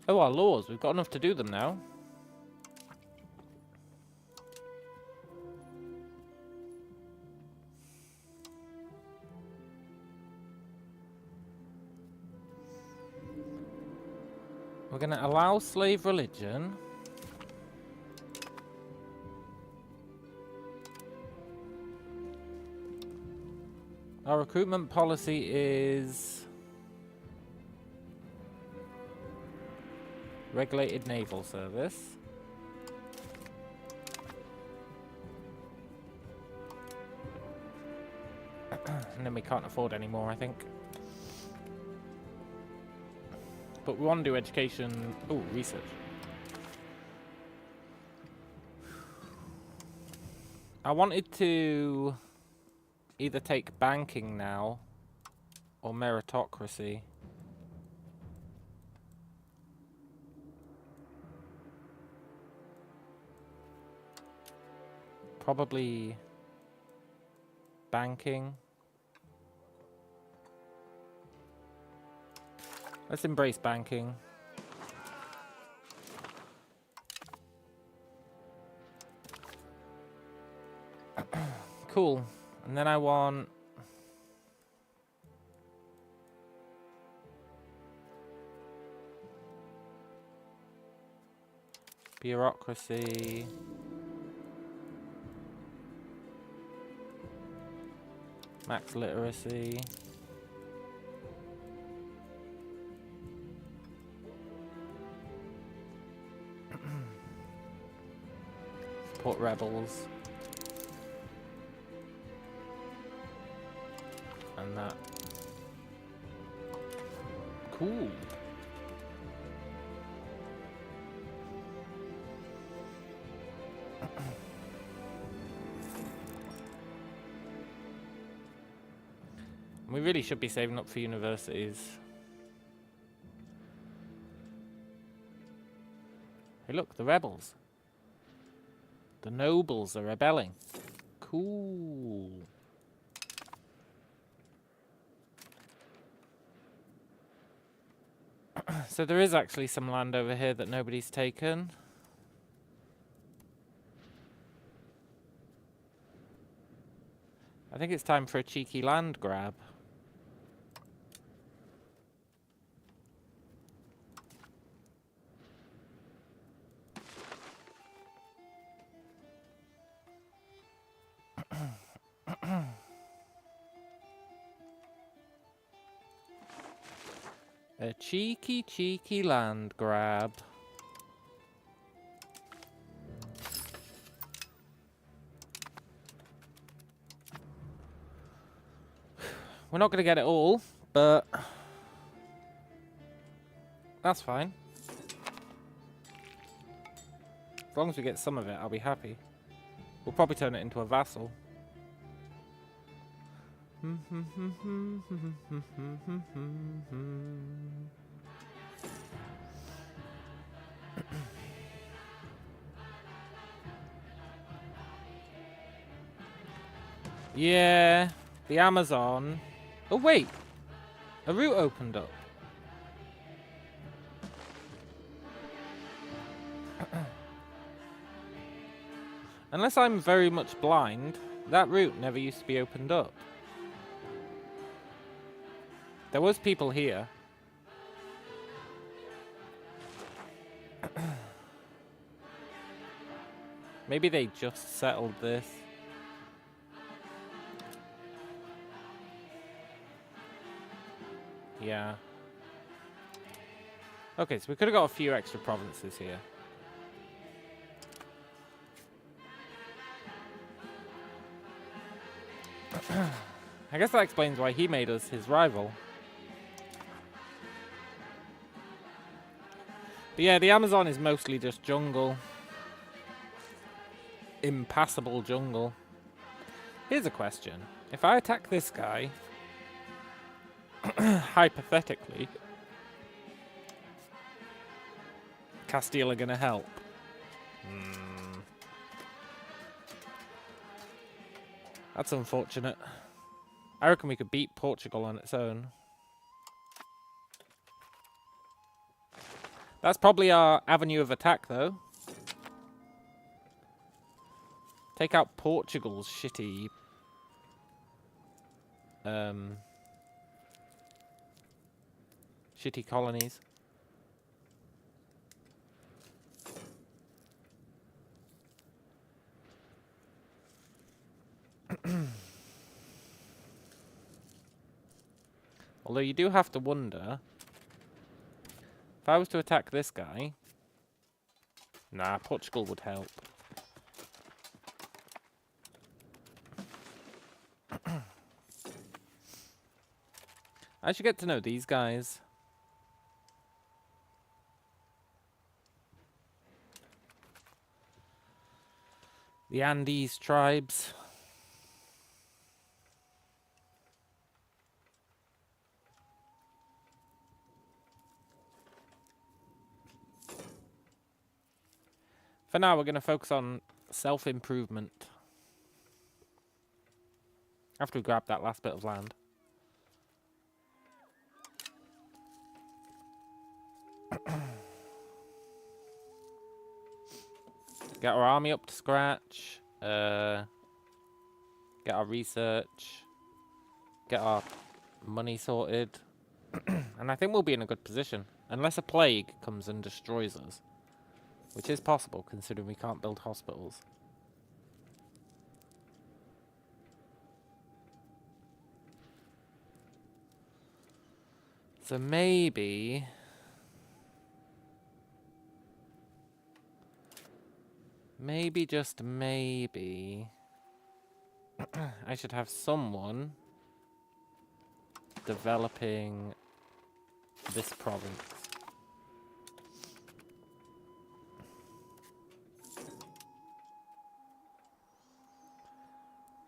[SPEAKER 1] Oh, our laws. We've got enough to do them now. We're going to allow slave religion. Our recruitment policy is regulated naval service. And then we can't afford any more, I think. But we want to do education. Oh, research. I wanted to either take banking now or meritocracy. Probably banking. Let's embrace banking. Cool. And then I want... bureaucracy. Max literacy. Support rebels. And that. Cool. We really should be saving up for universities. Hey look, the rebels. The nobles are rebelling. Cool. So there is actually some land over here that nobody's taken. I think it's time for a cheeky land grab. A cheeky land grab. We're not going to get it all, but that's fine. As long as we get some of it, I'll be happy. We'll probably turn it into a vassal. Yeah, the Amazon. Oh wait, a route opened up. Unless I'm very much blind, that route never used to be opened up. There was people here. Maybe they just settled this. Yeah. Okay, so we could have got a few extra provinces here. I guess that explains why he made us his rival. But yeah, the Amazon is mostly just jungle. Impassable jungle. Here's a question. If I attack this guy, hypothetically, Castile are gonna help. That's unfortunate. I reckon we could beat Portugal on its own. That's probably our avenue of attack, though. Take out Portugal's shitty... shitty colonies. Although you do have to wonder... If I was to attack this guy... Nah, Portugal would help. I should get to know these guys. The Andes tribes. For now, we're going to focus on self-improvement. After we grab that last bit of land. Get our army up to scratch. Get our research. Get our money sorted. And I think we'll be in a good position. Unless a plague comes and destroys us. Which is possible, considering we can't build hospitals. So maybe... maybe, just maybe... I should have someone developing this province.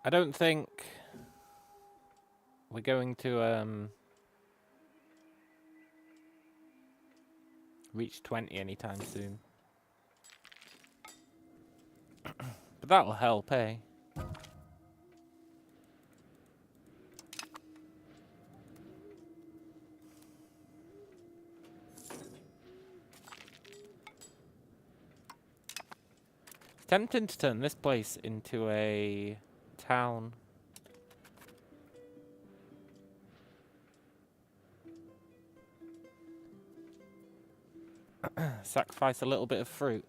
[SPEAKER 1] I don't think we're going to reach 20 anytime soon. But that'll help, eh? It's tempting to turn this place into a town. Sacrifice a little bit of fruit.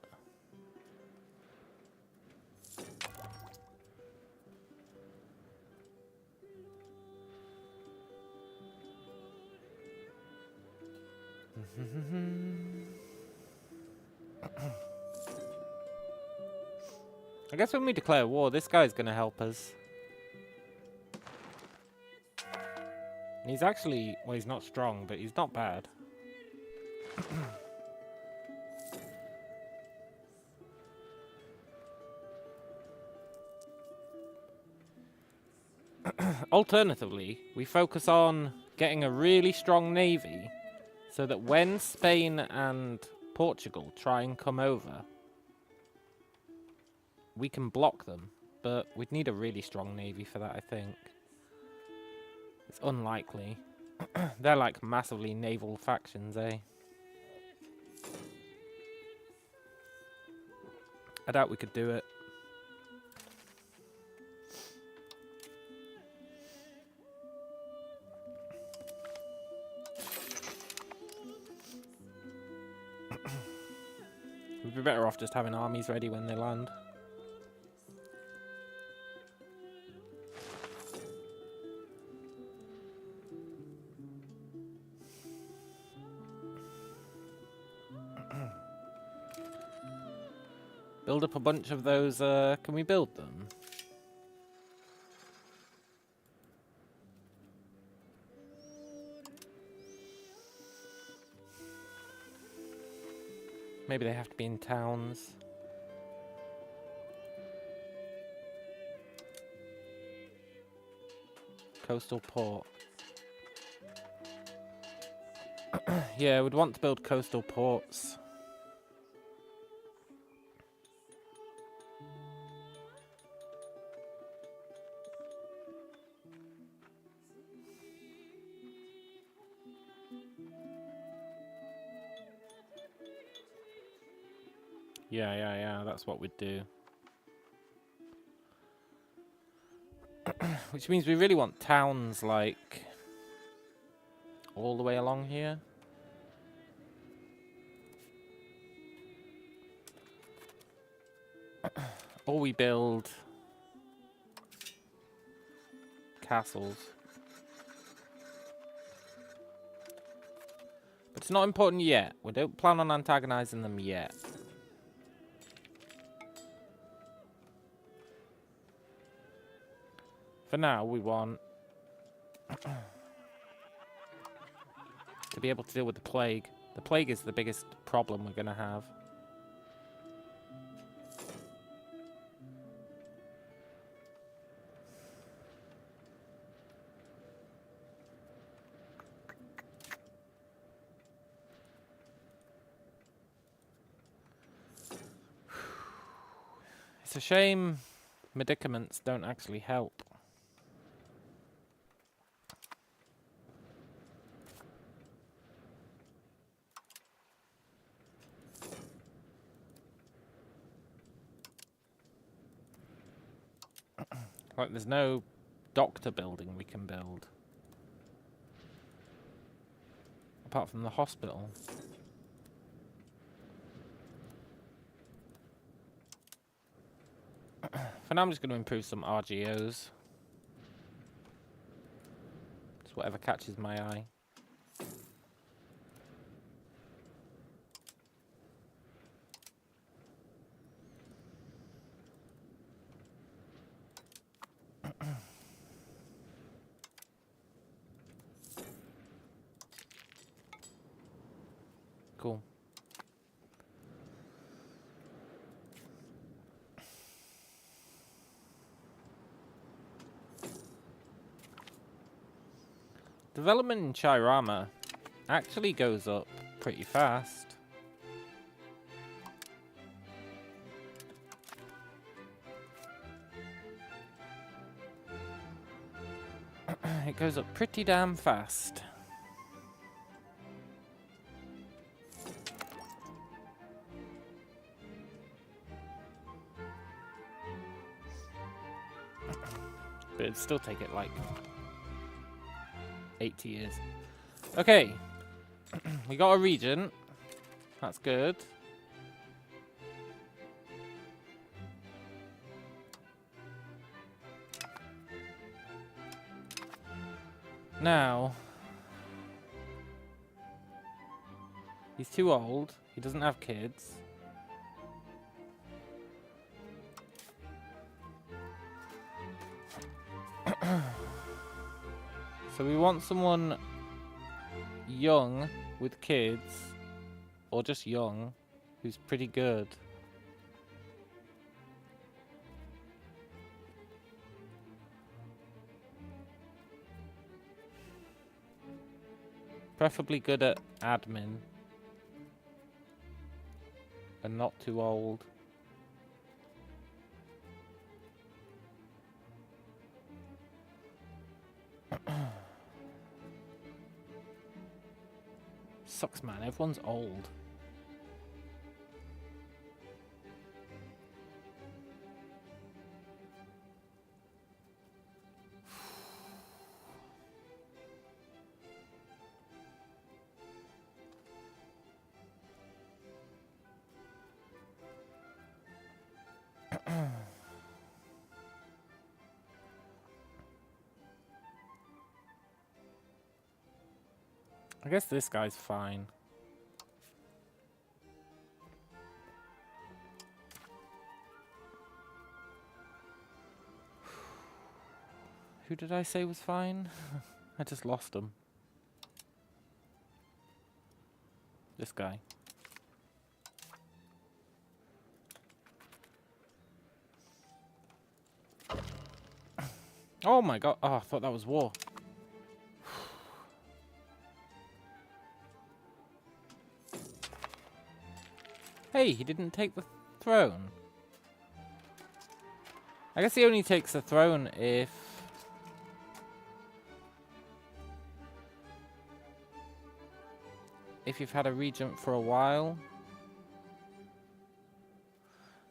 [SPEAKER 1] I guess when we declare war, this guy's gonna help us. And he's actually, well, he's not strong, but he's not bad. Alternatively, we focus on getting a really strong navy so that when Spain and Portugal try and come over, we can block them. But we'd need a really strong navy for that, I think. It's unlikely. They're like massively naval factions, eh? I doubt we could do it. We'd be better off just having armies ready when they land. Build up a bunch of those, can we build them? Maybe they have to be in towns. Coastal port. Yeah, we'd want to build coastal ports. Yeah, that's what we'd do. Which means we really want towns, like, all the way along here. Or we build castles. But it's not important yet. We don't plan on antagonizing them yet. For now, we want to be able to deal with the plague. The plague is the biggest problem we're going to have. It's a shame medicaments don't actually help. Like, there's no doctor building we can build. Apart from the hospital. For now, I'm just going to improve some RGOs. Just whatever catches my eye. Cool. Development in Chirama actually goes up pretty fast. It goes up pretty damn fast. But it'd still take it like 80 years. Okay. We got a regent. That's good. Now, he's too old. He doesn't have kids. So we want someone young with kids, or just young, who's pretty good. Preferably good at admin. And not too old. Sucks, man. Everyone's old. I guess this guy's fine. Who did I say was fine? I just lost him. This guy. Oh my god. Oh, I thought that was war. Hey, he didn't take the throne. I guess he only takes the throne if... if you've had a regent for a while.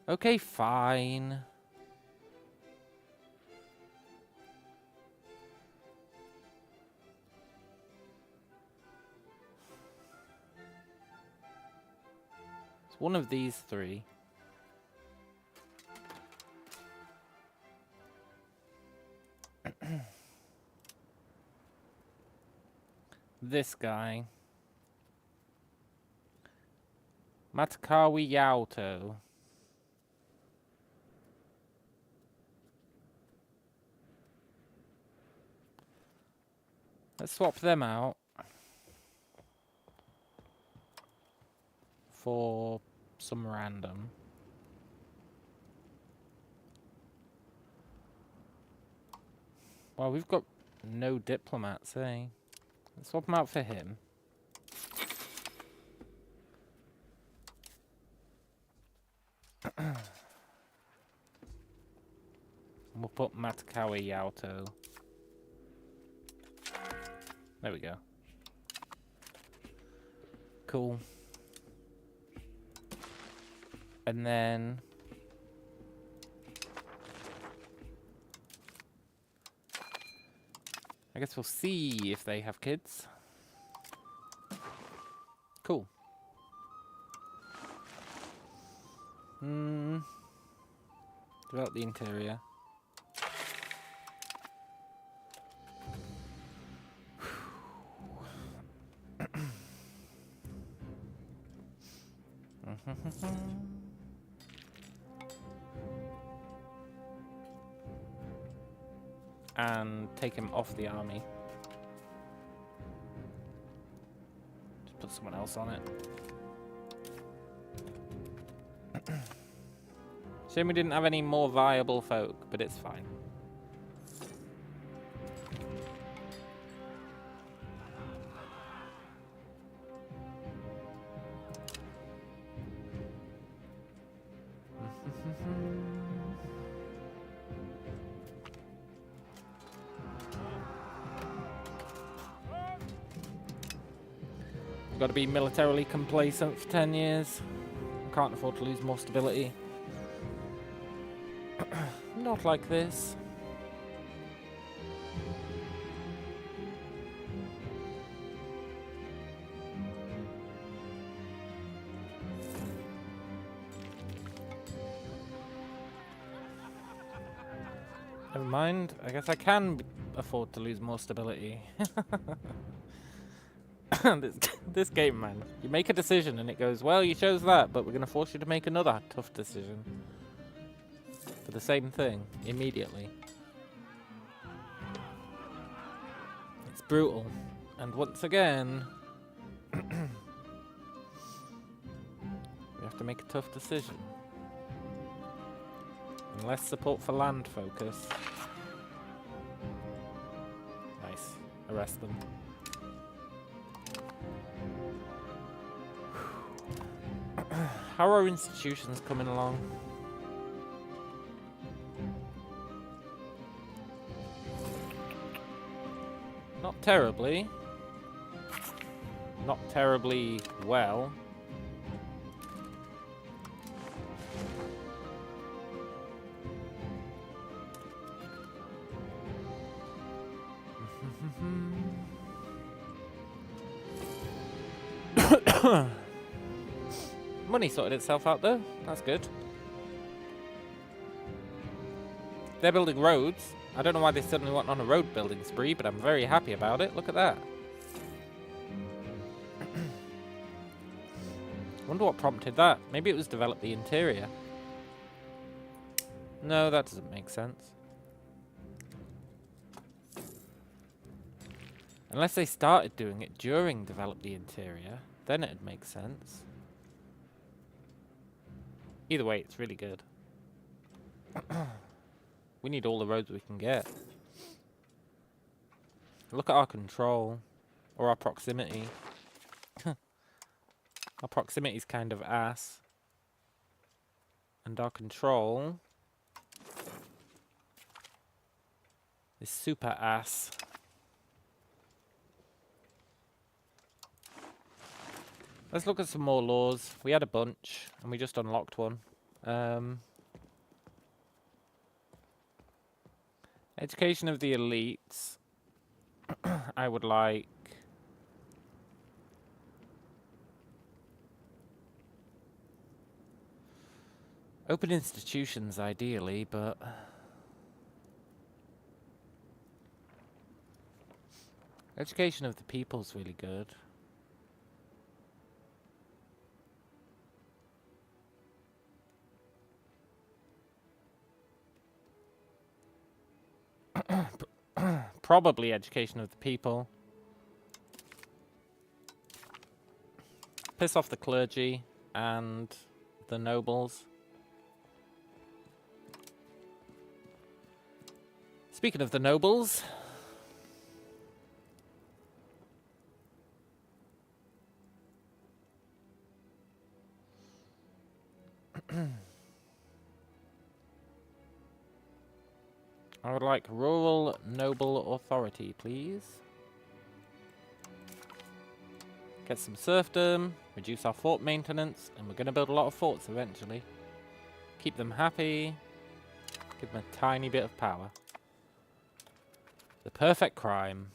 [SPEAKER 1] Okay, fine. It's one of these three. This guy. Matakawi Yauto. Let's swap them out for some random. Well, we've got no diplomats, eh? Let's swap them out for him. We'll put Matakawi Yauto. There we go. Cool. And then... I guess we'll see if they have kids. Cool. Develop the interior. And take him off the army. Just put someone else on it. Shame we didn't have any more viable folk, but it's fine. We've got to be militarily complacent for 10 years. Can't afford to lose more stability. Not like this. Never mind. I guess I can afford to lose more stability. This game, man. You make a decision and it goes, well, you chose that, but we're going to force you to make another tough decision. For the same thing, immediately. It's brutal. And once again, we have to make a tough decision. And less support for land focus. Nice. Arrest them. How are our institutions coming along? Not terribly. Not terribly well. Money sorted itself out though. That's good. They're building roads. I don't know why they suddenly went on a road building spree, but I'm very happy about it. Look at that. Wonder what prompted that. Maybe it was develop the interior. No, that doesn't make sense. Unless they started doing it during develop the interior, then it'd make sense. Either way, it's really good. We need all the roads we can get. Look at our control. Or our proximity. Our proximity's kind of ass. And our control is super ass. Let's look at some more laws. We had a bunch, and we just unlocked one. Education of the elites. I would like... open institutions, ideally, but... education of the people's really good. Probably education of the people. Piss off the clergy and the nobles. Speaking of the nobles... I would like rural noble authority, please. Get some serfdom, reduce our fort maintenance, and we're going to build a lot of forts eventually. Keep them happy, give them a tiny bit of power. The perfect crime.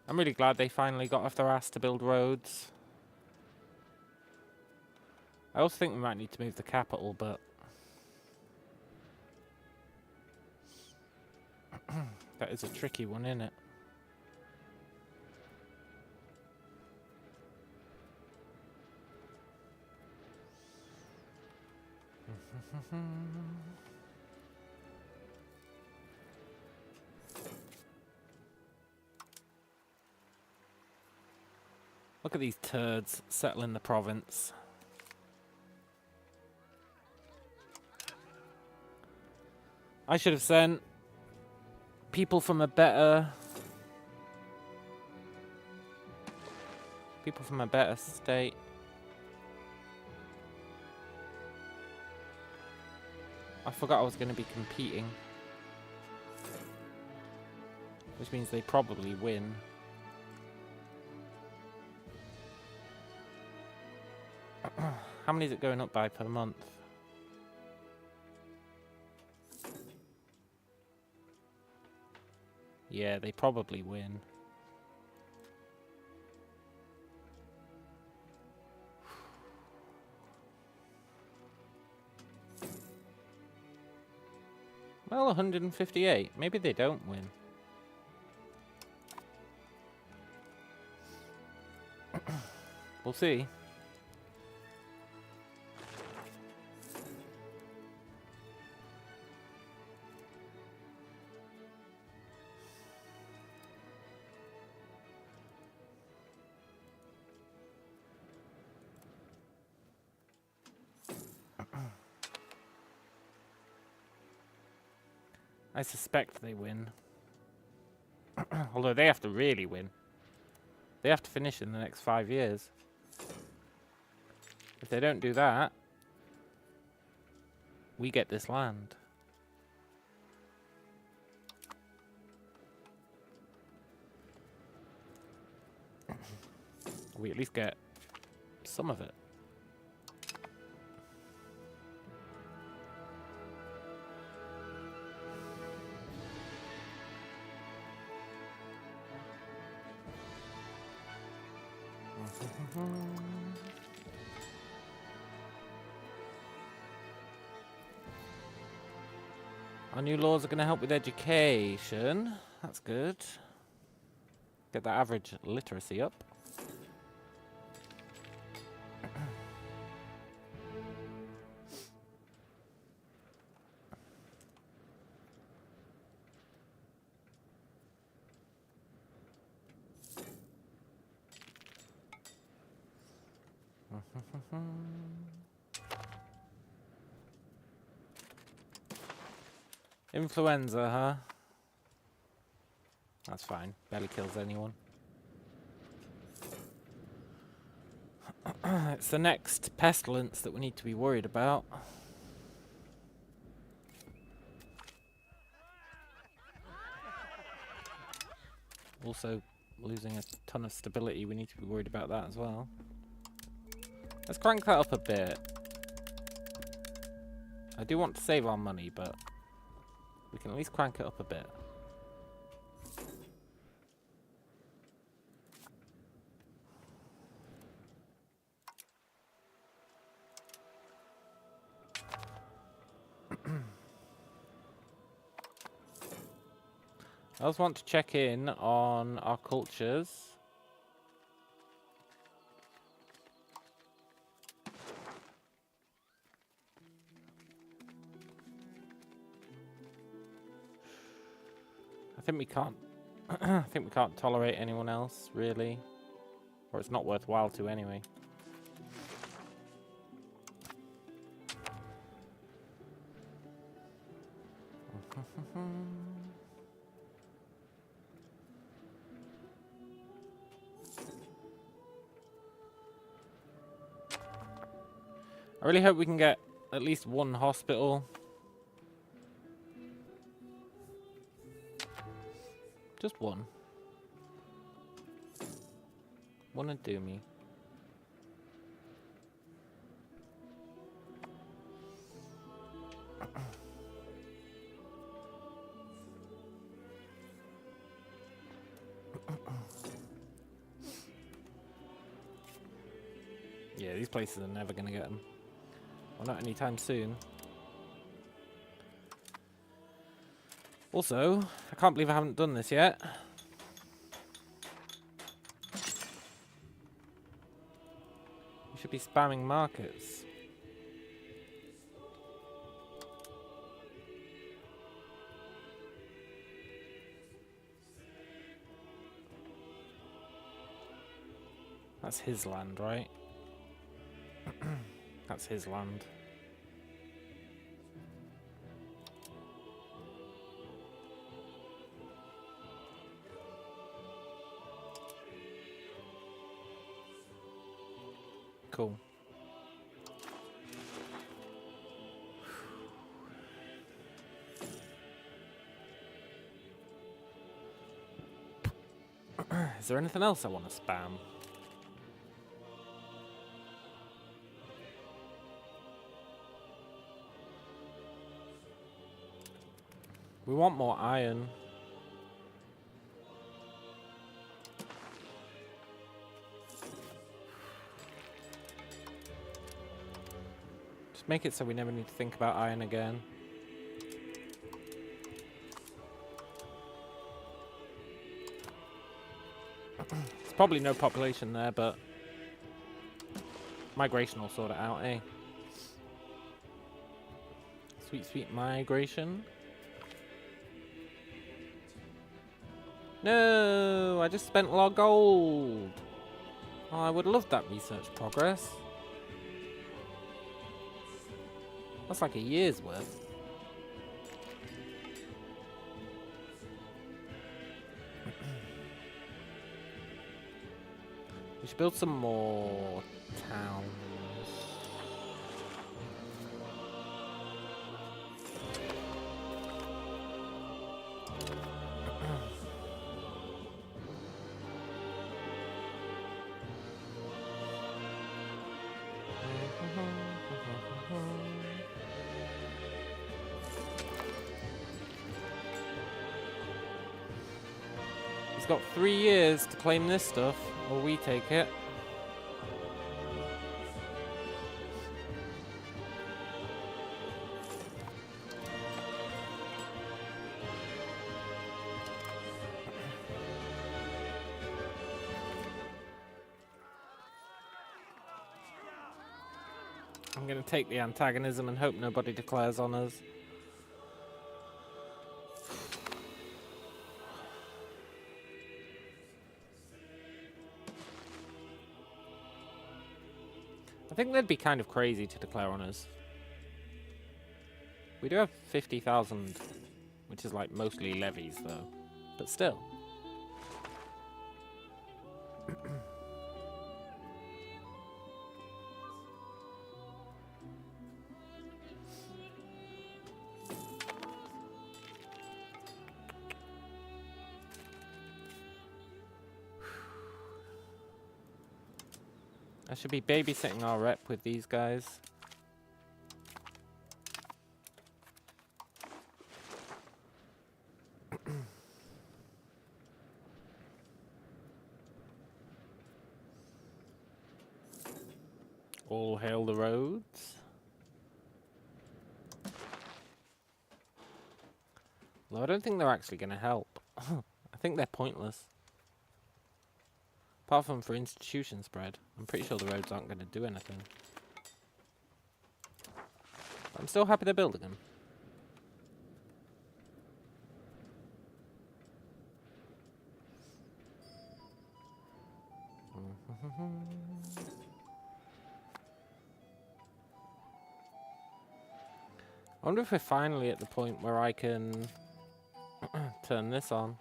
[SPEAKER 1] I'm really glad they finally got off their ass to build roads. I also think we might need to move the capital, but that is a tricky one, isn't it? Look at these turds settling the province. I should have sent people from a better state. I forgot I was going to be competing. Which means they probably win. How many is it going up by per month? Yeah, they probably win. Well, 158. Maybe they don't win. We'll see. I suspect they win. Although they have to really win. They have to finish in the next 5 years. If they don't do that, we get this land. We at least get some of it. Our new laws are going to help with education. That's good. Get that average literacy up. Influenza, huh? That's fine. Barely kills anyone. It's the next pestilence that we need to be worried about. Also, losing a ton of stability, we need to be worried about that as well. Let's crank that up a bit. I do want to save our money, but we can at least crank it up a bit. I also want to check in on our cultures. I think we can't I think we can't tolerate anyone else, really. Or it's not worthwhile to anyway. I really hope we can get at least one hospital. Just one. One would do me. Yeah, these places are never going to get them. Well, not anytime soon. Also, I can't believe I haven't done this yet. We should be spamming markets. That's his land, right? That's his land. Cool. Is there anything else I want to spam? We want more iron. Just make it so we never need to think about iron again. There's probably no population there, but migration will sort it out, eh? Sweet, sweet migration. No, I just spent a lot of gold. Oh, I would love that research progress. That's like a year's worth. We should build some more towns. He's got 3 years to claim this stuff, or we take it. I'm going to take the antagonism and hope nobody declares on us. I think they'd be kind of crazy to declare on us. We do have 50,000, which is like mostly levies though, but still. I should be babysitting our rep with these guys. All hail the roads. Well, I don't think they're actually going to help. I think they're pointless. Apart from for institution spread, I'm pretty sure the roads aren't going to do anything. I'm still happy they're building them. I wonder if we're finally at the point where I can turn this on.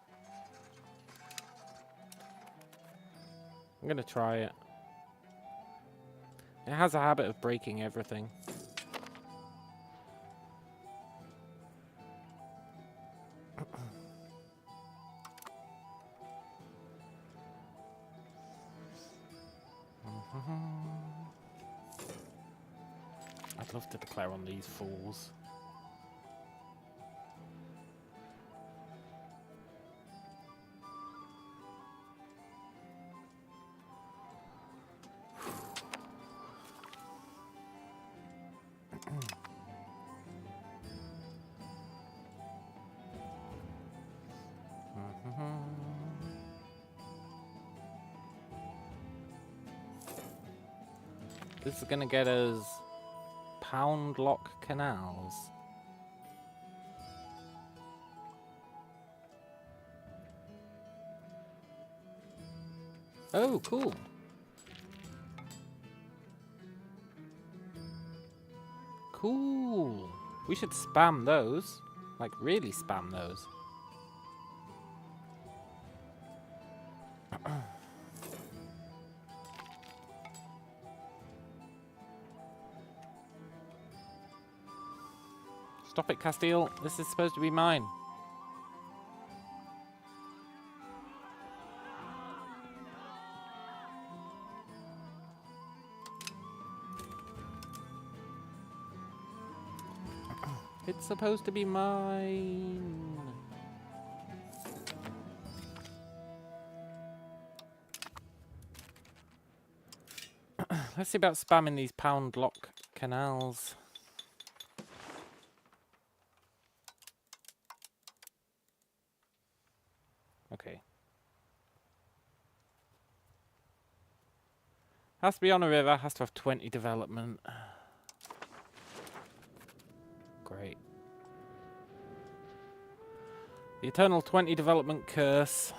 [SPEAKER 1] I'm gonna try it. It has a habit of breaking everything. I'd love to declare on these fools. This is gonna get us pound lock canals. Oh, cool. Cool. We should spam those. Like, really spam those. Stop it, Castile. This is supposed to be mine. It's supposed to be mine. Let's see about spamming these pound lock canals. Okay. Has to be on a river, has to have 20 development. Great. The eternal 20 development curse.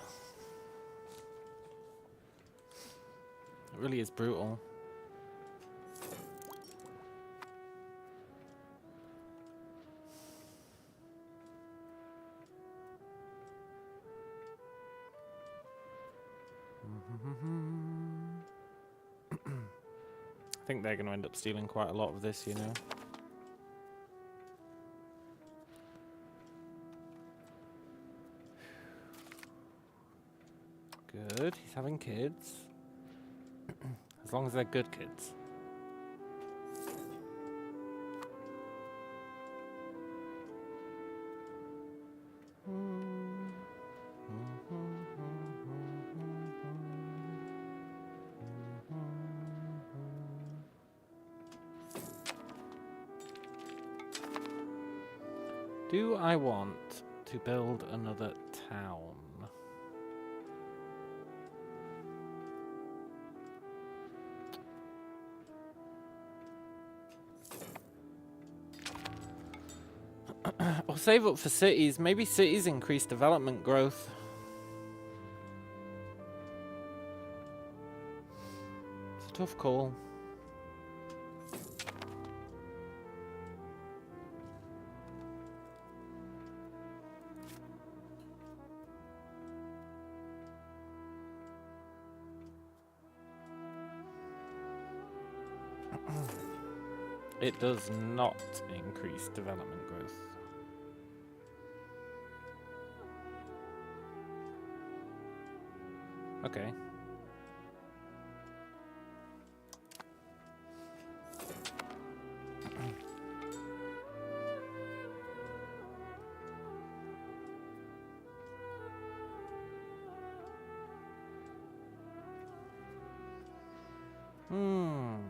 [SPEAKER 1] It really is brutal. I think they're going to end up stealing quite a lot of this, you know. Good, he's having kids. As long as they're good kids. Do I want to build another town? Or save up for cities. Maybe cities increase development growth. It's a tough call. It does not increase development growth. Okay.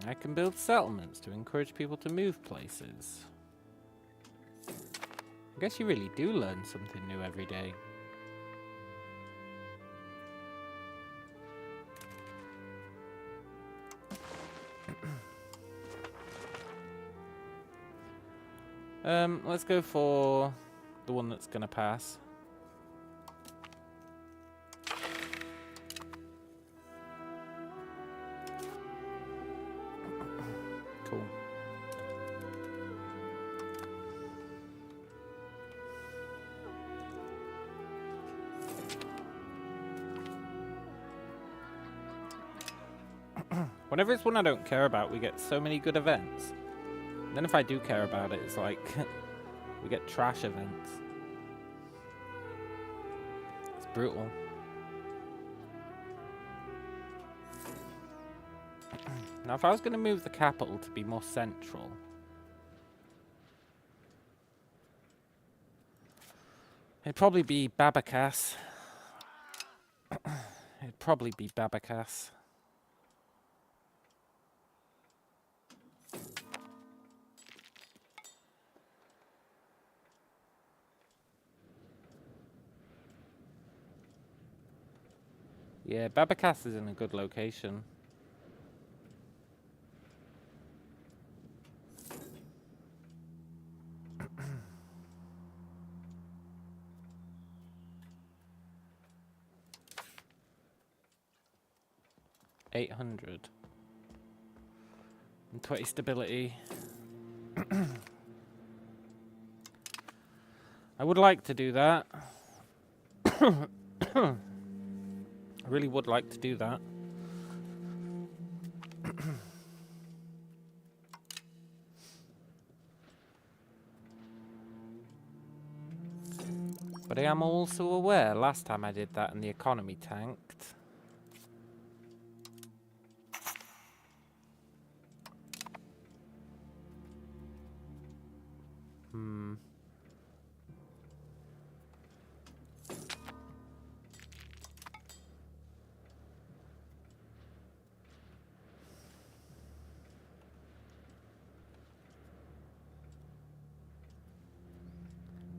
[SPEAKER 1] I can build settlements to encourage people to move places. I guess you really do learn something new every day. Let's go for the one that's gonna pass. Cool. Whenever it's one I don't care about, we get so many good events. And then if I do care about it, it's like we get trash events. It's brutal. Now, if I was going to move the capital to be more central, it'd probably be Babacas. It'd probably be Babacas. Yeah, Babakas is in a good location. $800 and 20 stability. I would like to do that. I really would like to do that. But I am also aware last time I did that and the economy tanked.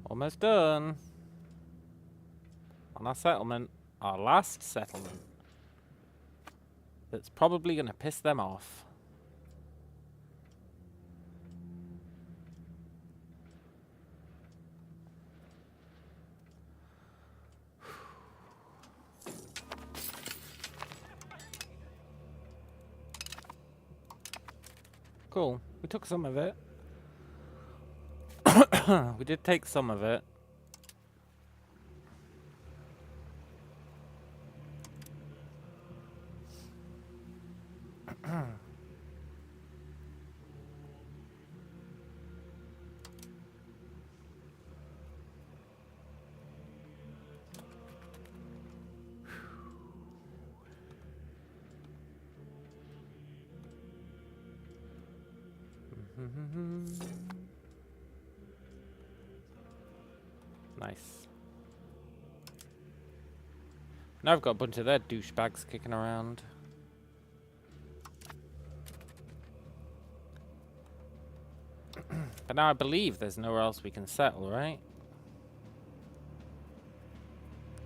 [SPEAKER 1] Almost done. On our settlement. Our last settlement. That's probably going to piss them off. Cool. We took some of it. We did take some of it. Nice. Now I've got a bunch of their douchebags kicking around. But now I believe there's nowhere else we can settle, right?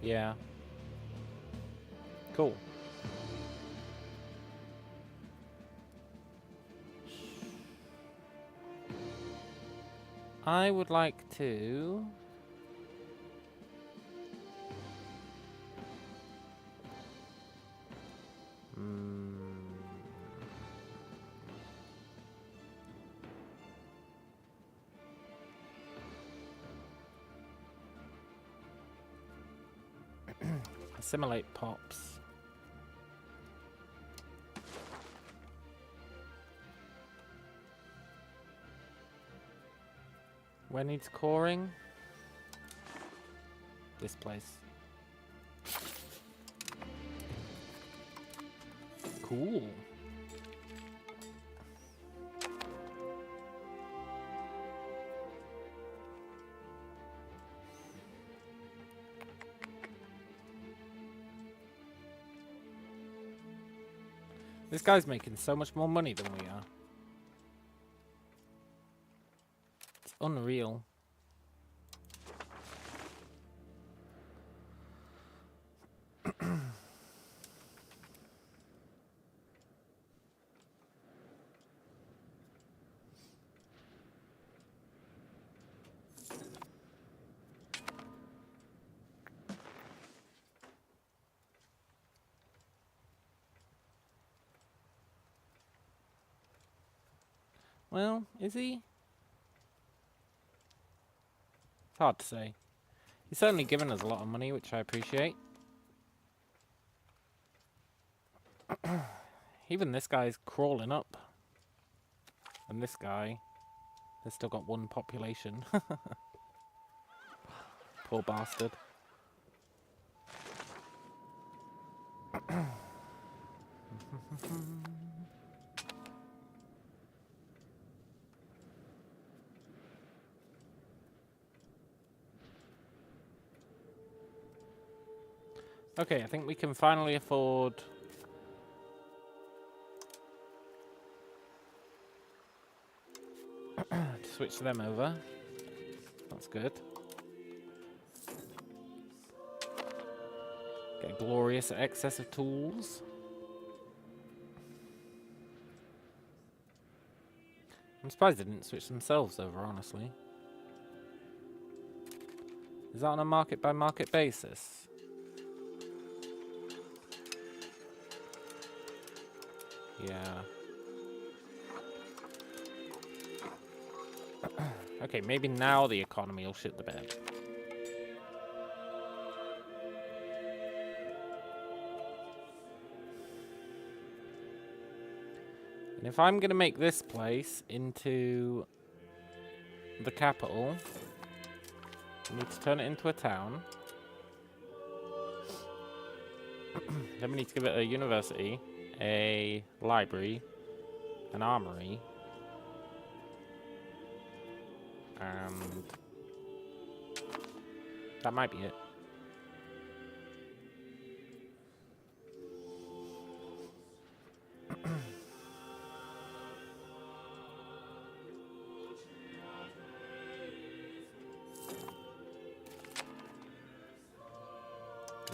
[SPEAKER 1] Yeah. Cool. I would like to... Assimilate pops. Where needs coring? This place. Cool. This guy's making so much more money than we are. It's unreal. Well, is he? It's hard to say. He's certainly given us a lot of money, which I appreciate. Even this guy's crawling up. And this guy has still got one population. Poor bastard. Okay, I think we can finally afford... to switch them over. That's good. Get a glorious excess of tools. I'm surprised they didn't switch themselves over, honestly. Is that on a market by market basis? Yeah. Okay, maybe now the economy will shit the bed. And if I'm going to make this place into the capital, I need to turn it into a town. Then we need to give it a university, a library, an armory, and that might be it.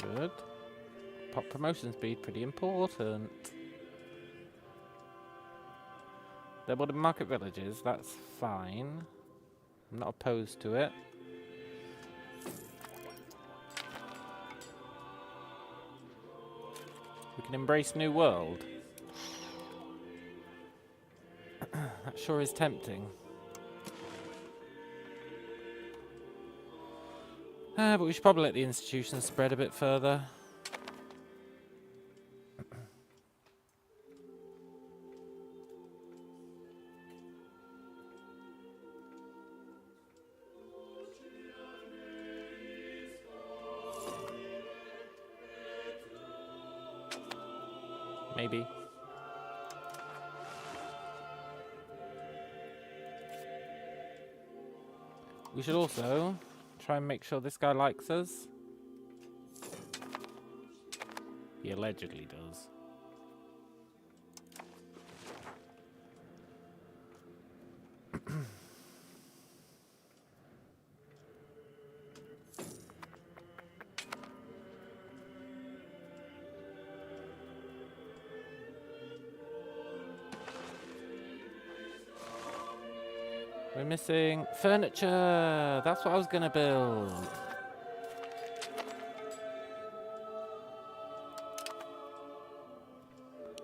[SPEAKER 1] Good. Pop promotion speed, pretty important. There were the market villages, that's fine. I'm not opposed to it. We can embrace New World. That sure is tempting. But we should probably let the institutions spread a bit further. Maybe. We should also try and make sure this guy likes us. He allegedly does. We're missing furniture. That's what I was gonna build.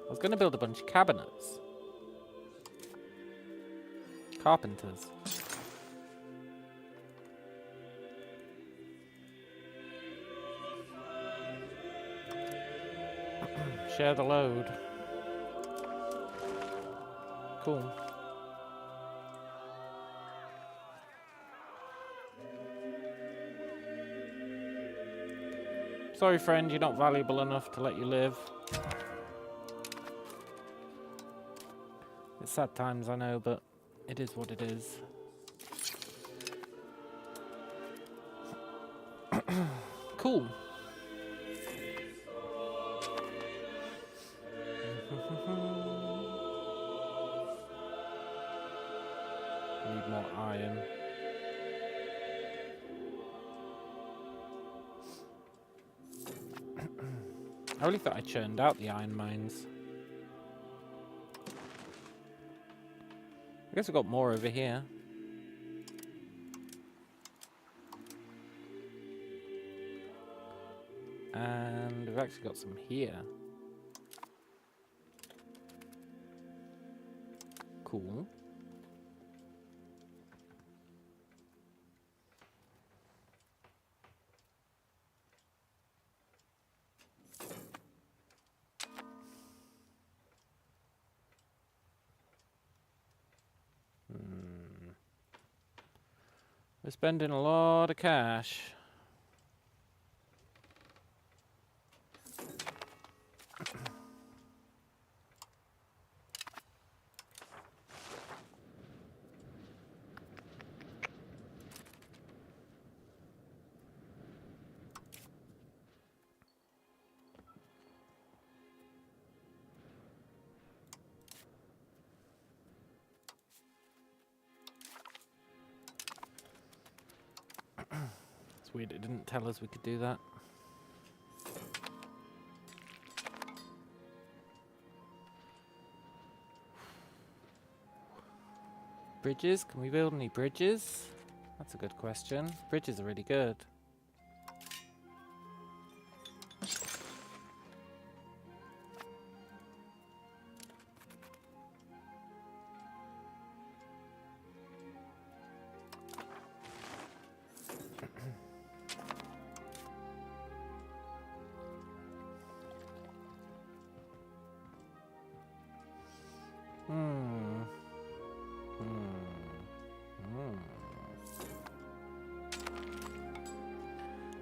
[SPEAKER 1] I was gonna build a bunch of cabinets. Carpenters. Share the load. Cool. Sorry, friend, you're not valuable enough to let you live. It's sad times, I know, but it is what it is. Cool. Need more iron. I really thought I churned out the iron mines. I guess we've got more over here. And we've actually got some here. Cool. We're spending a lot of cash. It's weird it didn't tell us we could do that. Bridges? Can we build any bridges? That's a good question. Bridges are really good.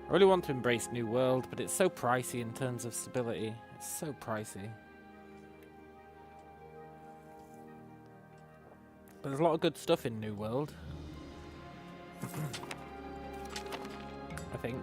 [SPEAKER 1] I really want to embrace New World, but it's so pricey in terms of stability. It's so pricey. But there's a lot of good stuff in New World. I think.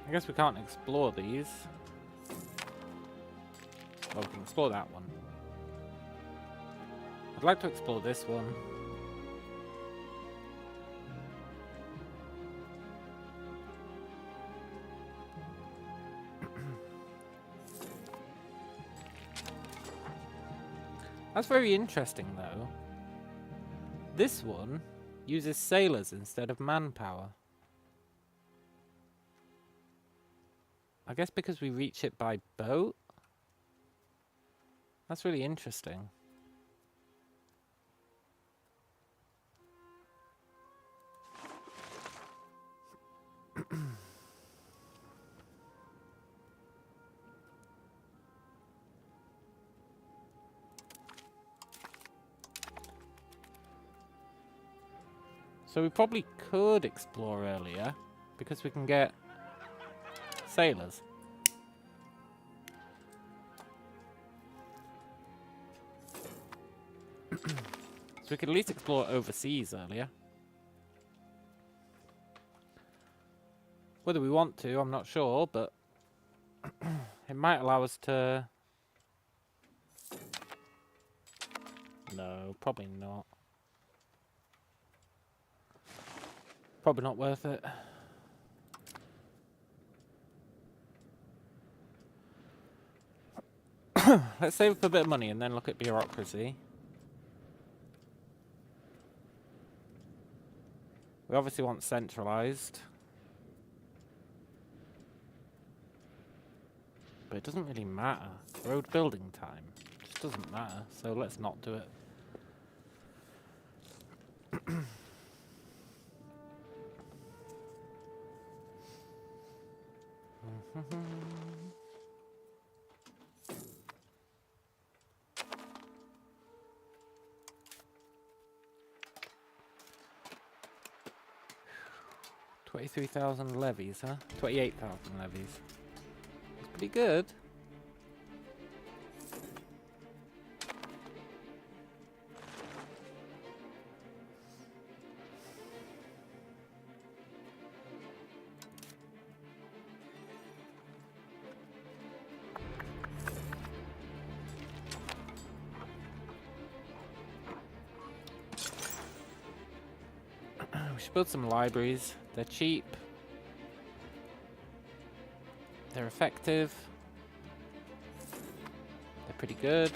[SPEAKER 1] I guess we can't explore these. Well, we can explore that one. I'd like to explore this one. That's very interesting, though. This one uses sailors instead of manpower. I guess because we reach it by boat? That's really interesting. So we probably could explore earlier, because we can get sailors. So we could at least explore overseas earlier. Whether we want to, I'm not sure, but it might allow us to... No, probably not. Probably not worth it. Let's save up a bit of money and then look at bureaucracy. We obviously want centralized. But it doesn't really matter. Road building time just doesn't matter, so let's not do it. 23,000 levies, huh? 28,000 levies. That's pretty good. We should build some libraries. They're cheap. They're effective. They're pretty good.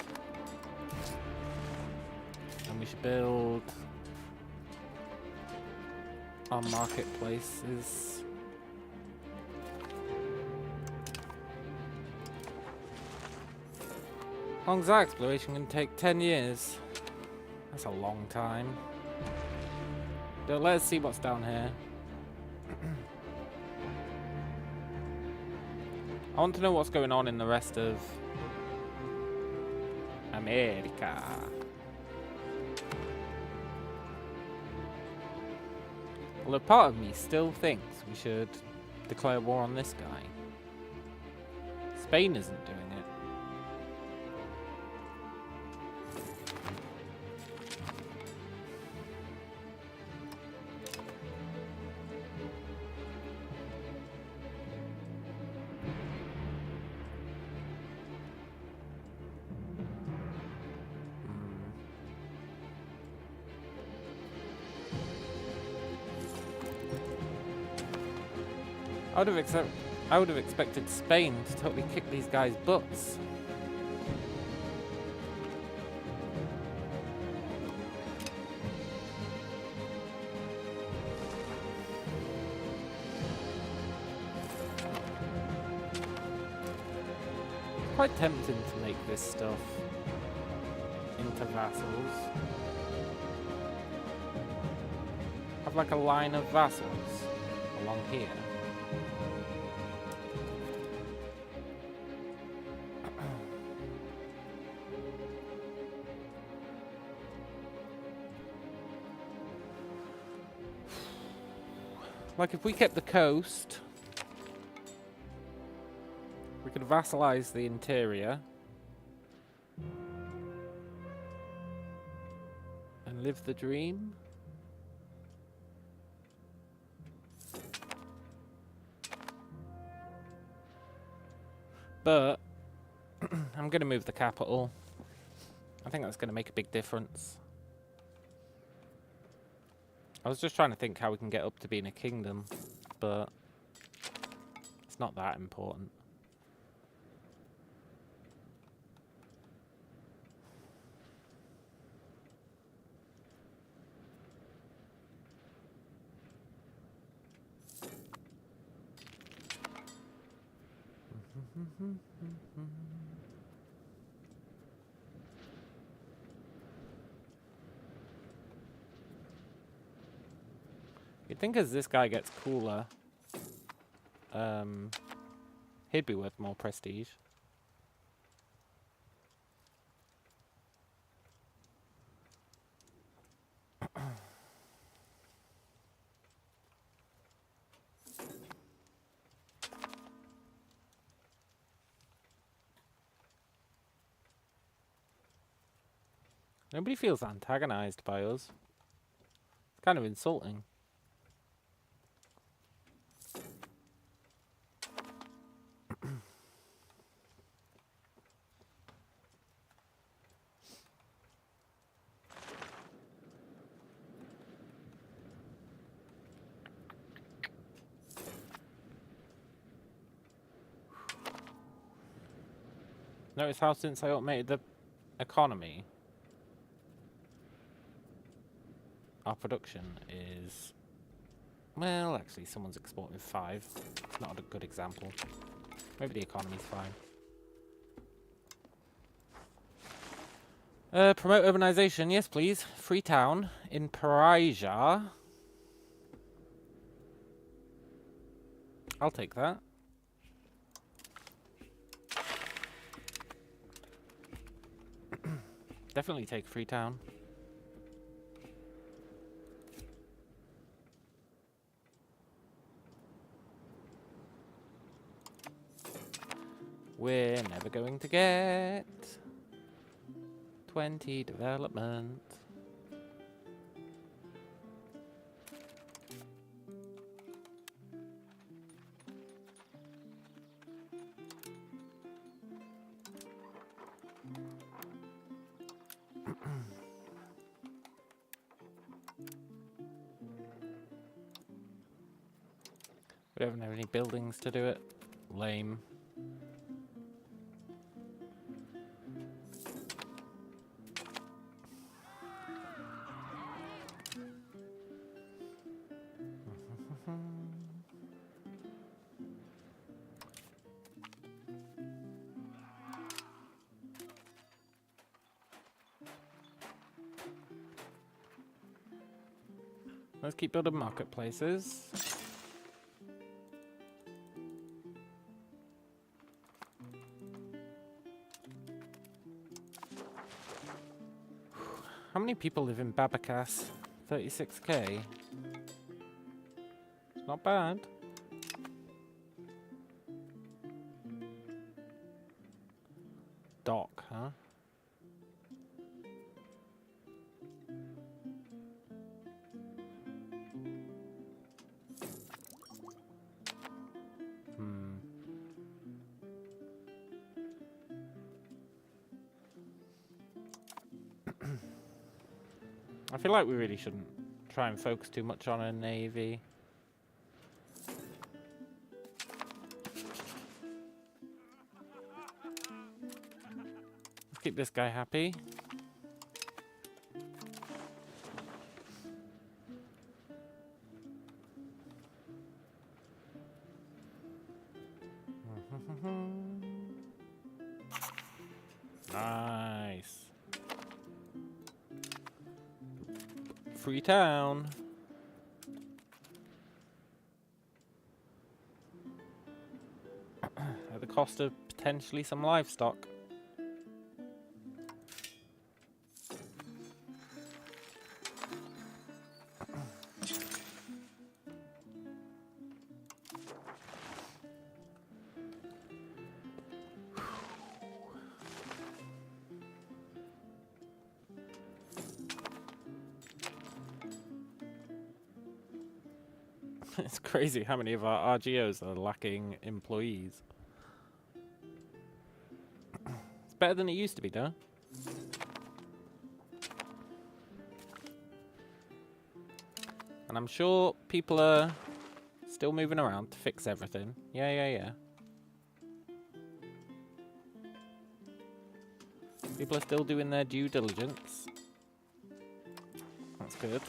[SPEAKER 1] And we should build our marketplaces. How long is that exploration going to take? 10 years. That's a long time. So let's see what's down here. I want to know what's going on in the rest of America. Although part of me still thinks we should declare war on this guy. Spain isn't doing it. I would have expected Spain to totally kick these guys' butts. Quite tempting to make this stuff into vassals. Have like a line of vassals along here. Like if we kept the coast, we could vassalize the interior and live the dream. But I'm going to move the capital. I think that's going to make a big difference. I was just trying to think how we can get up to being a kingdom, but it's not that important. You'd think as this guy gets cooler, he'd be worth more prestige. Nobody feels antagonized by us. It's kind of insulting. Notice how since I automated the economy, our production is... Well, actually, someone's exporting 5. It's not a good example. Maybe the economy's fine. Promote urbanization, yes please. Freetown in Parija. I'll take that. Definitely take Freetown. We're never going to get 20 development. We don't have any buildings to do it. Lame. Let's keep building marketplaces. How many people live in Babakas? 36k. It's not bad. Dock, huh? I feel like we really shouldn't try and focus too much on a navy. Let's keep this guy happy. Nice. Free town. At the cost of potentially some livestock. It's crazy how many of our RGOs are lacking employees. It's better than it used to be, though. And I'm sure people are still moving around to fix everything. Yeah. People are still doing their due diligence. That's good.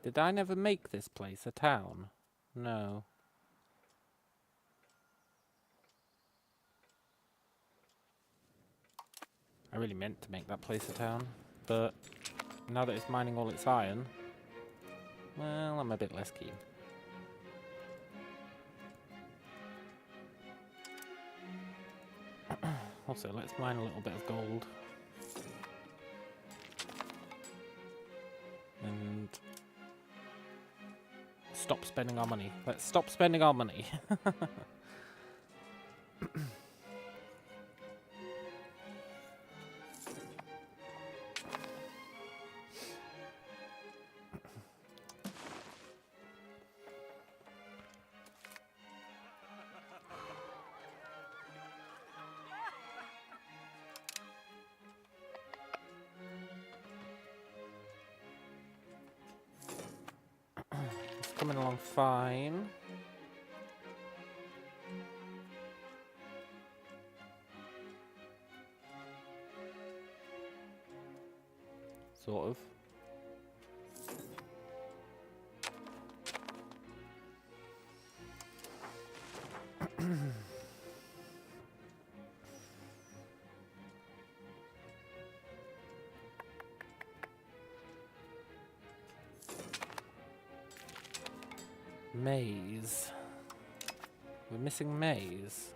[SPEAKER 1] Did I never make this place a town? No. I really meant to make that place a town, but now that it's mining all its iron, well, I'm a bit less keen. Also, let's mine a little bit of gold. And stop spending our money. Let's stop spending our money. It's coming along fine. Sort of. Maize. We're missing maize.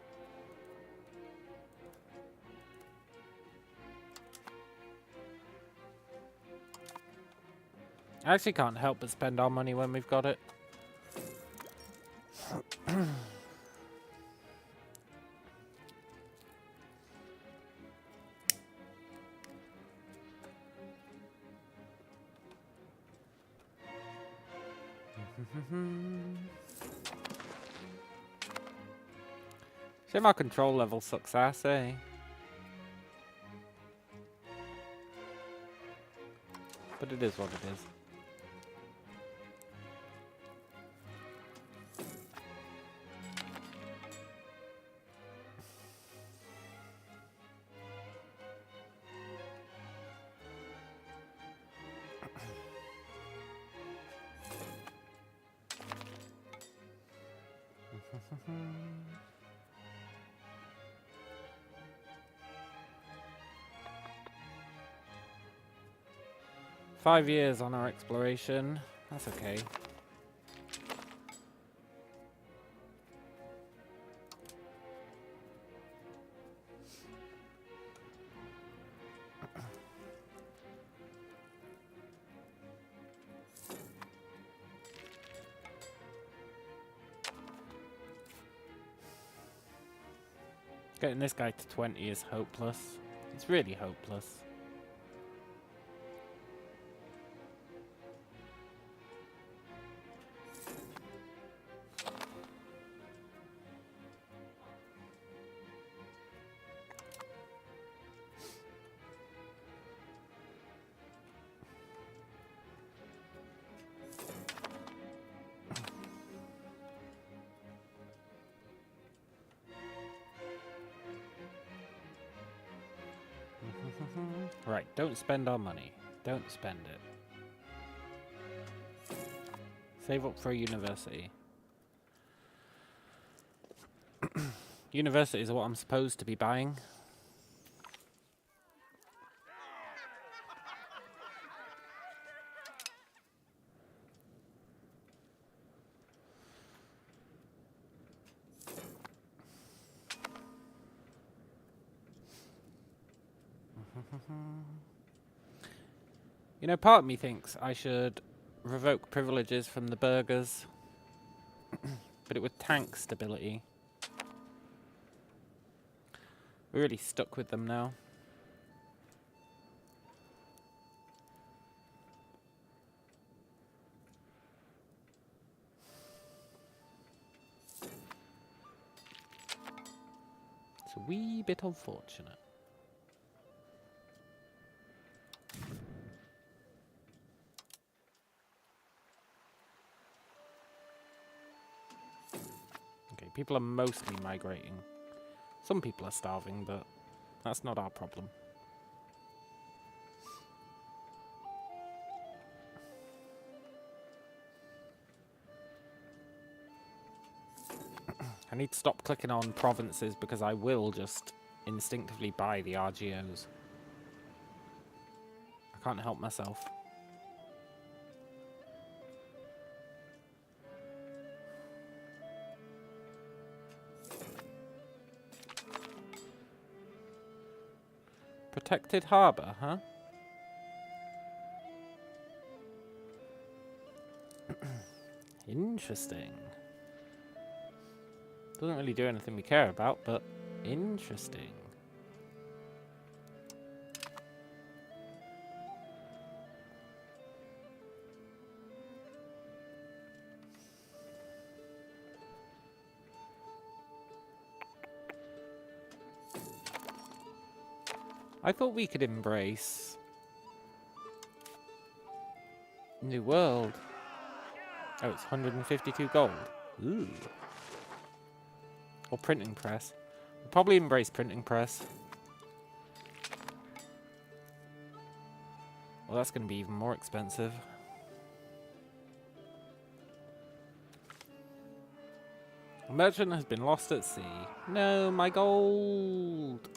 [SPEAKER 1] I actually can't help but spend our money when we've got it. Shame our control level sucks ass, eh? But it is what it is. 5 years on our exploration. That's okay. Getting this guy to 20 is hopeless. It's really hopeless. Right, don't spend our money. Don't spend it. Save up for a university. Universities are what I'm supposed to be buying. You know, part of me thinks I should revoke privileges from the burghers, but it would tank stability. We're really stuck with them now. It's a wee bit unfortunate. People are mostly migrating. Some people are starving, but that's not our problem. I need to stop clicking on provinces because I will just instinctively buy the RGOs. I can't help myself. Protected harbour, huh? Interesting. Doesn't really do anything we care about, but interesting. I thought we could embrace New World. Oh, it's 152 gold. Ooh. Or printing press. We'll probably embrace printing press. Well, that's going to be even more expensive. A merchant has been lost at sea. No, my gold!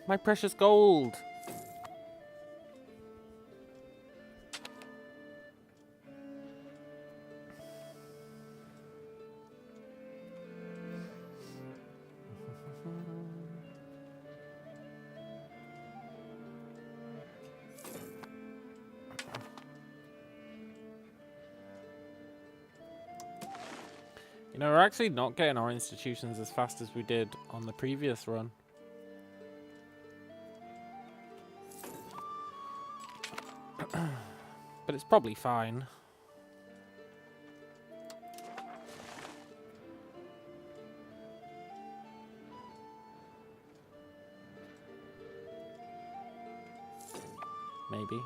[SPEAKER 1] My precious gold! You know, we're actually not getting our institutions as fast as we did on the previous run. But it's probably fine. Maybe.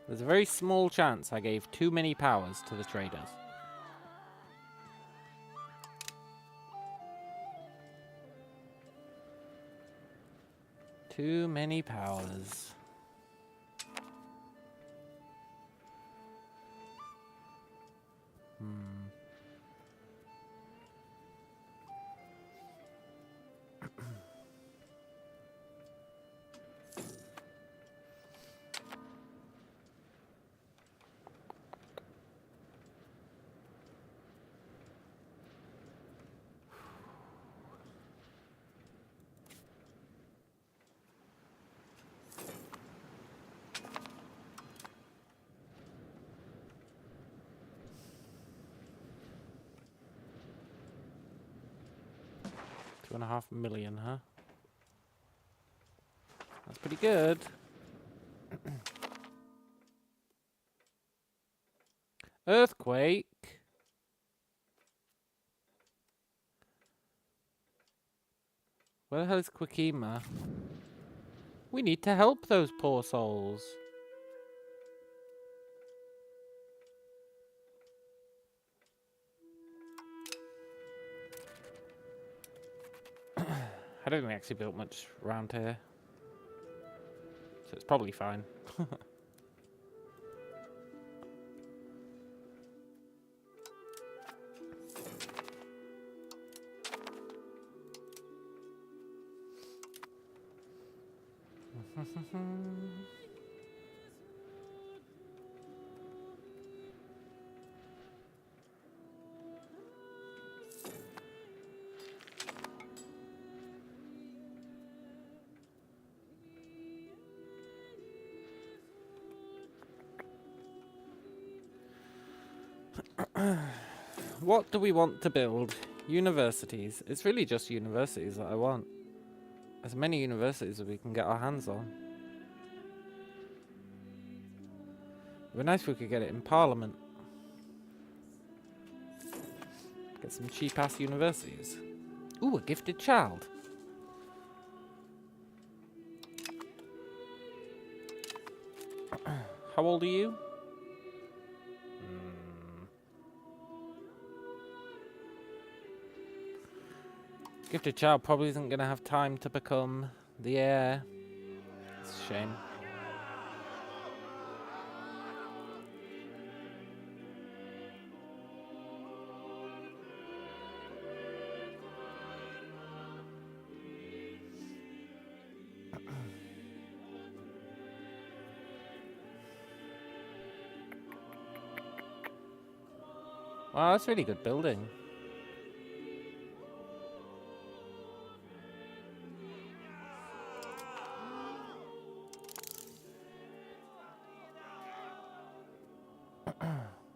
[SPEAKER 1] There's a very small chance I gave too many powers to the traders. Too many powers. 2.5 million, huh? That's pretty good. Earthquake. Where the hell is Quikima? We need to help those poor souls. I don't think we actually built much around here. So it's probably fine. What do we want to build? Universities. It's really just universities that I want. As many universities as we can get our hands on. It'd be nice if we could get it in Parliament. Get some cheap-ass universities. Ooh, a gifted child. How old are you? Gifted child probably isn't going to have time to become the heir. It's a shame. Wow, that's a really good building.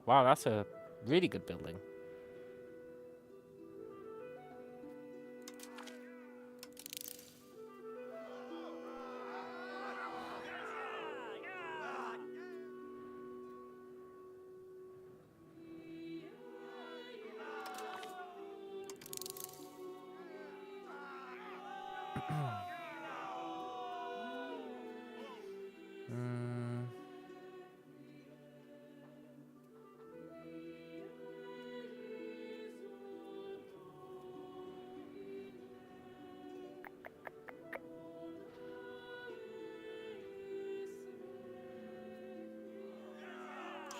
[SPEAKER 1] Wow, that's a really good building.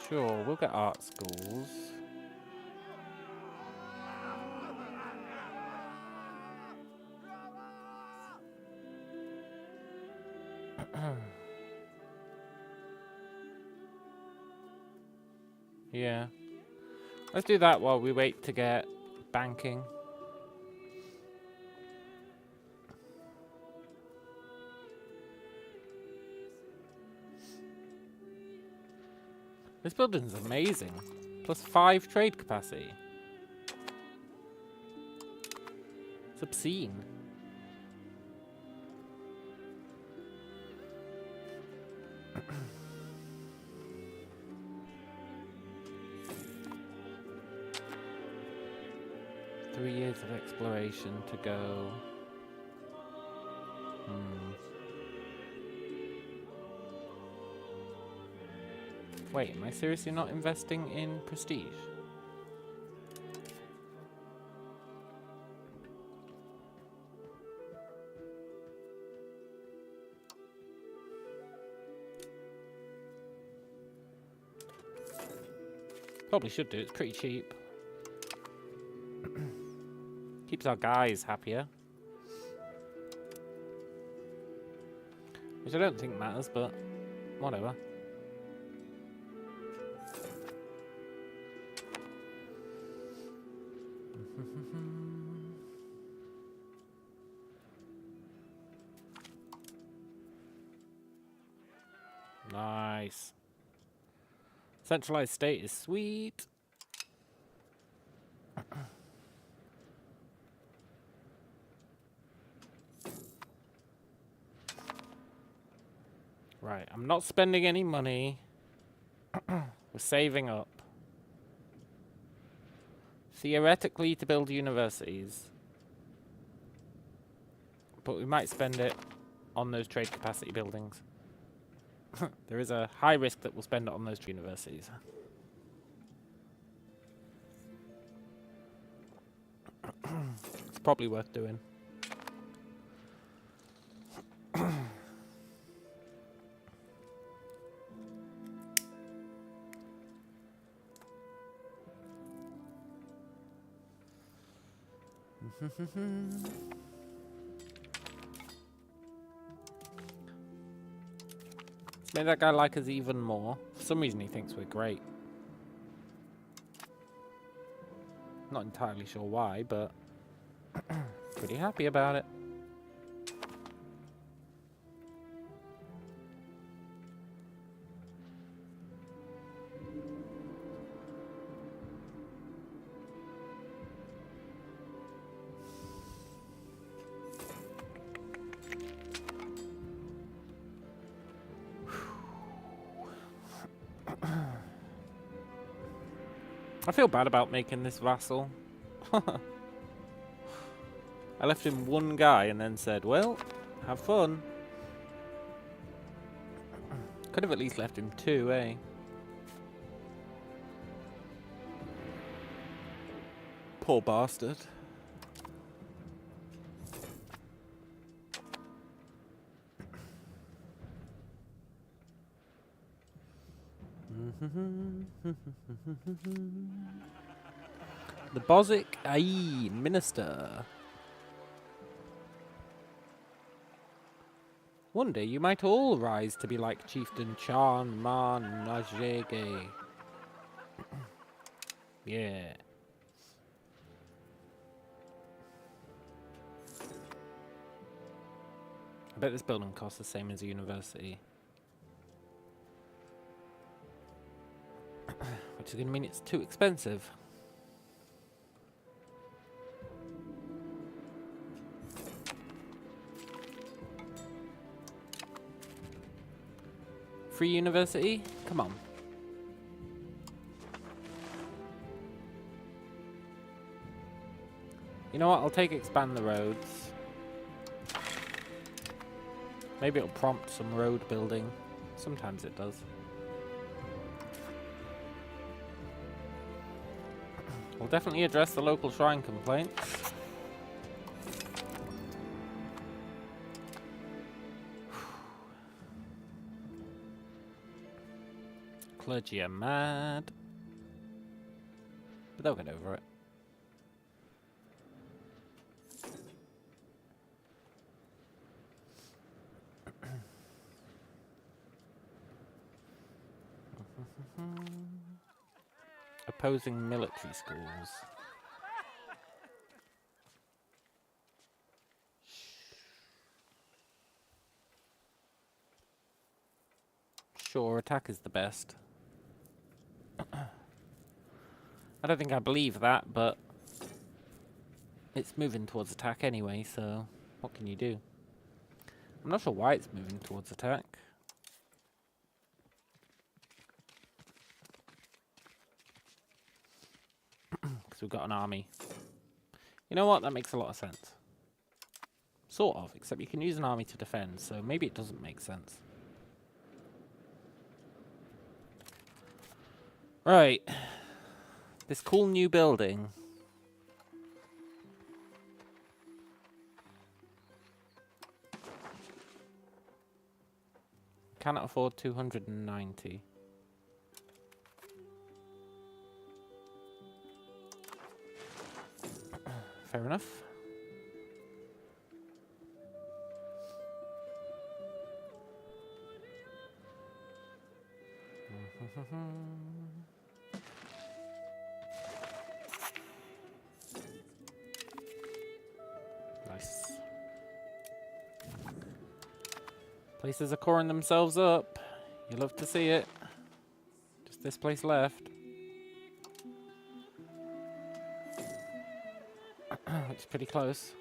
[SPEAKER 1] Sure, we'll get art schools. Yeah. Let's do that while we wait to get banking. This building's amazing. +5 trade capacity. It's obscene. Three years of exploration to go. Wait, am I seriously not investing in prestige? Probably should do, it's pretty cheap. Keeps our guys happier. Which I don't think matters, but whatever. Nice. Centralized state is sweet. Right, I'm not spending any money. We're saving up. Theoretically to build universities. But we might spend it on those trade capacity buildings. There is a high risk that we'll spend it on those universities. It's probably worth doing. Maybe that guy like us even more. For some reason he thinks we're great. Not entirely sure why, but pretty happy about it. I feel bad about making this vassal. I left him one guy and then said, well, have fun. Could have at least left him two, eh? Poor bastard. The Bozic Aye Minister. One day you might all rise to be like Chieftain Chan Man Najege. Yeah. I bet this building costs the same as a university. Which is going to mean it's too expensive. Free university? Come on. You know what? I'll take expand the roads. Maybe it'll prompt some road building. Sometimes it does. We'll definitely address the local shrine complaints. Clergy are mad. But they'll get over it. Opposing military schools. Sure, attack is the best. I don't think I believe that, but it's moving towards attack anyway, so what can you do? I'm not sure why it's moving towards attack. Because we've got an army. You know what? That makes a lot of sense. Sort of, except you can use an army to defend, so maybe it doesn't make sense. Right. This cool new building. Cannot afford 290. Fair enough. Nice. Places are coring themselves up. You love to see it. Just this place left. It's pretty close.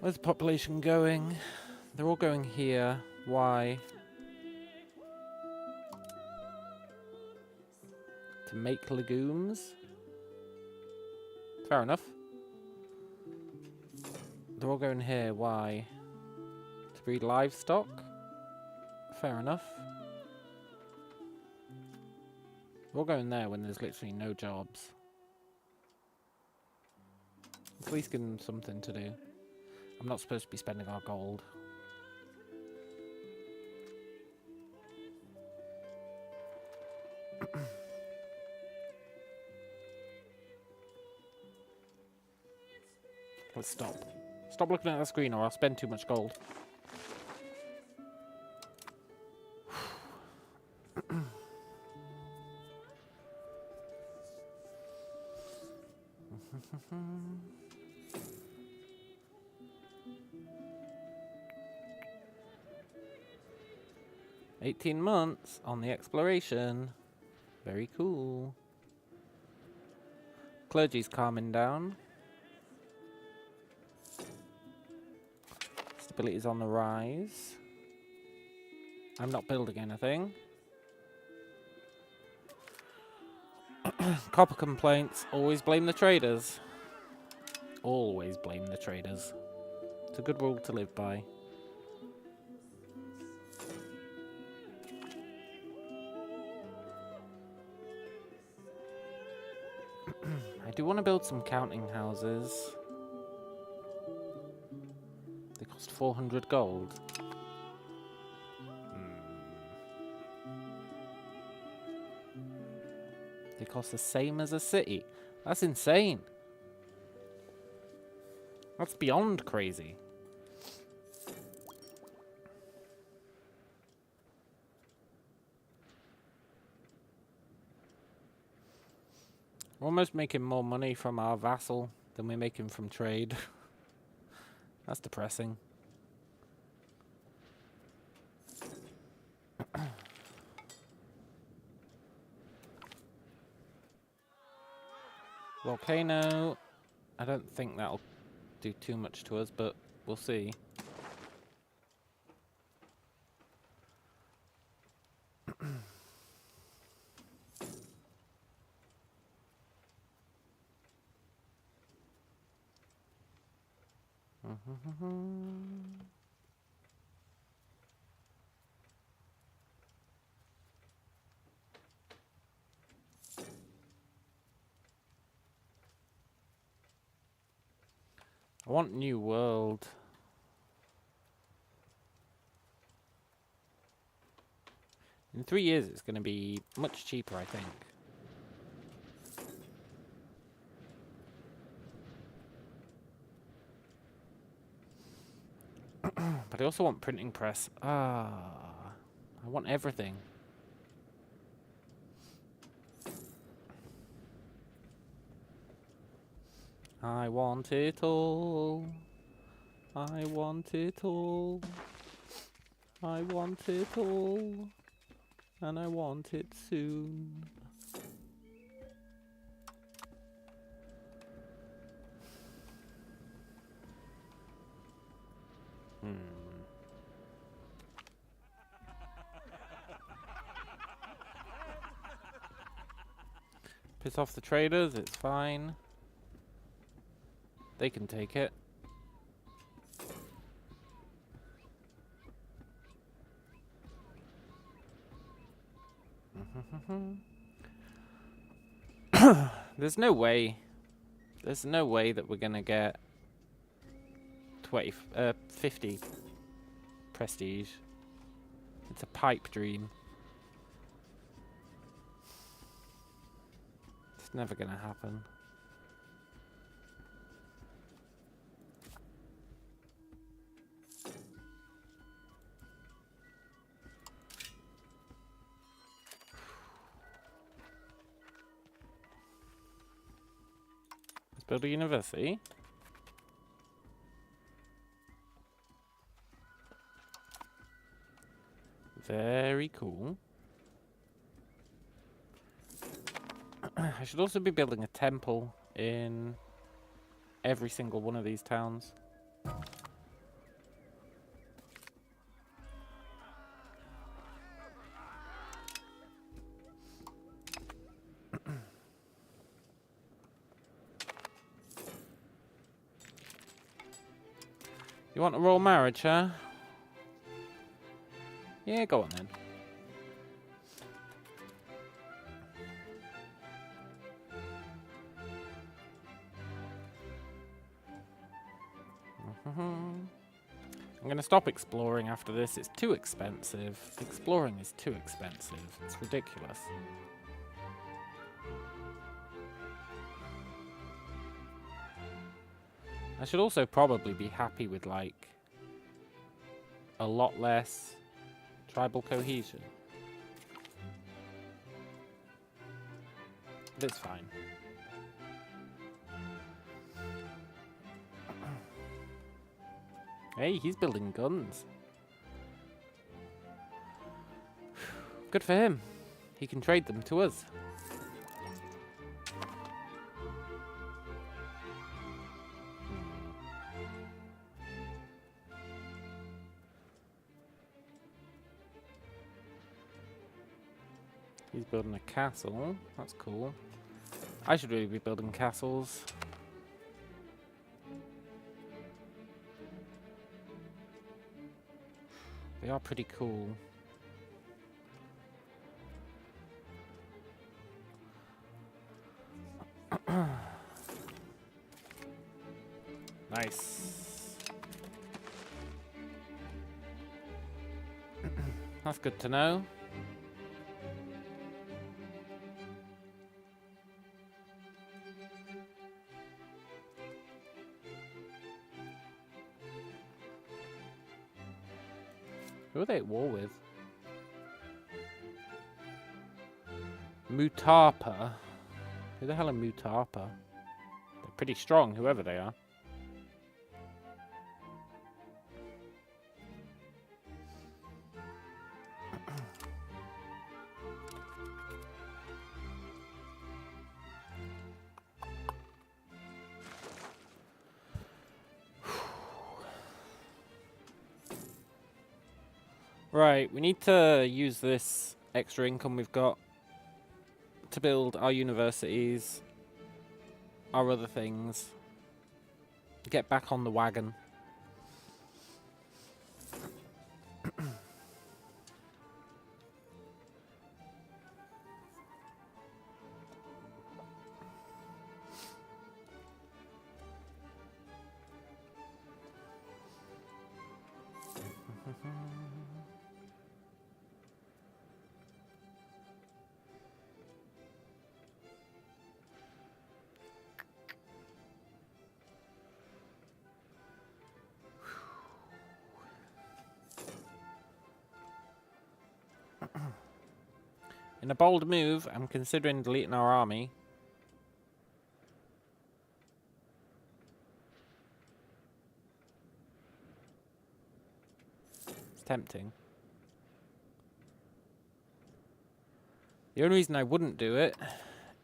[SPEAKER 1] Where's the population going? They're all going here. Why? To make legumes? Fair enough. They're all going here. Why? To breed livestock? Fair enough. They're all going there when there's literally no jobs. At least give them something to do. I'm not supposed to be spending our gold. Let's stop. Stop looking at the screen or I'll spend too much gold. "18 months on the exploration. Very cool. Clergy's calming down. Stability's on the rise. I'm not building anything. Copper complaints. Always blame the traders. Always blame the traders. It's a good rule to live by. I do want to build some counting houses. They cost 400 gold. They cost the same as a city. That's insane. That's beyond crazy. We're almost making more money from our vassal than we're making from trade. That's depressing. Volcano. I don't think that'll do too much to us, but we'll see. I want New World. In 3 years, it's going to be much cheaper, I think. But I also want printing press. I want everything. I want it all. I want it all. I want it all. And I want it soon. Piss off the traders, it's fine. They can take it. There's no way. There's no way that we're gonna get 50 prestige. It's a pipe dream. It's never gonna happen. Let's build a university. Very cool. I should also be building a temple in every single one of these towns. You want a royal marriage, huh? Yeah, go on then. I'm going to stop exploring after this. It's too expensive. Exploring is too expensive. It's ridiculous. I should also probably be happy with, like, a lot less tribal cohesion. But it's fine. Hey, he's building guns. Good for him. He can trade them to us. He's building a castle. That's cool. I should really be building castles. They are pretty cool. Nice. That's good to know. Who are they at war with? Mutapa. Who the hell are Mutapa? They're pretty strong, whoever they are. Right, we need to use this extra income we've got to build our universities, our other things, get back on the wagon. In a bold move, I'm considering deleting our army. It's tempting. The only reason I wouldn't do it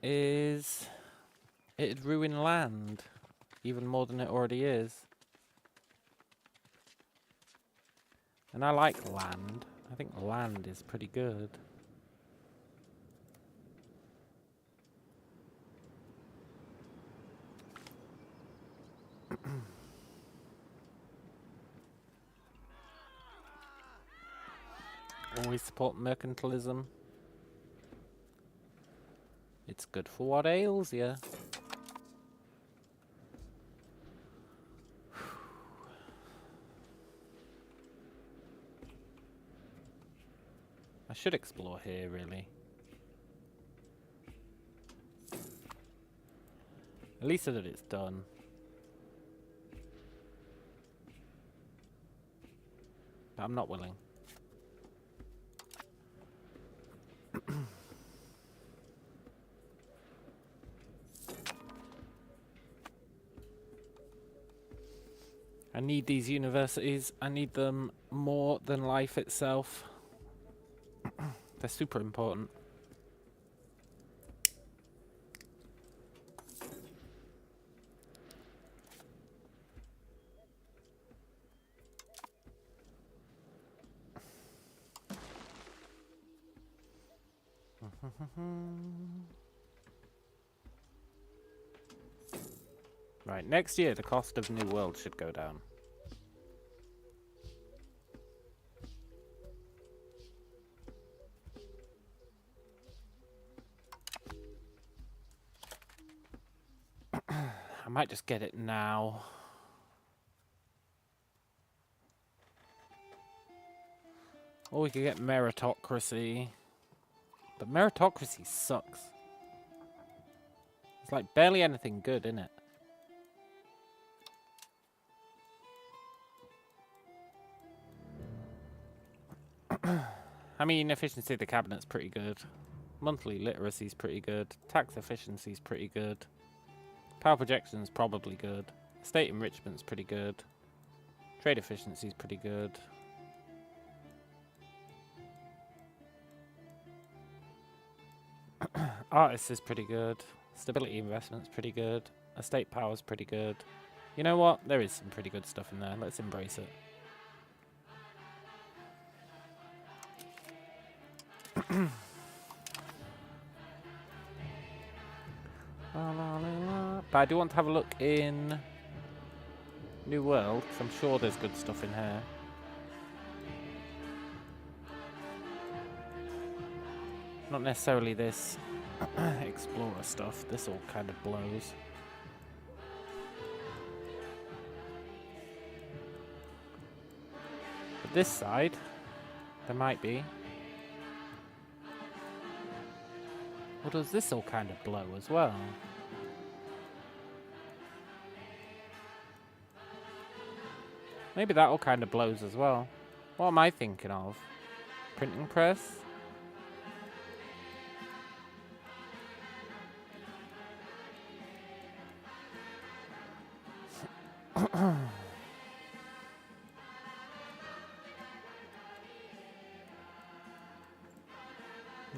[SPEAKER 1] is it'd ruin land even more than it already is. And I like land. I think land is pretty good. Always support mercantilism. It's good for what ails ya. I should explore here, really. At least so that it's done. But I'm not willing. I need these universities. I need them more than life itself. They're super important. Right, next year the cost of New World should go down. I might just get it now. Or we could get meritocracy. But meritocracy sucks. It's like barely anything good, isn't it? I mean, efficiency of the cabinet's pretty good. Monthly literacy's pretty good. Tax efficiency's pretty good. Power projection's probably good. Estate enrichment's pretty good. Trade efficiency's pretty good. Artist is pretty good. Stability investment's pretty good. Estate power's pretty good. You know what? There is some pretty good stuff in there. Let's embrace it. But I do want to have a look in New World, because I'm sure there's good stuff in here. Not necessarily this explorer stuff. This all kind of blows. But this side, there might be. Or does this all kind of blow as well? Maybe that all kind of blows as well. What am I thinking of? Printing press?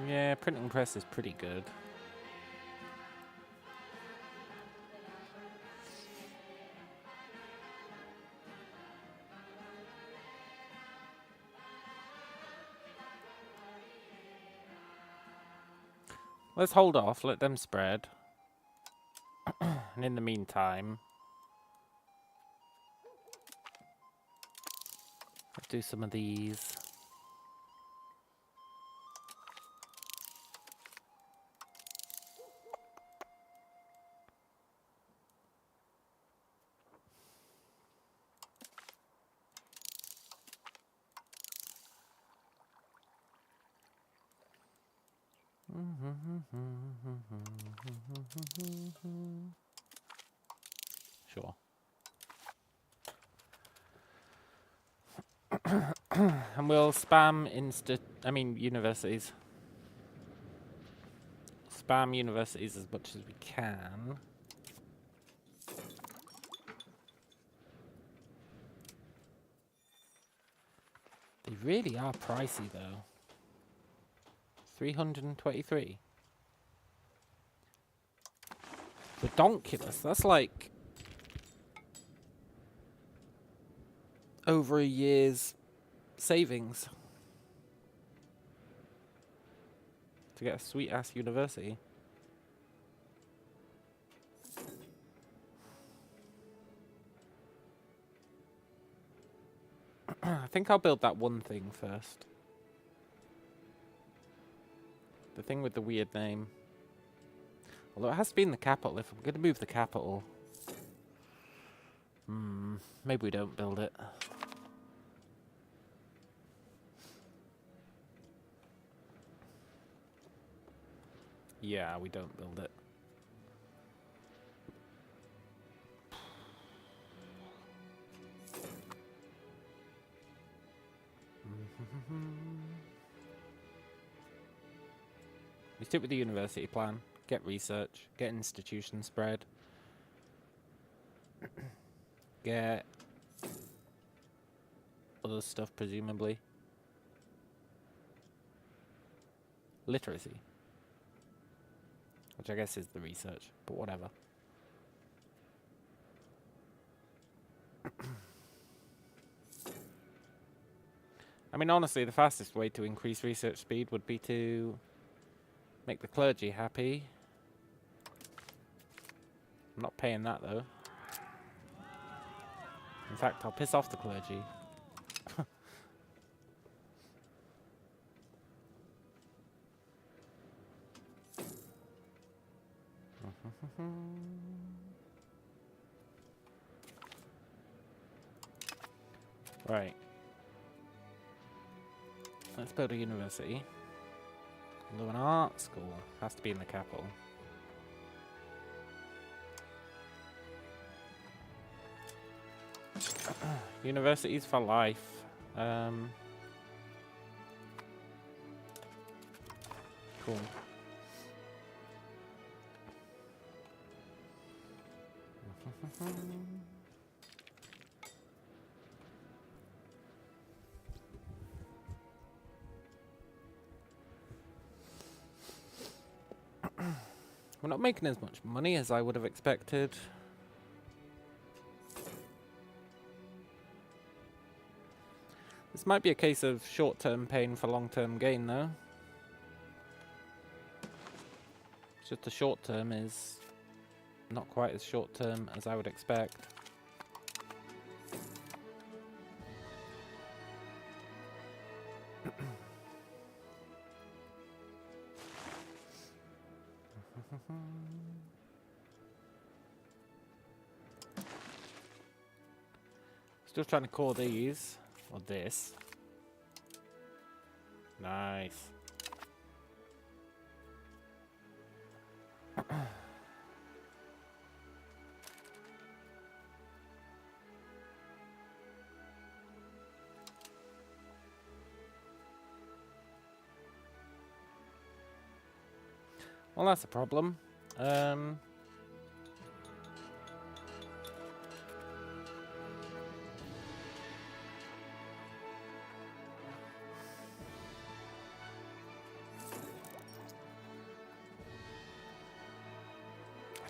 [SPEAKER 1] Yeah, printing press is pretty good. Let's hold off, let them spread. And in the meantime, let's do some of these. Sure. And we'll spam universities. Spam universities as much as we can. They really are pricey though. 323. Redonkulous. That's like over a year's savings to get a sweet ass university. I think I'll build that one thing first. The thing with the weird name. Although it has to be in the capital. If I'm going to move the capital, maybe we don't build it. Yeah, we don't build it. We stick with the university plan. Get research. Get institution spread. Get other stuff, presumably. Literacy. Which I guess is the research, but whatever. I mean, honestly, the fastest way to increase research speed would be to make the clergy happy. I'm not paying that, though. In fact, I'll piss off the clergy. Right. Let's build a university. Although an art school has to be in the capital. Universities for life. Cool. We're not making as much money as I would have expected. This might be a case of short-term pain for long-term gain, though. It's just the short-term is not quite as short-term as I would expect. Still trying to core these, or this. Nice. Well, that's a problem. I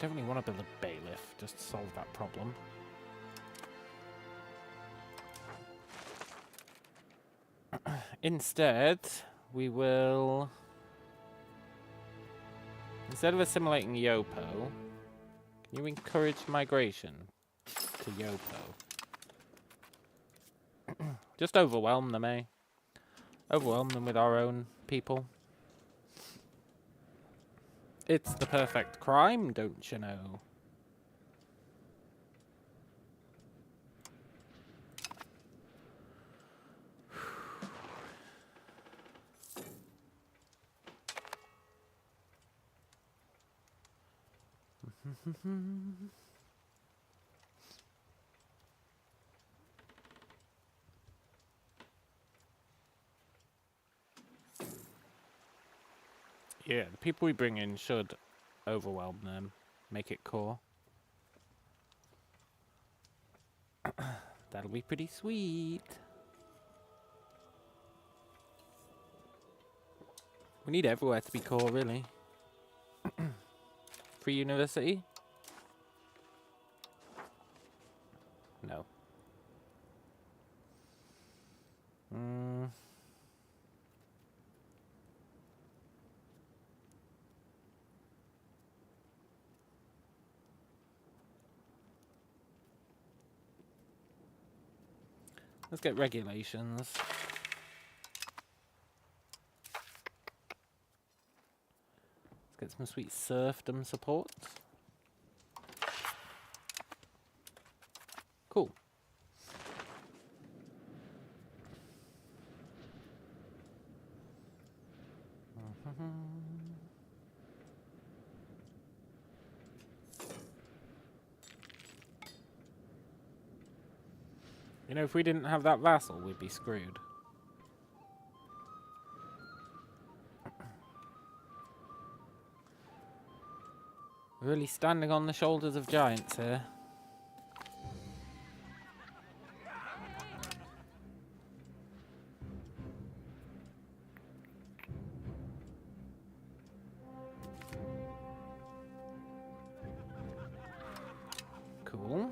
[SPEAKER 1] don't really want to build a bailiff just to solve that problem. Instead, we will... Instead of assimilating Yopo, can you encourage migration to Yopo? Just overwhelm them, eh? Overwhelm them with our own people. It's the perfect crime, don't you know? Yeah, the people we bring in should overwhelm them, make it core. That'll be pretty sweet. We need everywhere to be core, really. Free university? No. Let's get regulations. Let's get some sweet serfdom support. Cool. You know, if we didn't have that vassal, we'd be screwed. We're really standing on the shoulders of giants here. Cool.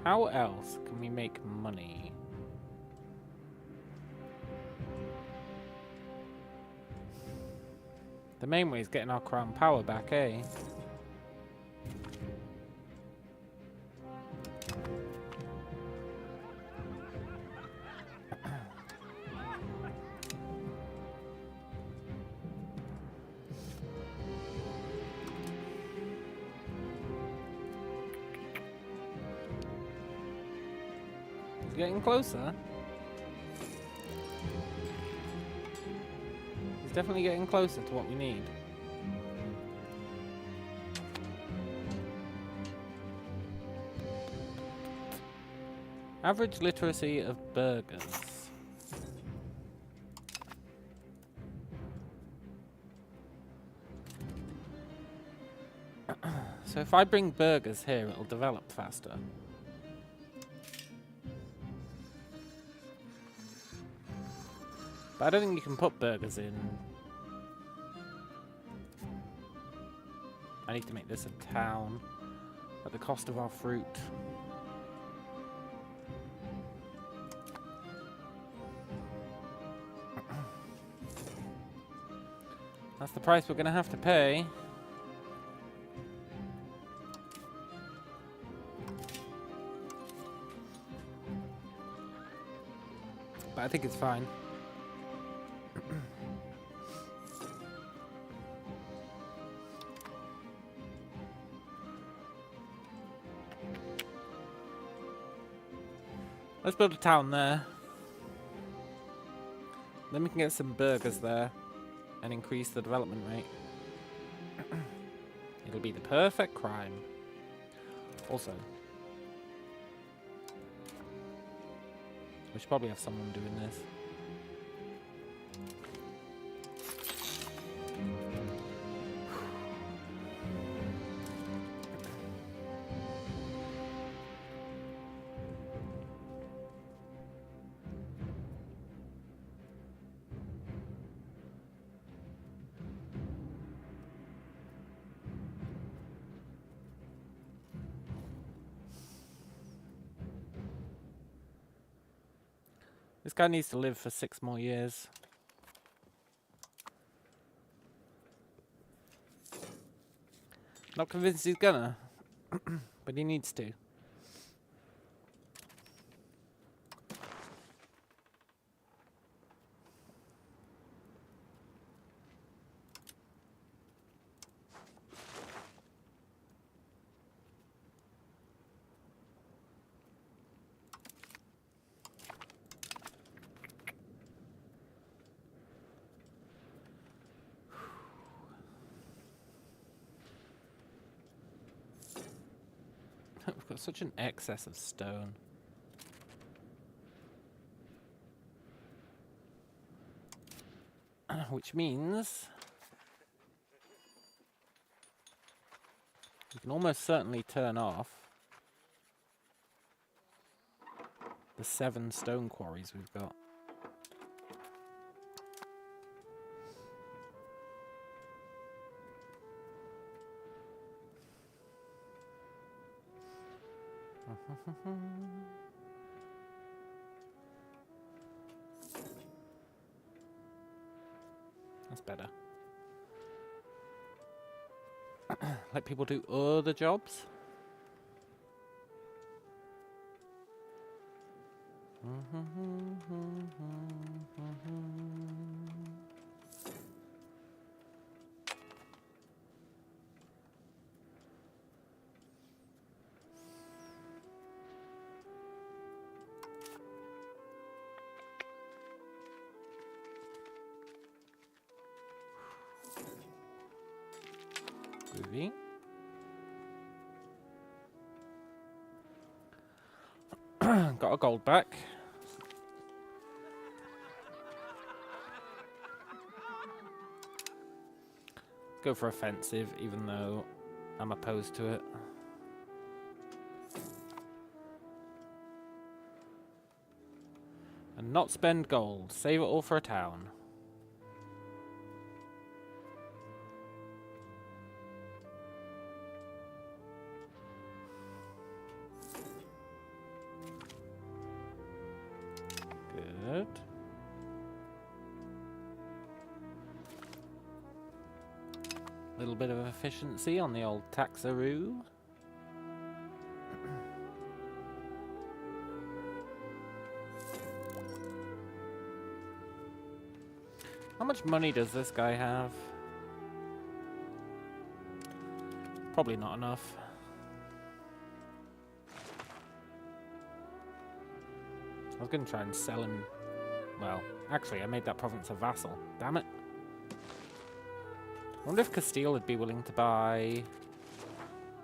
[SPEAKER 1] How else can we make money? The main way is getting our crown power back, eh? It's getting closer. It's definitely getting closer to what we need. Average literacy of burghers. So if I bring burghers here, it'll develop faster. But I don't think you can put burghers in. I need to make this a town at the cost of our fruit. That's the price we're going to have to pay. But I think it's fine. Let's build a town there. Then we can get some burghers there and increase the development rate. It'll be the perfect crime. Also, we should probably have someone doing this. This guy needs to live for 6 more years. Not convinced he's gonna, but he needs to. We've got such an excess of stone. Which means we can almost certainly turn off the 7 stone quarries we've got. That's better. Let people do other jobs. Groovy. Got a gold back. Go for offensive, even though I'm opposed to it. And not spend gold. Save it all for a town. Good. Little bit of efficiency on the old taxaroo. How much money does this guy have? Probably not enough. was going to try and sell him... Well, actually, I made that province a vassal. Damn it. I wonder if Castile would be willing to buy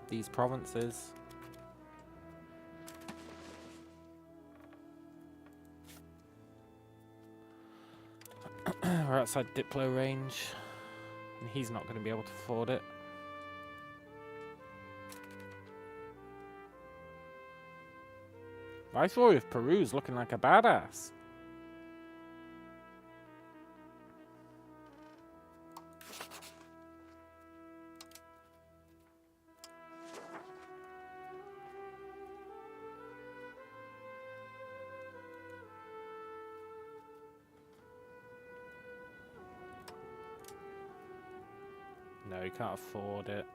[SPEAKER 1] these provinces. We're outside Diplo range, and he's not going to be able to afford it. Viceroy of Peru's looking like a badass. No, you can't afford it.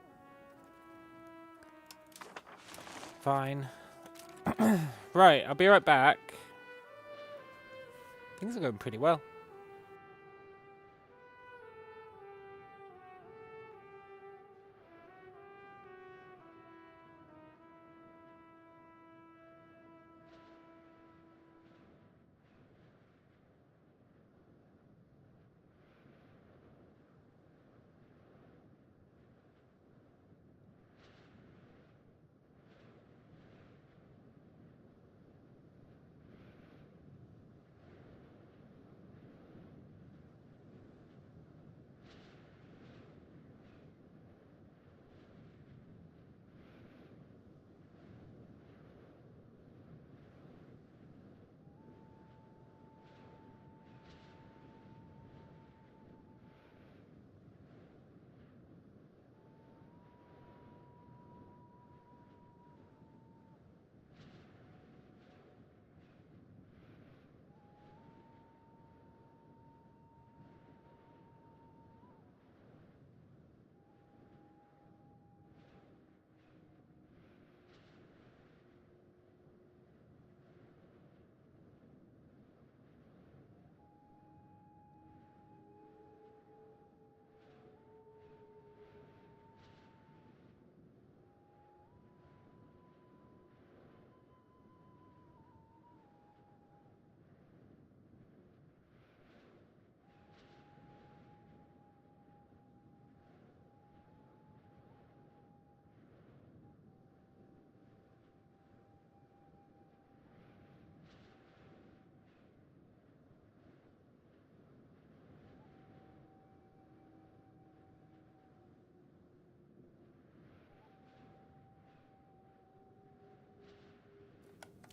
[SPEAKER 1] Fine. Right, I'll be right back. Things are going pretty well.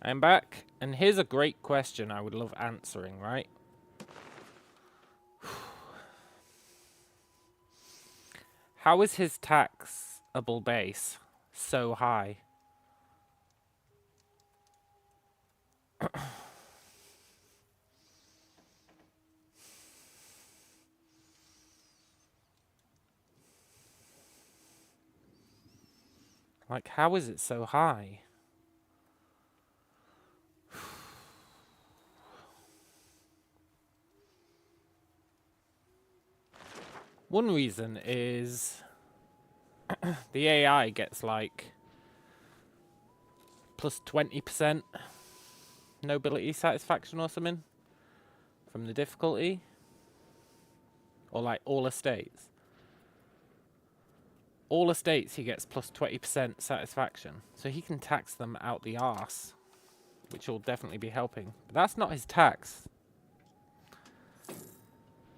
[SPEAKER 1] I'm back, and here's a great question I would love answering, right? How is his taxable base so high? Like, how is it so high? One reason is the AI gets like plus 20% nobility satisfaction or something from the difficulty. Or like all estates. All estates he gets plus 20% satisfaction. So he can tax them out the arse, which will definitely be helping. But that's not his tax.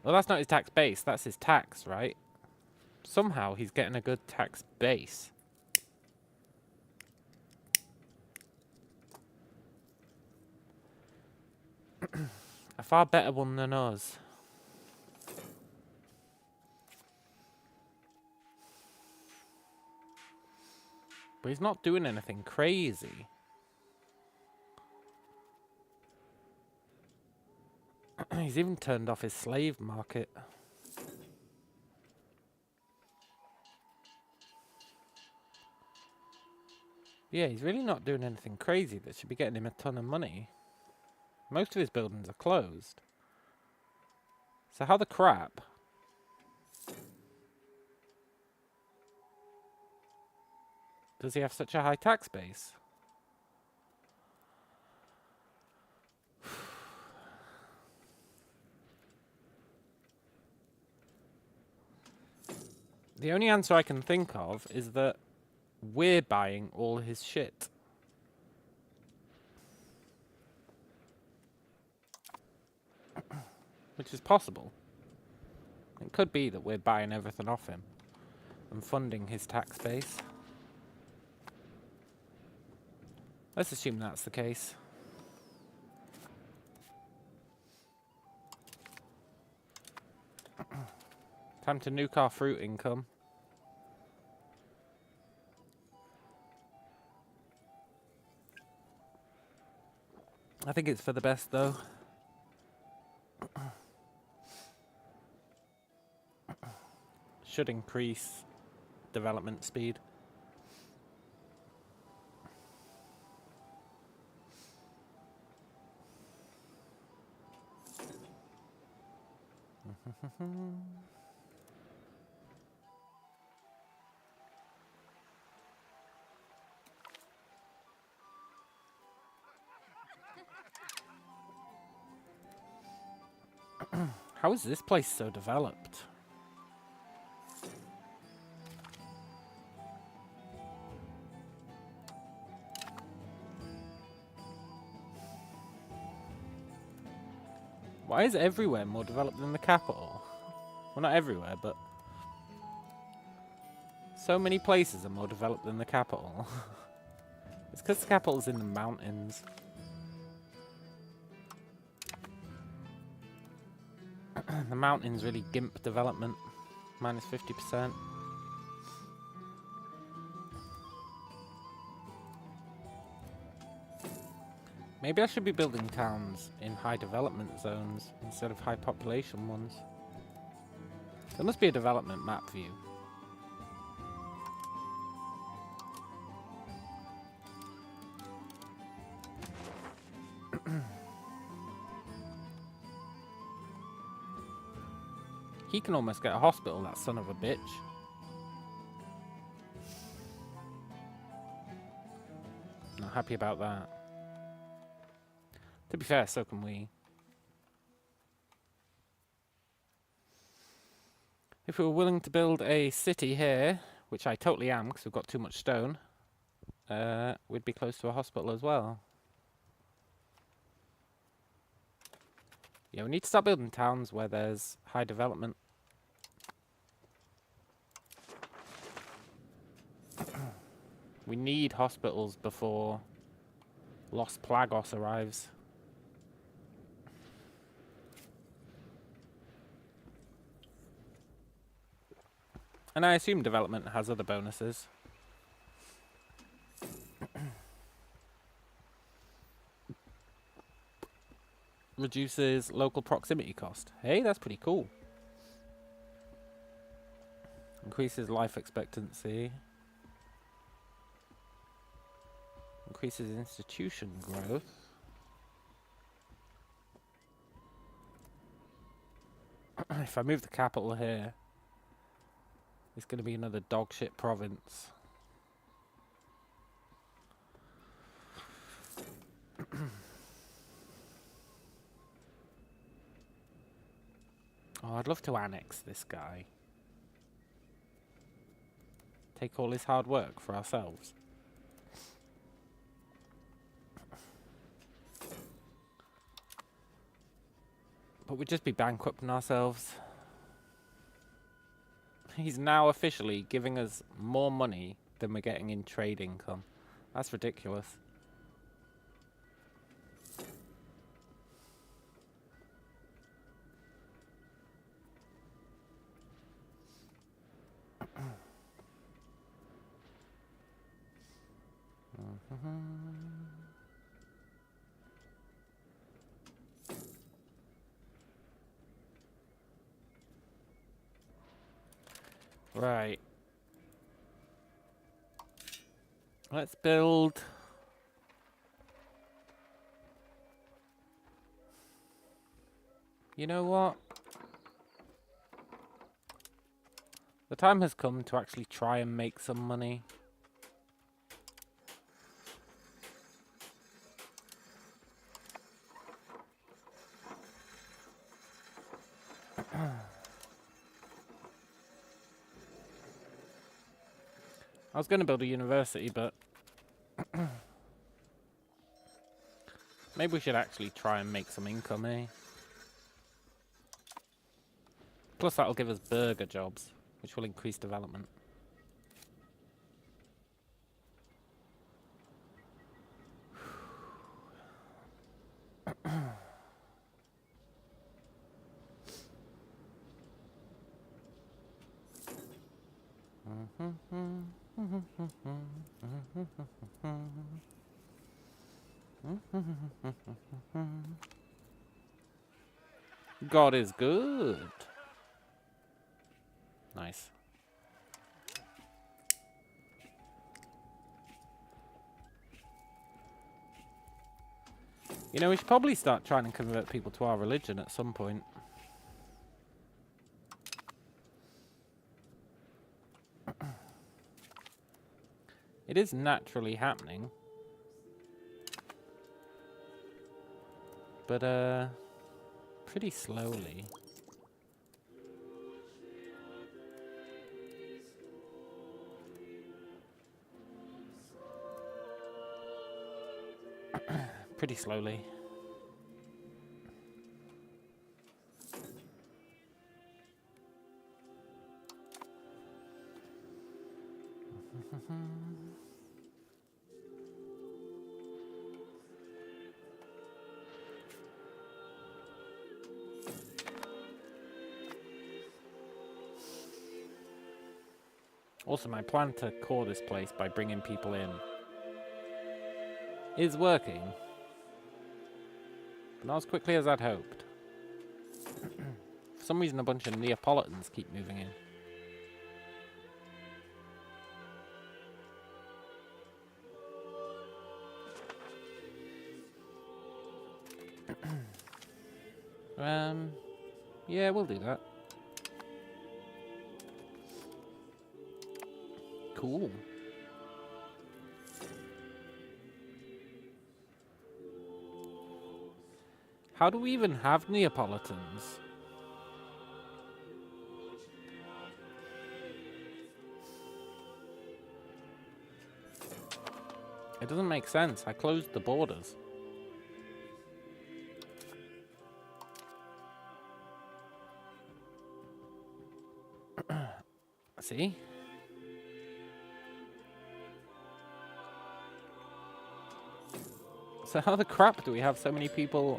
[SPEAKER 1] Well, that's not his tax base, that's his tax, right? Somehow he's getting a good tax base. A far better one than us. But he's not doing anything crazy. He's even turned off his slave market. Yeah, he's really not doing anything crazy that should be getting him a ton of money. Most of his buildings are closed. So how the crap does he have such a high tax base? The only answer I can think of is that we're buying all his shit. Which is possible. It could be that we're buying everything off him and funding his tax base. Let's assume that's the case. Time to nuke our fruit income. I think it's for the best, though. Should increase development speed. How is this place so developed? Why is everywhere more developed than the capital? Well, not everywhere, but so many places are more developed than the capital. It's because the capital's in the mountains. The mountains really gimp development. Minus 50%. Maybe I should be building towns in high development zones instead of high population ones. There must be a development map view. He can almost get a hospital, that son of a bitch. Not happy about that. To be fair, so can we. If we were willing to build a city here, which I totally am because we've got too much stone, we'd be close to a hospital as well. Yeah, we need to start building towns where there's high development. We need hospitals before Los Plagos arrives. And I assume development has other bonuses. Reduces local proximity cost. Hey, that's pretty cool. Increases life expectancy. Increases institution growth. If I move the capital here, it's going to be another dogshit province. Oh, I'd love to annex this guy. Take all his hard work for ourselves. But we'd just be bankrupting ourselves. He's now officially giving us more money than we're getting in trade income. That's ridiculous. Right. Let's build. You know what? The time has come to actually try and make some money. I was going to build a university, but maybe we should actually try and make some income, eh? Plus that'll give us burger jobs, which will increase development. God is good. Nice. You know, we should probably start trying to convert people to our religion at some point. It is naturally happening. But, pretty slowly. Pretty slowly. Also, my plan to core this place by bringing people in is working. But not as quickly as I'd hoped. For some reason, a bunch of Neapolitans keep moving in. Yeah, we'll do that. Cool. How do we even have Neapolitans? It doesn't make sense. I closed the borders. See? So how the crap do we have so many people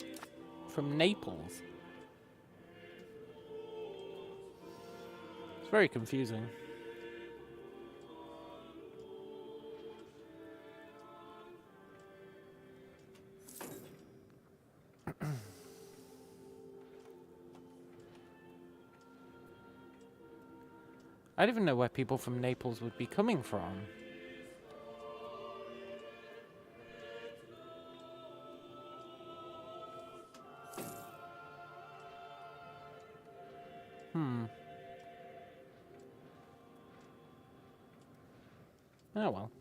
[SPEAKER 1] from Naples? It's very confusing. I don't even know where people from Naples would be coming from. Oh well.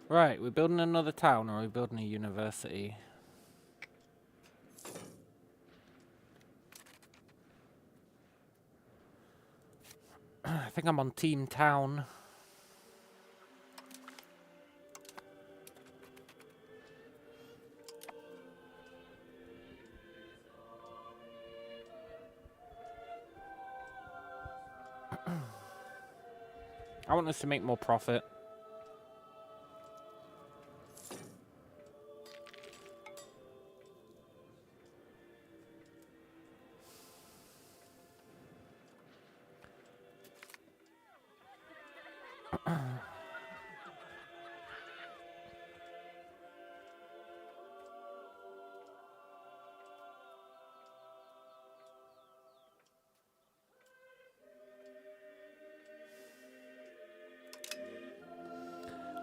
[SPEAKER 1] Right, we're building another town or are we building a university? I think I'm on Team Town. I want us to make more profit.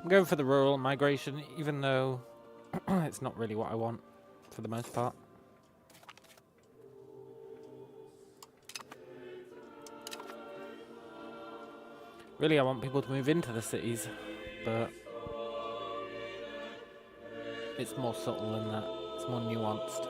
[SPEAKER 1] I'm going for the rural migration, even though it's not really what I want for the most part. Really, I want people to move into the cities, but it's more subtle than that. It's more nuanced.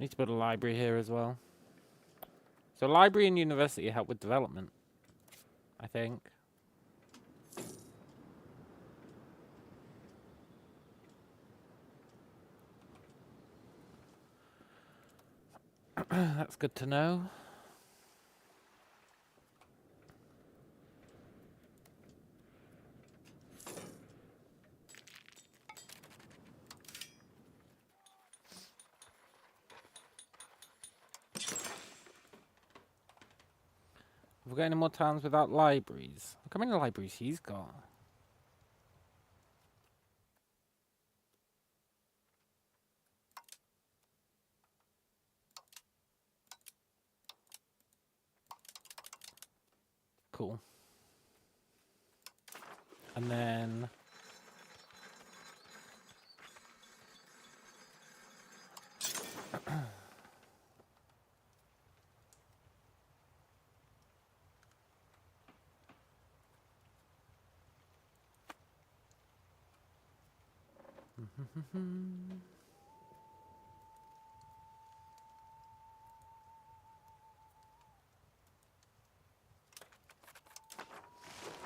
[SPEAKER 1] We need to build a library here as well. So library and university help with development, I think. That's good to know. Have we got any more towns without libraries? Look how many libraries he's got. Cool. And then...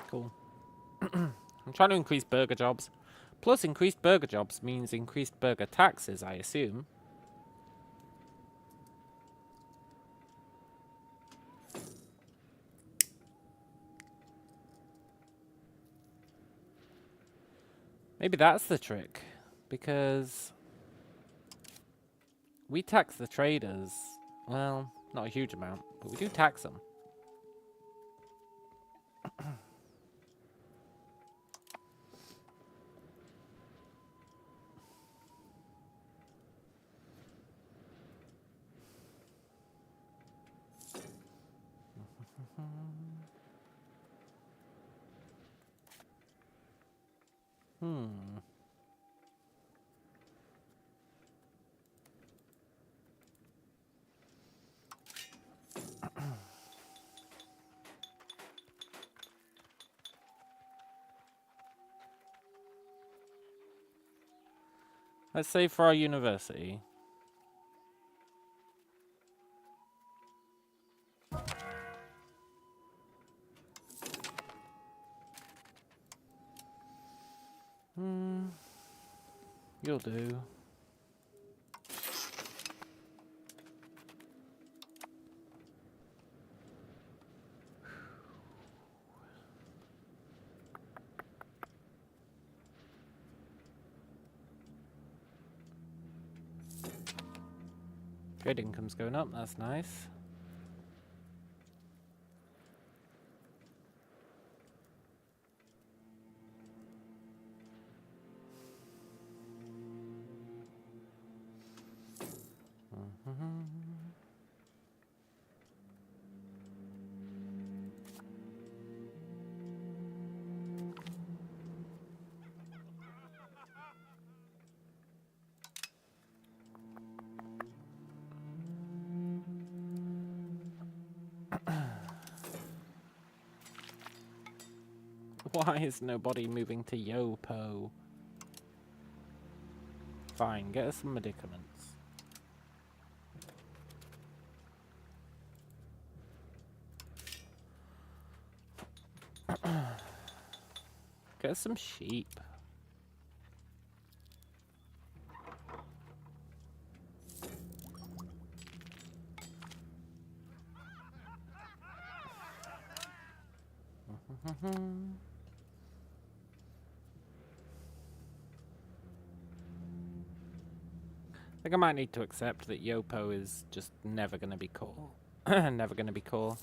[SPEAKER 1] Cool. I'm trying to increase burger jobs. Plus, increased burger jobs means increased burger taxes, I assume. Maybe that's the trick. Because we tax the traders. Well, not a huge amount, but we do tax them. Let's say for our university. You'll do. Trade income's going up, that's nice. Why is nobody moving to Yopo? Fine, get us some medicaments. Get us some sheep. I think I might need to accept that Yopo is just never going to be cool. Never going to be cool.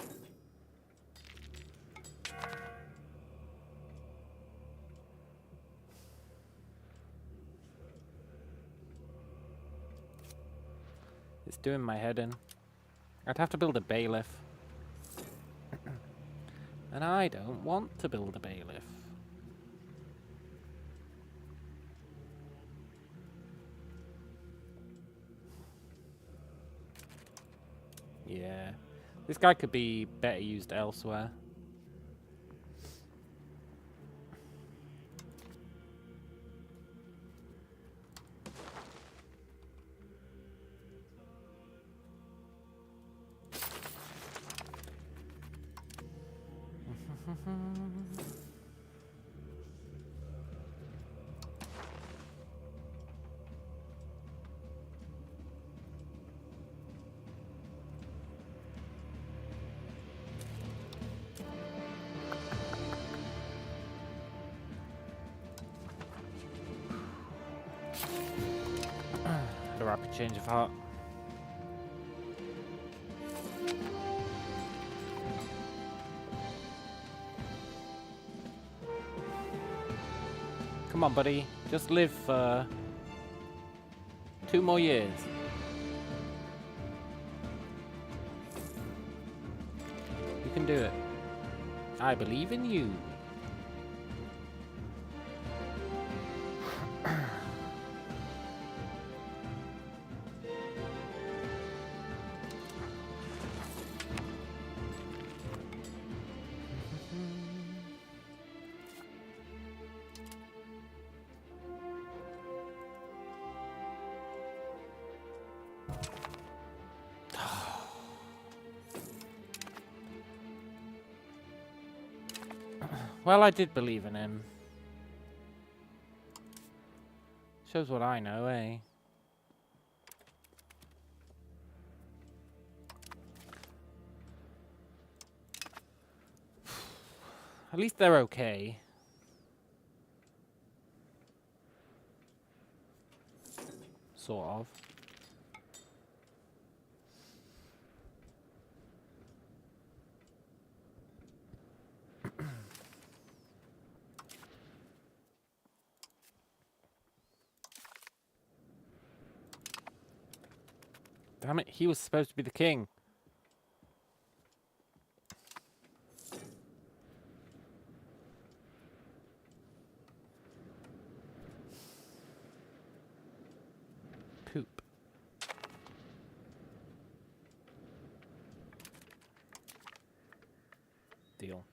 [SPEAKER 1] It's doing my head in. I'd have to build a bailiff. And I don't want to build a bailiff. Yeah. This guy could be better used elsewhere. A rapid change of heart. Come on, buddy. Just live for 2 more years. You can do it. I believe in you. Well, I did believe in him. Shows what I know, eh? At least they're okay. Sort of. Damn it, he was supposed to be the king. Poop. Deal.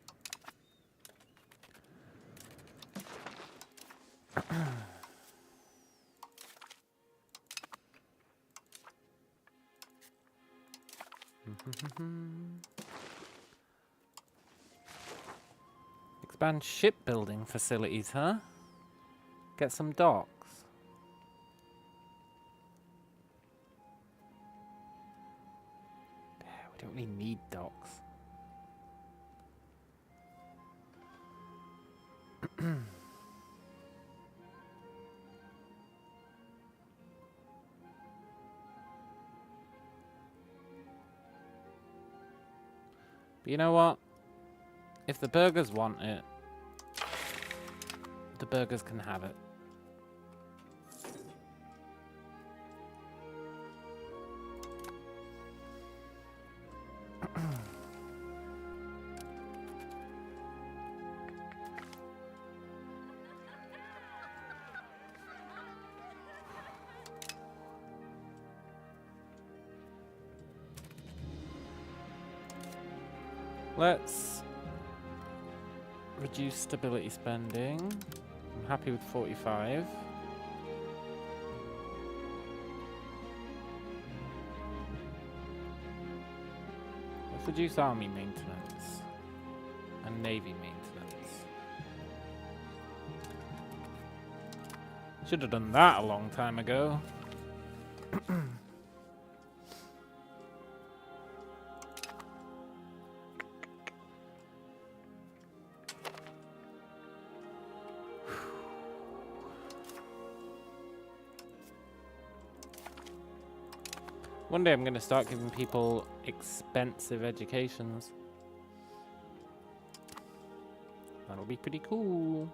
[SPEAKER 1] Expand shipbuilding facilities, huh? Get some docks. We don't really need docks. But you know what? If the burgers want it, the burgers can have it. Let's reduce stability spending. I'm happy with 45. Let's reduce army maintenance and navy maintenance. Should have done that a long time ago. One day I'm going to start giving people expensive educations. That'll be pretty cool.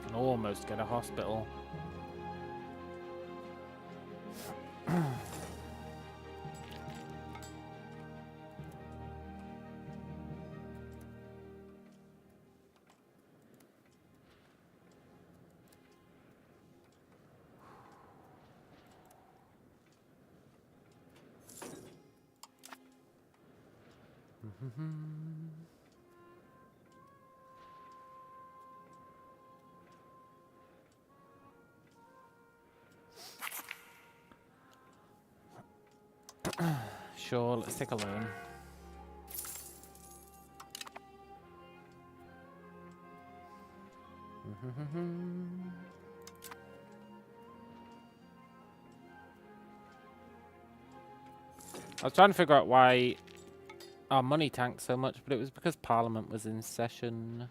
[SPEAKER 1] Can almost get a hospital. Sure, let's take a loan. I was trying to figure out why our money tanked so much, but it was because Parliament was in session.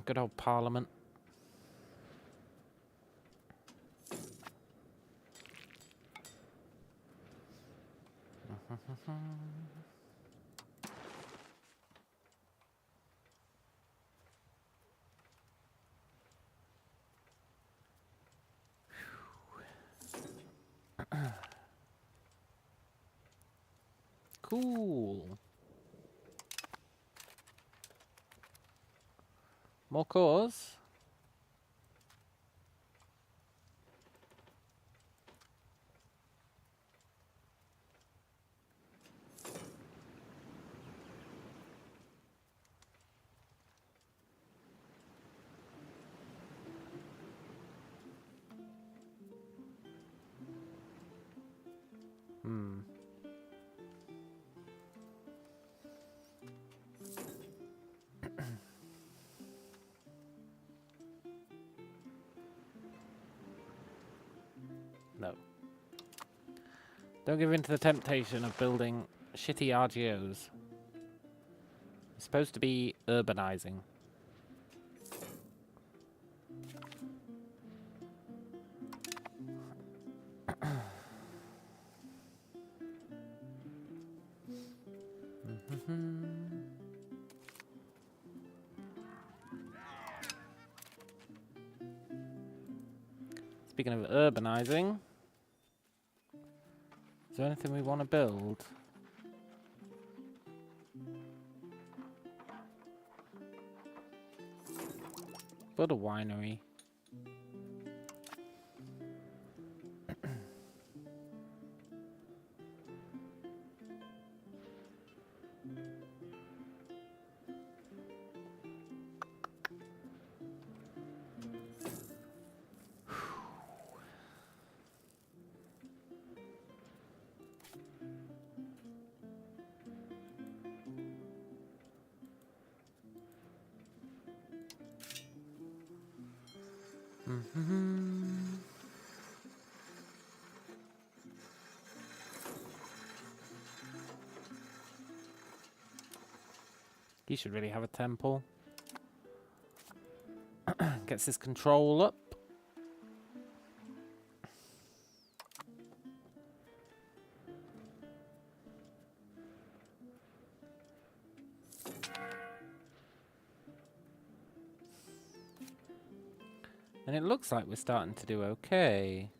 [SPEAKER 1] Good old Parliament. Cool. More cores. No. Don't give in to the temptation of building shitty RGOs. It's supposed to be urbanizing. Speaking of urbanizing, is there anything we want to build? Build a winery. You should really have a temple. Gets his control up. And it looks like we're starting to do okay.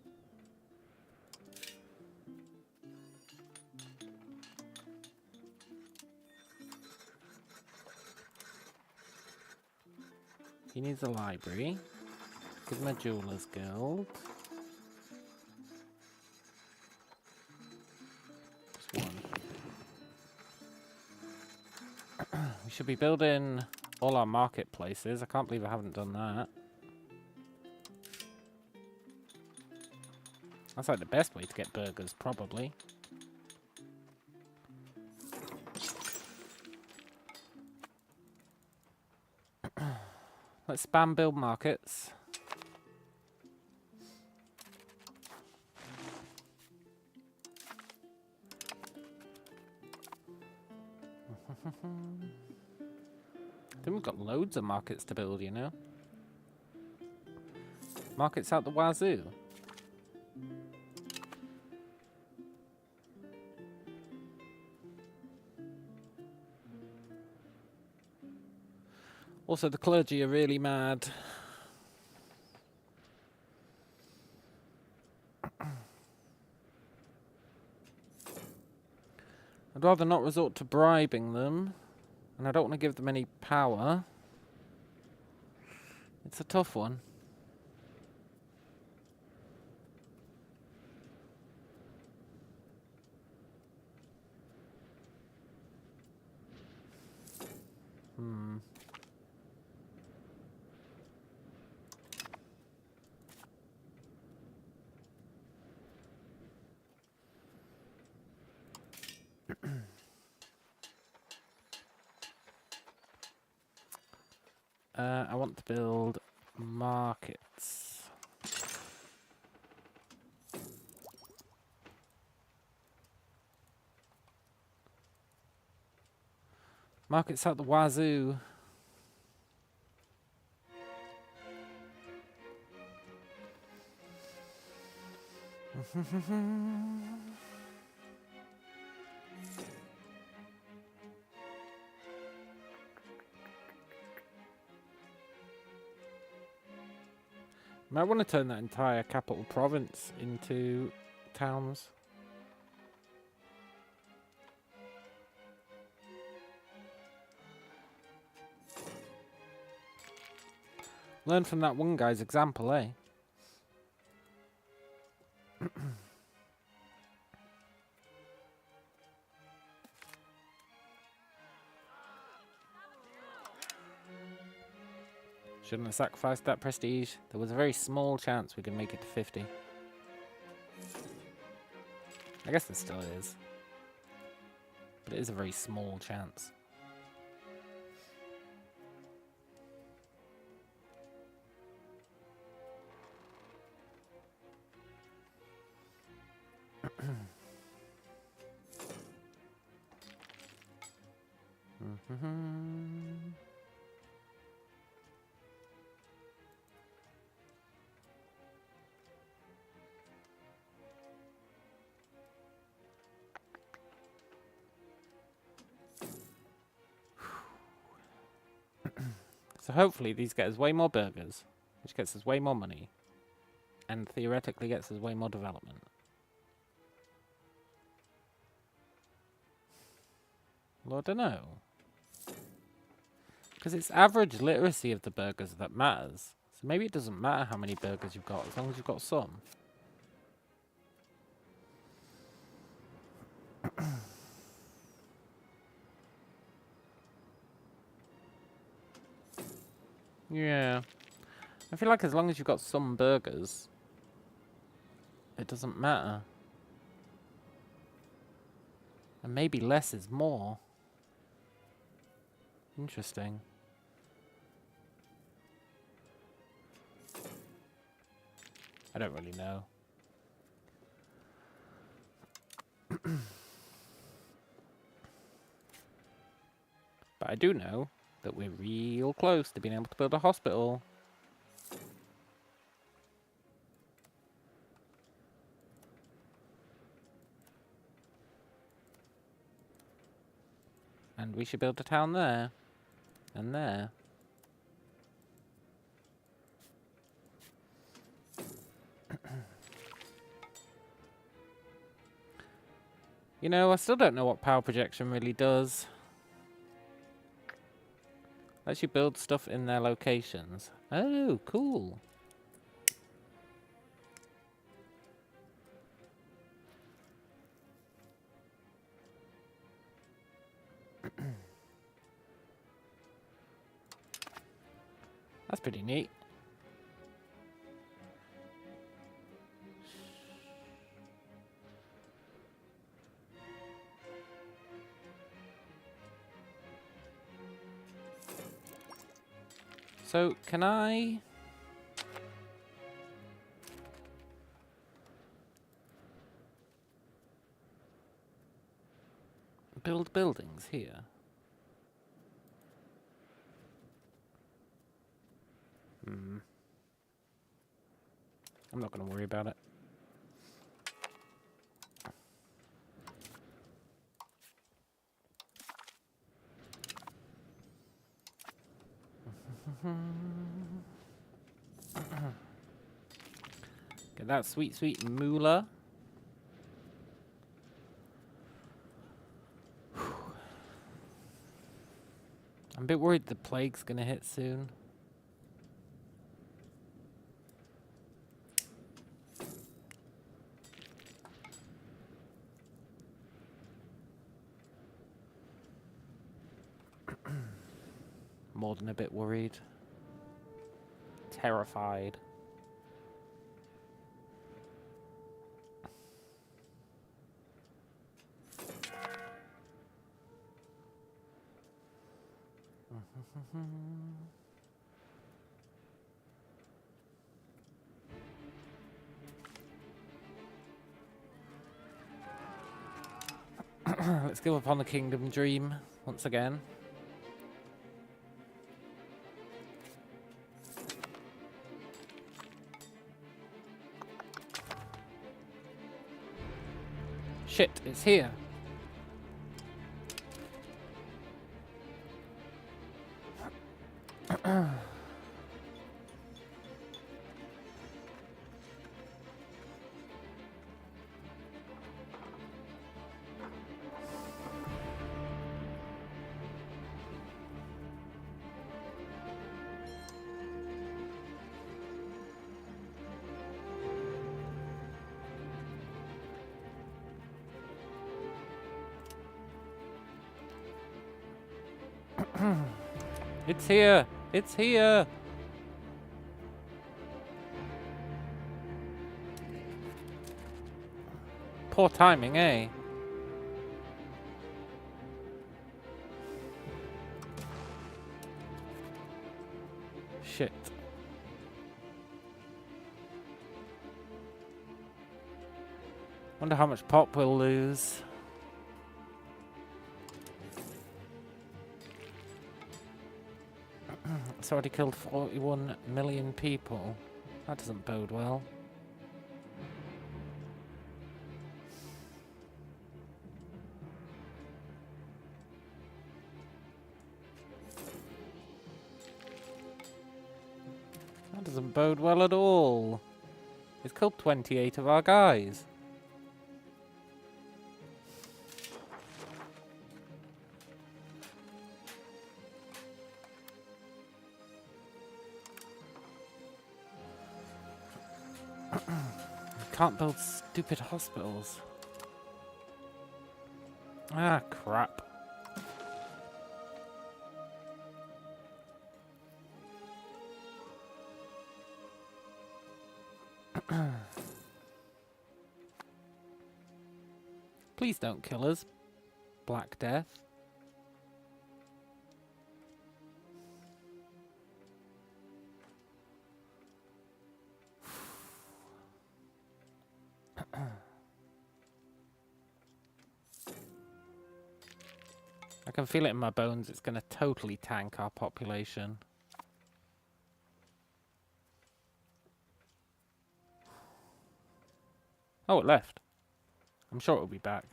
[SPEAKER 1] He needs a library. Give him a jeweler's guild. Just one. We should be building all our marketplaces. I can't believe I haven't done that. That's like the best way to get burgers, probably. Let's spam build markets. I think we've got loads of markets to build, you know? Markets out the wazoo. Also, the clergy are really mad. I'd rather not resort to bribing them, and I don't want to give them any power. It's a tough one. I want to build markets. Markets out the wazoo. Might want to turn that entire capital province into towns. Learn from that one guy's example, eh? Shouldn't have sacrificed that prestige. There was a very small chance we could make it to 50. I guess there still is. But it is a very small chance. So hopefully these get us way more burgers, which gets us way more money, and theoretically gets us way more development. Well, I don't know. Because it's average literacy of the burgers that matters. So maybe it doesn't matter how many burgers you've got, as long as you've got some. Yeah. I feel like as long as you've got some burgers, it doesn't matter. And maybe less is more. Interesting. I don't really know. But I do know that we're real close to being able to build a hospital. And we should build a town there. And there. You know, I still don't know what power projection really does. Lets you build stuff in their locations. Oh, cool. That's pretty neat. So, can I build buildings here? I'm not going to worry about it. Get that sweet, sweet moolah. I'm a bit worried the plague's going to hit soon. more than a bit worried. Terrified. Let's go upon the kingdom dream once again. Shit, it's here. It's here! It's here! Poor timing, eh? Shit. Wonder how much pop we'll lose. It's already killed 41 million people. That doesn't bode well. That doesn't bode well at all. It's killed 28 of our guys. Can't build stupid hospitals. Ah, crap. Please don't kill us, Black Death. I can feel it in my bones. It's going to totally tank our population. Oh, it left. I'm sure it'll be back.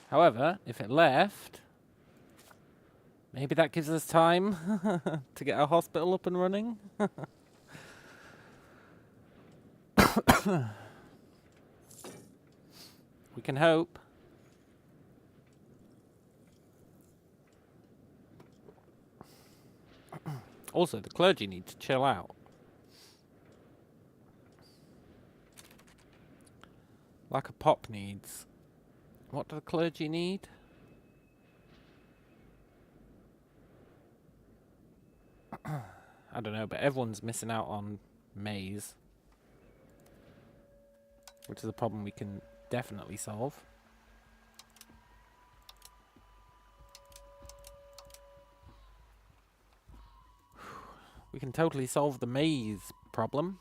[SPEAKER 1] However, if it left, maybe that gives us time to get our hospital up and running. We can hope. Also, the clergy need to chill out. Like a pop needs. What do the clergy need? I don't know, but everyone's missing out on maize. Which is a problem we can definitely solve. We can totally solve the maize problem.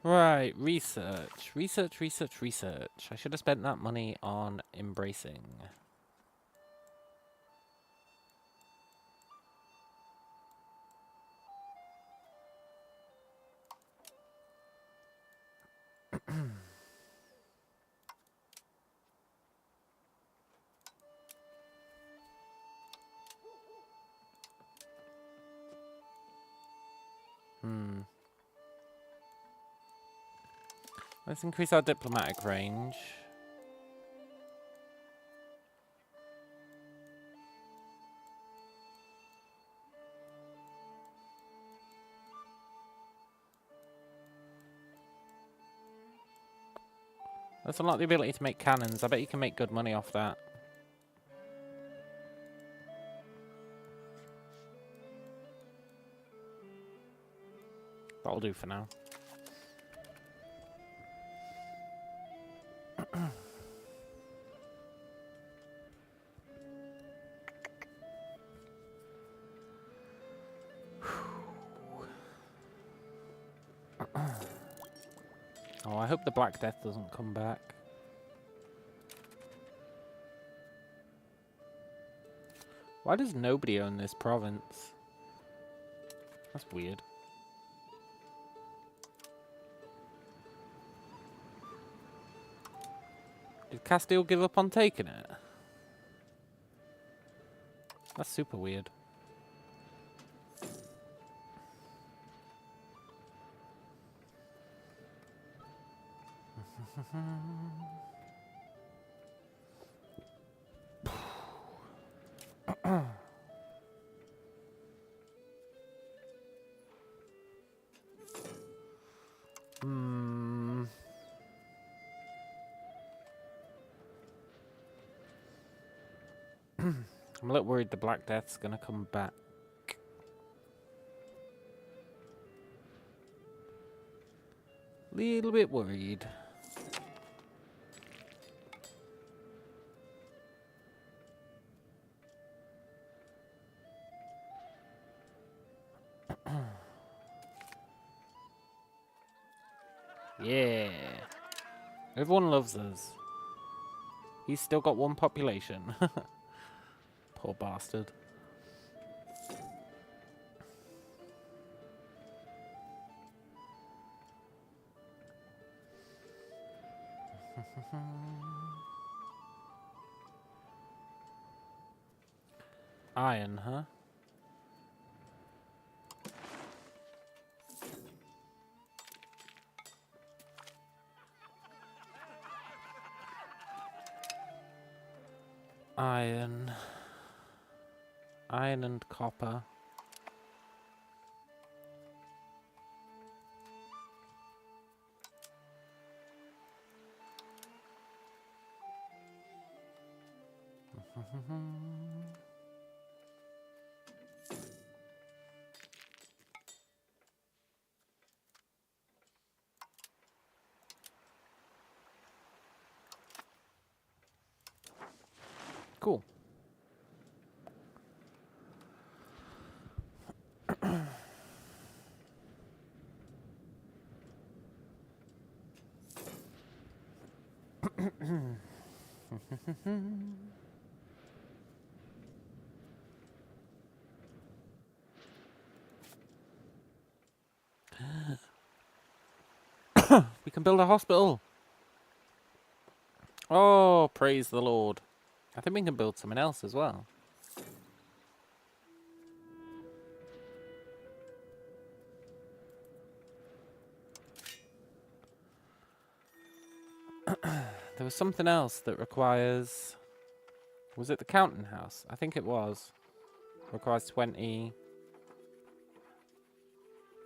[SPEAKER 1] Right, research. Research. I should have spent that money on embracing. Let's increase our diplomatic range. Let's unlock the ability to make cannons. I bet you can make good money off that. That'll do for now. Oh, I hope the Black Death doesn't come back. Why does nobody own this province? That's weird. Did Castile give up on taking it? That's super weird. I'm a little worried the Black Death's gonna come back. Little bit worried. Yeah. Everyone loves us. He's still got one population. Poor bastard. Iron, huh? Iron. Iron and copper. Cool. We can build a hospital. Oh, praise the Lord. I think we can build something else as well. There was something else that requires... Was it the counting house? I think it was. Requires 20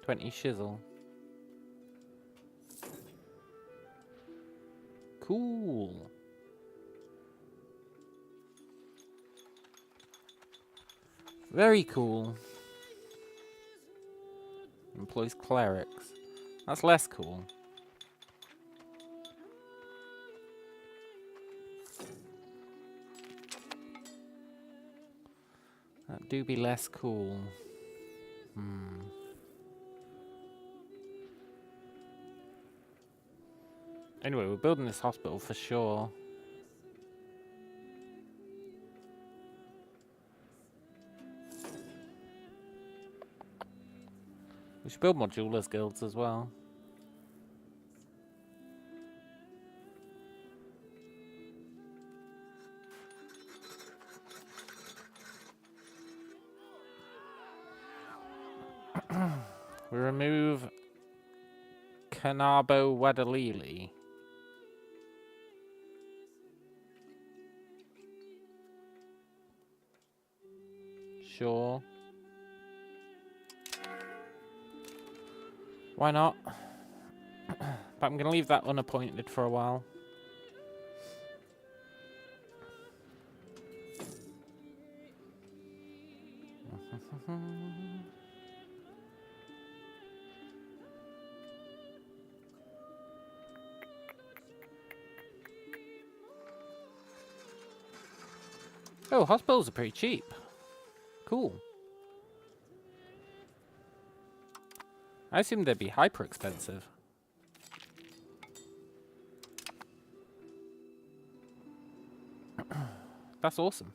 [SPEAKER 1] shizzle. Cool. Very cool. Employs clerics. That's less cool. That do be less cool. Anyway, we're building this hospital for sure. We should build more jewelers guilds as well. We remove Canabo Wadalili. Sure. Why not? But I'm going to leave that unappointed for a while. Oh, hospitals are pretty cheap. Cool. I assumed they'd be hyper expensive. That's awesome.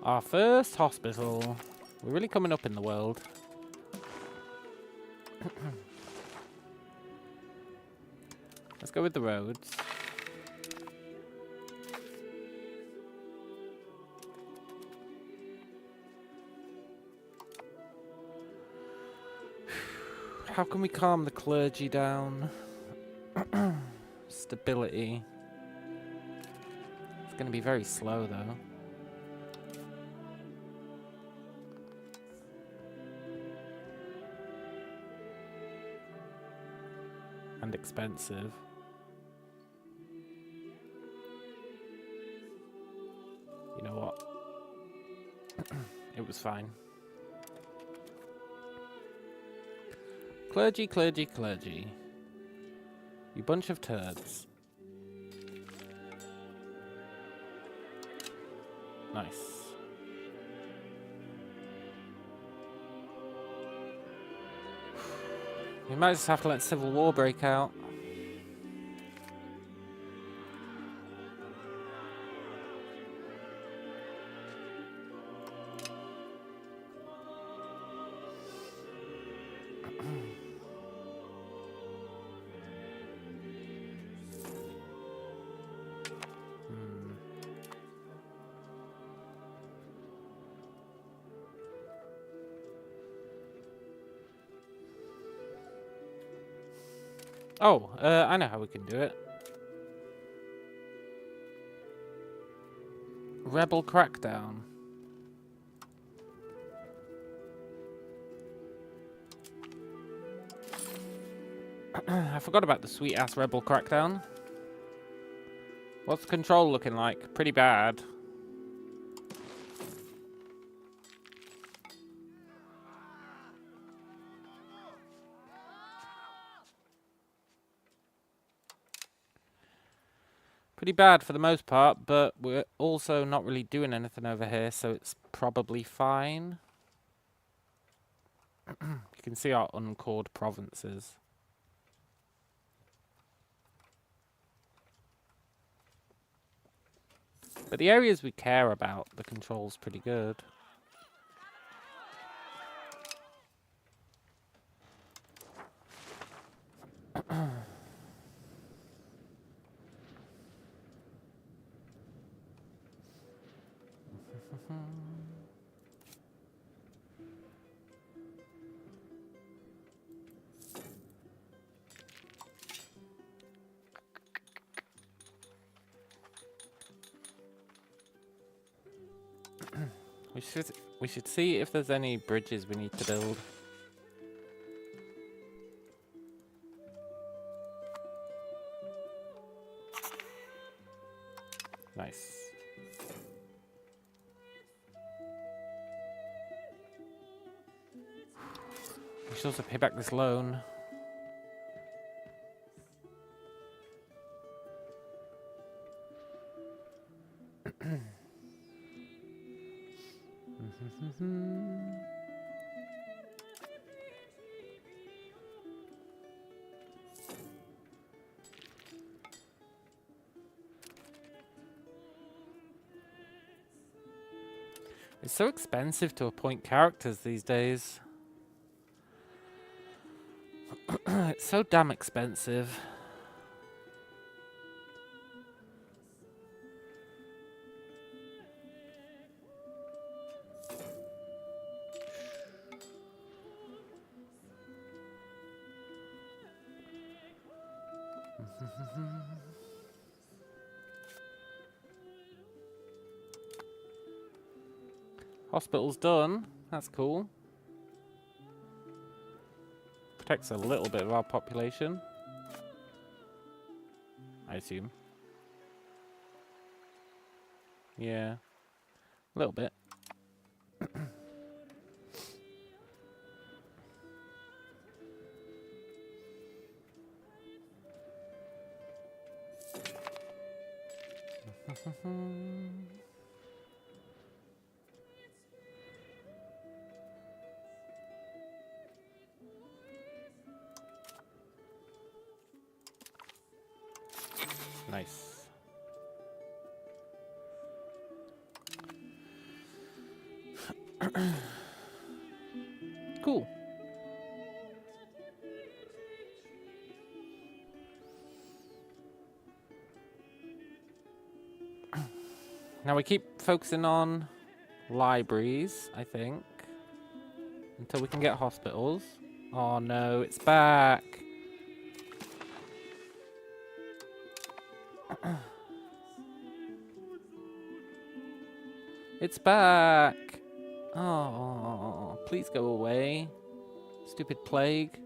[SPEAKER 1] Our first hospital. We're really coming up in the world. Let's go with the roads. How can we calm the clergy down? Stability. It's going to be very slow, though. And expensive. You know what? It was fine. Clergy, clergy, clergy. You bunch of turds. Nice. We might just have to let civil war break out. Oh, I know how we can do it. Rebel crackdown. I forgot about the sweet-ass rebel crackdown. What's the control looking like? Pretty bad. Pretty bad for the most part, but we're also not really doing anything over here, so it's probably fine. You can see our uncored provinces. But the areas we care about, the control's pretty good. We should see if there's any bridges we need to build. Nice. We should also pay back this loan. It's so expensive to appoint characters these days. It's so damn expensive. Hospital's done. That's cool. Protects a little bit of our population, I assume. Yeah, a little bit. Nice. Cool. Now we keep focusing on libraries, I think, until we can get hospitals. Oh no, it's back. It's back. Oh, please go away. Stupid plague.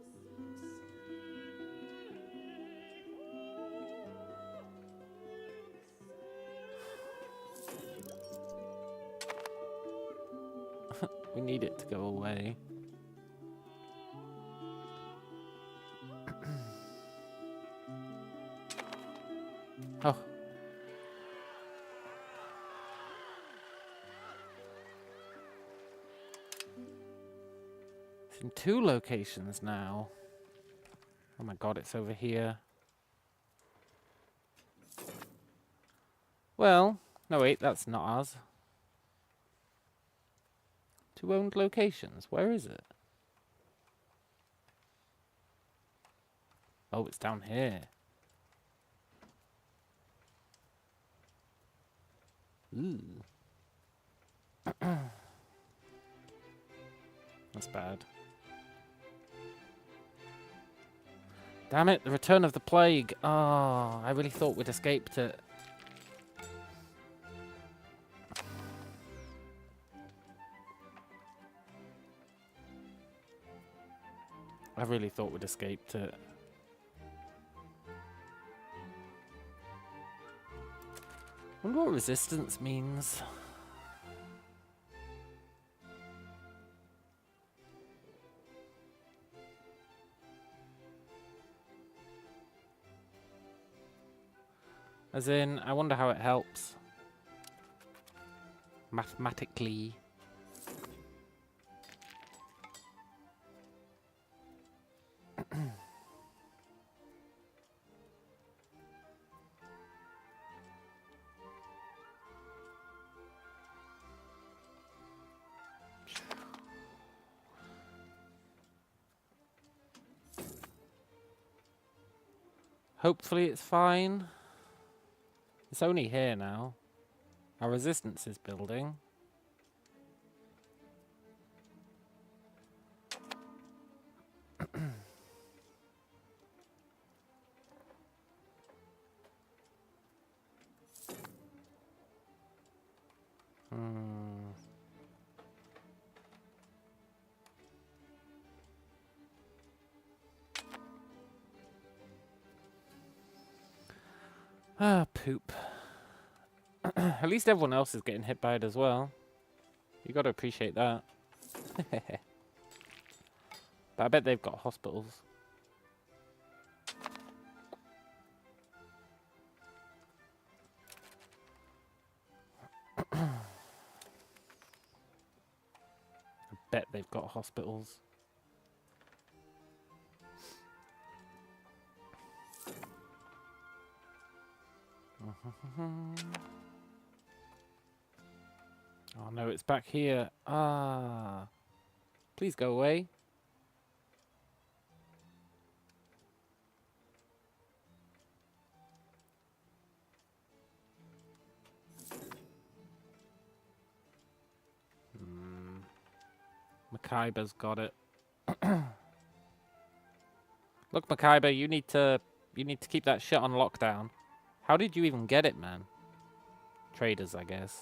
[SPEAKER 1] We need it to go away. Oh. It's in 2 locations now. Oh my god, it's over here. Well, no wait, that's not ours. 2 owned locations. Where is it? Oh, it's down here. Ooh. That's bad. Damn it, the return of the plague. Oh, I really thought we'd escaped it. I really thought we'd escaped it. Wonder what resistance means. As in, I wonder how it helps. Mathematically. Hopefully it's fine. It's only here now. Our resistance is building. Ah, poop. At least everyone else is getting hit by it as well. You gotta appreciate that. But I bet they've got hospitals. I bet they've got hospitals. Oh no, it's back here. Ah. Please go away. Makaiba's got it. Look, Makaiba, you need to You need to keep that shit on lockdown. How did you even get it, man? Traders, I guess.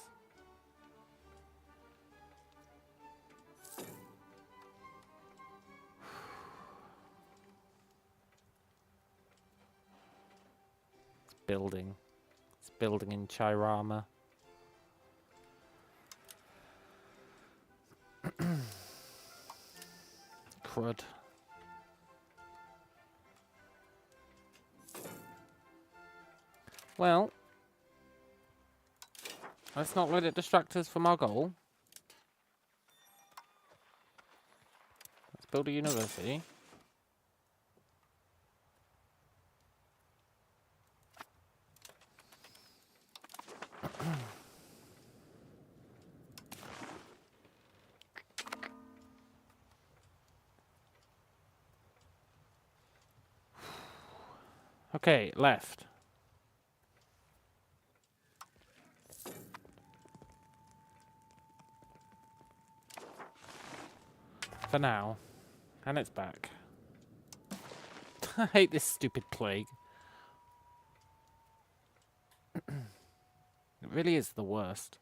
[SPEAKER 1] It's building. It's building in Chirama. Crud. Well, let's not let it distract us from our goal. Let's build a university. Okay, left. For now. And it's back. I hate this stupid plague. It really is the worst.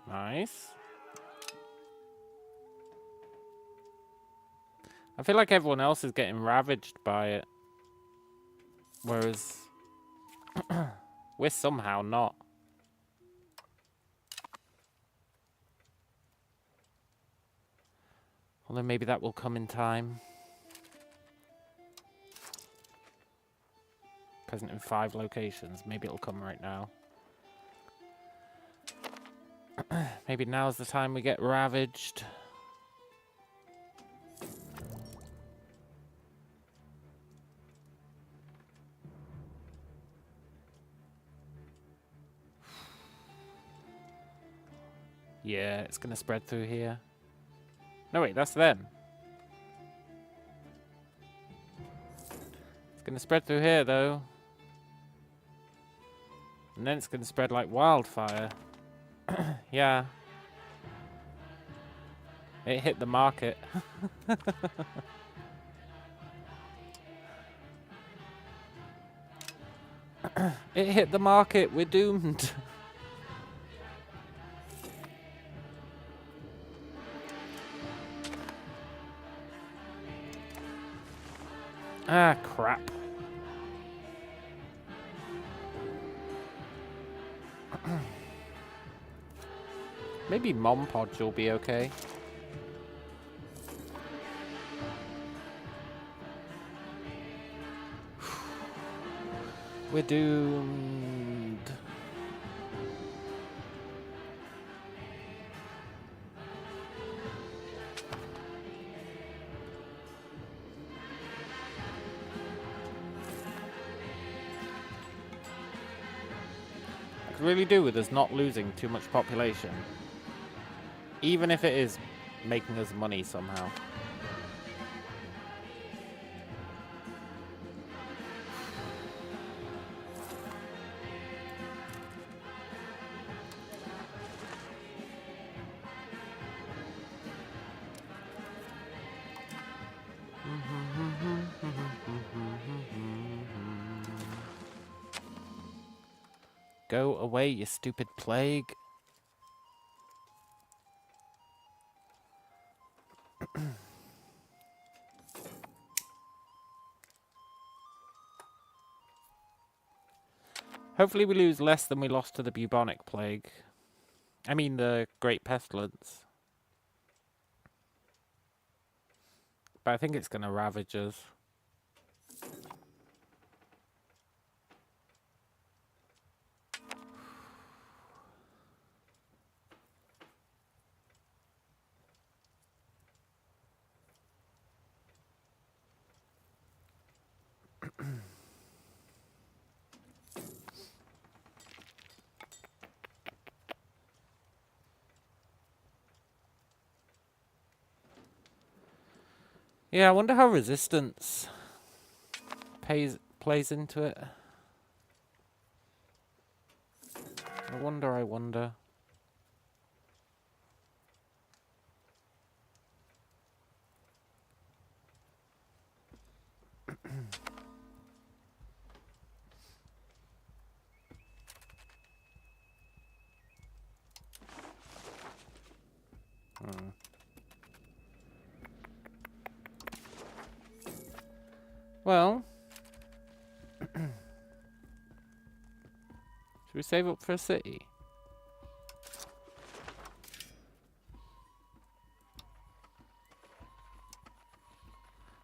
[SPEAKER 1] Nice. I feel like everyone else is getting ravaged by it. Whereas we're somehow not. Although maybe that will come in time. Present in 5 locations. Maybe it'll come right now. Maybe now's the time we get ravaged. Yeah, it's gonna spread through here. No, wait, that's them. It's gonna spread through here, though. And then it's gonna spread like wildfire. Yeah. It hit the market. It hit the market. We're doomed. Ah, crap. Maybe Mom Podge will be okay. We're doomed. I could really do with us not losing too much population. Even if it is making us money somehow. Go away, you stupid plague. Hopefully we lose less than we lost to the bubonic plague. I mean the Great Pestilence. But I think it's going to ravage us. Yeah, I wonder how resistance plays into it. I wonder. Well, should we save up for a city?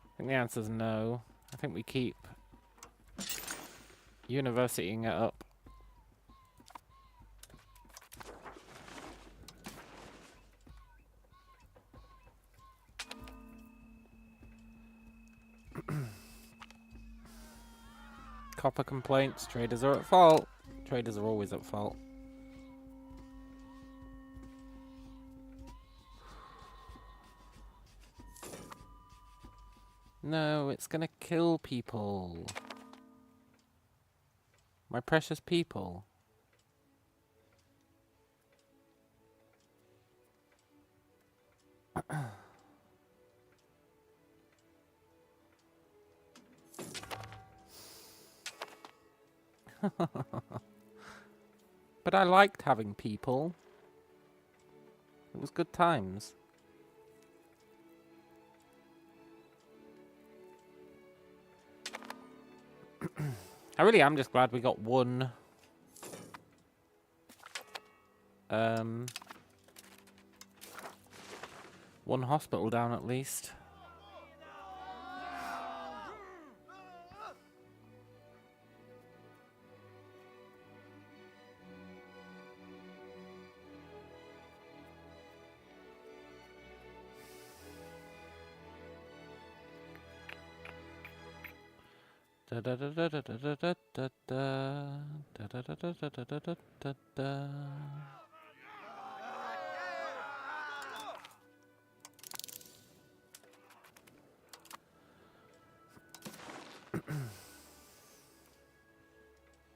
[SPEAKER 1] I think the answer's no. I think we keep universitying it up. Copper complaints. Traders are at fault. Traders are always at fault. No, it's gonna kill people. My precious people. But I liked having people. It was good times. I really am just glad we got one hospital down at least.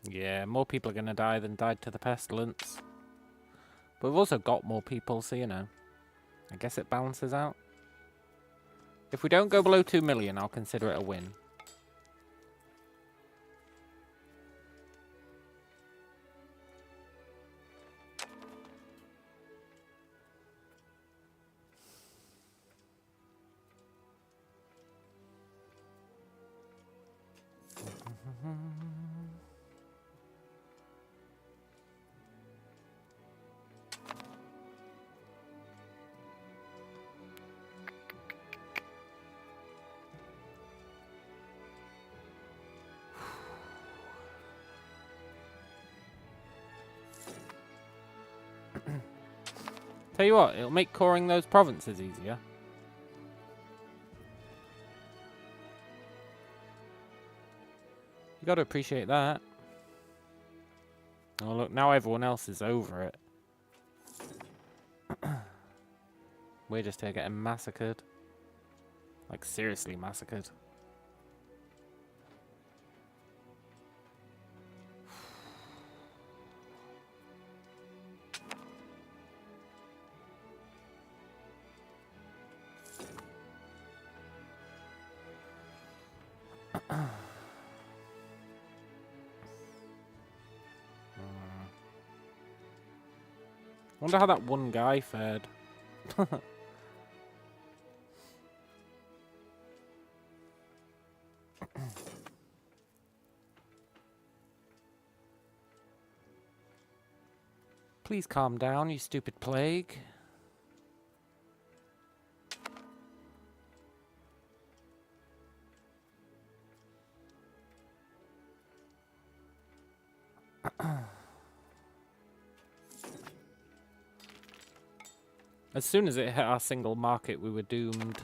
[SPEAKER 1] Yeah, more people are gonna die than died to the pestilence. But we've also got more people, so you know. I guess it balances out. If we don't go below 2 million, I'll consider it a win. Tell you what, it'll make coring those provinces easier. You gotta appreciate that. Oh look, now everyone else is over it. We're just here getting massacred. Like, seriously massacred. Wonder how that one guy fared. Please calm down, you stupid plague. As soon as it hit our single market, we were doomed.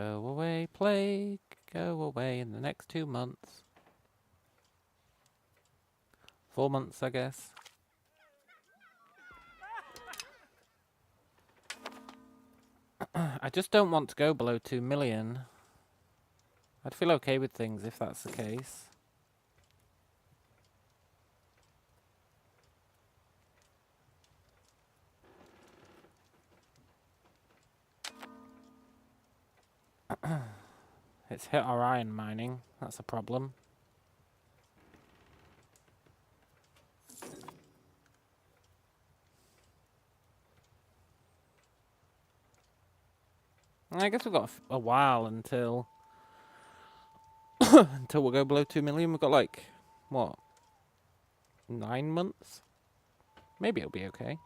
[SPEAKER 1] Go away, plague. Go away in the next 2 months. 4 months, I guess. I just don't want to go below 2 million. I'd feel okay with things if that's the case. It's hit our iron mining. That's a problem. I guess we've got a while until until we'll go below 2 million. We've got like, what, 9 months? Maybe it'll be okay.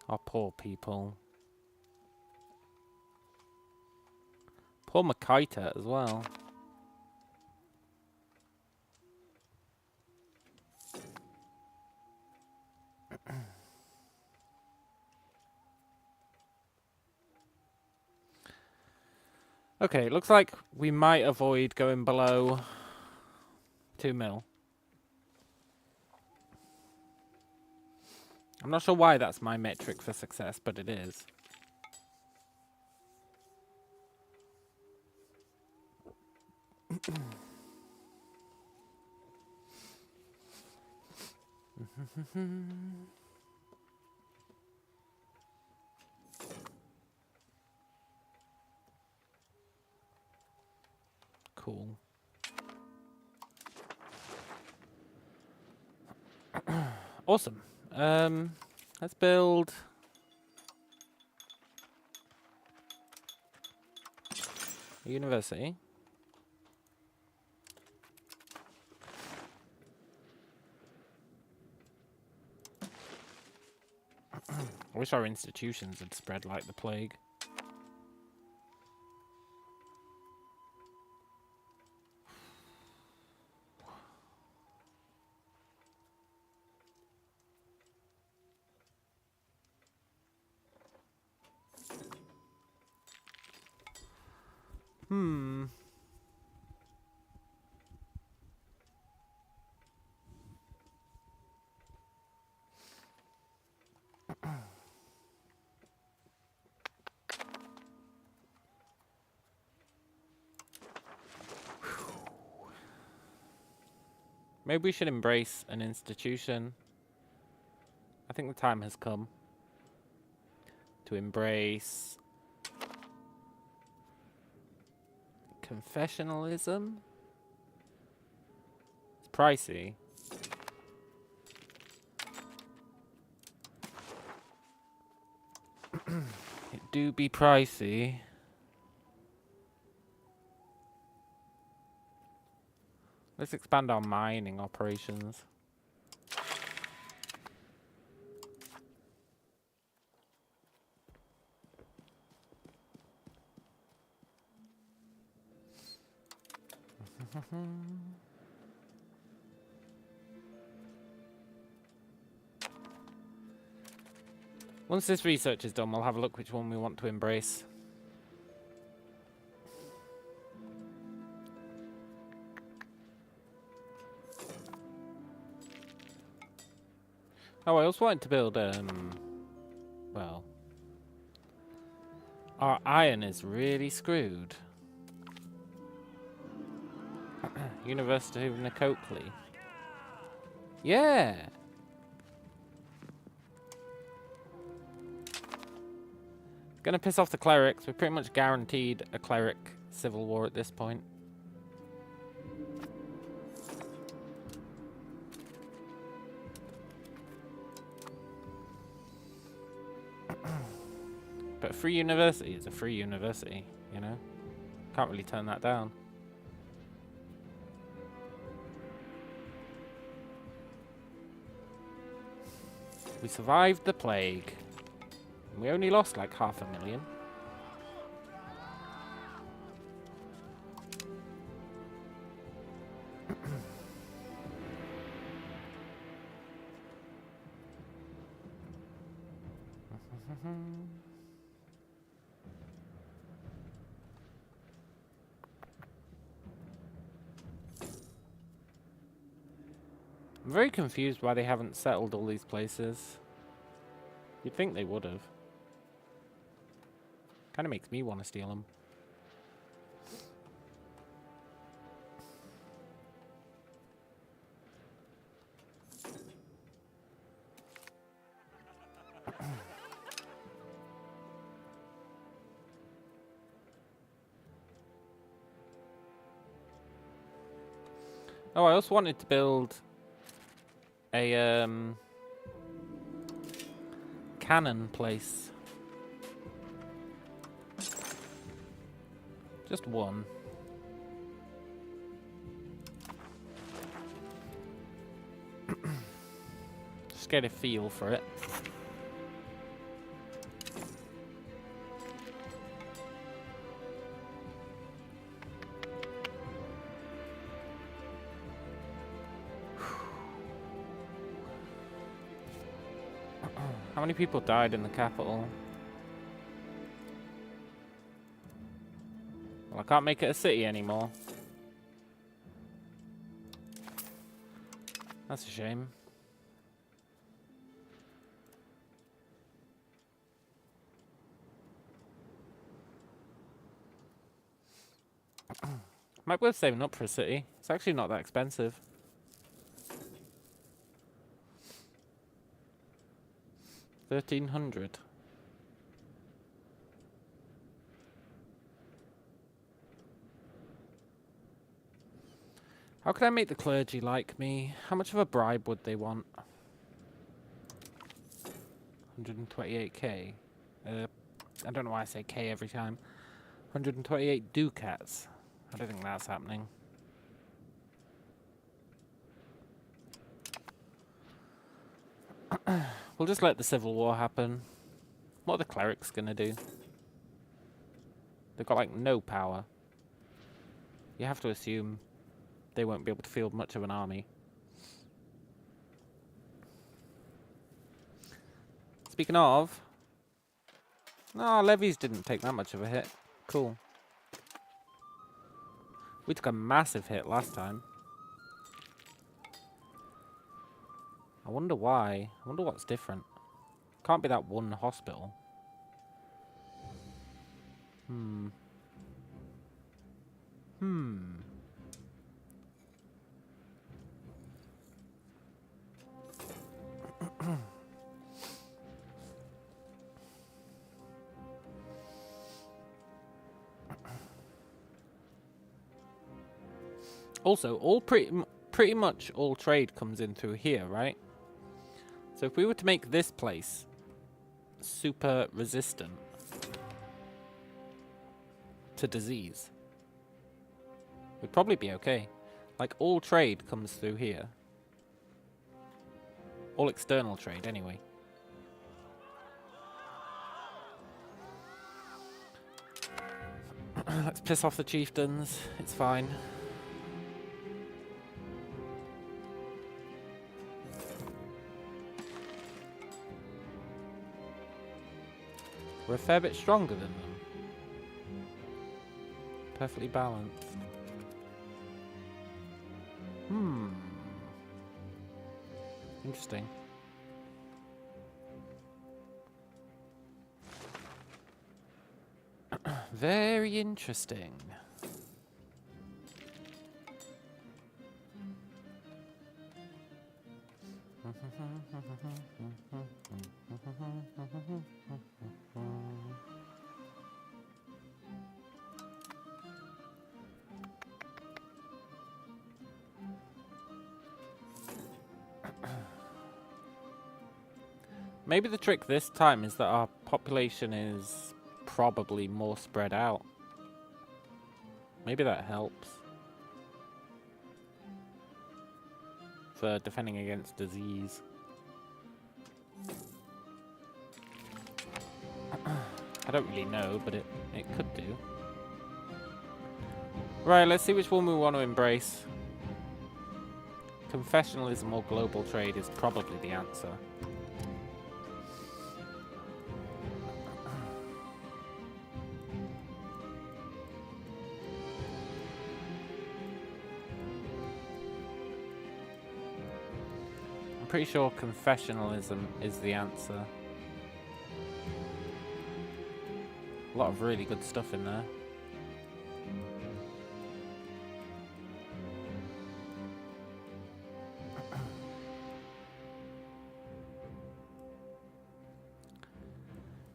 [SPEAKER 1] Our poor people. Poor Makita as well. Okay, it looks like we might avoid going below 2 mil. I'm not sure why that's my metric for success, but it is. Cool. Awesome. Let's build a university. I wish our institutions had spread like the plague. Maybe we should embrace an institution. I think the time has come to embrace confessionalism. It's pricey. It do be pricey. Let's expand our mining operations. Once this research is done, we'll have a look which one we want to embrace. Oh, I also wanted to build, well, our iron is really screwed. University of Nicocley. Yeah! Gonna piss off the clerics. We're pretty much guaranteed a cleric civil war at this point. But a free university is a free university, you know? Can't really turn that down. We survived the plague. We only lost like 500,000. I'm very confused why they haven't settled all these places. You'd think they would have. Kind of makes me want to steal them. Oh, I also wanted to build a cannon place. Just one. Just get a feel for it. How many people died in the capital? Well, I can't make it a city anymore. That's a shame. Might be worth saving up for a city. It's actually not that expensive. $1,300. How can I make the clergy like me? How much of a bribe would they want? 128k. I don't know why I say K every time. 128 ducats. I don't think that's happening. We'll just let the civil war happen. What are the clerics gonna do? They've got like no power. You have to assume they won't be able to field much of an army. Speaking of... No, levies didn't take that much of a hit. Cool. We took a massive hit last time. I wonder why. I wonder what's different. Can't be that one hospital. Also, pretty much all trade comes in through here, right? So if we were to make this place super resistant to disease, we'd probably be okay. Like, all trade comes through here. All external trade, anyway. Let's piss off the chieftains. It's fine. We're a fair bit stronger than them. Perfectly balanced. Interesting. Very interesting. Maybe the trick this time is that our population is probably more spread out. Maybe that helps. For defending against disease. I don't really know, but it could do. Right, let's see which one we want to embrace. Confessionalism or global trade is probably the answer. I'm pretty sure confessionalism is the answer. A lot of really good stuff in there.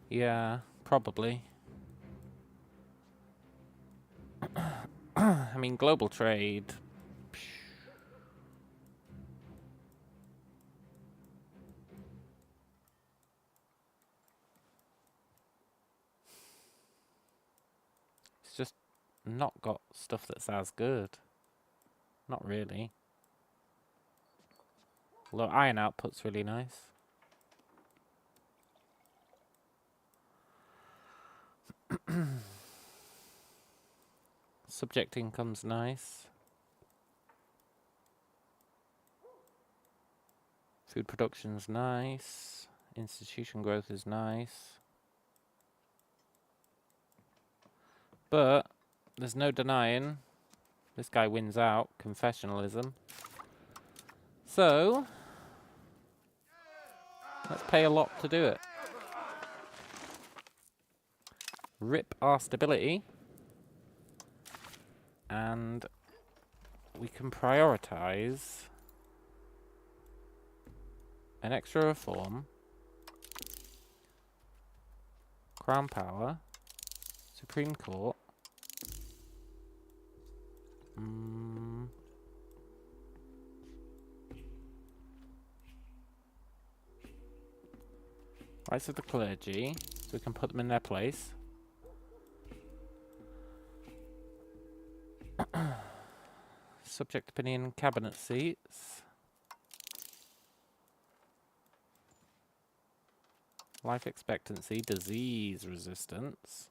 [SPEAKER 1] Yeah, probably. I mean, global trade. It's just not got stuff that's as good. Not really. Although iron output's really nice. Subject income's nice. Food production's nice. Institution growth is nice. But there's no denying this guy wins out. Confessionalism. So let's pay a lot to do it. Rip our stability. And we can prioritize an extra reform, Crown Power, Supreme Court, Rights of the Clergy, so we can put them in their place. Subject opinion, cabinet seats. Life expectancy, disease resistance.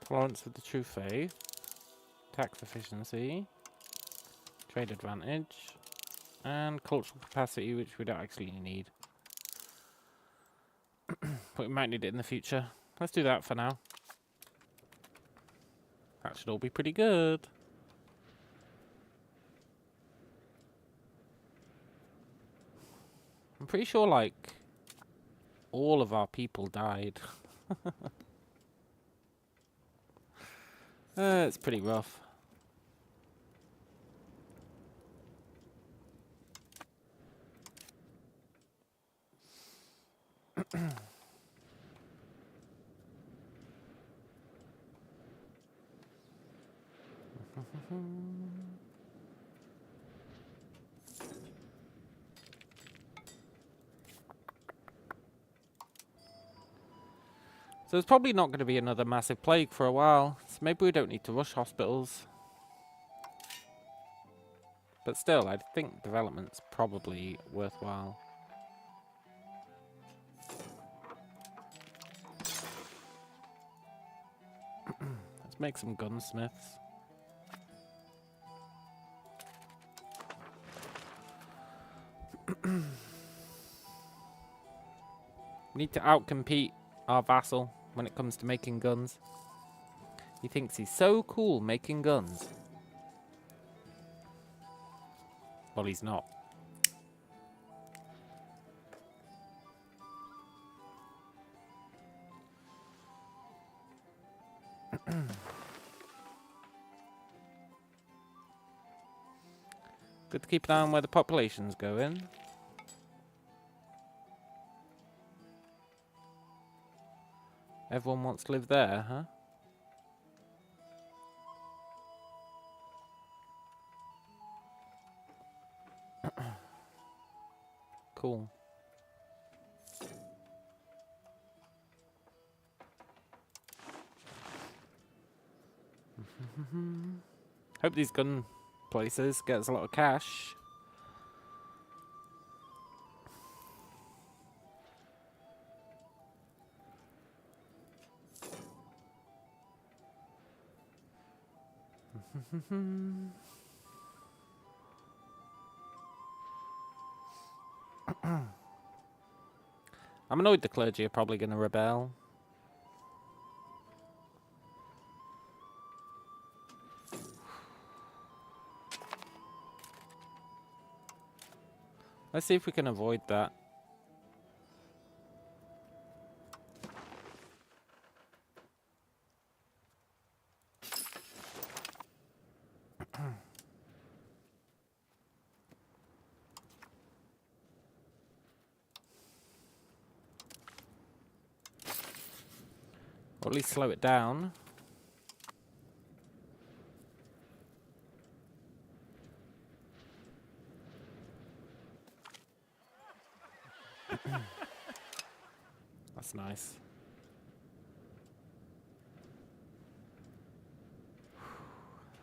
[SPEAKER 1] Tolerance of the true faith. Tax efficiency. Trade advantage. And cultural capacity, which we don't actually need. But we might need it in the future. Let's do that for now. That should all be pretty good. I'm pretty sure, like, all of our people died. It's pretty rough. So there's probably not going to be another massive plague for a while, so maybe we don't need to rush hospitals. But still, I think development's probably worthwhile. Let's make some gunsmiths. We need to outcompete our vassal when it comes to making guns. He thinks he's so cool making guns. Well, he's not. Good to keep an eye on where the population's going. Everyone wants to live there, huh? cool. Hope these gun places get us a lot of cash. I'm annoyed the clergy are probably going to rebel. Let's see if we can avoid that. Or at least slow it down. That's nice.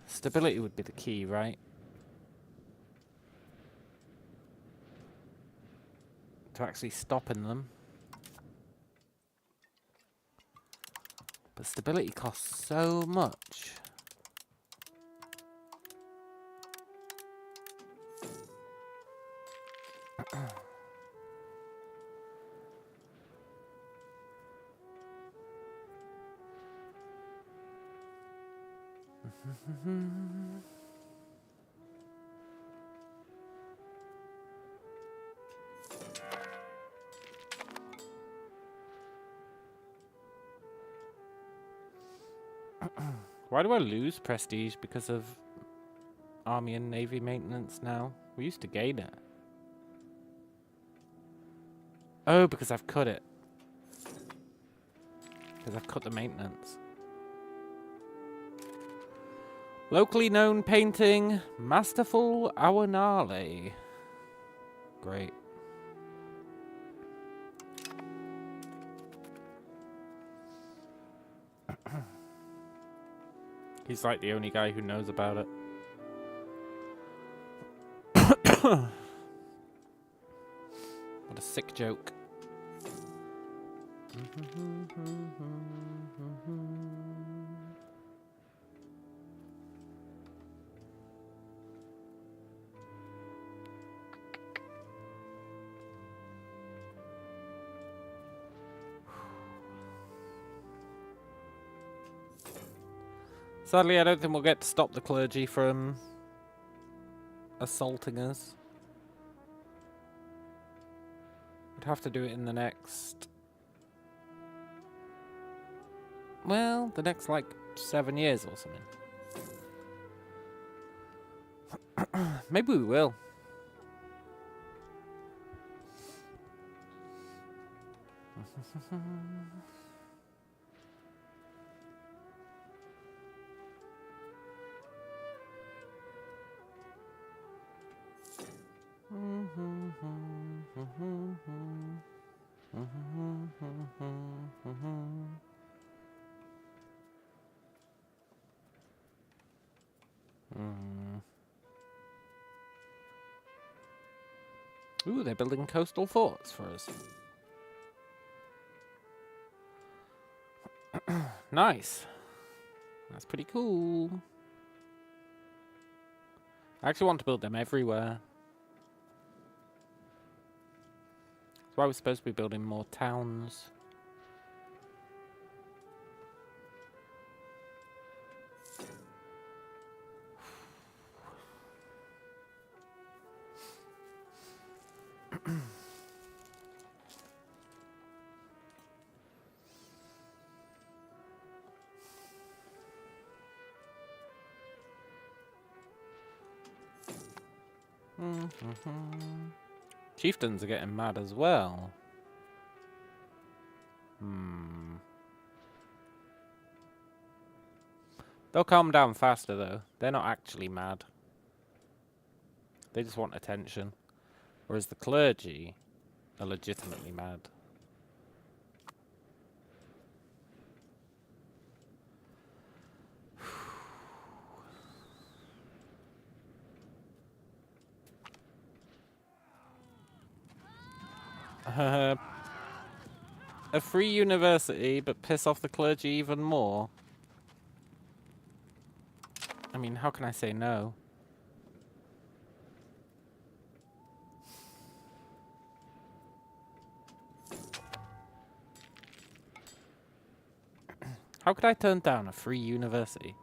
[SPEAKER 1] Stability would be the key, right? To actually stopping them. But stability costs so much. Why do I lose prestige because of army and navy maintenance now? We used to gain it. Oh, because I've cut it. Because I've cut the maintenance. Locally known painting, Masterful Awanale. Great. He's like the only guy who knows about it. What a sick joke. Sadly, I don't think we'll get to stop the clergy from assaulting us. We'd have to do it in the next... well, the next, like, 7 years or something. Maybe we will. Ooh, they're building coastal forts for us. Nice. That's pretty cool. I actually want to build them everywhere. That's why we're supposed to be building more towns. Chieftains are getting mad as well. They'll calm down faster though. They're not actually mad. They just want attention. Whereas the clergy, are legitimately mad. A free university, but piss off the clergy even more. I mean, how can I say no? How could I turn down a free university?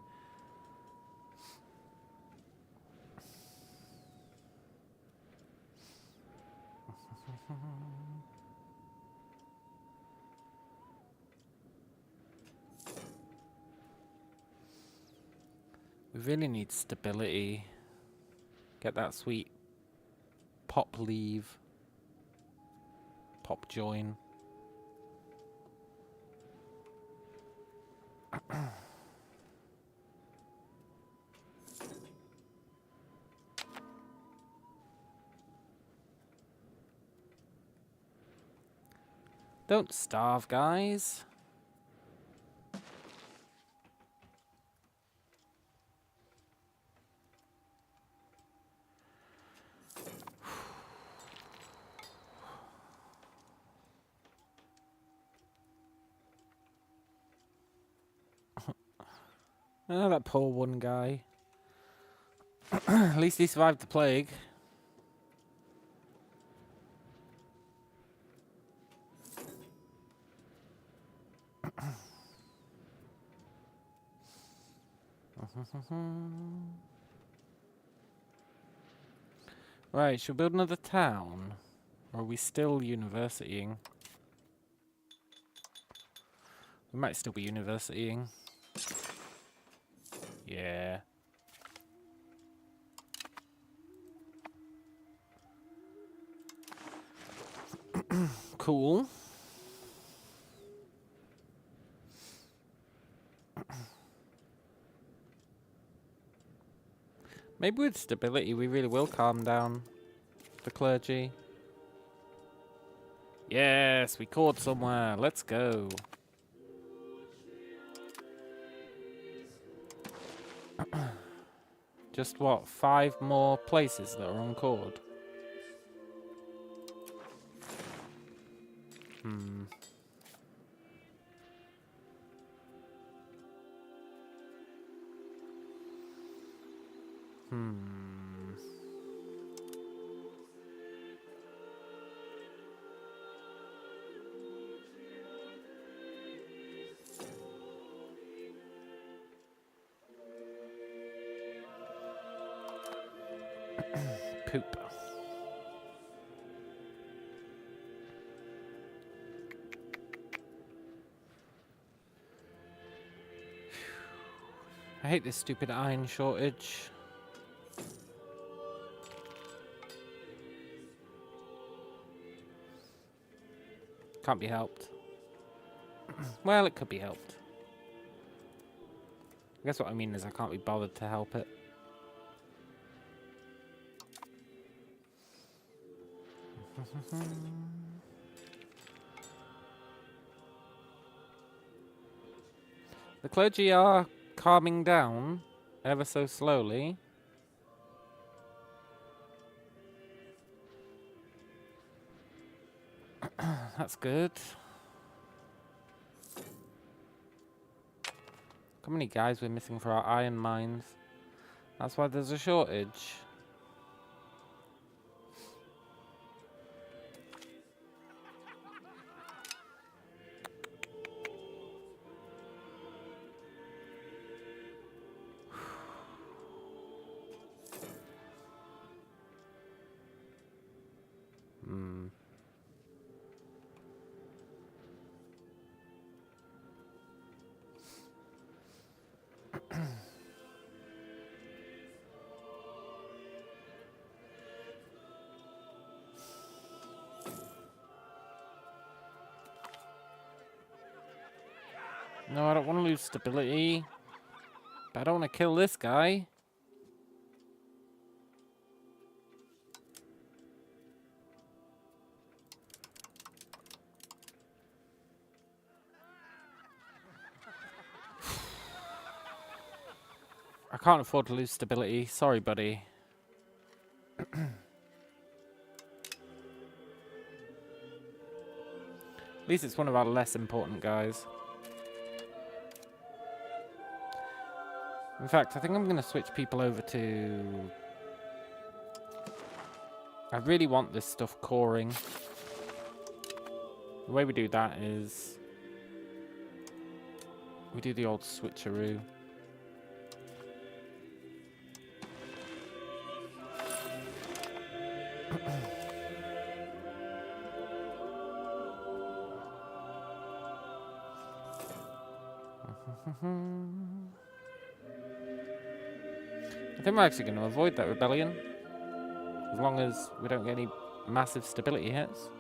[SPEAKER 1] We really need stability. Get that sweet pop leave. Pop join. Don't starve, guys. Oh, that poor one guy. At least he survived the plague. Right, should we build another town? Or are we still universitying? We might still be universitying. Yeah. Cool. Maybe with stability we really will calm down the clergy. Yes, we caught somewhere. Let's go. Just what, 5 more places that are uncored? Hmm. Poop. I hate this stupid iron shortage. Can't be helped. Well, it could be helped. I guess what I mean is I can't be bothered to help it. The clergy are calming down ever so slowly. That's good. How many guys we're missing for our iron mines? That's why there's a shortage. No, I don't want to lose stability. But I don't want to kill this guy. I can't afford to lose stability. Sorry, buddy. At least it's one of our less important guys. In fact, I think I'm going to switch people over to... I really want this stuff coring. The way we do that is... we do the old switcheroo. I think we're actually going to avoid that rebellion. As long as we don't get any massive stability hits.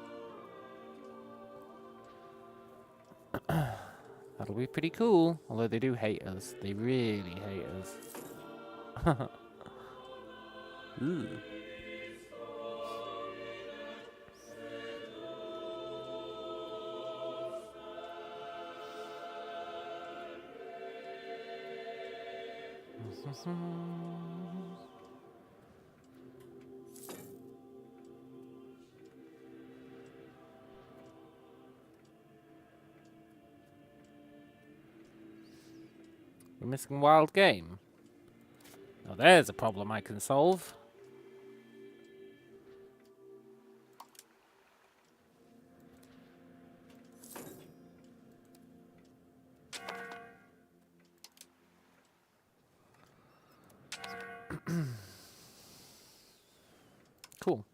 [SPEAKER 1] That'll be pretty cool. Although they do hate us. They really hate us. Ooh. We're missing wild game. Now there's a problem I can solve. Cool.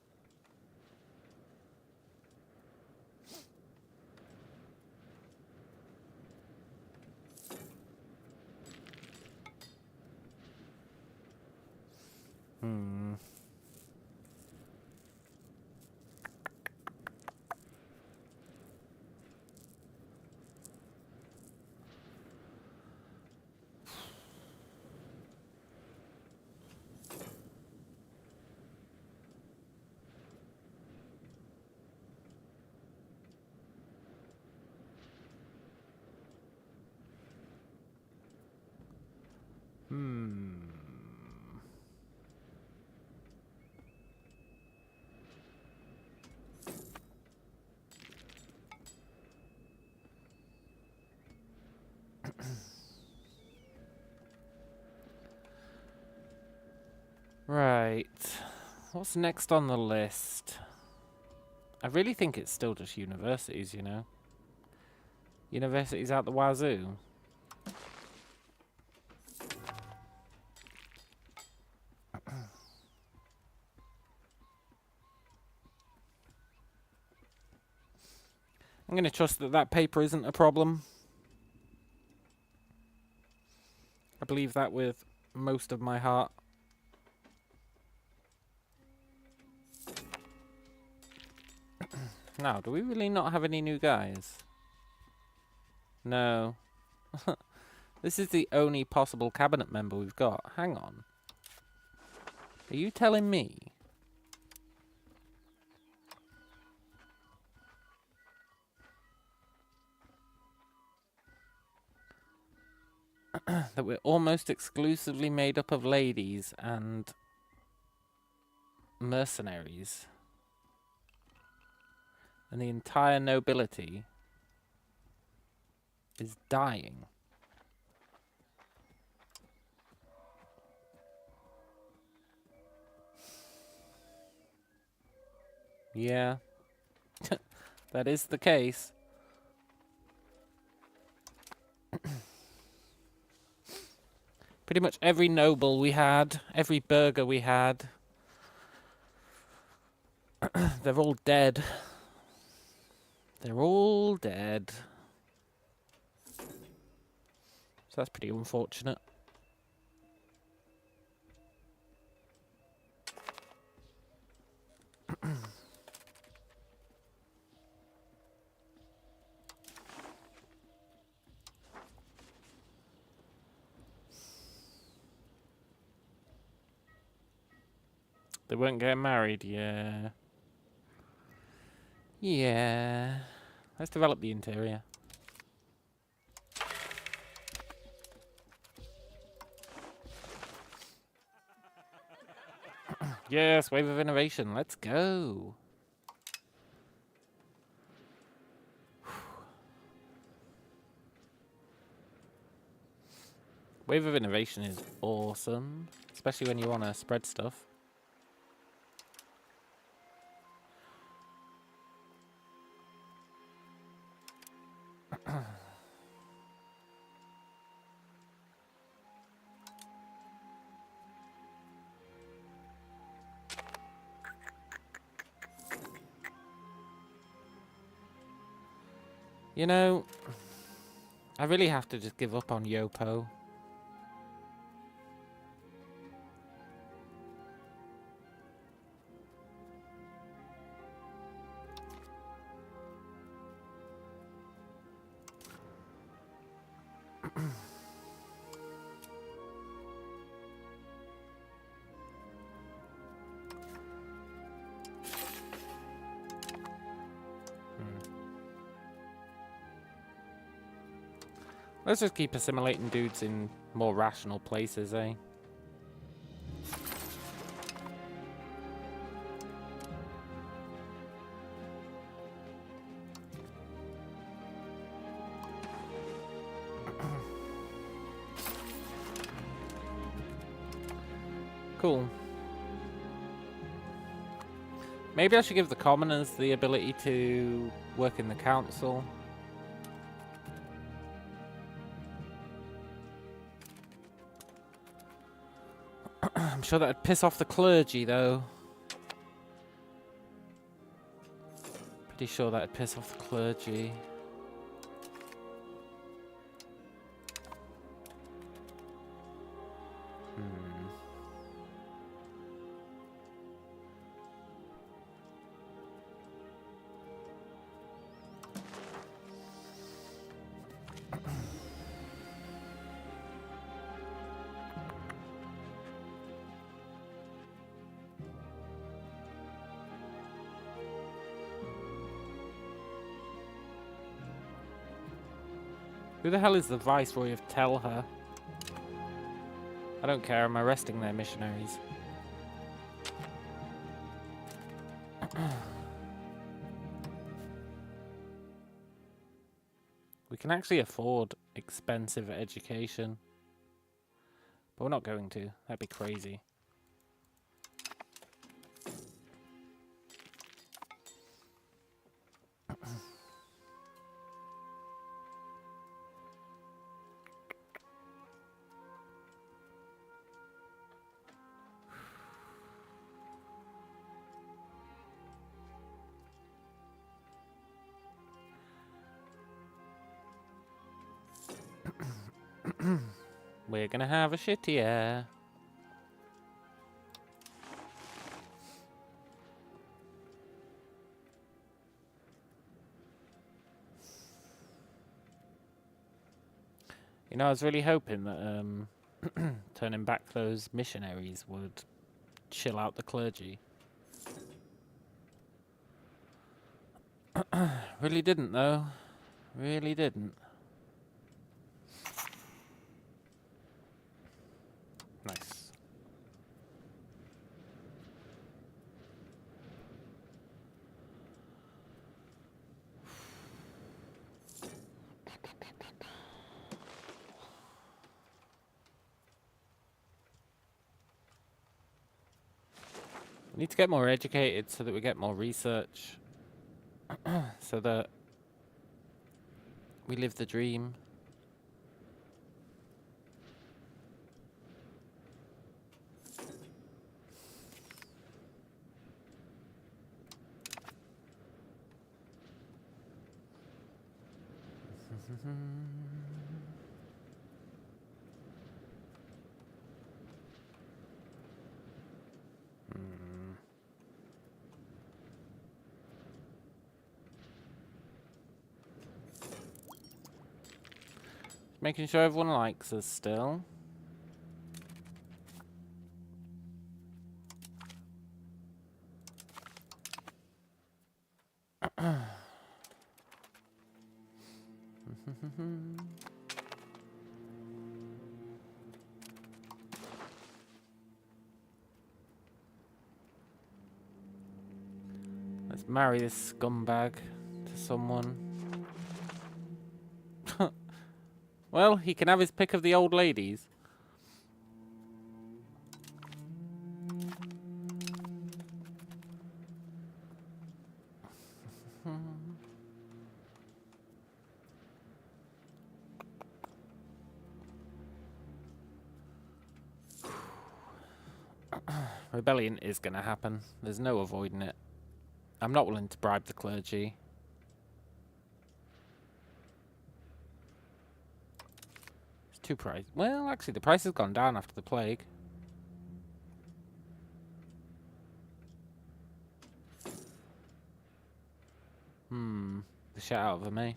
[SPEAKER 1] Right. What's next on the list? I really think it's still just universities, you know. Universities out the wazoo. I'm going to trust that that paper isn't a problem. I believe that with most of my heart. Now, do we really not have any new guys? No. This is the only possible cabinet member we've got. Hang on. Are you telling me? That we're almost exclusively made up of ladies and mercenaries. And the entire nobility is dying. Yeah. That is the case. Pretty much every noble we had, every burgher we had, they're all dead. They're all dead. So that's pretty unfortunate. They weren't getting married, yeah. Yeah. Let's develop the interior. Yes, wave of innovation. Let's go. Wave of innovation is awesome, especially when you want to spread stuff. You know, I really have to just give up on Yopo. Let's just keep assimilating dudes in more rational places, eh? Cool. Maybe I should give the commoners the ability to work in the council. I'm sure that'd piss off the clergy, though. Pretty sure that'd piss off the clergy. Who the hell is the Viceroy of Telha? I don't care, I'm arresting their missionaries. We can actually afford expensive education. But we're not going to. That'd be crazy. We're gonna have a shitty year. You know, I was really hoping that turning back those missionaries would chill out the clergy. Really didn't, though. Really didn't. Nice. We need to get more educated so that we get more research. So that we live the dream. Making sure everyone likes us still. Let's marry this scumbag to someone. Well, he can have his pick of the old ladies. Rebellion is going to happen. There's no avoiding it. I'm not willing to bribe the clergy. It's too pricey. Well, actually, the price has gone down after the plague. The shit out of me.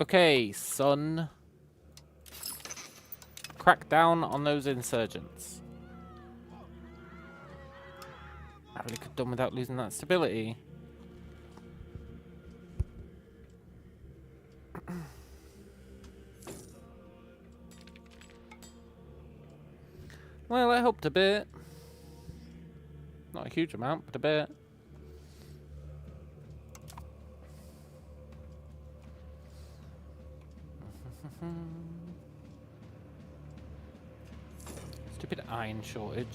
[SPEAKER 1] Okay, son. Crack down on those insurgents. I really could have done without losing that stability. Well, it helped a bit. Not a huge amount, but a bit. Stupid iron shortage.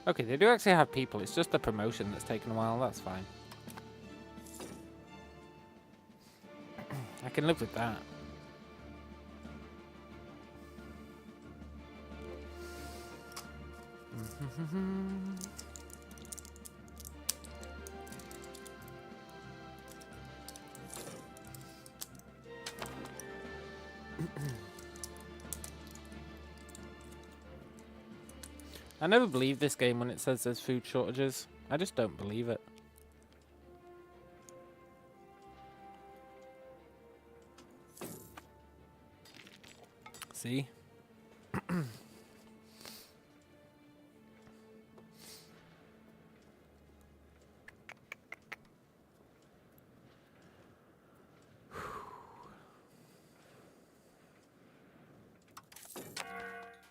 [SPEAKER 1] Okay, they do actually have people. It's just the promotion that's taken a while. That's fine. I can live with that. I never believe this game when it says there's food shortages. I just don't believe it. See?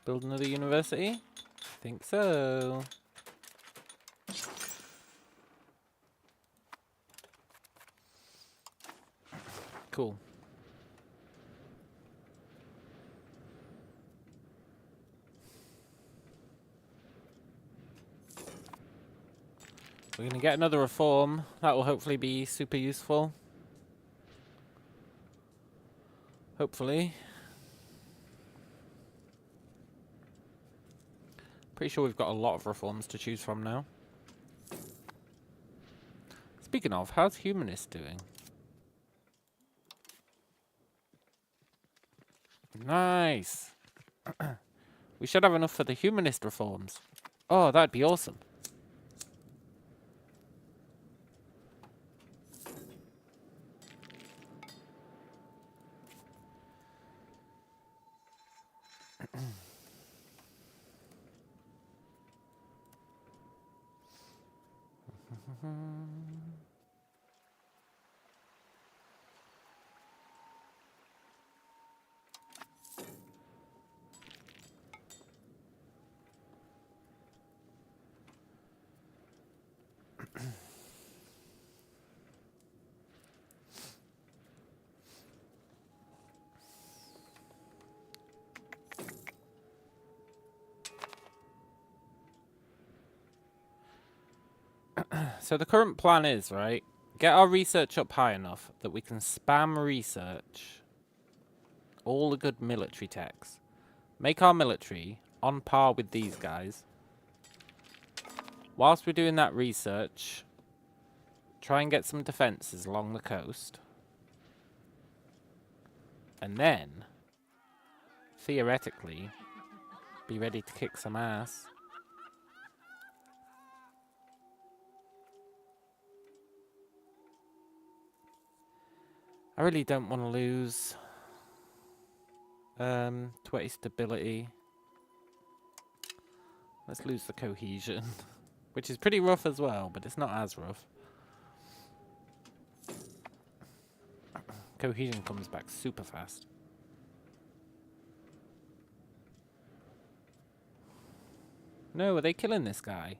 [SPEAKER 1] Build another university? Think so. Cool. We're going to get another reform. That will hopefully be super useful. Hopefully. Pretty sure we've got a lot of reforms to choose from now. Speaking of, how's Humanist doing? Nice. We should have enough for the Humanist reforms. Oh, that'd be awesome. So the current plan is, right, get our research up high enough that we can spam research all the good military techs. Make our military on par with these guys. Whilst we're doing that research, try and get some defences along the coast. And then, theoretically, be ready to kick some ass. I really don't want to lose 20 stability. Let's lose the cohesion, which is pretty rough as well, but it's not as rough. Cohesion comes back super fast. No, are they killing this guy?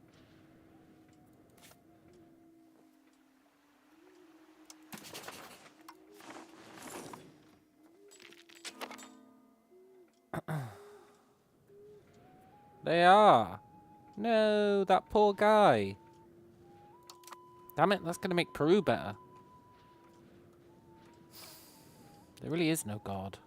[SPEAKER 1] They are. No, that poor guy. Damn it, that's going to make Peru better. There really is no god.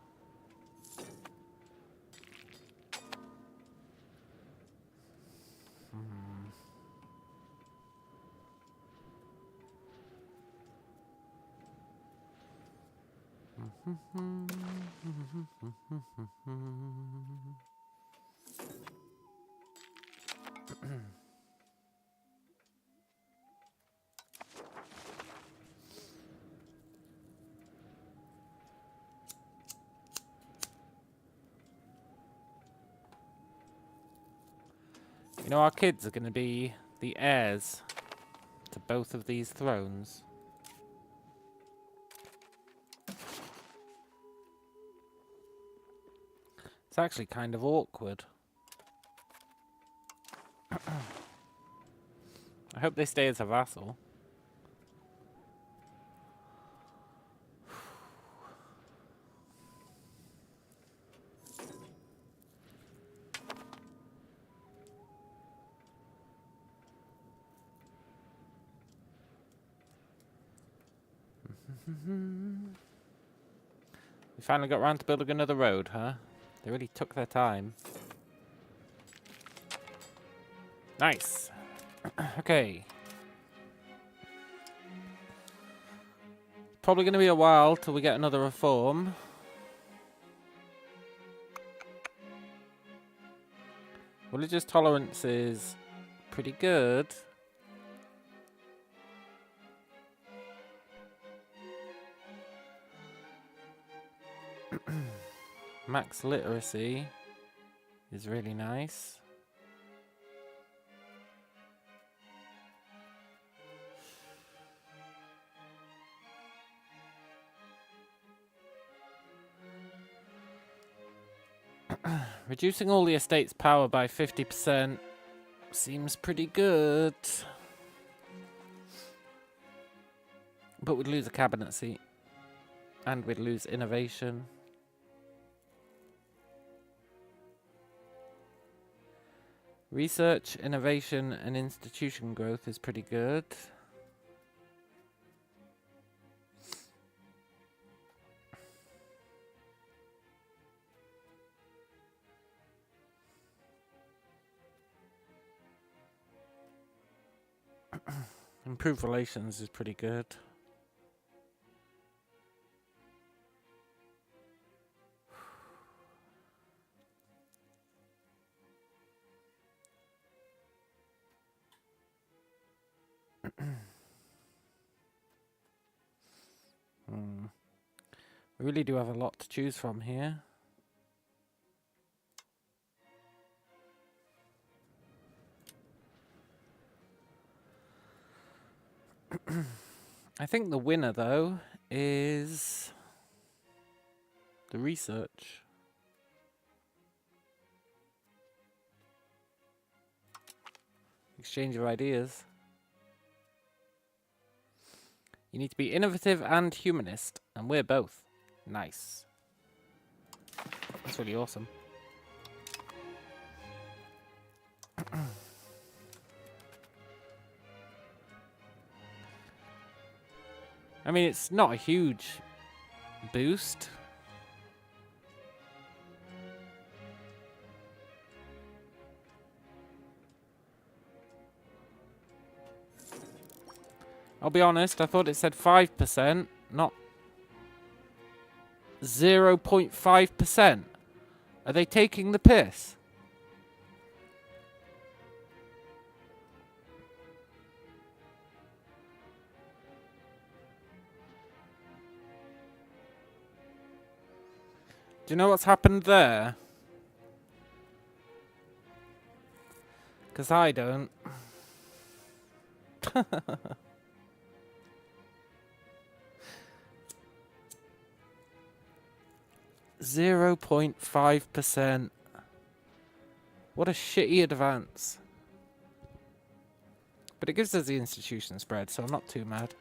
[SPEAKER 1] You know, our kids are going to be the heirs to both of these thrones. It's actually kind of awkward. I hope they stay as a vassal. We finally got around to building another road, huh? They really took their time. Nice. Okay. Probably going to be a while till we get another reform. Religious tolerance is pretty good. Max literacy is really nice. Reducing all the estate's power by 50% seems pretty good. But we'd lose a cabinet seat. And we'd lose innovation. Research, innovation, and institution growth is pretty good. Improved relations is pretty good. We really do have a lot to choose from here. I think the winner, though, is the research. Exchange of ideas. You need to be innovative and humanist, and we're both. Nice. That's really awesome. I mean, it's not a huge boost. I'll be honest, I thought it said 5%, not 0.5%. Are they taking the piss? Do you know what's happened there? Because I don't. 0.5%. What a shitty advance. But it gives us the institution spread, so I'm not too mad.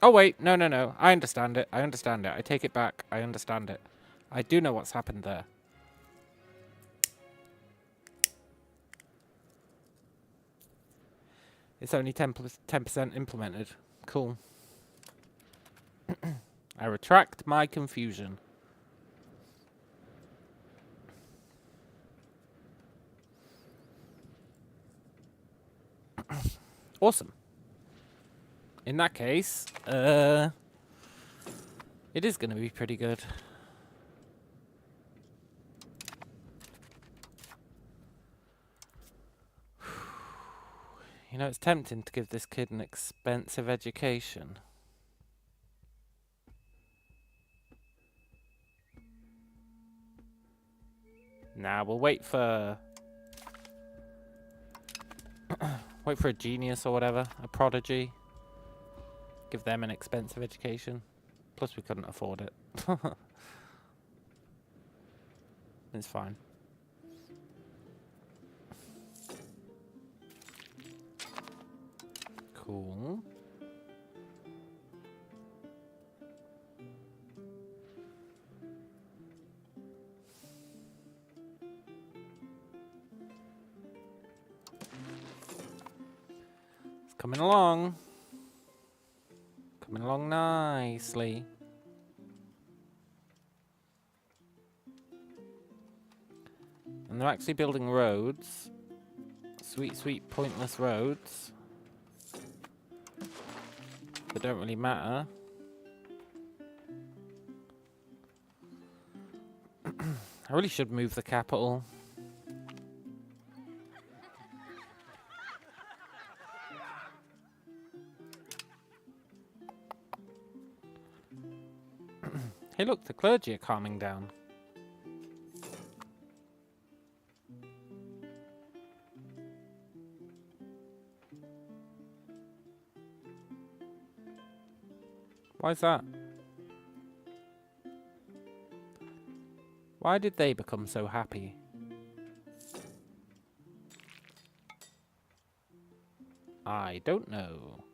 [SPEAKER 1] Oh wait, no. I understand it. I take it back. I understand it. I do know what's happened there. It's only 10% implemented. Cool. I retract my confusion. Awesome. In that case, it is going to be pretty good. You know, it's tempting to give this kid an expensive education. Nah, we'll wait for... wait for a genius or whatever, a prodigy. Give them an expensive education. Plus we couldn't afford it. It's fine. Cool. It's coming along. Coming along nicely. And they're actually building roads. Sweet, sweet, pointless roads. That don't really matter. I really should move the capital. Hey look, the clergy are calming down. Why is that? Why did they become so happy? I don't know.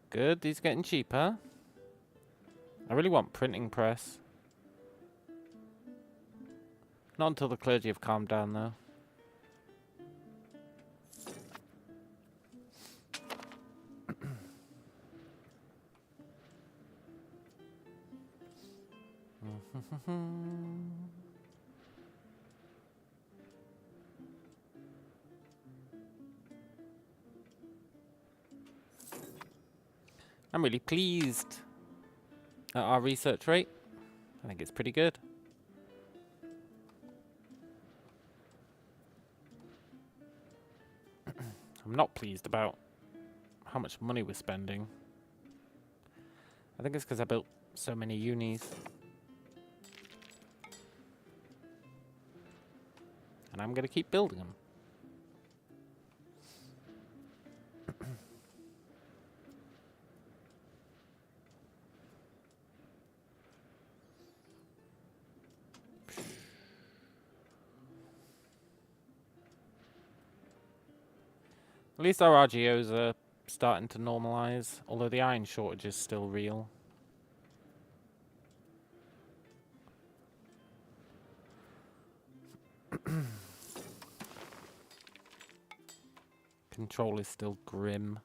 [SPEAKER 1] Good, these are getting cheaper. I really want printing press. Not until the clergy have calmed down, though. I'm really pleased at our research rate. I think it's pretty good. I'm not pleased about how much money we're spending. I think it's because I built so many unis. And I'm going to keep building them. At least our RGOs are starting to normalize, although the iron shortage is still real. Control is still grim.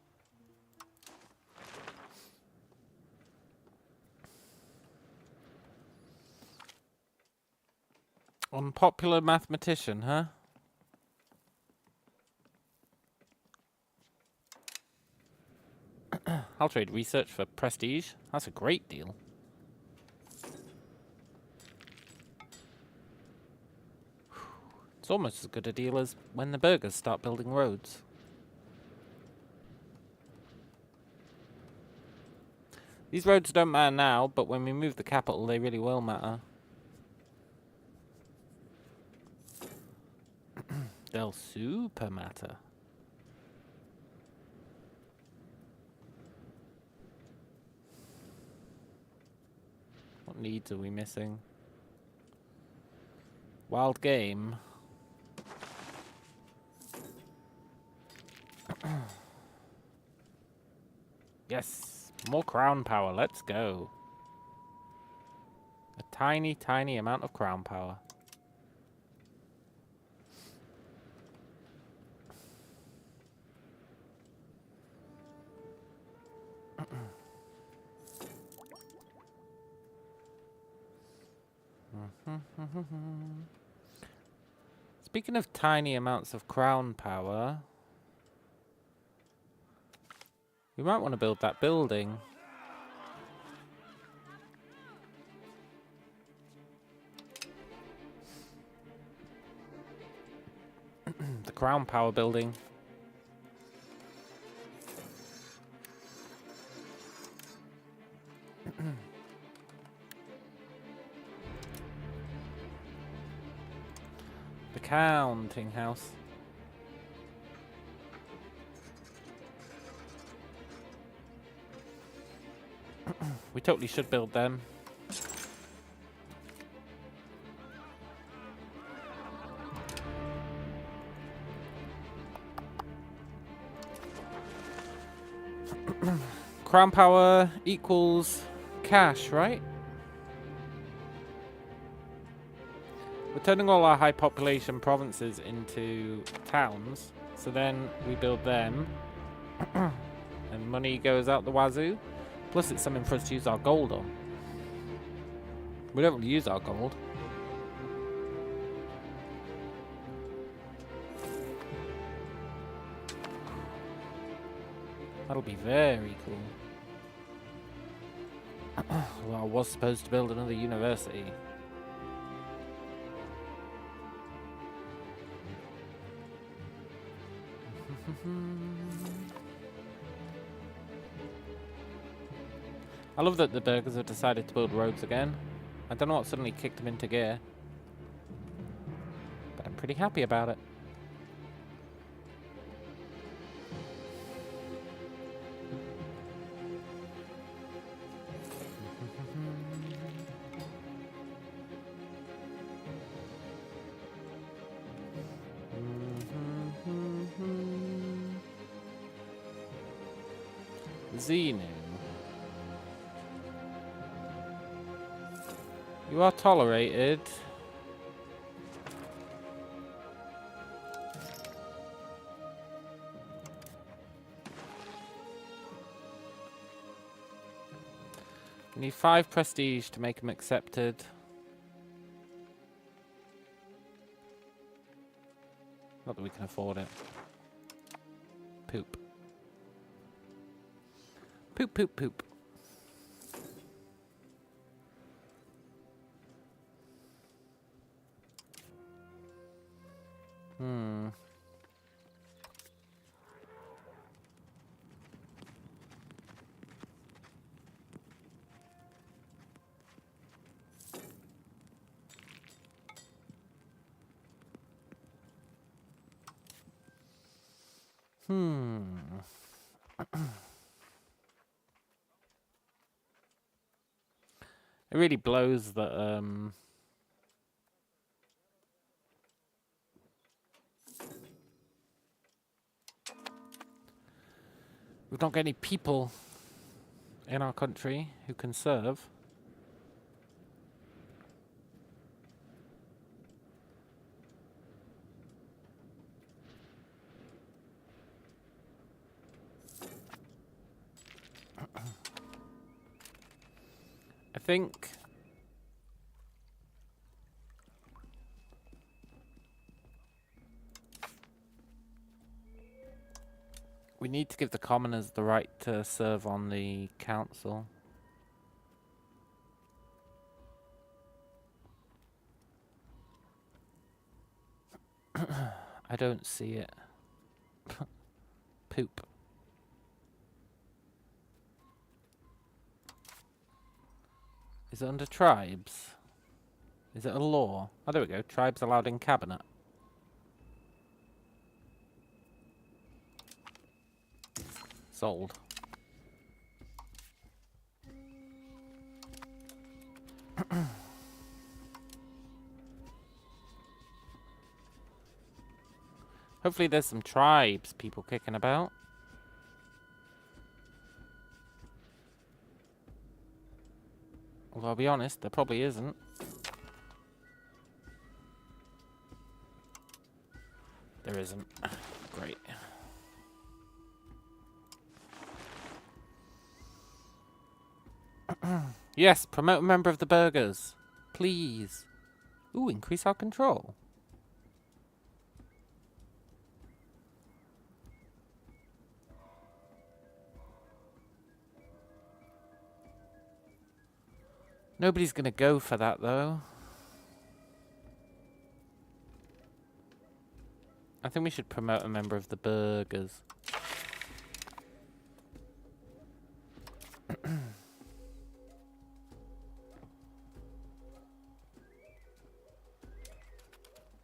[SPEAKER 1] Unpopular mathematician, huh? I'll trade research for prestige. That's a great deal. It's almost as good a deal as when the burgers start building roads. These roads don't matter now, but when we move the capital, they really will matter. They'll super matter. What needs are we missing? Wild game. Yes, more crown power. Let's go. A tiny, tiny amount of crown power. Speaking of tiny amounts of crown power, we might want to build that building. The crown power building. The counting house. We totally should build them. Crown power equals cash, right? We're turning all our high population provinces into towns, so then we build them, and money goes out the wazoo. Plus it's something for us to use our gold on. We don't really use our gold. That'll be very cool. Well, I was supposed to build another university. I love that the burgers have decided to build roads again. I don't know what suddenly kicked them into gear, but I'm pretty happy about it. Xenu. You are tolerated. We need 5 prestige to make him accepted. Not that we can afford it. Poop. Poop, poop, poop. It really blows that we've not got any people in our country who can serve. I think we need to give the commoners the right to serve on the council. I don't see it. Poop. Is it under tribes? Is it a law? Oh, there we go. Tribes allowed in cabinet. Sold. Hopefully there's some tribes people kicking about. Although I'll be honest, there probably isn't. There isn't. Great. Yes, promote a member of the burghers. Please. Ooh, increase our control. Nobody's gonna go for that, though. I think we should promote a member of the burghers.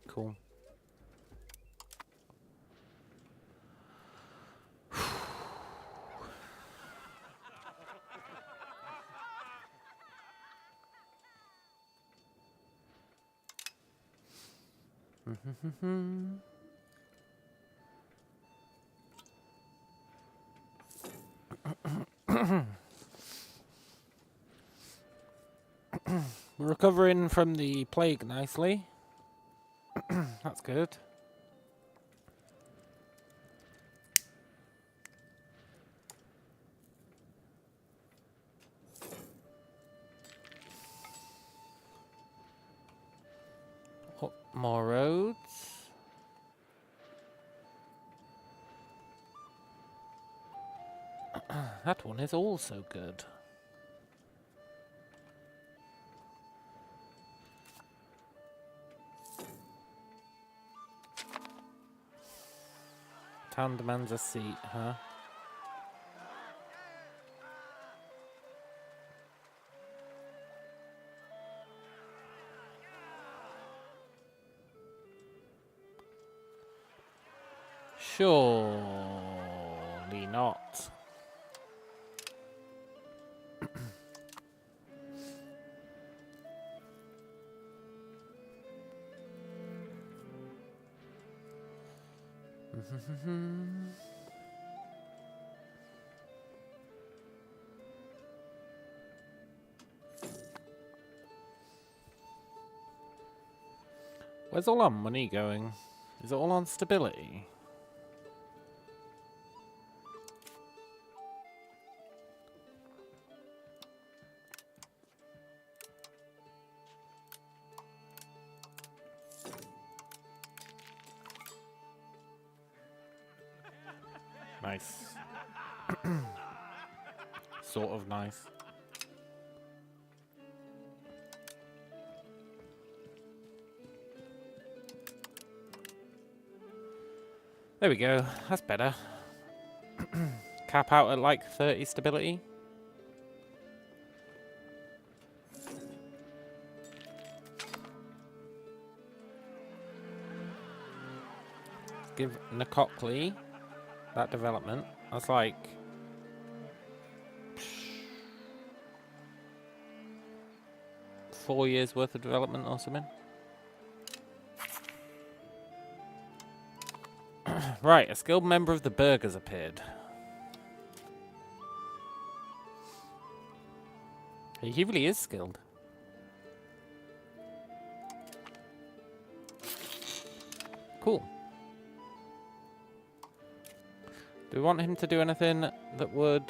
[SPEAKER 1] Cool. We're recovering from the plague nicely. That's good. Oh, more roads. That one is also good. Town demands a seat, huh? Surely not. Where's all our money going? Is it all on stability? Nice. Sort of nice. There we go. That's better. Cap out at like 30 stability. Give Nakokli that development. That's like 4 years worth of development or something. Right, a skilled member of the burghers appeared. He really is skilled. Cool. Do we want him to do anything that would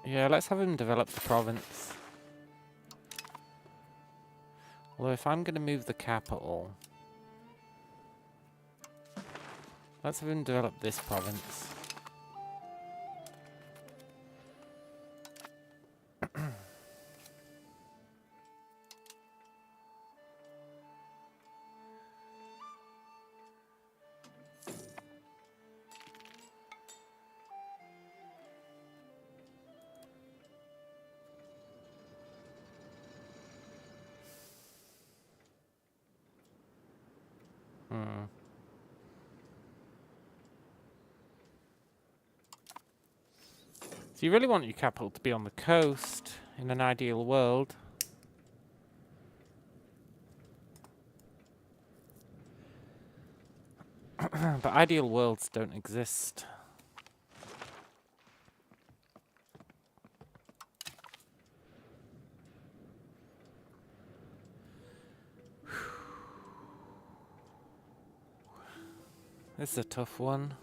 [SPEAKER 1] Yeah, let's have him develop the province. Although if I'm going to move the capital, let's have him develop this province. So you really want your capital to be on the coast in an ideal world. But ideal worlds don't exist. This is a tough one.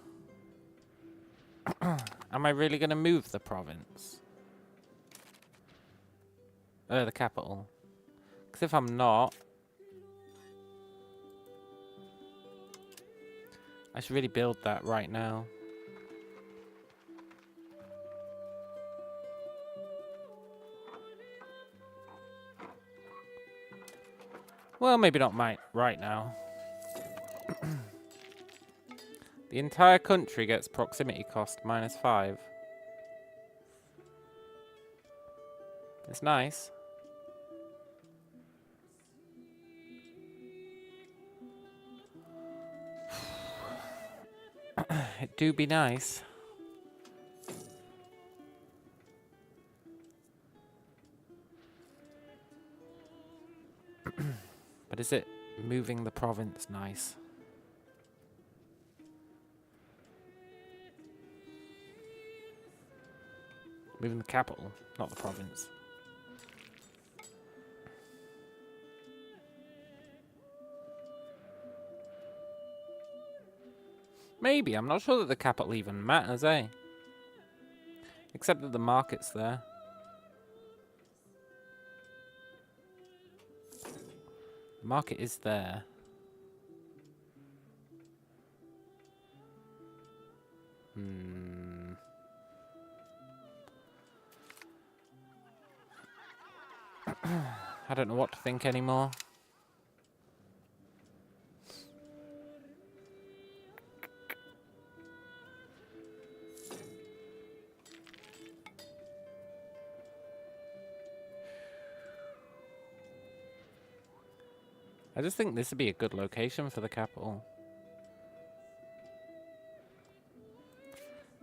[SPEAKER 1] Am I really going to move the province? The capital. Because if I'm not, I should really build that right now. Well, maybe not right now. The entire country gets proximity cost -5. It's nice. It do be nice. But is it moving the province nice? Moving the capital, not the province. Maybe, I'm not sure that the capital even matters, eh? Except that the market's there. The market is there. I don't know what to think anymore. I just think this would be a good location for the capital.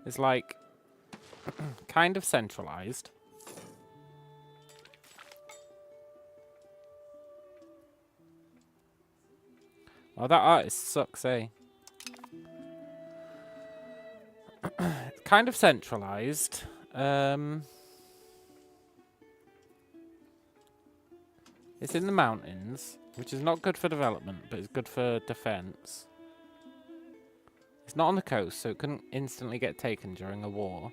[SPEAKER 1] It's like kind of centralized. Oh, that artist sucks, eh? It's kind of centralized. It's in the mountains, which is not good for development, but it's good for defense. It's not on the coast, so it couldn't instantly get taken during a war.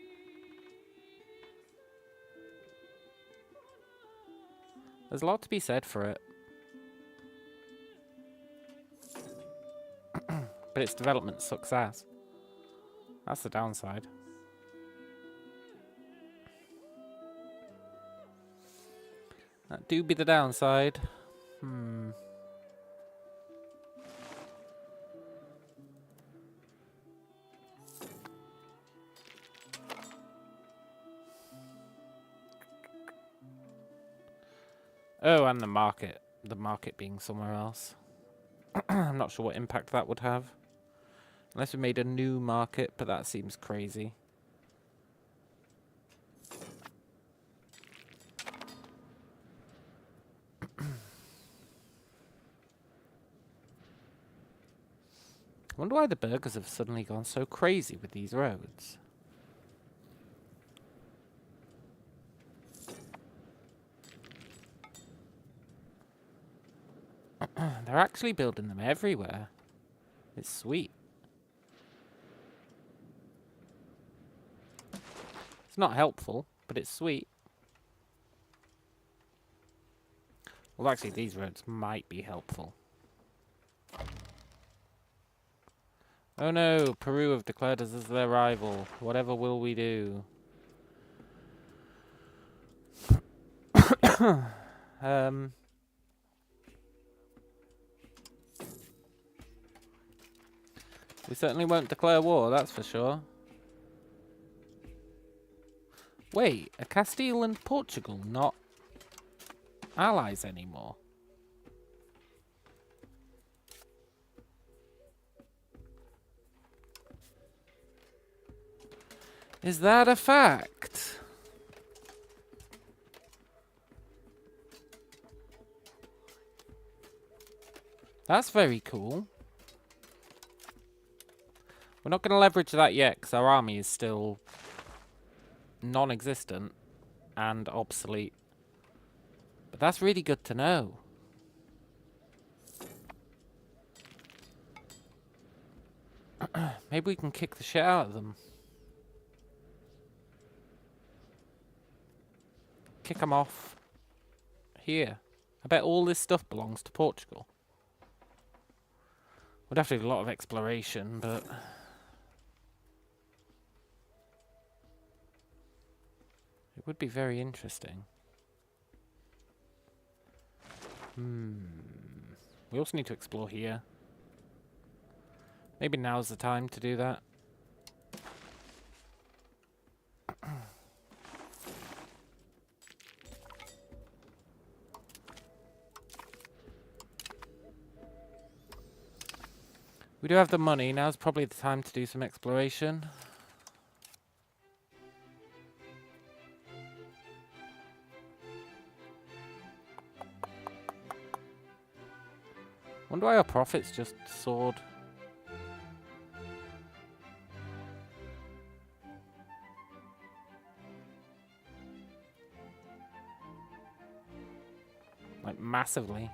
[SPEAKER 1] There's a lot to be said for it. But its development sucks ass. That's the downside. That do be the downside. Oh, and the market. The market being somewhere else. I'm not sure what impact that would have. Unless we made a new market, but that seems crazy. I wonder why the burgers have suddenly gone so crazy with these roads. They're actually building them everywhere. It's sweet. It's not helpful, but it's sweet. Well, actually, these roads might be helpful. Oh no, Peru have declared us as their rival. Whatever will we do? We certainly won't declare war, that's for sure. Wait, are Castile and Portugal not allies anymore? Is that a fact? That's very cool. We're not going to leverage that yet because our army is still non-existent and obsolete. But that's really good to know. Maybe we can kick the shit out of them. Kick them off here. I bet all this stuff belongs to Portugal. We'd have to do a lot of exploration, but... it would be very interesting. We also need to explore here. Maybe now's the time to do that. We do have the money. Now's probably the time to do some exploration. Wonder why our profits just soared. Like, massively.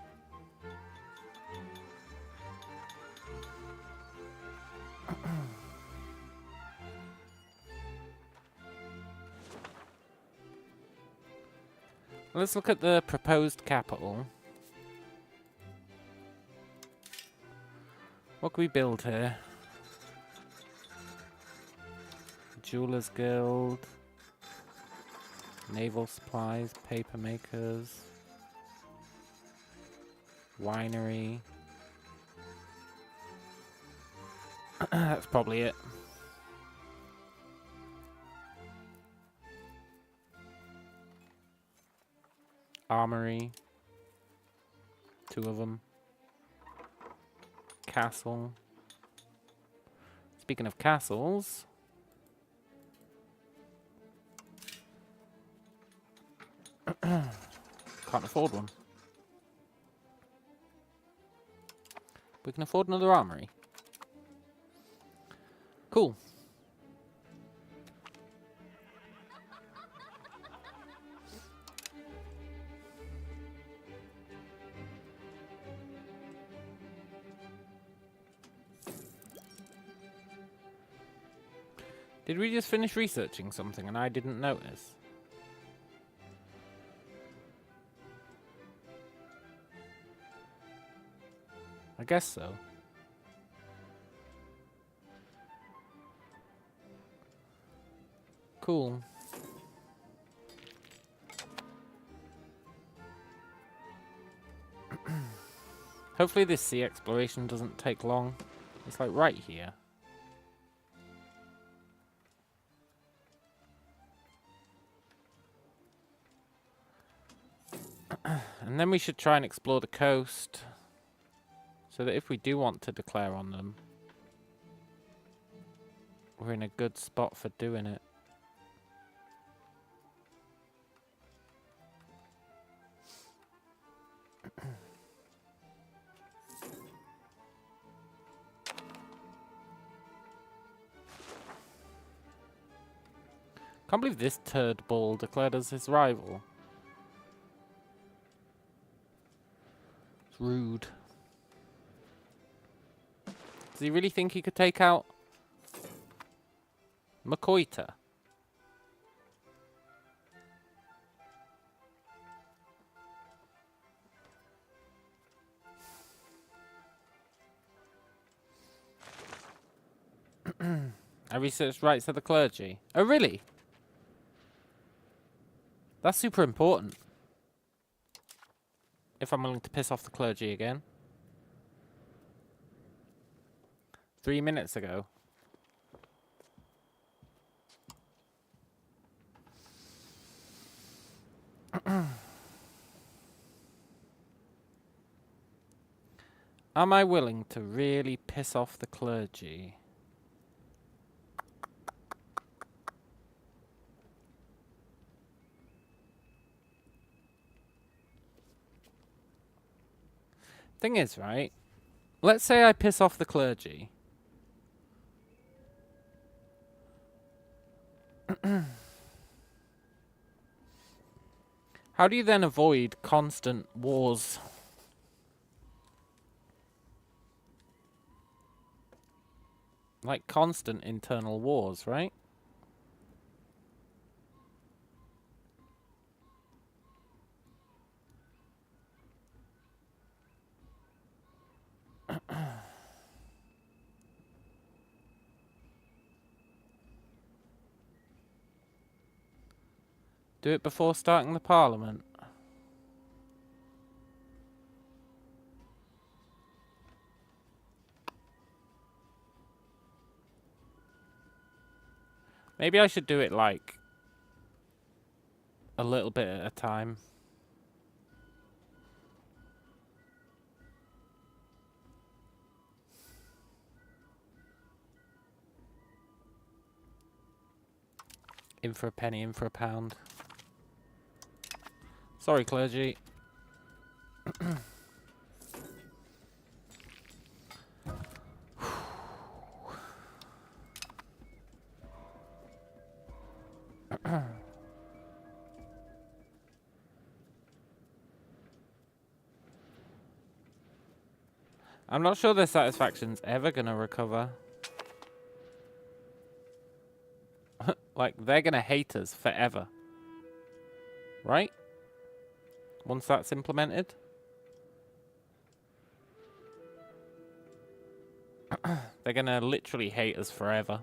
[SPEAKER 1] Let's look at the proposed capital. What can we build here? Jewelers Guild. Naval supplies, paper makers. Winery. That's probably it. Armory. 2 of them. Castle. Speaking of castles, can't afford one. We can afford another armory. Cool. Did we just finish researching something and I didn't notice? I guess so. Cool. Hopefully this sea exploration doesn't take long. It's like right here. And then we should try and explore the coast, so that if we do want to declare on them, we're in a good spot for doing it. Can't believe this turd ball declared us his rival. It's rude. Does he really think he could take out Makoita? I researched rights of the clergy. Oh, really? That's super important. If I'm willing to piss off the clergy again. 3 minutes ago. Am I willing to really piss off the clergy? Thing is, right? Let's say I piss off the clergy. How do you then avoid constant wars? Like constant internal wars, right? Do it before starting the parliament. Maybe I should do it like a little bit at a time. In for a penny, in for a pound. Sorry, clergy. I'm not sure their satisfaction's ever gonna recover. Like, they're gonna hate us forever. Right? Once that's implemented. They're gonna literally hate us forever.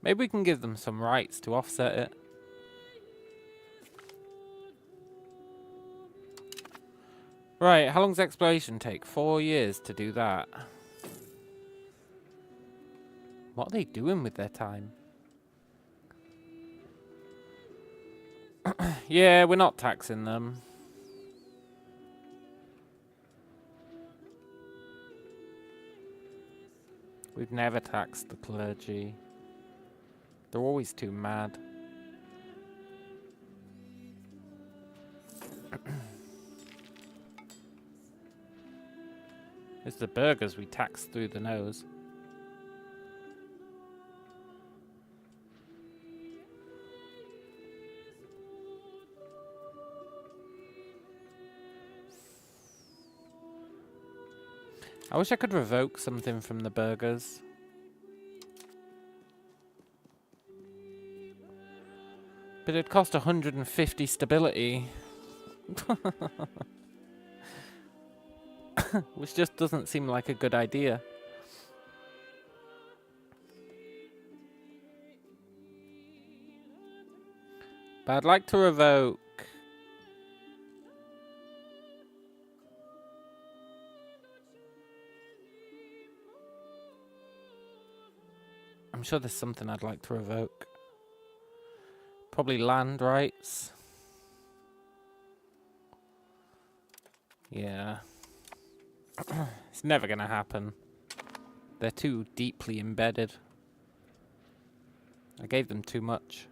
[SPEAKER 1] Maybe we can give them some rights to offset it. Right, how long's exploration take? 4 years to do that. What are they doing with their time? Yeah, we're not taxing them. We've never taxed the clergy. They're always too mad. It's the burgers we tax through the nose. I wish I could revoke something from the burgers. But it'd cost 150 stability. Which just doesn't seem like a good idea. But I'd like to revoke... I'm sure there's something I'd like to revoke. Probably land rights. Yeah. It's never gonna happen. They're too deeply embedded. I gave them too much.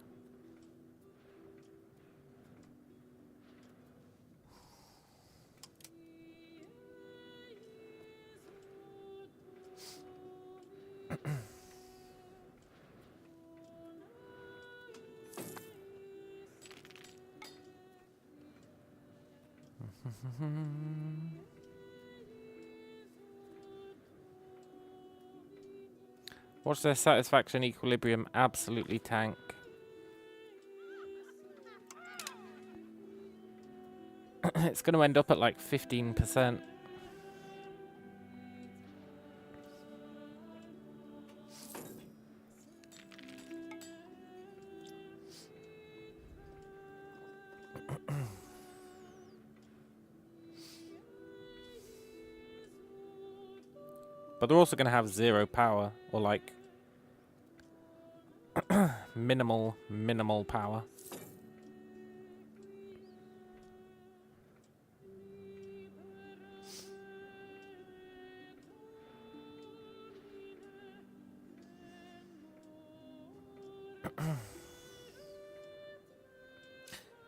[SPEAKER 1] What's their satisfaction equilibrium? Absolutely tank. It's going to end up at like 15%. But they're also going to have 0 power, or like minimal power.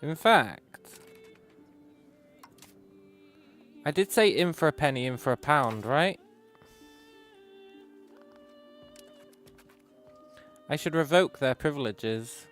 [SPEAKER 1] In fact, I did say in for a penny, in for a pound, right? I should revoke their privileges.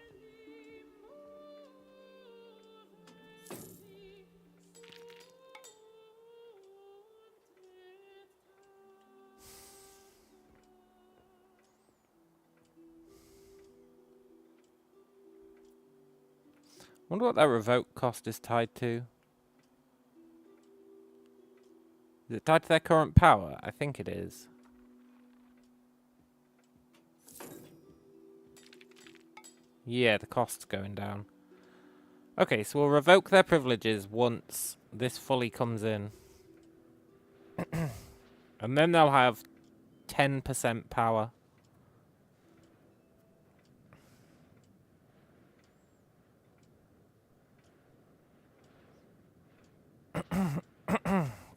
[SPEAKER 1] Wonder what that revoke cost is tied to. Is it tied to their current power? I think it is. Yeah, the cost's going down. Okay, so we'll revoke their privileges once this fully comes in. And then they'll have 10% power.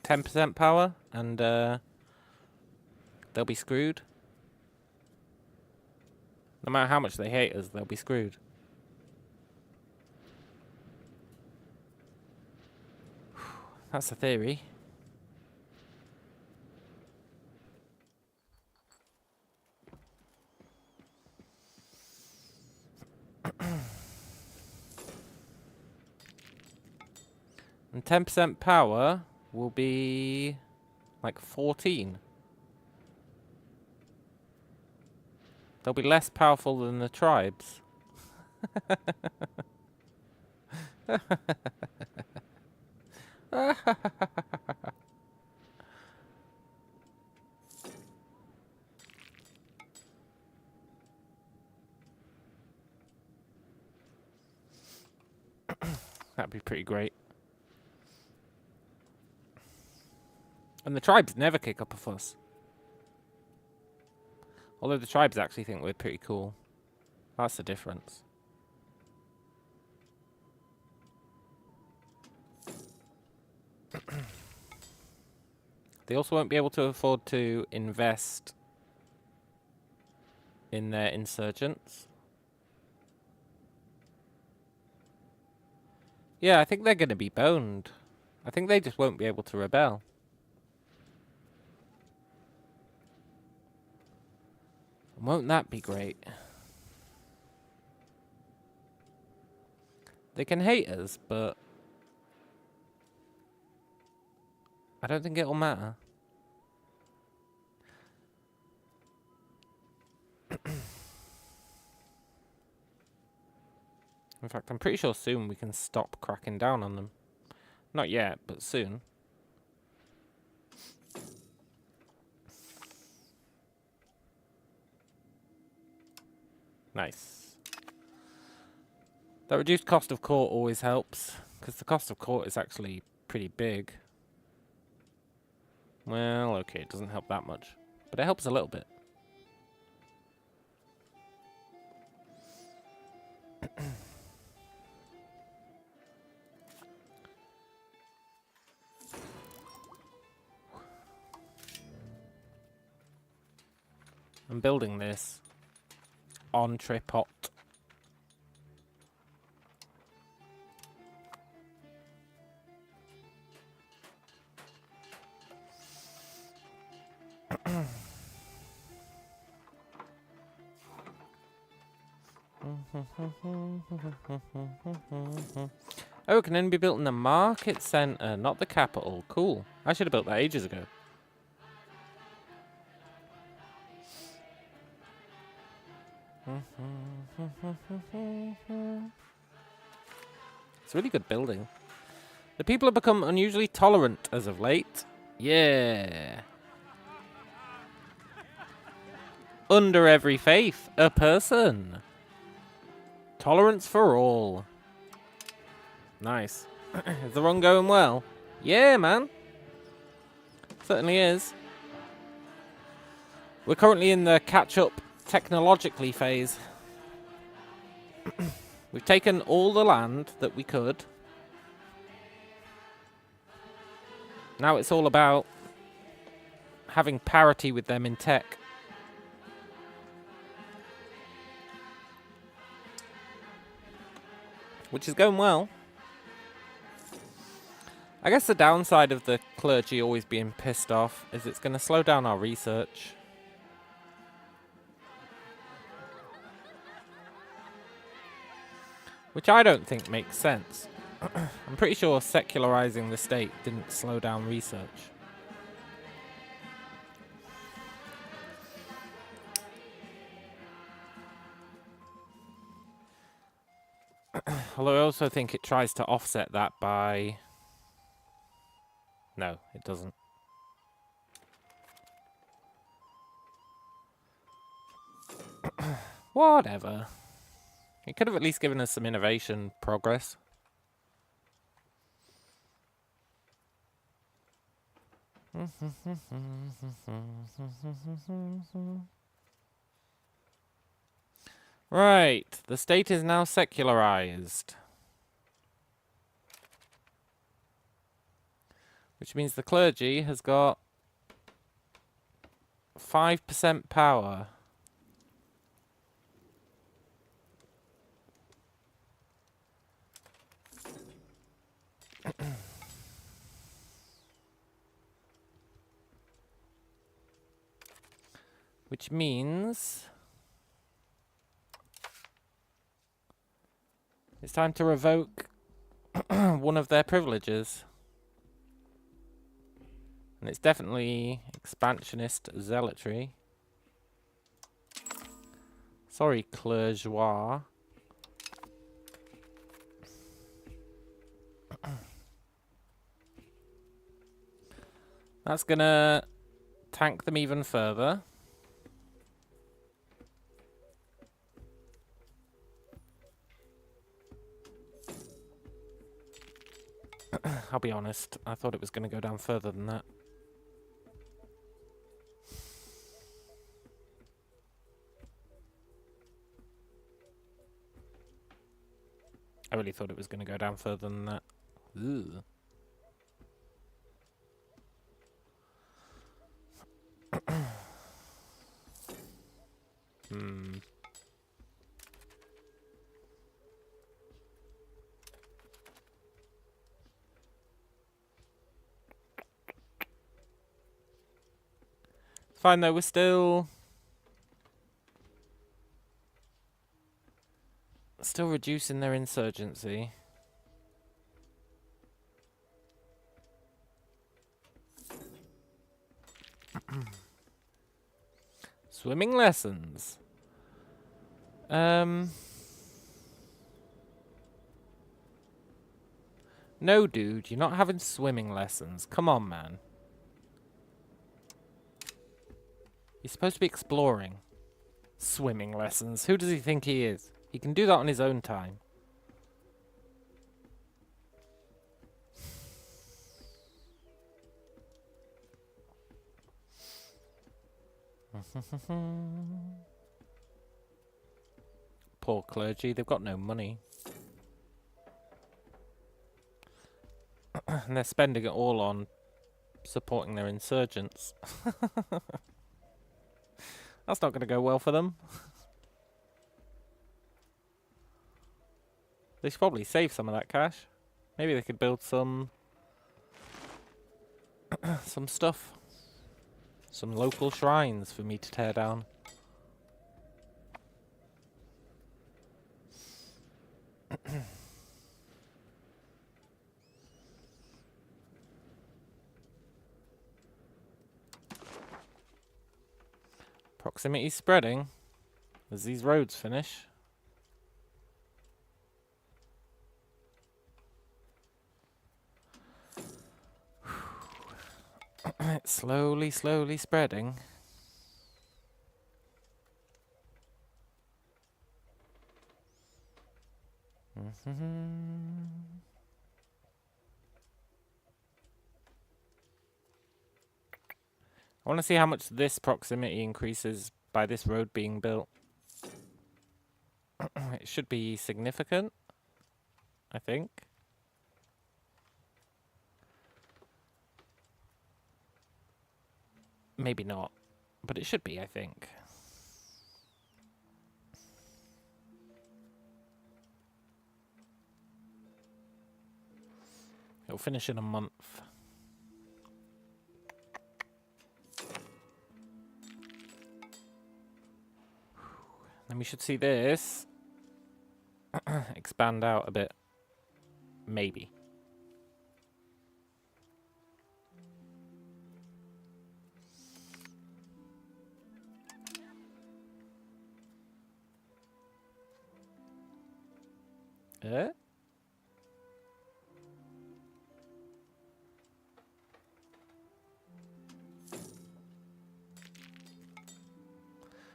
[SPEAKER 1] %10 power, and they'll be screwed. No matter how much they hate us, they'll be screwed. That's the theory. And 10% power will be like 14. They'll be less powerful than the tribes. That'd be pretty great. And the tribes never kick up a fuss. Although the tribes actually think we're pretty cool. That's the difference. They also won't be able to afford to invest in their insurgents. Yeah, I think they're going to be boned. I think they just won't be able to rebel. Won't that be great? They can hate us, but I don't think it'll matter. In fact, I'm pretty sure soon we can stop cracking down on them. Not yet, but soon. Nice. That reduced cost of court always helps, because the cost of court is actually pretty big. Well, okay, it doesn't help that much, but it helps a little bit. I'm building this on tripod. Oh, it can only be built in the market center, not the capital. Cool. I should have built that ages ago. It's a really good building. The people have become unusually tolerant as of late. Yeah. Under every faith, a person. Tolerance for all. Nice. Is the run going well? Yeah, man. Certainly is. We're currently in the catch-up technologically phase. We've taken all the land that we could. Now it's all about having parity with them in tech. Which is going well. I guess the downside of the clergy always being pissed off is it's going to slow down our research. Which I don't think makes sense. I'm pretty sure secularizing the state didn't slow down research. Although I also think it tries to offset that by... No, it doesn't. Whatever. It could have at least given us some innovation progress. Right, the state is now secularized. Which means the clergy has got 5% power. Which means it's time to revoke one of their privileges. And it's definitely expansionist zealotry. Sorry, clergeois. That's gonna tank them even further. I'll be honest, I thought it was going to go down further than that. I really thought it was going to go down further than that. Ugh. Fine though, we're still reducing their insurgency. Swimming lessons. No, dude, you're not having swimming lessons. Come on, man. You're supposed to be exploring. Swimming lessons. Who does he think he is? He can do that on his own time. Poor clergy, they've got no money. And they're spending it all on supporting their insurgents. That's not going to go well for them. They should probably save some of that cash. Maybe they could build some some stuff. Some local shrines for me to tear down. Proximity spreading as these roads finish. slowly, slowly spreading. I want to see how much this proximity increases by this road being built. It should be significant, I think. Maybe not, but it should be, I think. It'll finish in a month. Then we should see this expand out a bit. Maybe.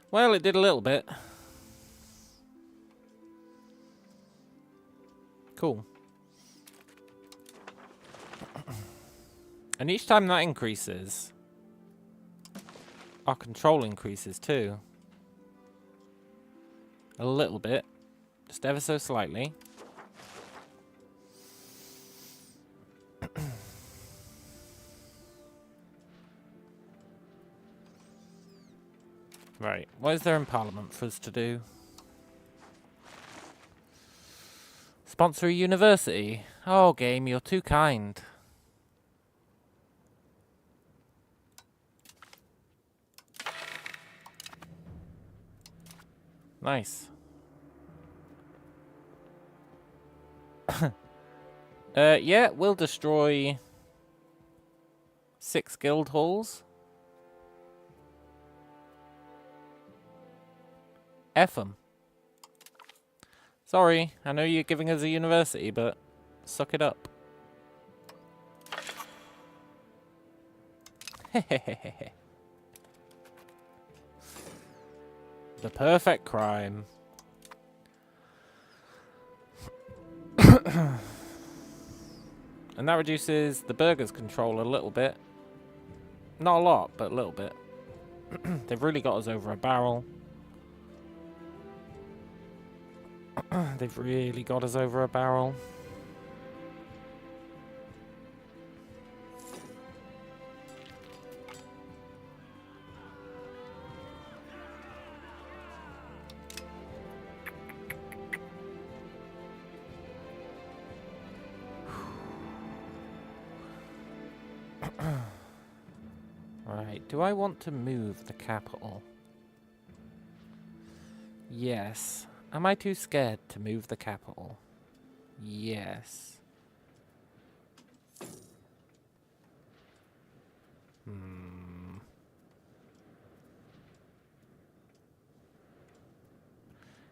[SPEAKER 1] Well, it did a little bit. Cool. And each time that increases, our control increases too. A little bit. Just ever so slightly. Right. What is there in Parliament for us to do? Sponsor a university? Oh, game, you're too kind. Nice. Yeah, we'll destroy 6 guild halls. F 'em. Sorry, I know you're giving us a university, but suck it up. The perfect crime. And that reduces the burgers' control a little bit. Not a lot, but a little bit. They've really got us over a barrel. They've really got us over a barrel. Right, do I want to move the capital? Yes. Am I too scared to move the capital? Yes.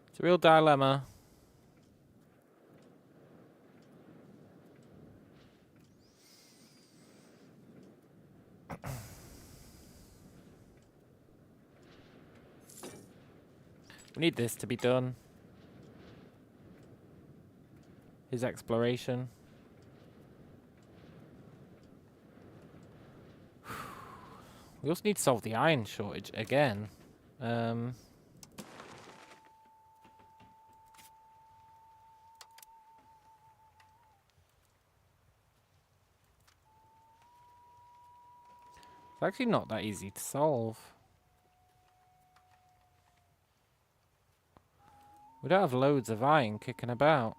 [SPEAKER 1] It's a real dilemma. We need this to be done. His exploration. We also need to solve the iron shortage again. It's actually not that easy to solve. We don't have loads of iron kicking about.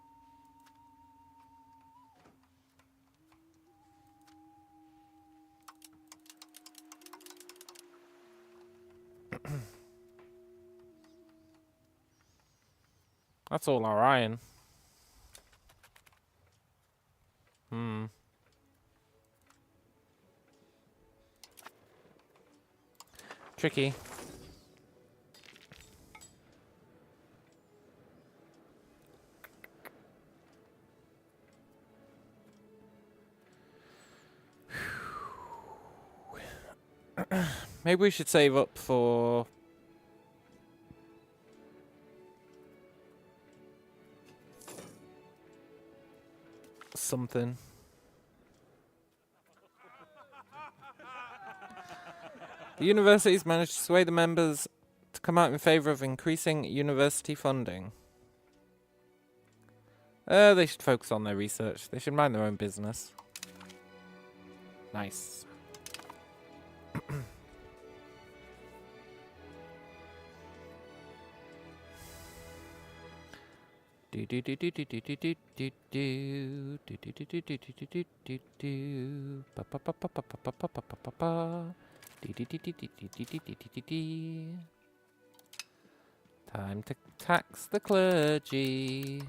[SPEAKER 1] That's all our iron. Tricky. Maybe we should save up for... something. The universities managed to sway the members to come out in favour of increasing university funding. They should focus on their research. They should mind their own business. Nice. Time to tax the clergy.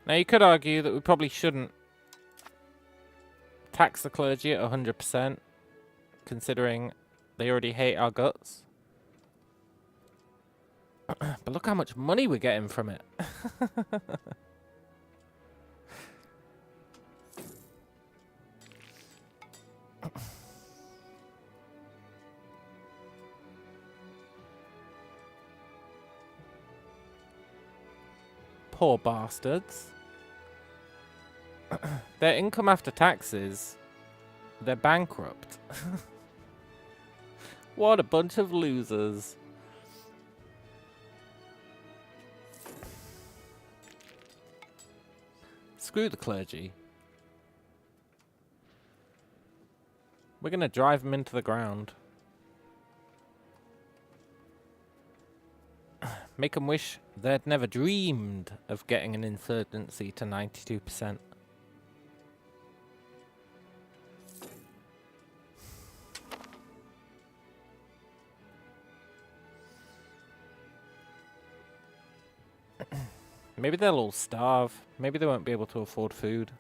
[SPEAKER 1] Now you could argue that we probably shouldn't tax the clergy at 100%, considering they already hate our guts. But look how much money we're getting from it. Poor bastards. Their income after taxes, they're bankrupt. What a bunch of losers. Screw the clergy. We're gonna drive them into the ground. Make them wish they'd never dreamed of getting an insurgency to 92%. Maybe they'll all starve. Maybe they won't be able to afford food.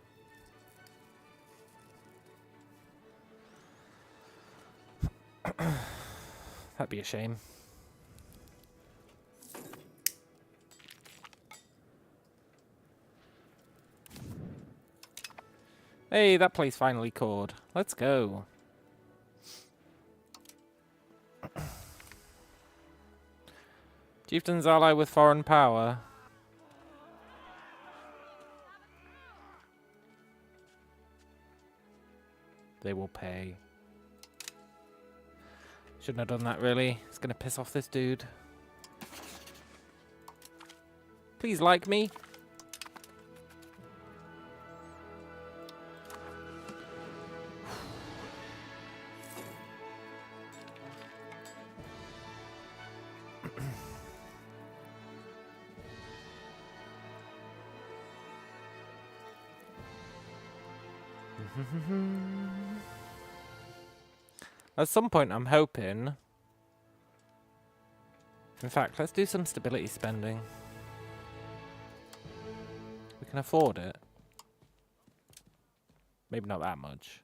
[SPEAKER 1] That'd be a shame. Hey, that place finally called. Let's go. Chieftains ally with foreign power. They will pay. Shouldn't have done that, really. It's gonna piss off this dude. Please like me. At some point, I'm hoping... In fact, let's do some stability spending. We can afford it. Maybe not that much.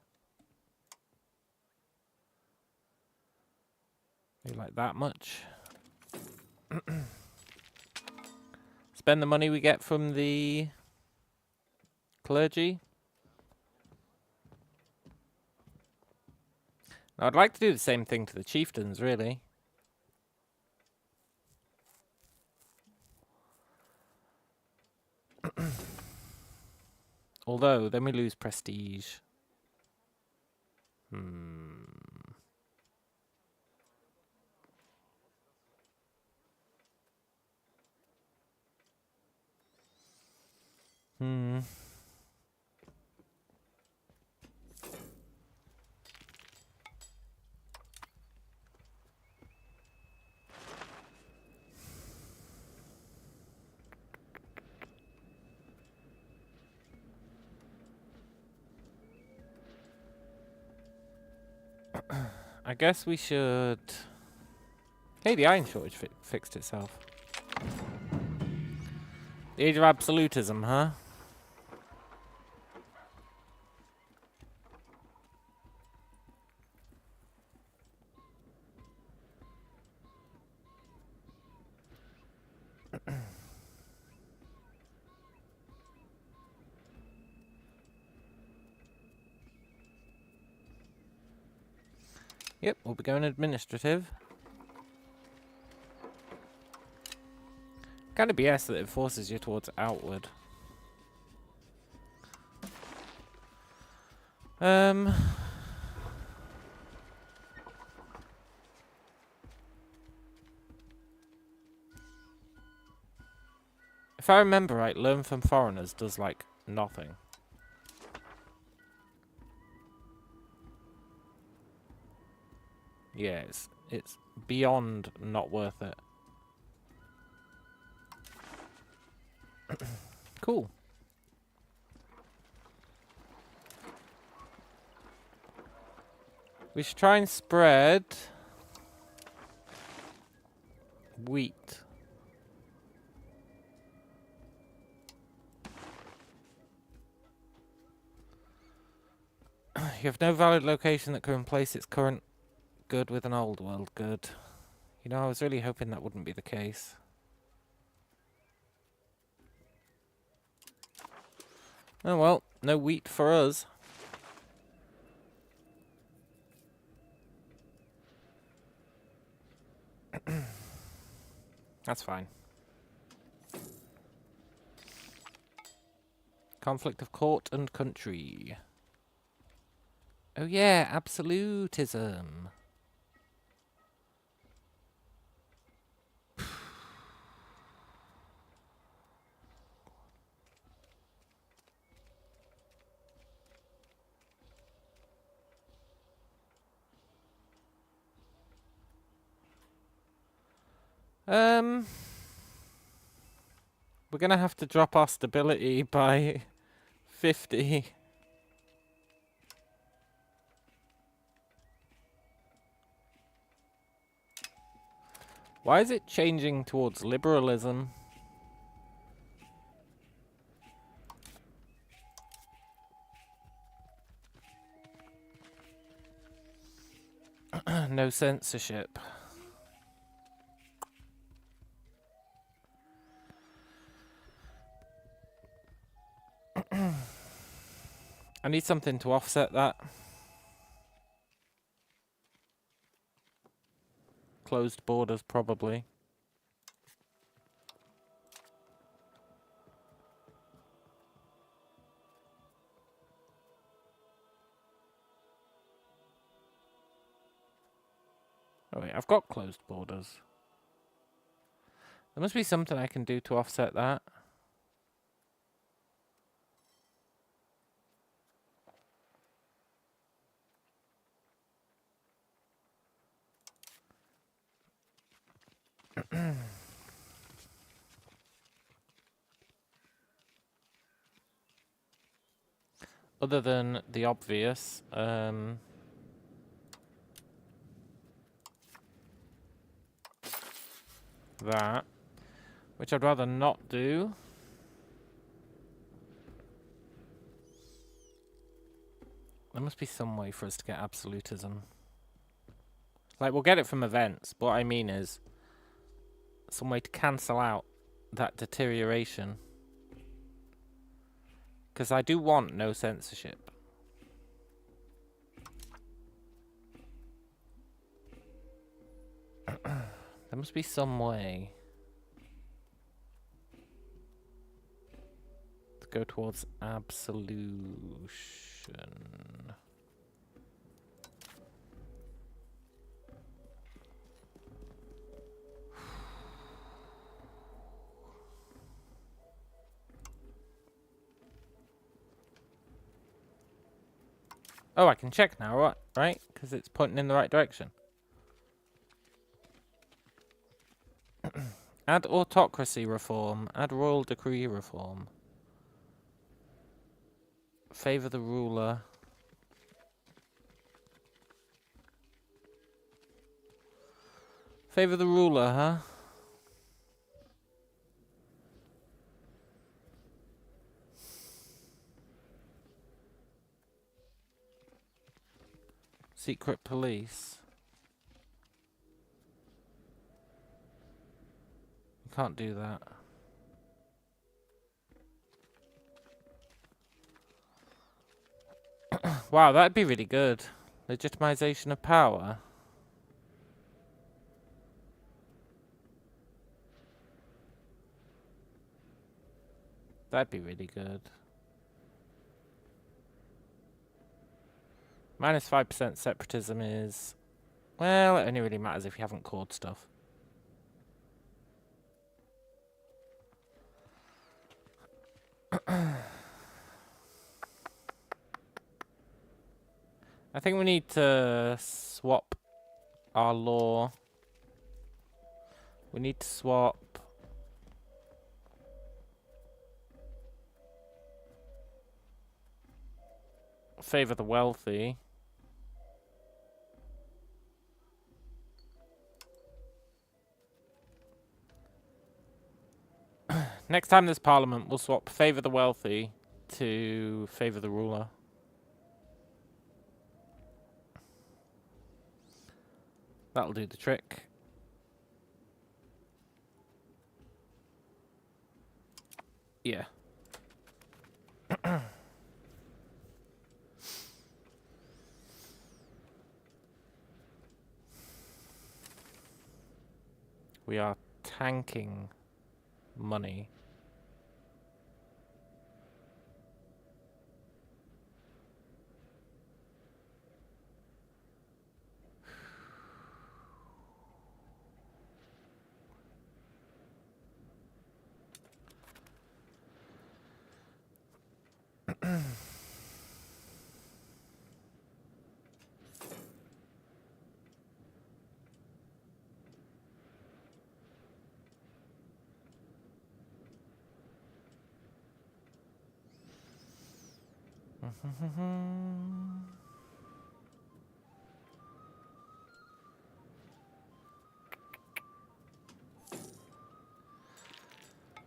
[SPEAKER 1] Maybe like that much. Spend the money we get from the clergy. Now, I'd like to do the same thing to the chieftains, really. Although, then we lose prestige. Hmm. I guess we should... Hey, the iron shortage fixed itself. The age of absolutism, huh? Yep, we'll be going administrative. Kind of BS that it forces you towards outward. If I remember right, learn from foreigners does, like, nothing. Yeah, it's beyond not worth it. Cool. We should try and spread wheat. You have no valid location that can replace its current good with an old world good. You know, I was really hoping that wouldn't be the case. Oh well, no wheat for us. That's fine. Conflict of court and country. Oh yeah, absolutism. We're gonna have to drop our stability by 50. Why is it changing towards liberalism? No censorship. I need something to offset that. Closed borders, probably. Oh wait, I've got closed borders. There must be something I can do to offset that. Other than the obvious, that, which I'd rather not do. There must be some way for us to get absolutism. Like, we'll get it from events, but what I mean is some way to cancel out that deterioration. Because I do want no censorship. There must be some way to go towards absolution. Oh, I can check now, right? Because it's pointing in the right direction. Add autocracy reform. Add royal decree reform. Favor the ruler. Favor the ruler, huh? Secret police. You can't do that. Wow, that'd be really good. Legitimization of power. That'd be really good. Minus 5% separatism is... Well, it only really matters if you haven't cored stuff. I think we need to swap our law. We need to swap... Favor the wealthy. Next time there's parliament, we'll swap favor the wealthy to favor the ruler. That'll do the trick. Yeah. We are tanking money.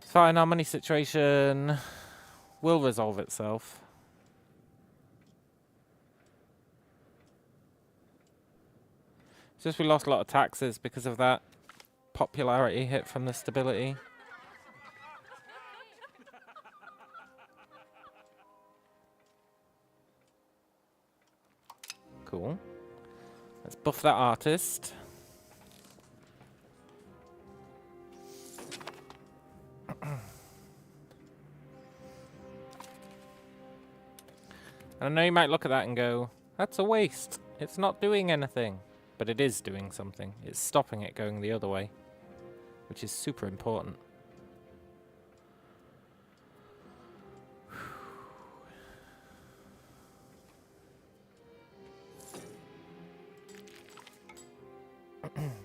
[SPEAKER 1] Fine, our money situation will resolve itself. It's just we lost a lot of taxes because of that popularity hit from the stability. Cool. Let's buff that artist. And I know you might look at that and go, that's a waste. It's not doing anything. But it is doing something. It's stopping it going the other way, which is super important.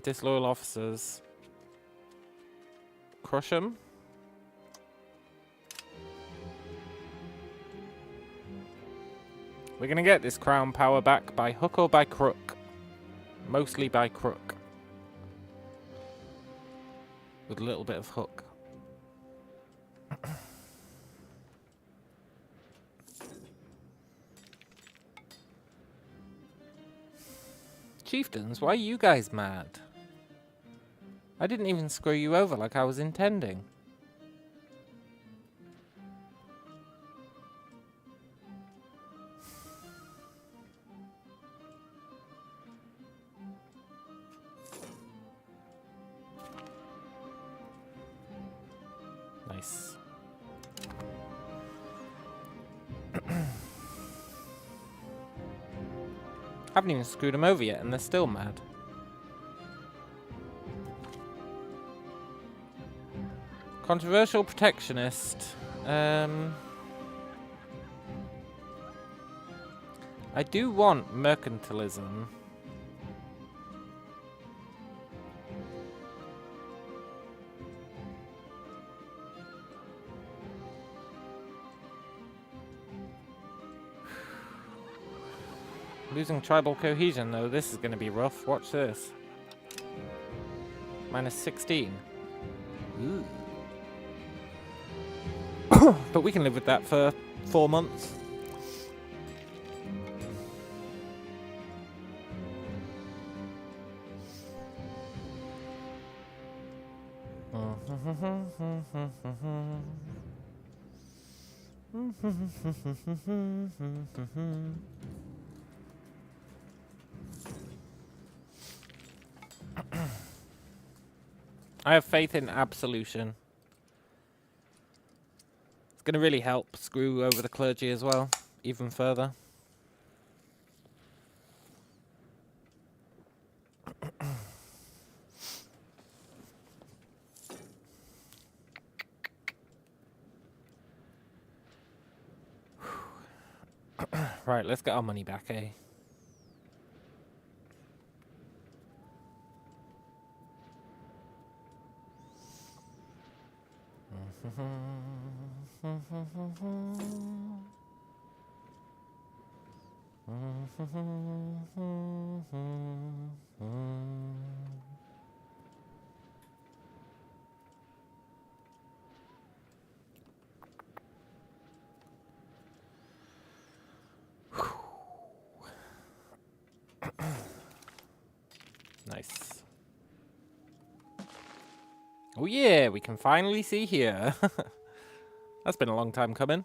[SPEAKER 1] Disloyal officers. Crush them. We're going to get this crown power back by hook or by crook. Mostly by crook. With a little bit of hook. Chieftains, why are you guys mad? I didn't even screw you over like I was intending. Nice. Haven't even screwed them over yet and they're still mad. Controversial protectionist. I do want mercantilism. Losing tribal cohesion, though. This is going to be rough. Watch this. Minus 16. Ooh. But we can live with that for 4 months. I have faith in absolution. going to really help screw over the clergy as well, even further. Right, let's get our money back, eh? Nice. Oh yeah, we can finally see here. That's been a long time coming.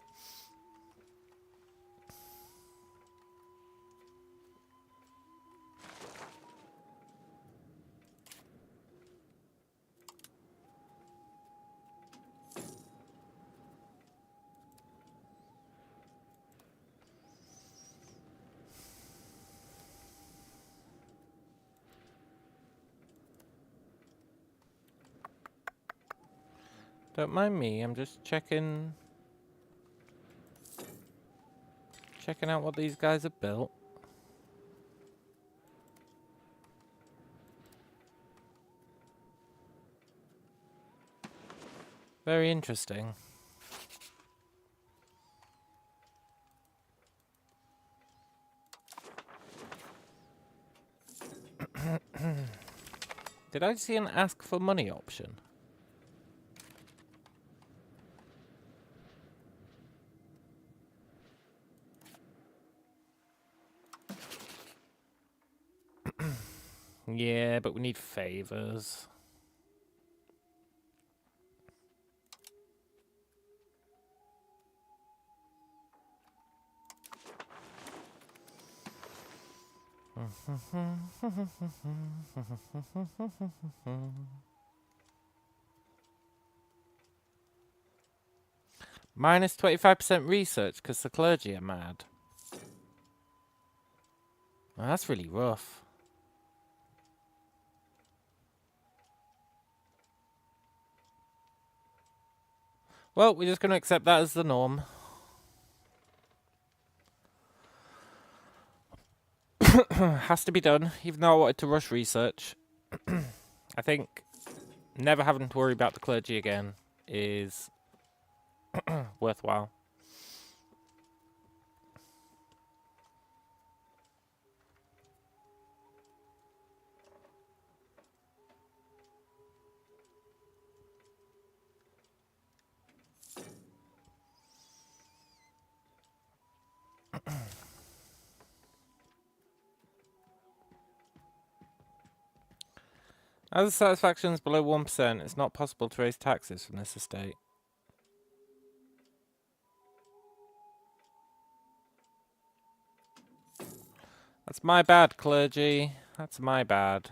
[SPEAKER 1] Don't mind me, I'm just checking out what these guys have built. Very interesting. Did I see an ask for money option? Yeah, but we need favors. Minus 25% research because the clergy are mad. Oh, that's really rough. Well, we're just going to accept that as the norm. Has to be done, even though I wanted to rush research. I think never having to worry about the clergy again is worthwhile. As the satisfaction is below 1%, it's not possible to raise taxes from this estate. That's my bad, clergy. That's my bad.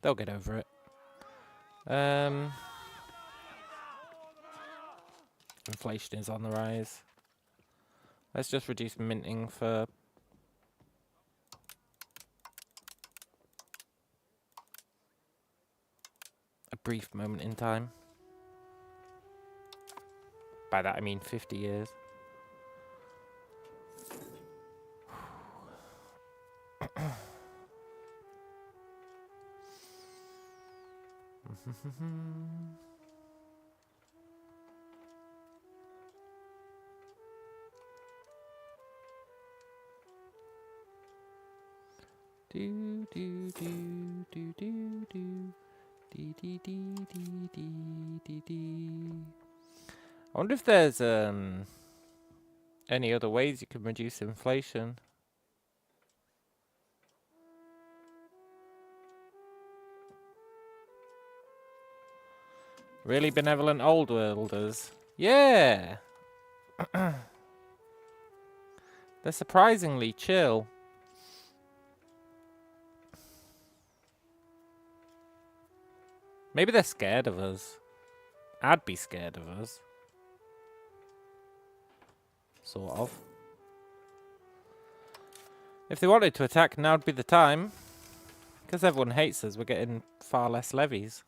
[SPEAKER 1] They'll get over it. Inflation is on the rise. Let's just reduce minting for a brief moment in time. By that I mean 50 years. Do do do do do do dee dee dee dee dee dee dee. I wonder if there's any other ways you can reduce inflation. Really benevolent old worlders. Yeah. They're surprisingly chill. Maybe they're scared of us. I'd be scared of us. Sort of. If they wanted to attack, now would be the time. Because everyone hates us, we're getting far less levies.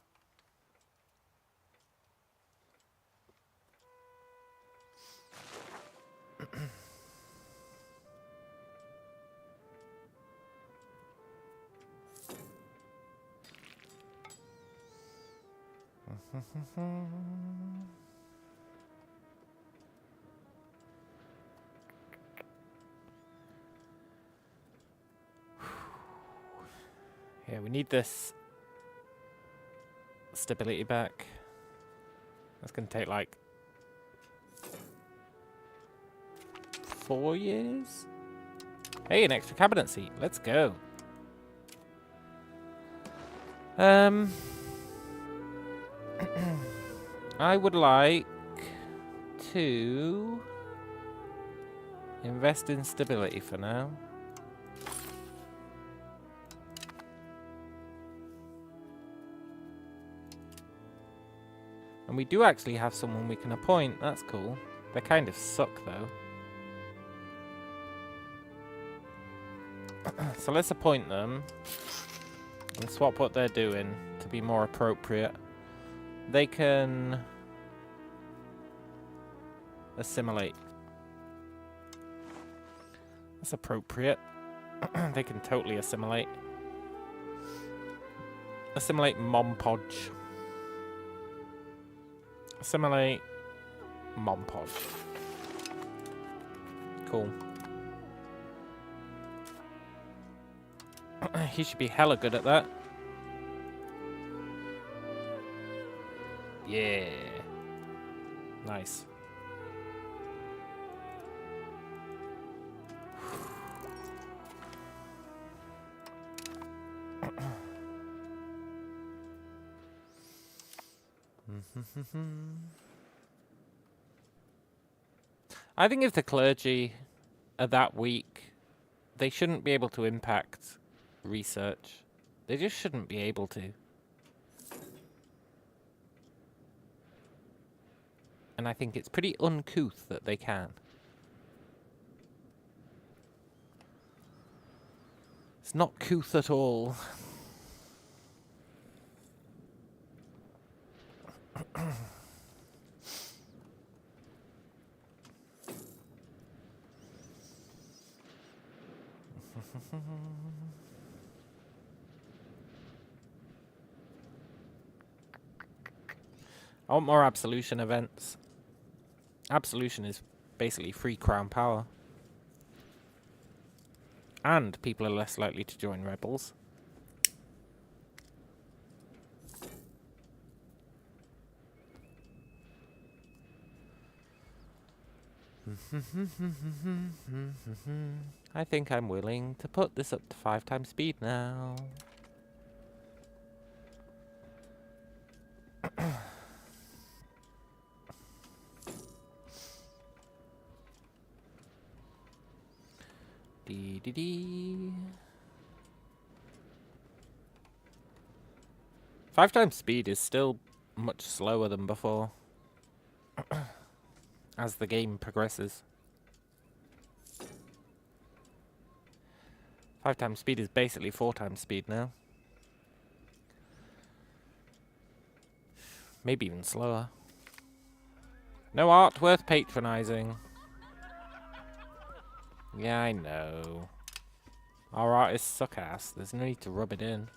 [SPEAKER 1] Yeah, we need this stability back. That's going to take like 4 years. Hey, an extra cabinet seat. Let's go. I would like to invest in stability for now. And we do actually have someone we can appoint. That's cool. They kind of suck, though. So let's appoint them. And swap what they're doing to be more appropriate. They can assimilate. That's appropriate. They can totally assimilate. Assimilate Mom Podge. Assimilate Mom Podge. Cool. He should be hella good at that. Yeah. Nice. I think if the clergy are that weak, they shouldn't be able to impact research. They just shouldn't be able to. And I think it's pretty uncouth that they can. It's not couth at all. I want more absolution events. Absolution is basically free crown power. And people are less likely to join rebels. I think I'm willing to put this up to 5 times speed now. Dee dee dee. 5 times speed is still much slower than before. As the game progresses. 5 times speed is basically 4 times speed now. Maybe even slower. No art worth patronizing. Yeah, I know. Our artists suck ass. There's no need to rub it in.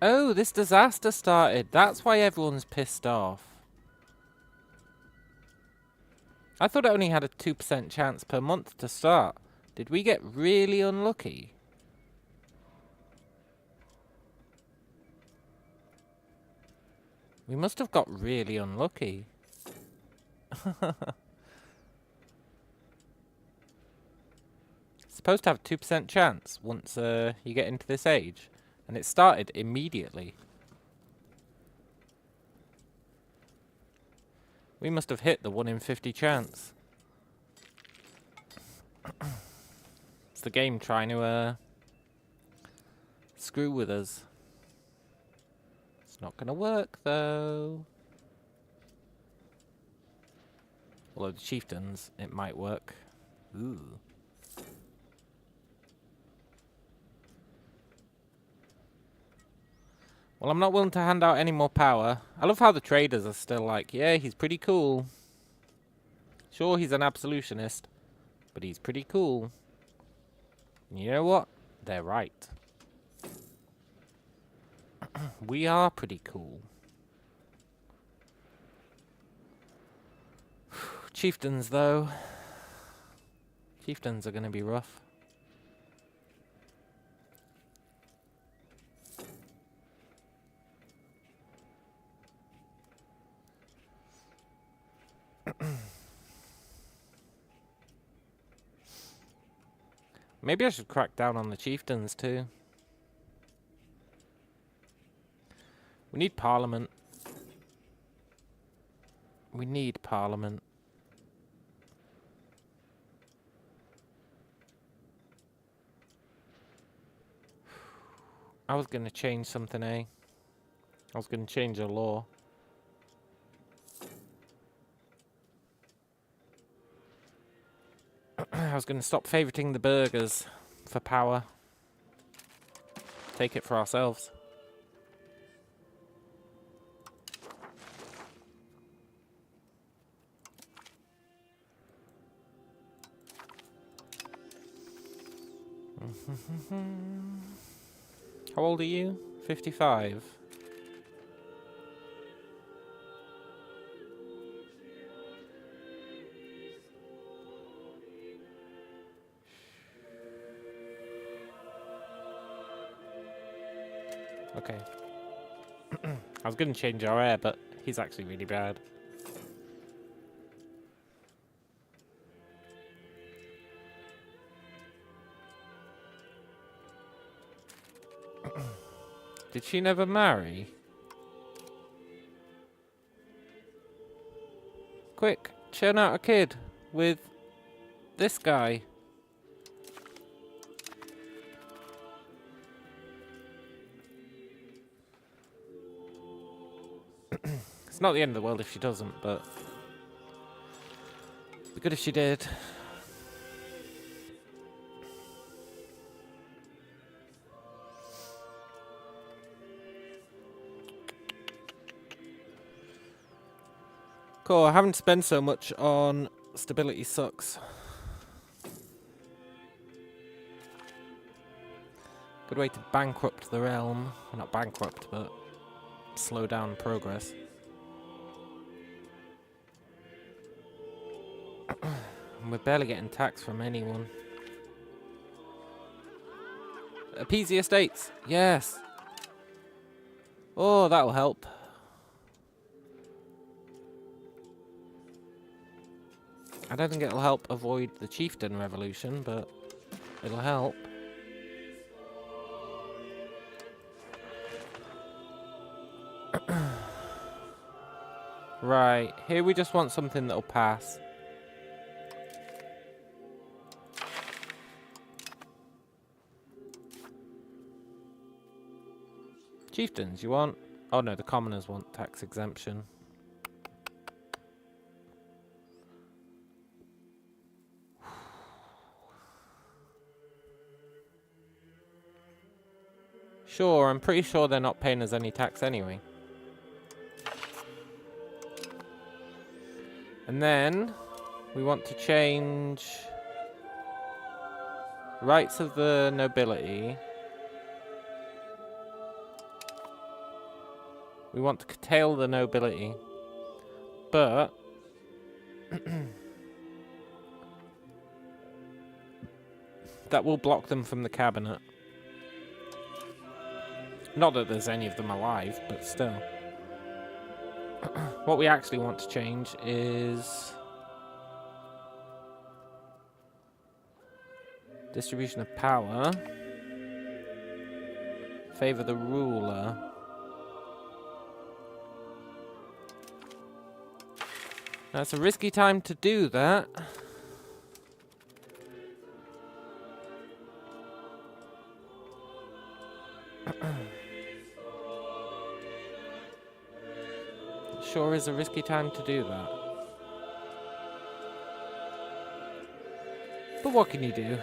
[SPEAKER 1] Oh, this disaster started. That's why everyone's pissed off. I thought it only had a 2% chance per month to start. Did we get really unlucky? We must have got really unlucky. Supposed to have a 2% chance once you get into this age. And it started immediately. We must have hit the 1 in 50 chance. It's the game trying to screw with us. It's not gonna work though. Although the chieftains, it might work. Ooh. Well, I'm not willing to hand out any more power. I love how the traders are still like, yeah, he's pretty cool. Sure, he's an absolutionist, but he's pretty cool. And you know what? They're right. We are pretty cool. Chieftains, though. Chieftains are going to be rough. Maybe I should crack down on the chieftains, too. We need parliament. We need parliament. I was going to change something, eh? I was going to change a law. I was going to stop favoriting the burghers for power. Take it for ourselves. How old are you? 55. Okay. I was going to change our heir, but he's actually really bad. Did she never marry? Quick, churn out a kid with this guy. It's not the end of the world if she doesn't, but it'd be good if she did. Cool, I haven't spent so much on stability sucks. Good way to bankrupt the realm. Well, not bankrupt, but slow down progress. And we're barely getting tax from anyone. Appease the estates. Yes. Oh, that'll help. I don't think it'll help avoid the chieftain revolution, but it'll help. Right, here we just want something that'll pass. Chieftains, you want? Oh no, the commoners want tax exemption. Sure, I'm pretty sure they're not paying us any tax anyway. And then we want to change rights of the nobility. We want to curtail the nobility, but that will block them from the cabinet. Not that there's any of them alive, but still. What we actually want to change is distribution of power. favor the ruler. That's a risky time to do that. Sure is a risky time to do that. But what can you do?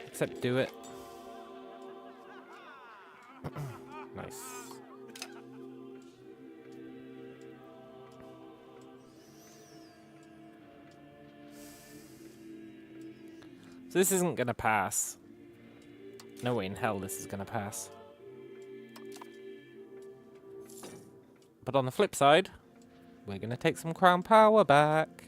[SPEAKER 1] Except do it. Nice. So this isn't gonna pass. No way in hell this is gonna pass. But on the flip side, we're gonna take some crown power back.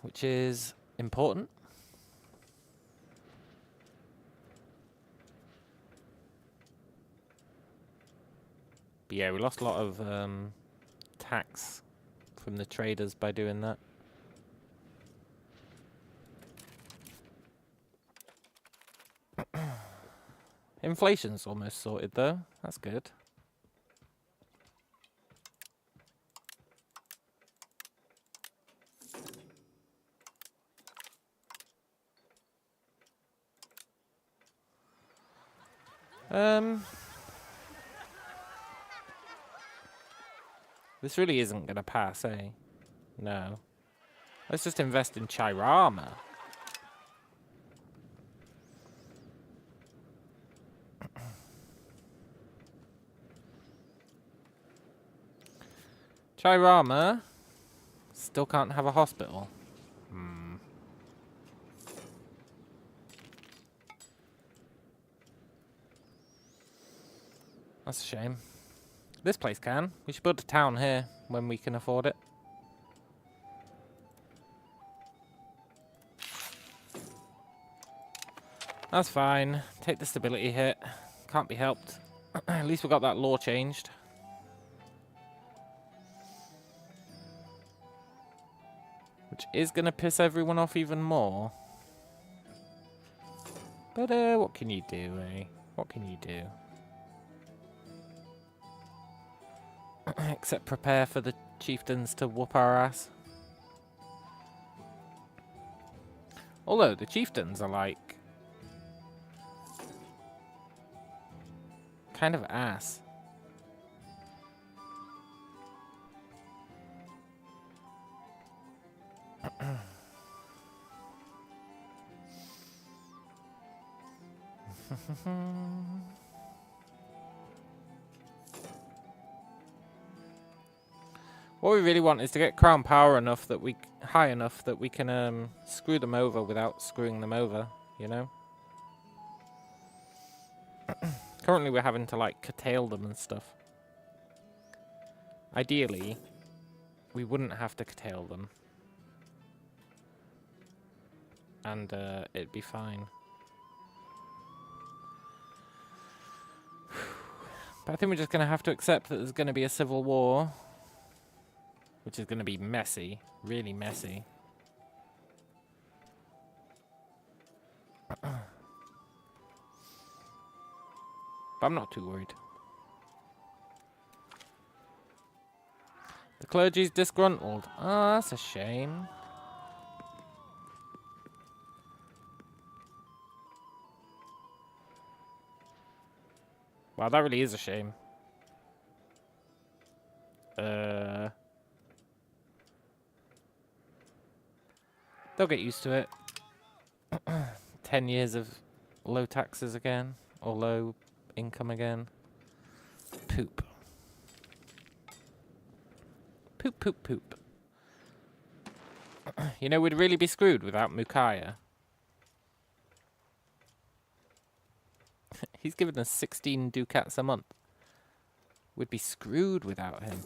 [SPEAKER 1] Which is important. But yeah, we lost a lot of tax from the traders by doing that. Inflation's almost sorted though. That's good. This really isn't gonna pass, eh? No. Let's just invest in Chirama. Chirama still can't have a hospital. That's a shame. This place can. We should build a town here when we can afford it. That's fine. Take the stability hit. Can't be helped. At least we got that law changed. Which is going to piss everyone off even more. But what can you do, eh? What can you do? Except prepare for the chieftains to whoop our ass. Although the chieftains are like kind of ass. What we really want is to get crown power enough that high enough that we can screw them over without screwing them over, you know? Currently we're having to like curtail them and stuff. Ideally, we wouldn't have to curtail them. And it'd be fine. But I think we're just going to have to accept that there's going to be a civil war. Which is going to be messy. Really messy. But I'm not too worried. The clergy's disgruntled. Oh, that's a shame. Wow, that really is a shame. They'll get used to it. 10 years of low taxes again. Or low income again. Poop. Poop, poop, poop. You know, we'd really be screwed without Mukaya. He's given us 16 ducats a month. We'd be screwed without him.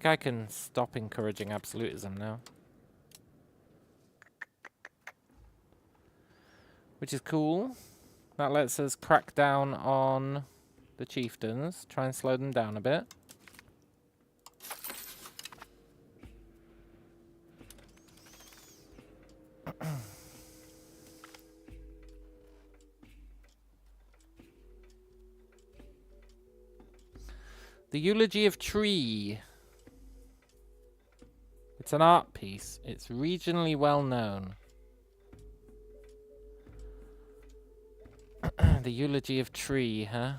[SPEAKER 1] think I can stop encouraging absolutism now. Which is cool. That lets us crack down on the chieftains. Try and slow them down a bit. The Eulogy of Tree. It's an art piece. It's regionally well known. The Eulogy of Tree, huh?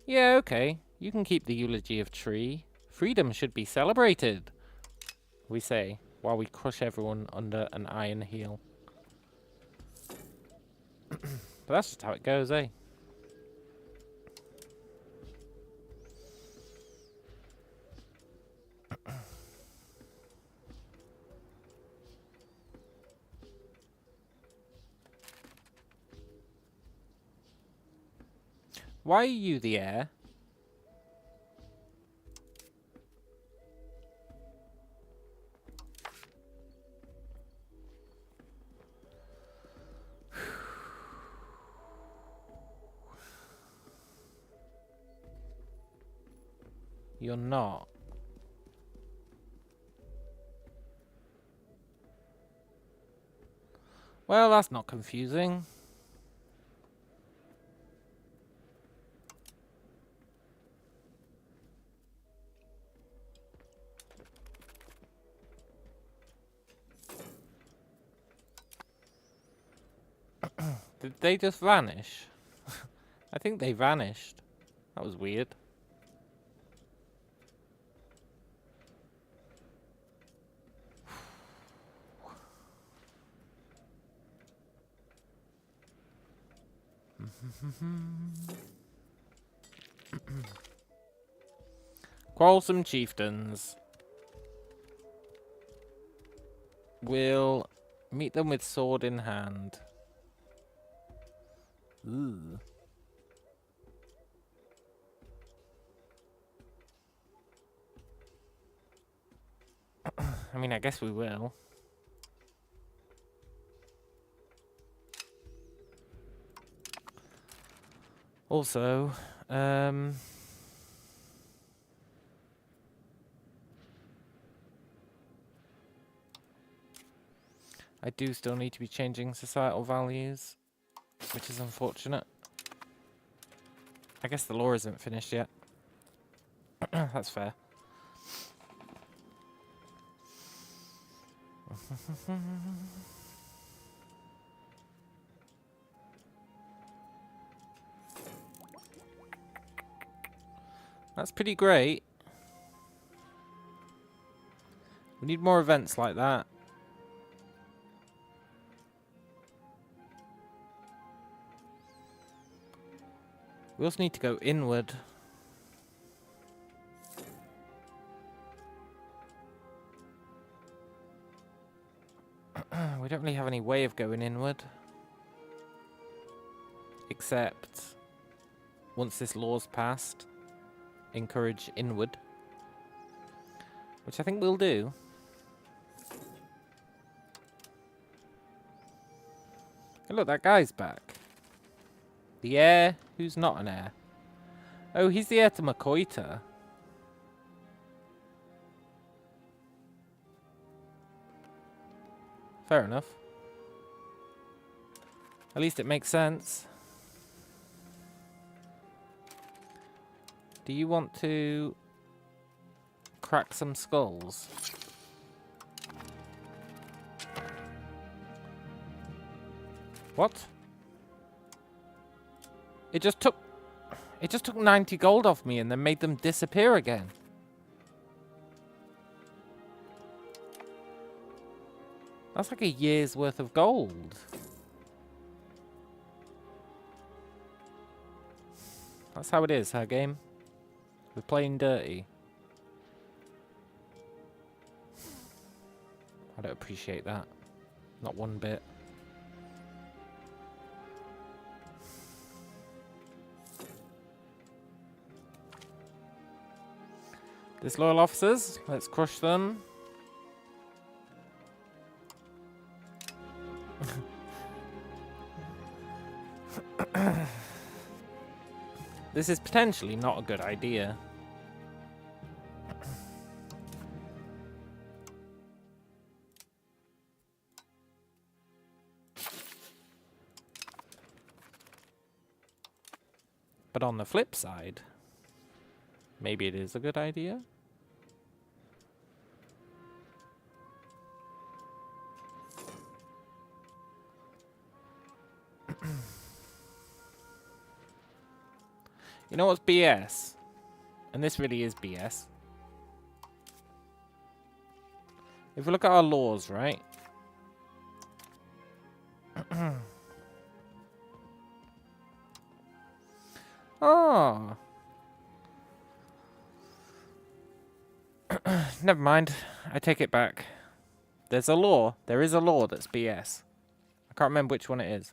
[SPEAKER 1] Yeah, okay. You can keep the Eulogy of Tree. Freedom should be celebrated, we say, while we crush everyone under an iron heel. But that's just how it goes, eh? Why are you the heir? You're not. Well, that's not confusing. Did they just vanish? I think they vanished. That was weird. Quarrelsome chieftains. We'll meet them with sword in hand. Ooh. I mean, I guess we will. Also, I do still need to be changing societal values, which is unfortunate. I guess the law isn't finished yet. That's fair. That's pretty great. We need more events like that. We also need to go inward. We don't really have any way of going inward. Except, once this law's passed, encourage inward. Which I think we'll do. Hey, look, that guy's back. The heir who's not an heir. Oh, he's the heir to Makoita. Fair enough. At least it makes sense. Do you want to crack some skulls? What? It just took 90 gold off me and then made them disappear again. That's like a year's worth of gold. That's how it is, huh, game? We're playing dirty. I don't appreciate that. Not one bit. Disloyal officers, let's crush them. This is potentially not a good idea. But on the flip side, maybe it is a good idea. You know what's BS? And this really is BS. If we look at our laws, right? Oh. Never mind. I take it back. There's a law. There is a law that's BS. I can't remember which one it is.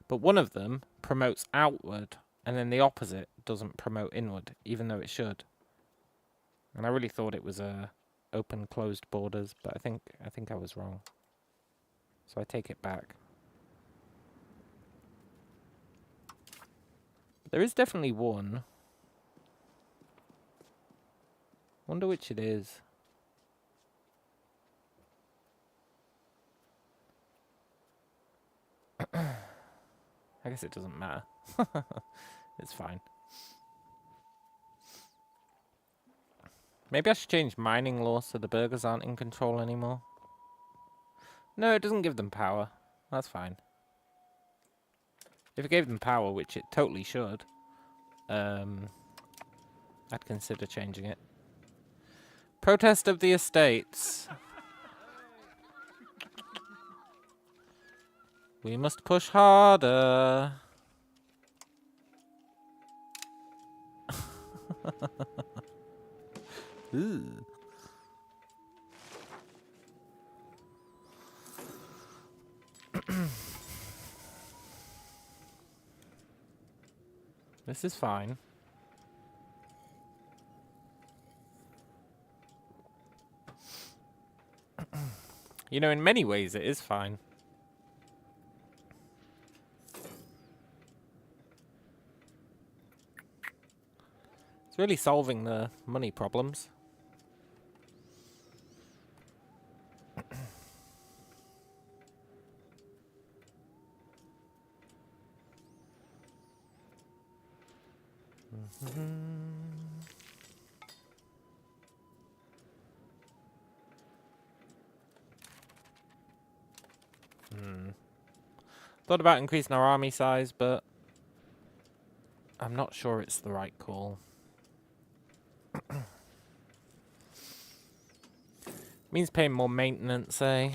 [SPEAKER 1] But one of them promotes outward, and then the opposite doesn't promote inward, even though it should. And I really thought it was open closed borders, but I think I was wrong. So I take it back. There is definitely one. Wonder which it is. I guess it doesn't matter. It's fine. Maybe I should change mining laws so the burghers aren't in control anymore. No, it doesn't give them power. That's fine. If it gave them power, which it totally should, I'd consider changing it. Protest of the estates. We must push harder. Ooh. This is fine. You know, in many ways it is fine. It's really solving the money problems. Thought about increasing our army size, but I'm not sure it's the right call. Means paying more maintenance, eh?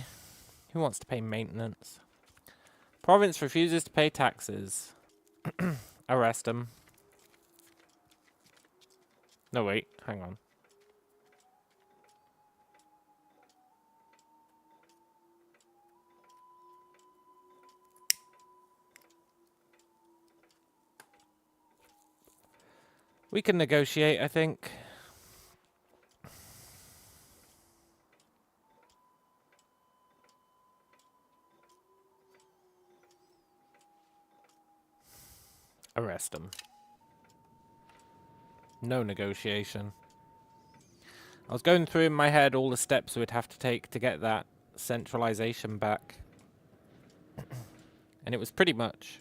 [SPEAKER 1] Who wants to pay maintenance? Province refuses to pay taxes. Arrest them. No, wait. Hang on. We can negotiate, I think. Arrest them. No negotiation. I was going through in my head all the steps we'd have to take to get that centralization back. And it was pretty much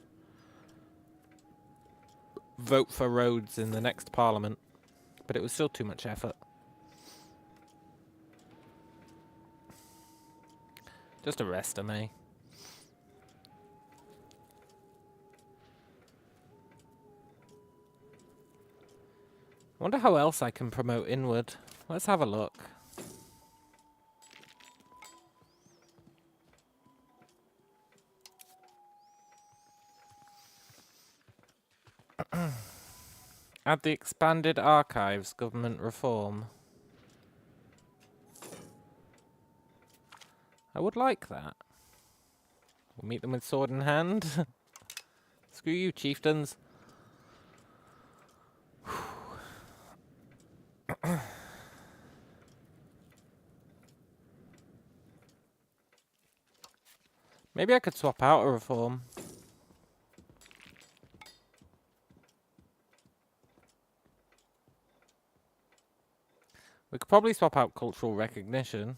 [SPEAKER 1] vote for roads in the next parliament. But it was still too much effort. Just arrest them, eh? I wonder how else I can promote inward. Let's have a look. Add the expanded archives, government reform. I would like that. We'll meet them with sword in hand. Screw you, chieftains. Maybe I could swap out a reform. We could probably swap out cultural recognition.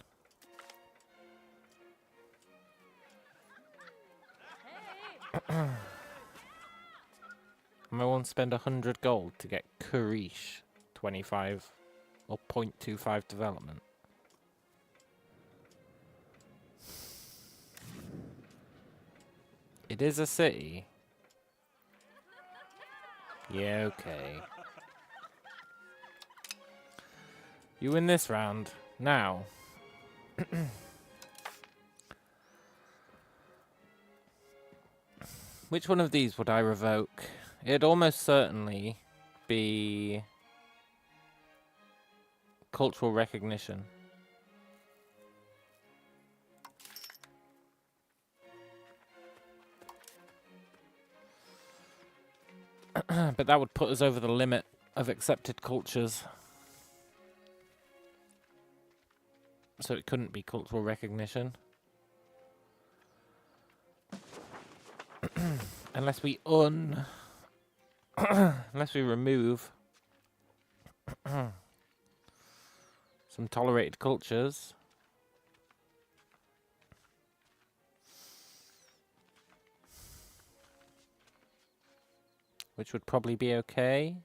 [SPEAKER 1] I won't spend 100 gold to get Kurish 25 or 0.25 development. It is a city. Yeah, okay. You win this round. Now. Which one of these would I revoke? It'd almost certainly be cultural recognition. But that would put us over the limit of accepted cultures. So it couldn't be cultural recognition. Unless we unless we remove some tolerated cultures. Which would probably be okay.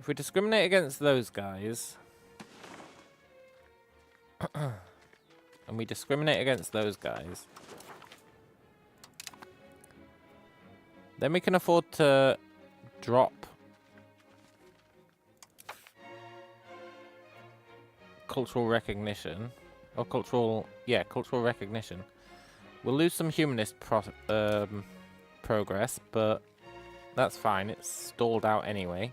[SPEAKER 1] If we discriminate against those guys, and we discriminate against those guys, then we can afford to drop cultural recognition. Or cultural recognition. We'll lose some humanist progress, but that's fine. It's stalled out anyway.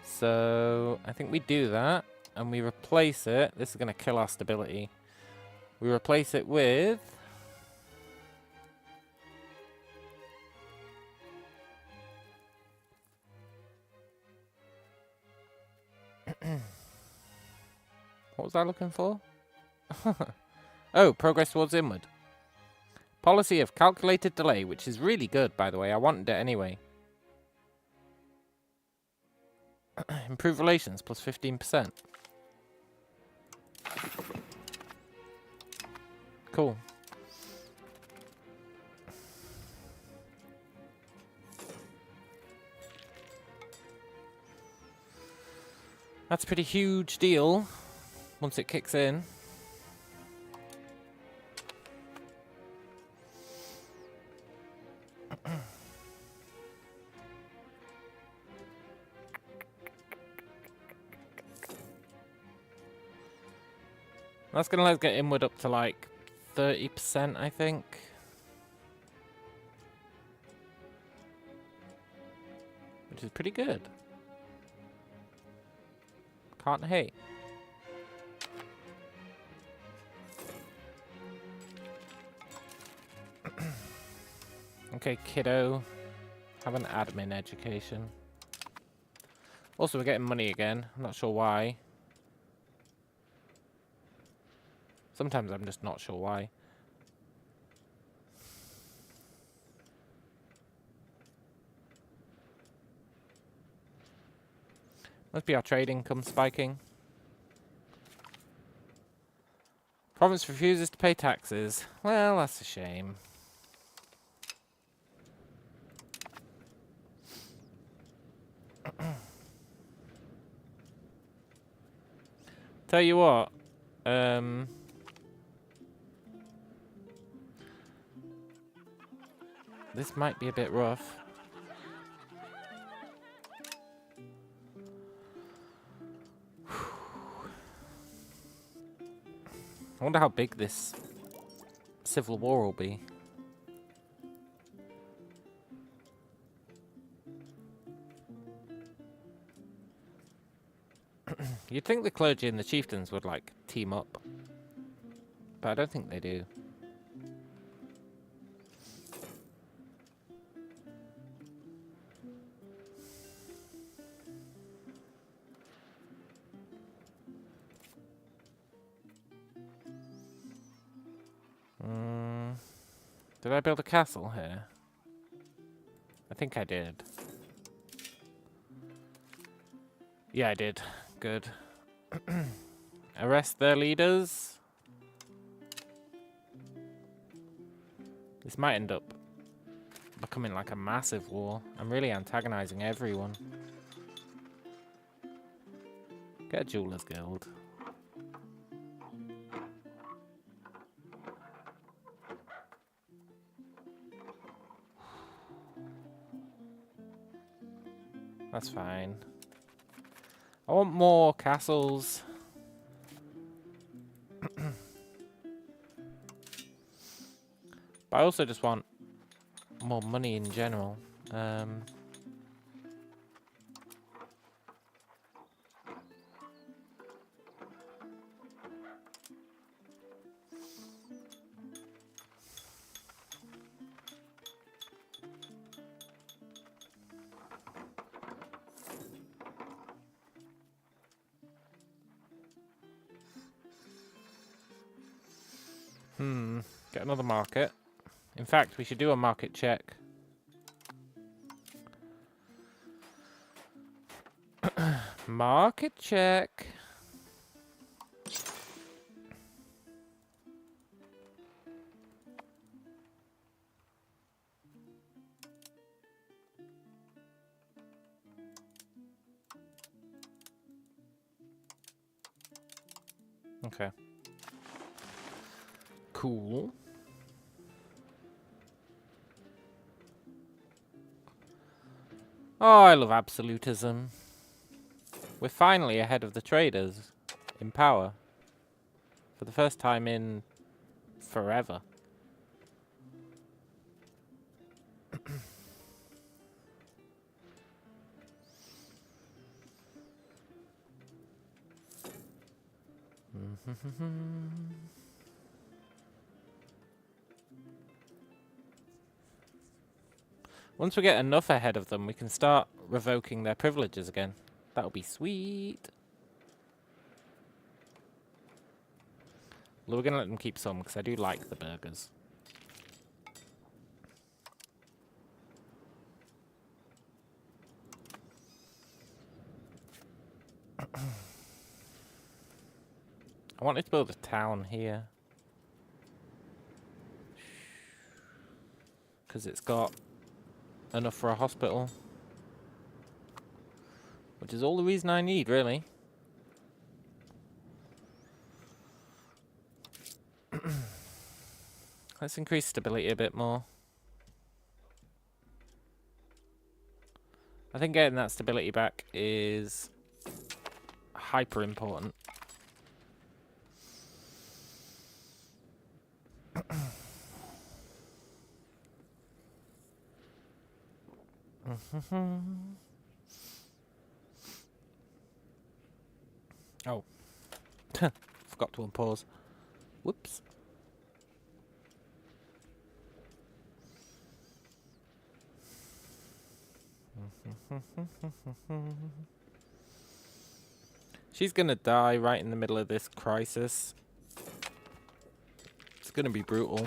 [SPEAKER 1] So I think we do that, and we replace it. This is going to kill our stability. We replace it with... What was I looking for? Oh, progress towards inward. Policy of calculated delay, which is really good, by the way. I wanted it anyway. Improve relations, plus 15%. Cool. That's a pretty huge deal once it kicks in. That's going to let us get inward up to like 30%, I think. Which is pretty good. Can't hate. Okay, kiddo. Have an admin education. Also, we're getting money again. I'm not sure why. Sometimes I'm just not sure why. Must be our trade income spiking. Province refuses to pay taxes. Well, that's a shame. Tell you what, this might be a bit rough. I wonder how big this civil war will be. You'd think the clergy and the chieftains would, like, team up. But I don't think they do. Did I build a castle here? I think I did. Yeah, I did. Good. Arrest their leaders. This might end up becoming like a massive war. I'm really antagonizing everyone. Get a jeweler's guild. That's fine. I want more castles. But I also just want more money in general. Get another market. In fact, we should do a market check. Market check. Okay. Cool. Oh, I love absolutism. We're finally ahead of the traders in power. For the first time in forever. Once we get enough ahead of them, we can start revoking their privileges again. That'll be sweet. Well, we're going to let them keep some, because I do like the burgers. I wanted to build a town here. Because it's got enough for a hospital. Which is all the reason I need, really. Let's increase stability a bit more. I think getting that stability back is hyper important. Oh. Forgot to unpause. Whoops. She's gonna die right in the middle of this crisis. It's gonna be brutal.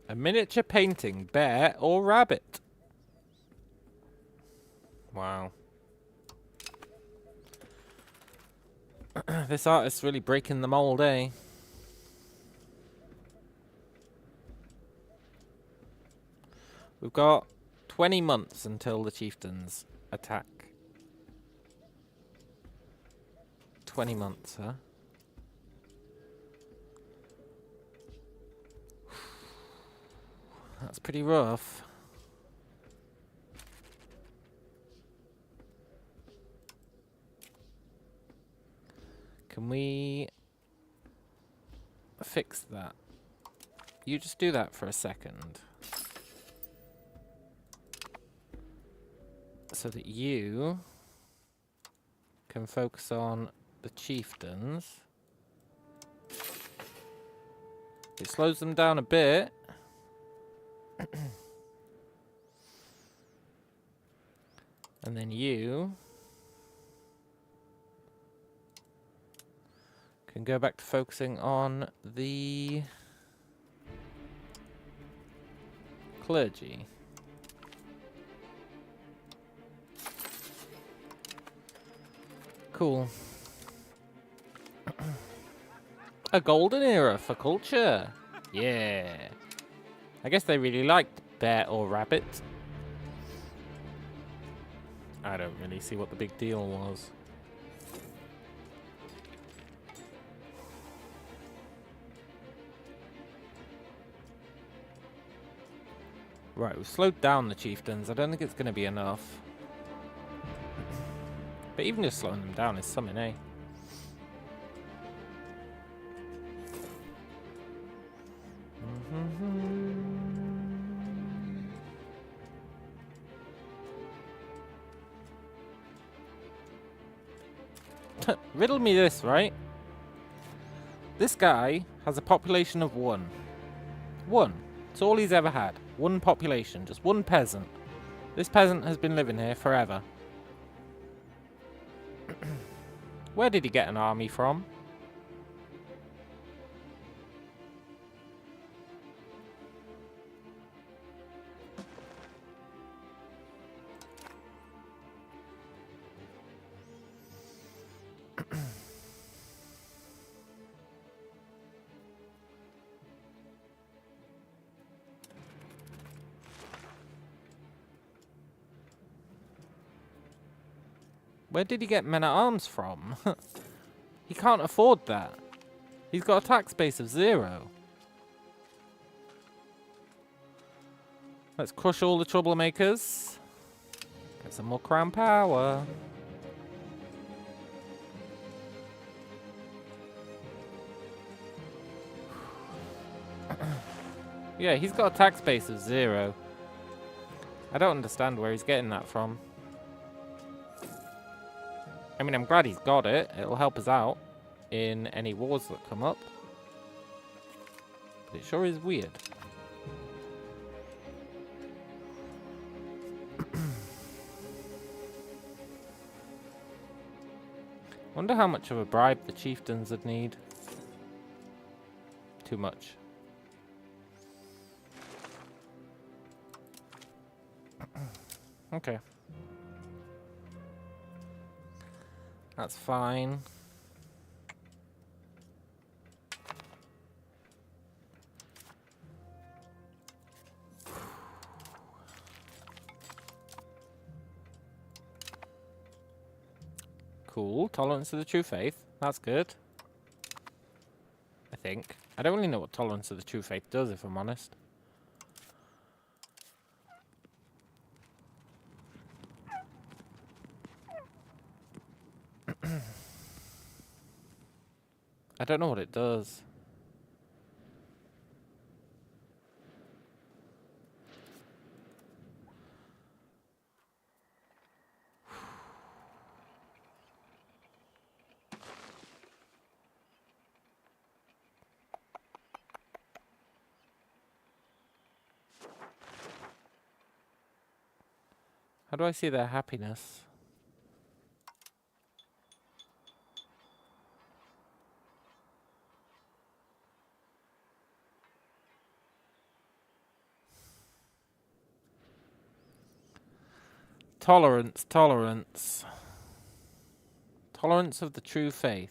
[SPEAKER 1] A miniature painting, bear or rabbit? Wow. This artist's really breaking the mold, eh? We've got 20 months until the chieftains attack. 20 months, huh? That's pretty rough. Can we fix that? You just do that for a second. So that you can focus on the chieftains. It slows them down a bit. And then you can go back to focusing on the Clergy. Cool. A golden era for culture. Yeah. I guess they really liked bear or rabbit. I don't really see what the big deal was. Right, we've slowed down the chieftains. I don't think it's going to be enough. But even just slowing them down is something, eh? Riddle me this, right? This guy has a population of 1. 1. It's all he's ever had. 1 population. Just 1 peasant. This peasant has been living here forever. Where did he get an army from? Where did he get men-at-arms from? He can't afford that. He's got a tax base of 0. Let's crush all the troublemakers. Get some more crown power. Yeah, he's got a tax base of 0. I don't understand where he's getting that from. I mean, I'm glad he's got it. It'll help us out in any wars that come up. But it sure is weird. Wonder how much of a bribe the chieftains would need. Too much. Okay. That's fine. Cool. Tolerance of the true faith. That's good. I think. I don't really know what tolerance of the true faith does, if I'm honest. I don't know what it does. How do I see their happiness? Tolerance, tolerance. Tolerance of the true faith.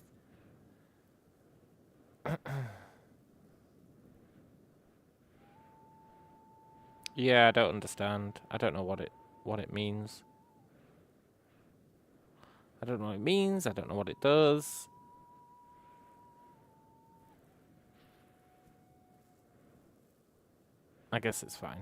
[SPEAKER 1] Yeah, I don't understand. I don't know what it means. I don't know what it means. I don't know what it does. I guess it's fine.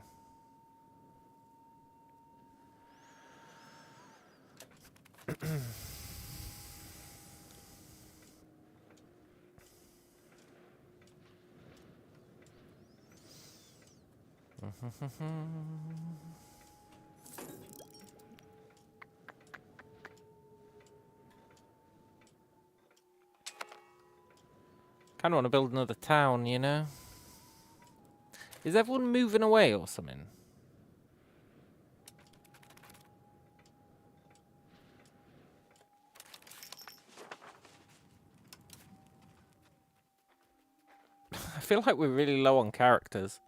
[SPEAKER 1] Kind of want to build another town, you know? Is everyone moving away or something? I feel like we're really low on characters.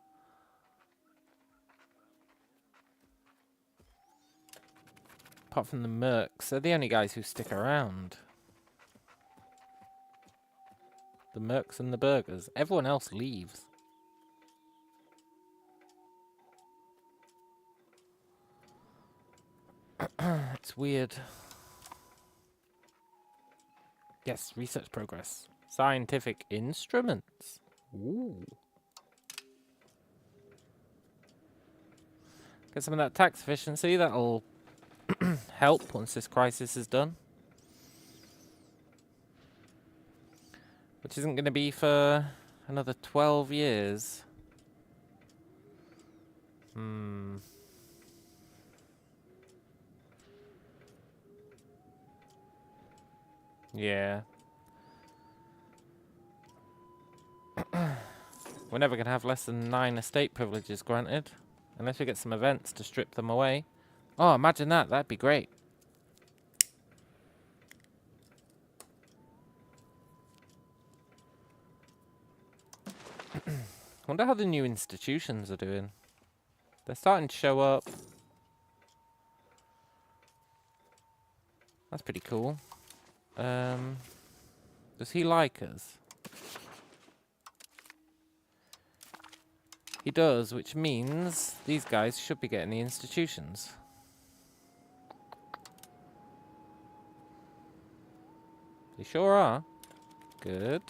[SPEAKER 1] Apart from the mercs, they're the only guys who stick around. The mercs and the burgers. Everyone else leaves. It's weird. Yes, research progress. Scientific instruments. Ooh. Get some of that tax efficiency. That'll help once this crisis is done. Which isn't going to be for another 12 years. Yeah. We're never going to have less than 9 estate privileges granted. Unless we get some events to strip them away. Oh, imagine that. That'd be great. Wonder how the new institutions are doing. They're starting to show up. That's pretty cool. Does he like us? He does, which means these guys should be getting the institutions. They sure are. Good.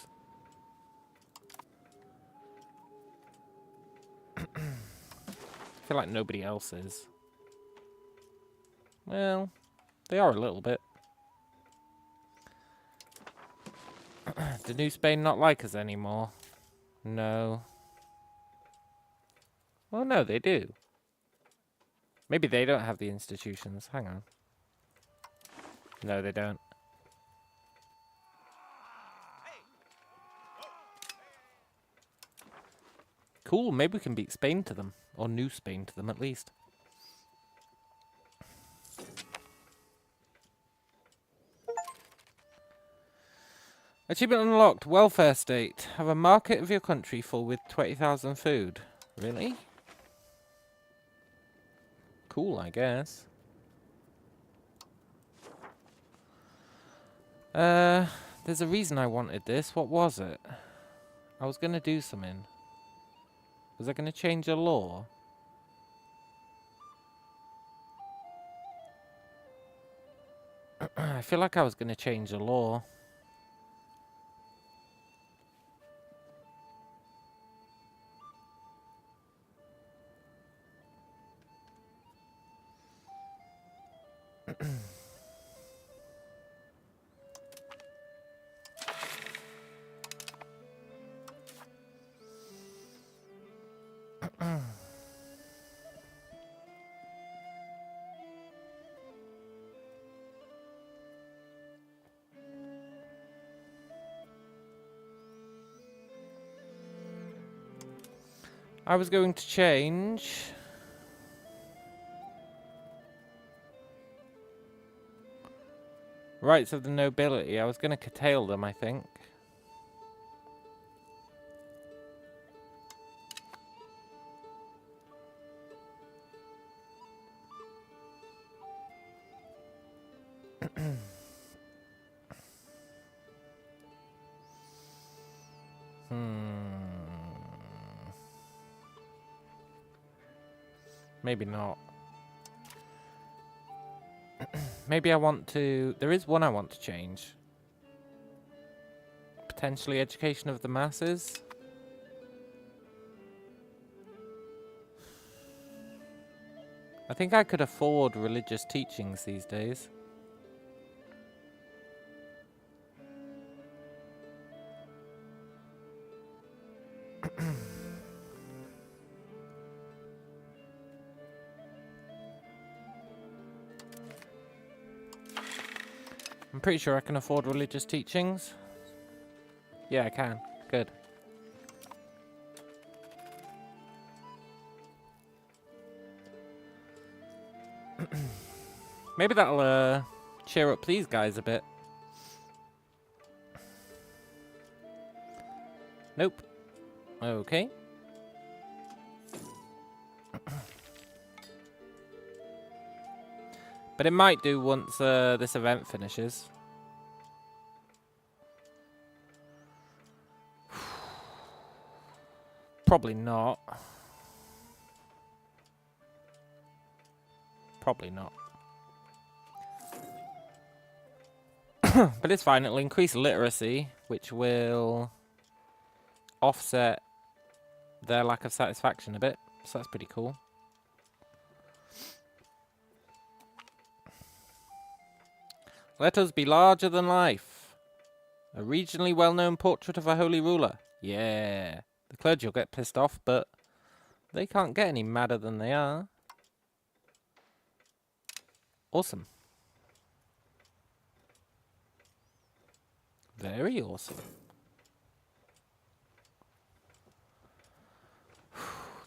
[SPEAKER 1] I feel like nobody else is. Well, they are a little bit. Do New Spain not like us anymore? No. Well, no, they do. Maybe they don't have the institutions. Hang on. No, they don't. Cool, maybe we can beat Spain to them. Or New Spain to them, at least. Achievement unlocked. Welfare state. Have a market of your country full with 20,000 food. Really? Cool, I guess. There's a reason I wanted this. What was it? I was going to do something. Was I going to change a law? I feel like I was going to change a law. I was going to change rights of the nobility. I was going to curtail them, I think. Maybe not. Maybe I want to... There is one I want to change. Potentially education of the masses. I think I could afford religious teachings these days. I'm pretty sure I can afford religious teachings. Yeah, I can. Good. Maybe that'll cheer up these guys a bit. Nope. Okay. But it might do once this event finishes. Probably not. Probably not. But it's fine. It'll increase literacy, which will offset their lack of satisfaction a bit. So that's pretty cool. Let us be larger than life. A regionally well-known portrait of a holy ruler. Yeah. The clergy will get pissed off, but they can't get any madder than they are. Awesome. Very awesome.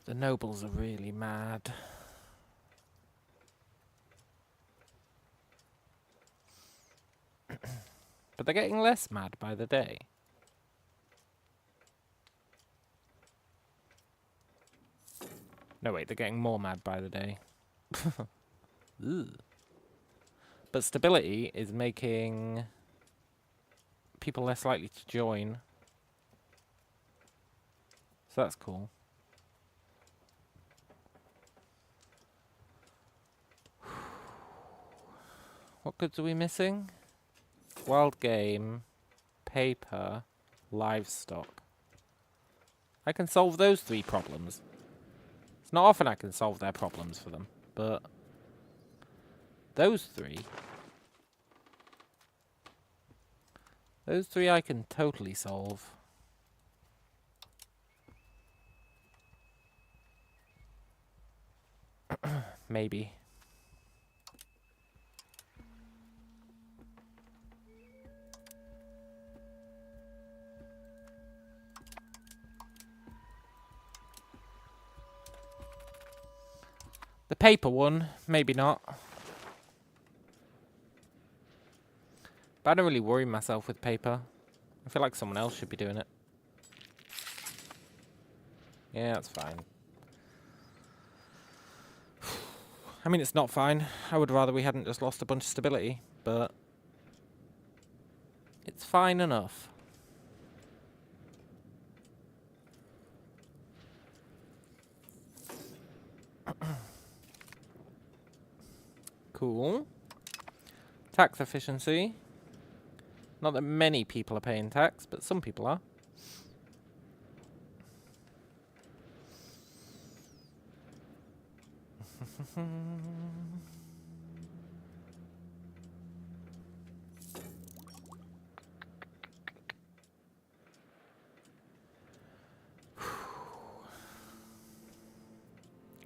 [SPEAKER 1] The nobles are really mad. But they're getting less mad by the day. No, wait, they're getting more mad by the day. But stability is making people less likely to join. So that's cool. What goods are we missing? Wild game, paper, livestock. I can solve those 3 problems. It's not often I can solve their problems for them, but those 3... Those 3 I can totally solve. Maybe. The paper one, maybe not. But I don't really worry myself with paper. I feel like someone else should be doing it. Yeah, that's fine. I mean, it's not fine. I would rather we hadn't just lost a bunch of stability, but it's fine enough. Cool. Tax efficiency. Not that many people are paying tax, but some people are.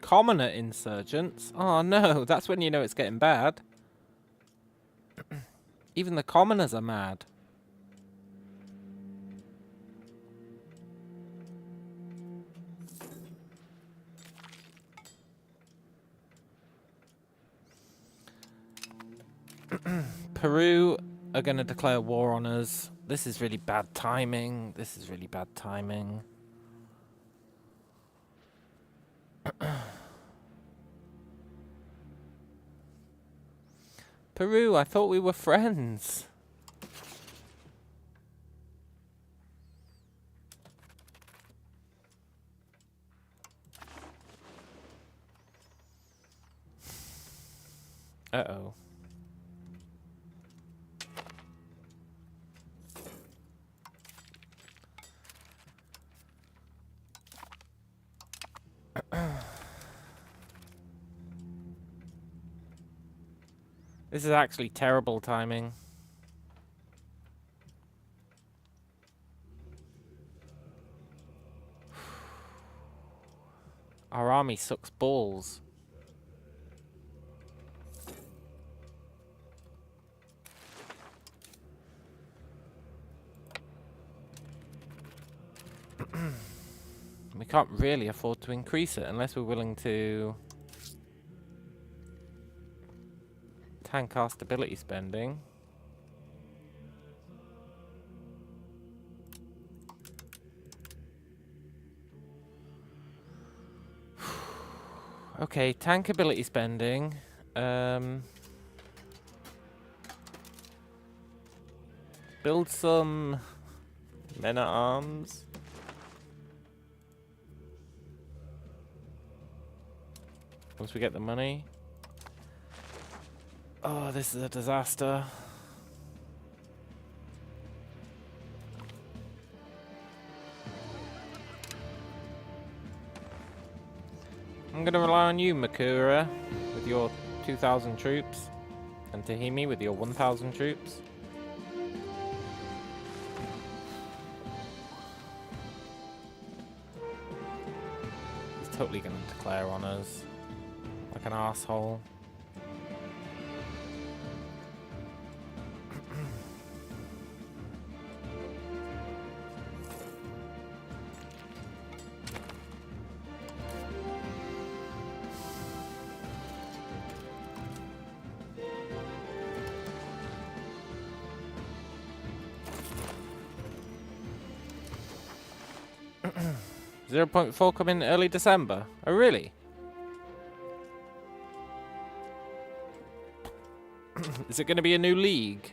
[SPEAKER 1] Commoner insurgents? Oh no, that's when you know it's getting bad. Even the commoners are mad. Peru are going to declare war on us. This is really bad timing. This is really bad timing. Peru, I thought we were friends. Uh-oh. This is actually terrible timing. Our army sucks balls. We can't really afford to increase it unless we're willing to tank our stability spending. Okay, tank ability spending. Build some men-at-arms. Once we get the money. Oh, this is a disaster. I'm gonna rely on you, Makura, with your 2,000 troops. And Tahimi with your 1,000 troops. He's totally gonna declare on us. Like an asshole. .4 come in early December. Oh, really? Is it going to be a new league?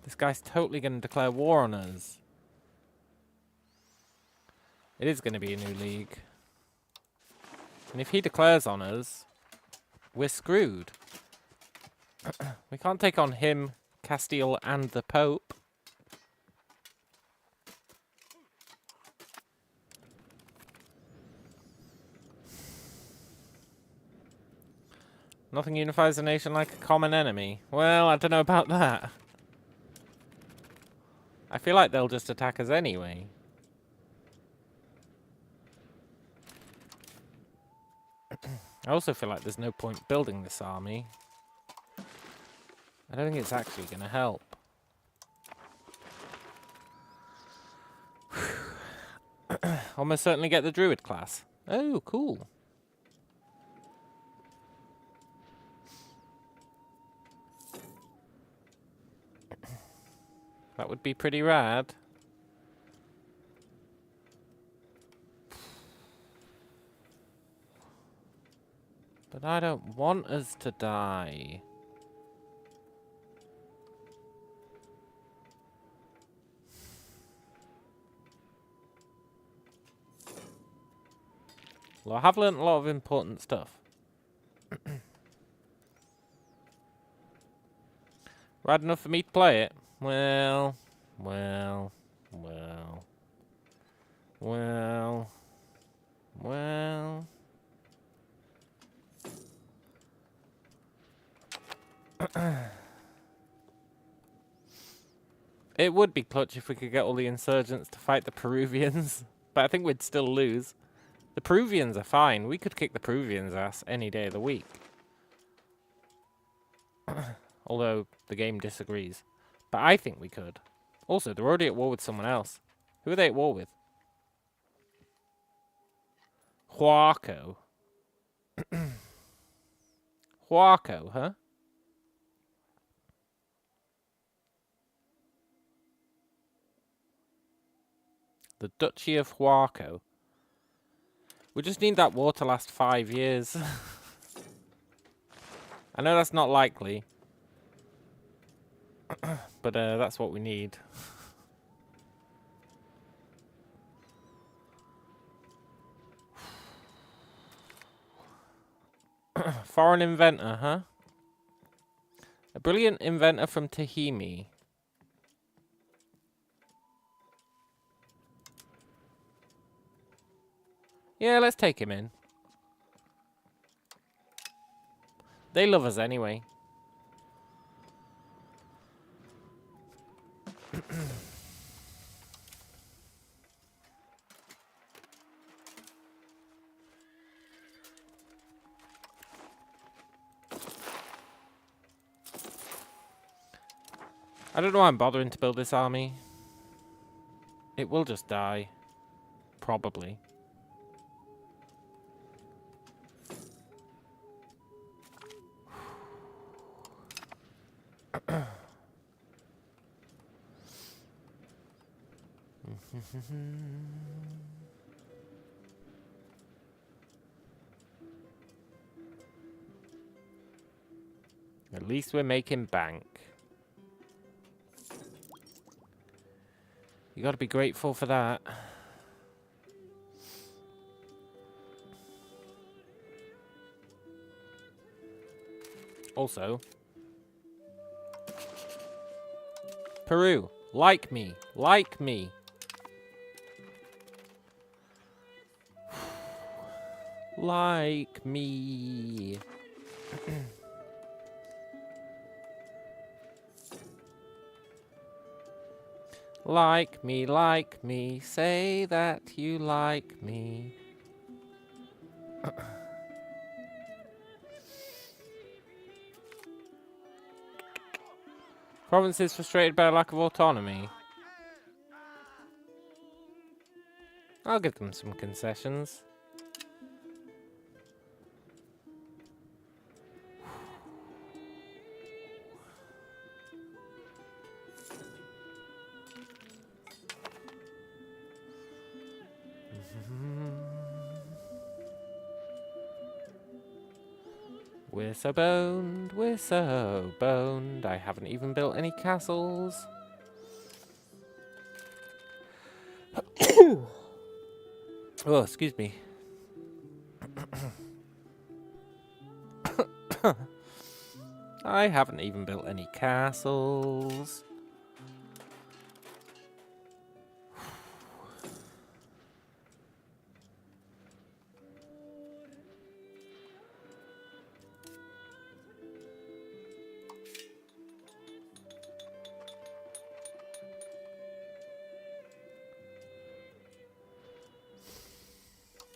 [SPEAKER 1] This guy's totally going to declare war on us. It is going to be a new league. And if he declares on us, we're screwed. We can't take on him, Castile, and the Pope. Nothing unifies a nation like a common enemy. Well, I don't know about that. I feel like they'll just attack us anyway. I also feel like there's no point building this army. I don't think it's actually going to help. Almost certainly get the Druid class. Oh, cool. That would be pretty rad. But I don't want us to die. Well, I have learnt a lot of important stuff. Rad enough for me to play it? Well. It would be clutch if we could get all the insurgents to fight the Peruvians, but I think we'd still lose. The Peruvians are fine. We could kick the Peruvians' ass any day of the week. Although the game disagrees. But I think we could. Also, they're already at war with someone else. Who are they at war with? Huaco. Huaco, huh? The Duchy of Huaco. We just need that war to last 5 years. I know that's not likely. But that's what we need. Foreign inventor, huh? A brilliant inventor from Tahimi. Yeah, let's take him in. They love us anyway. I don't know why I'm bothering to build this army. It will just die. Probably. At least we're making bank. You gotta be grateful for that. Also, Peru, like me, like me. Like me. Like me, say that you like me. Province is frustrated by a lack of autonomy. I'll give them some concessions. We're so boned, we're so boned. I haven't even built any castles. Oh, excuse me. I haven't even built any castles.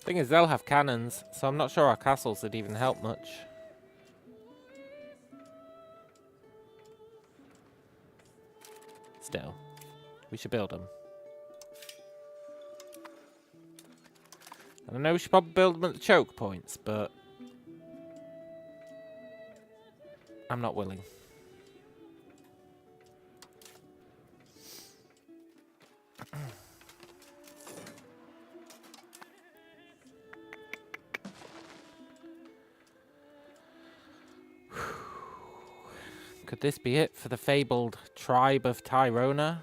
[SPEAKER 1] Thing is, they'll have cannons, so I'm not sure our castles would even help much. Still, we should build them. And I know we should probably build them at the choke points, but I'm not willing. Could this be it for the fabled tribe of Tyrona?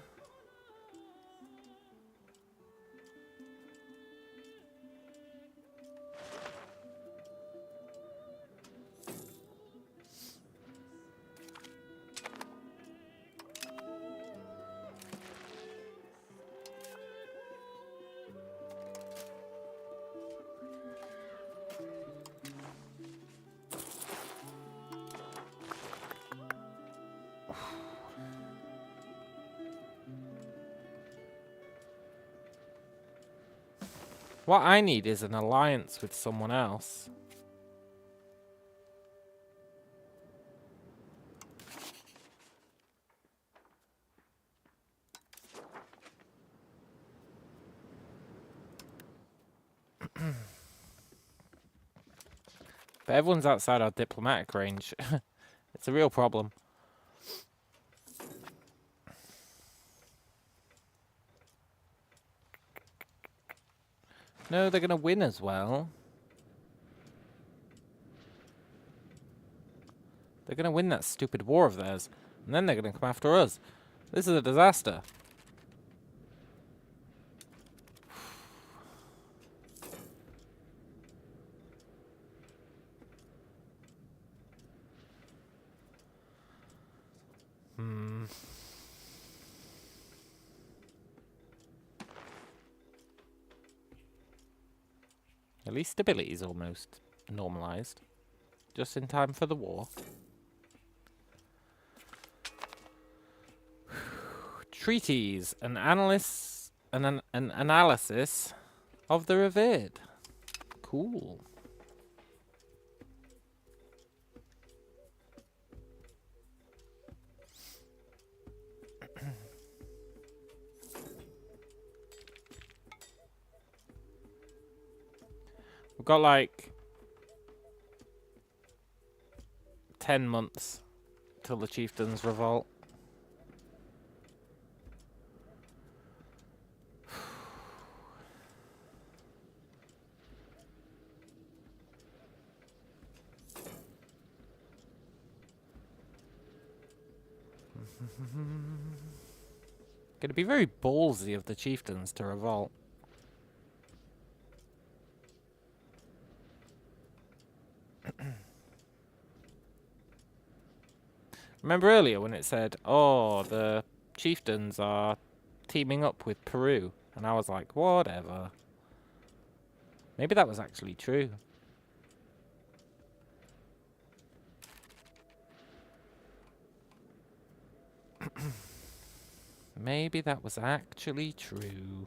[SPEAKER 1] What I need is an alliance with someone else. But everyone's outside our diplomatic range. It's a real problem. No, they're going to win as well. They're going to win that stupid war of theirs. And then they're going to come after us. This is a disaster. At least stability is almost normalized. Just in time for the war. Treaties. An analysis of the revered. Cool. We've got like 10 months till the chieftains revolt. Gonna be very ballsy of the chieftains to revolt. Remember earlier when it said, oh, the chieftains are teaming up with Peru? And I was like, whatever. Maybe that was actually true. Maybe that was actually true.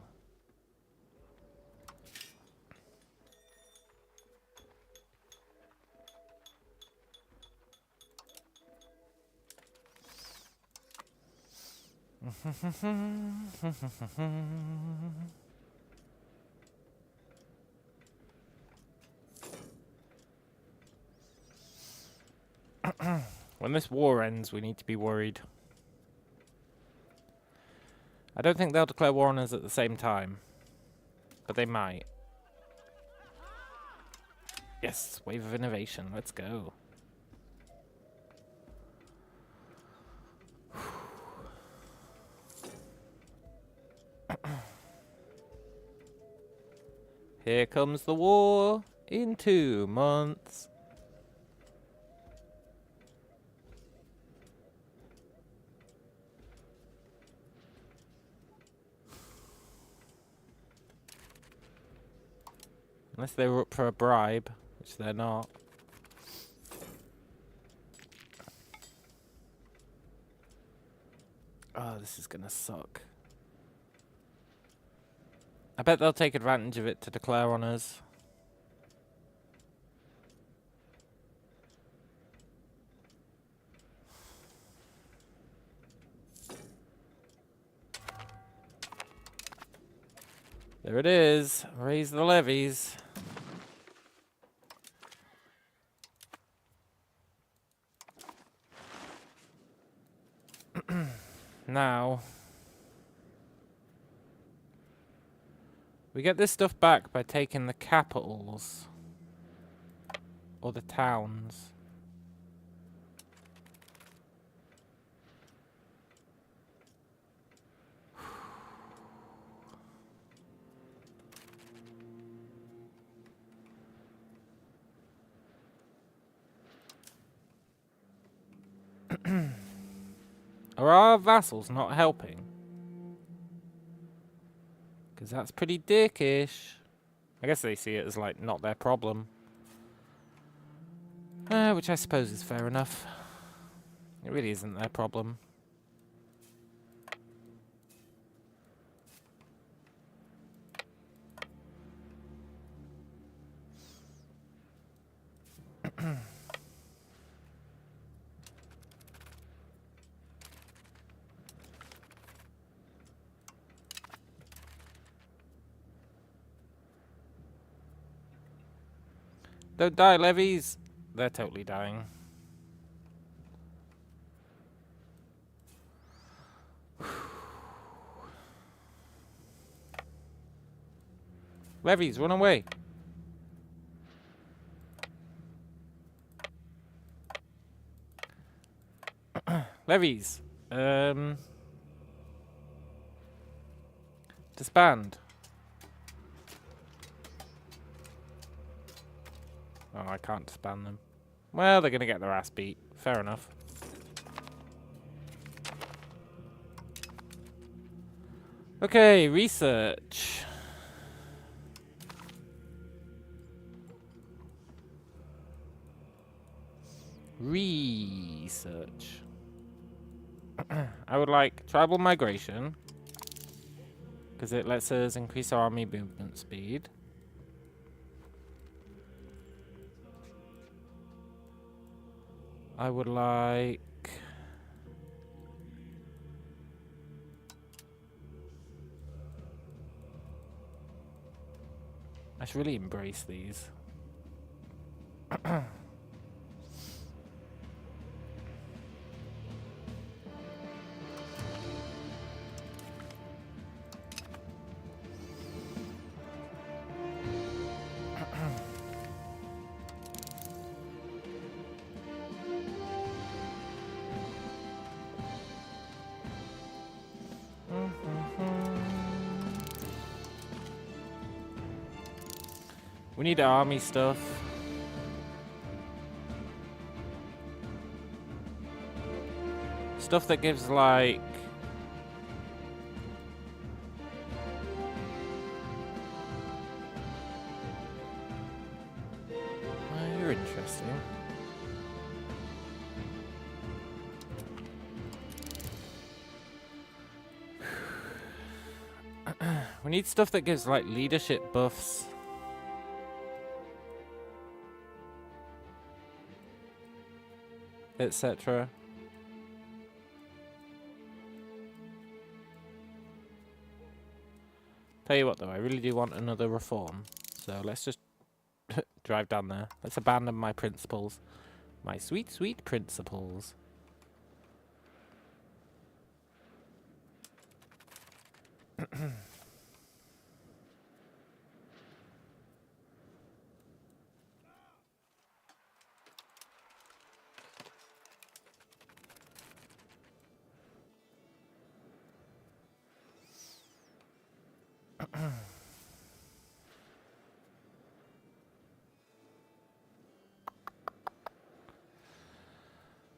[SPEAKER 1] When this war ends, we need to be worried. I don't think they'll declare war on us at the same time, but they might. Yes, wave of innovation, let's go. Here comes the war in 2 months. Unless they were up for a bribe, which they're not. Oh, this is gonna suck. I bet they'll take advantage of it to declare on us. There it is. Raise the levies. Now, we get this stuff back by taking the capitals or the towns. Are our vassals not helping? Because that's pretty dickish. I guess they see it as, like, not their problem. Which I suppose is fair enough. It really isn't their problem. Don't die, levies. They're totally dying. Levies, run away. Levies. Disband. Oh, I can't disband them. Well, they're going to get their ass beat. Fair enough. Okay, research. Research. I would like tribal migration, because it lets us increase our army movement speed. I would like I should really embrace these. We need army stuff. Stuff that gives, like... Oh, you're interesting. We need stuff that gives, like, leadership buffs. Etc. Tell you what though, I really do want another reform. So let's just drive down there. Let's abandon my principles. My sweet, sweet principles.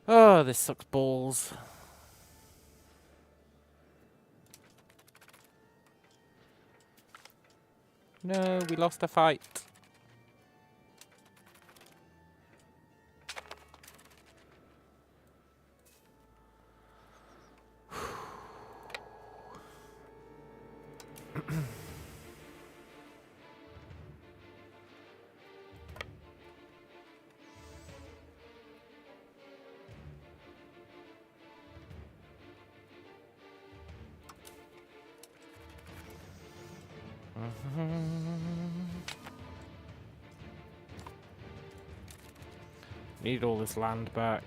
[SPEAKER 1] Oh, this sucks balls. No, we lost a fight. Need all this land back.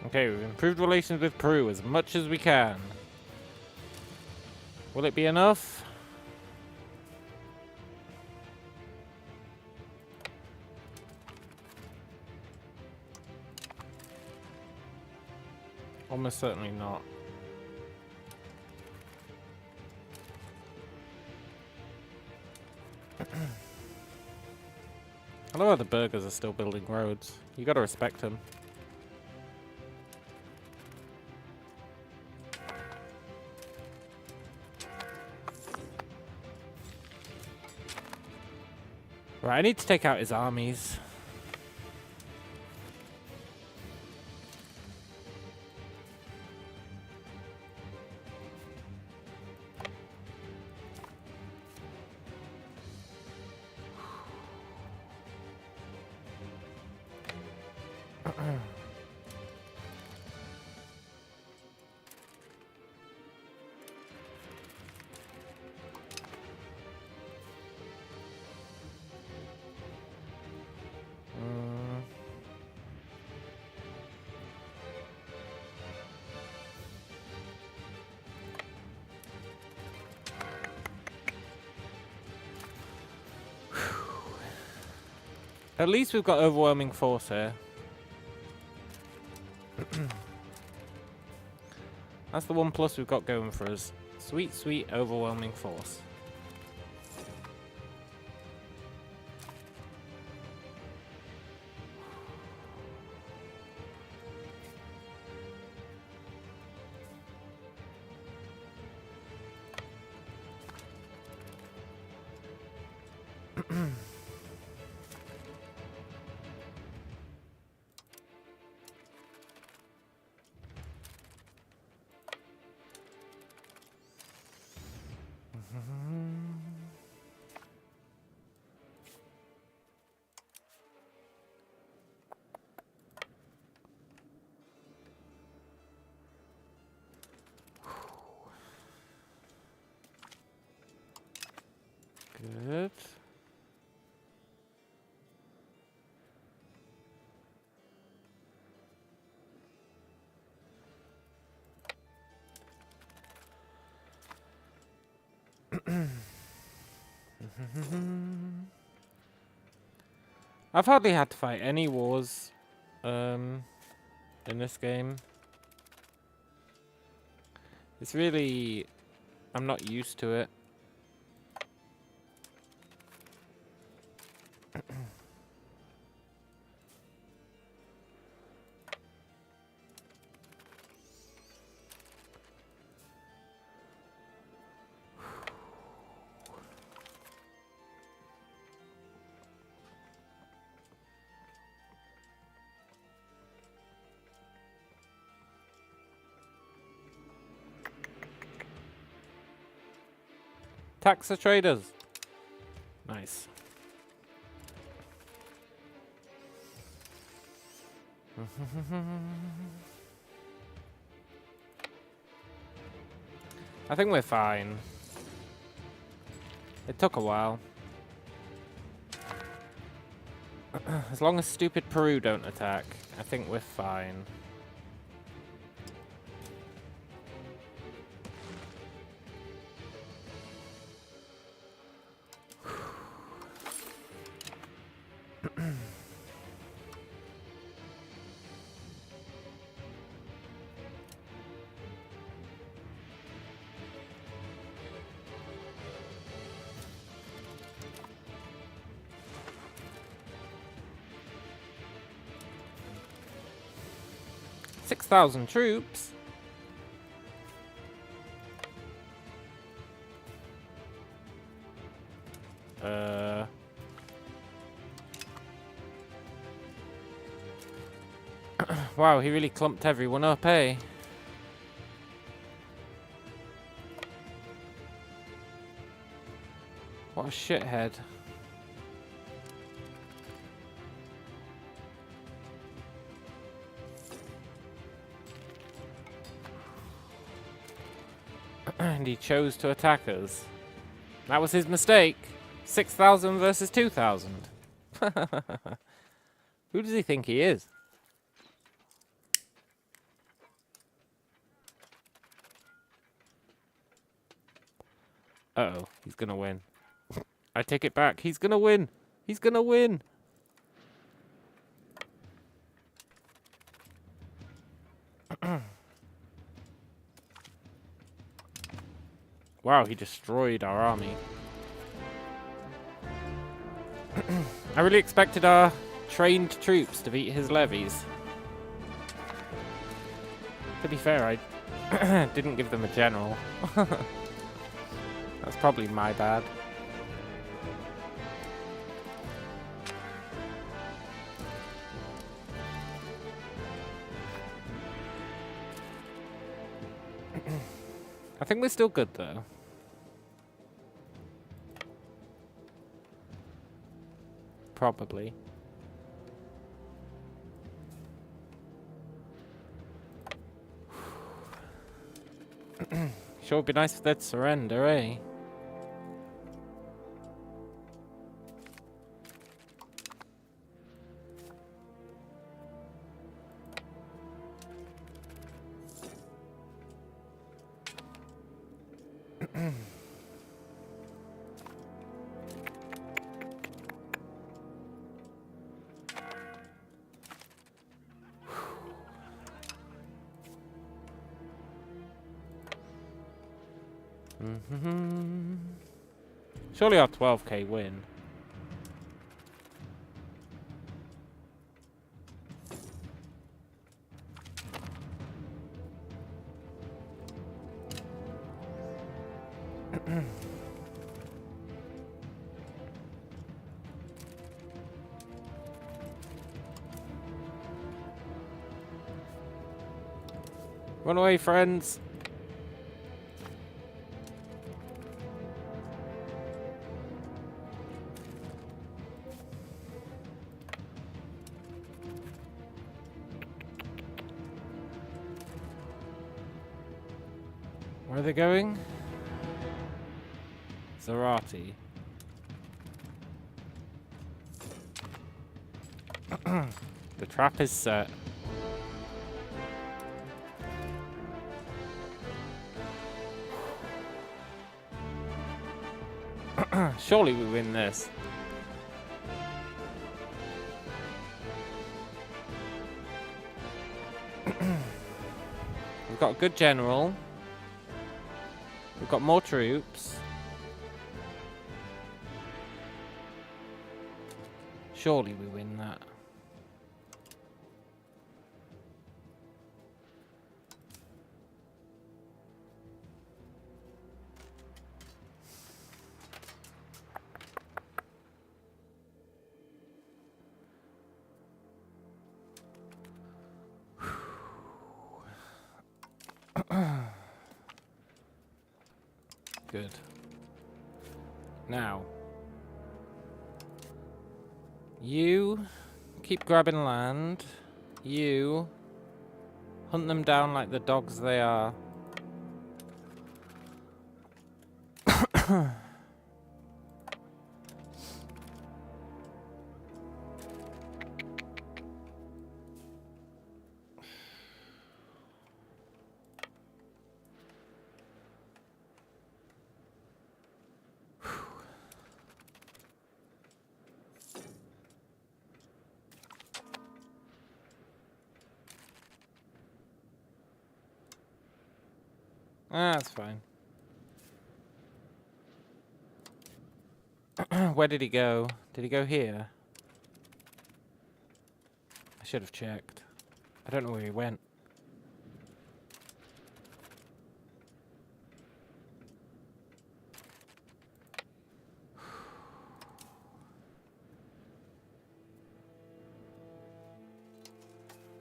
[SPEAKER 1] Okay, we've improved relations with Peru as much as we can. Will it be enough? Almost certainly not. I love how the burgers are still building roads. You gotta respect them. Right, I need to take out his armies. At least we've got overwhelming force here. That's the one plus we've got going for us. Sweet, sweet, overwhelming force. Good. I've hardly had to fight any wars in this game. It's really... I'm not used to it. Tax the traders. Nice. I think we're fine. It took a while. As long as stupid Peru don't attack, I think we're fine. $6,000 troops. Wow, he really clumped everyone up, eh? What a shithead. And he chose to attack us. That was his mistake. 6,000 versus 2,000. Who does he think he is? Uh-oh, he's gonna win. I take it back. He's gonna win. He's gonna win. Wow, he destroyed our army. I really expected our trained troops to beat his levies. To be fair, I didn't give them a general. That's probably my bad. I think we're still good though. Probably. Sure would be nice if they'd surrender, eh? Surely our 12k win. Run away, friends. Where are they going? Zarati. The trap is set. Surely we win this. We've got a good general. We've got more troops. Surely we win that. Good. Now, you keep grabbing land. You hunt them down like the dogs they are. Ah, that's fine. Where did he go? Did he go here? I should have checked. I don't know where he went.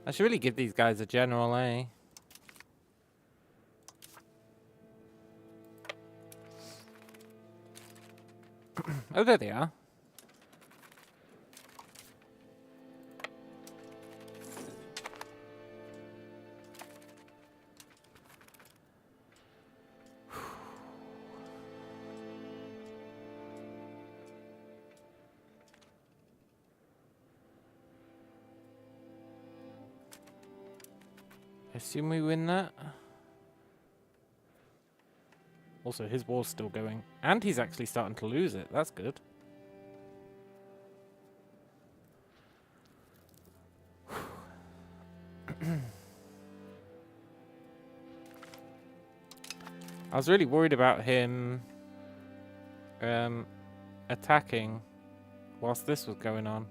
[SPEAKER 1] I should really give these guys a general, eh? Oh, there they are. I assume we win that. Also, his war's still going. And he's actually starting to lose it. That's good. I was really worried about him attacking whilst this was going on.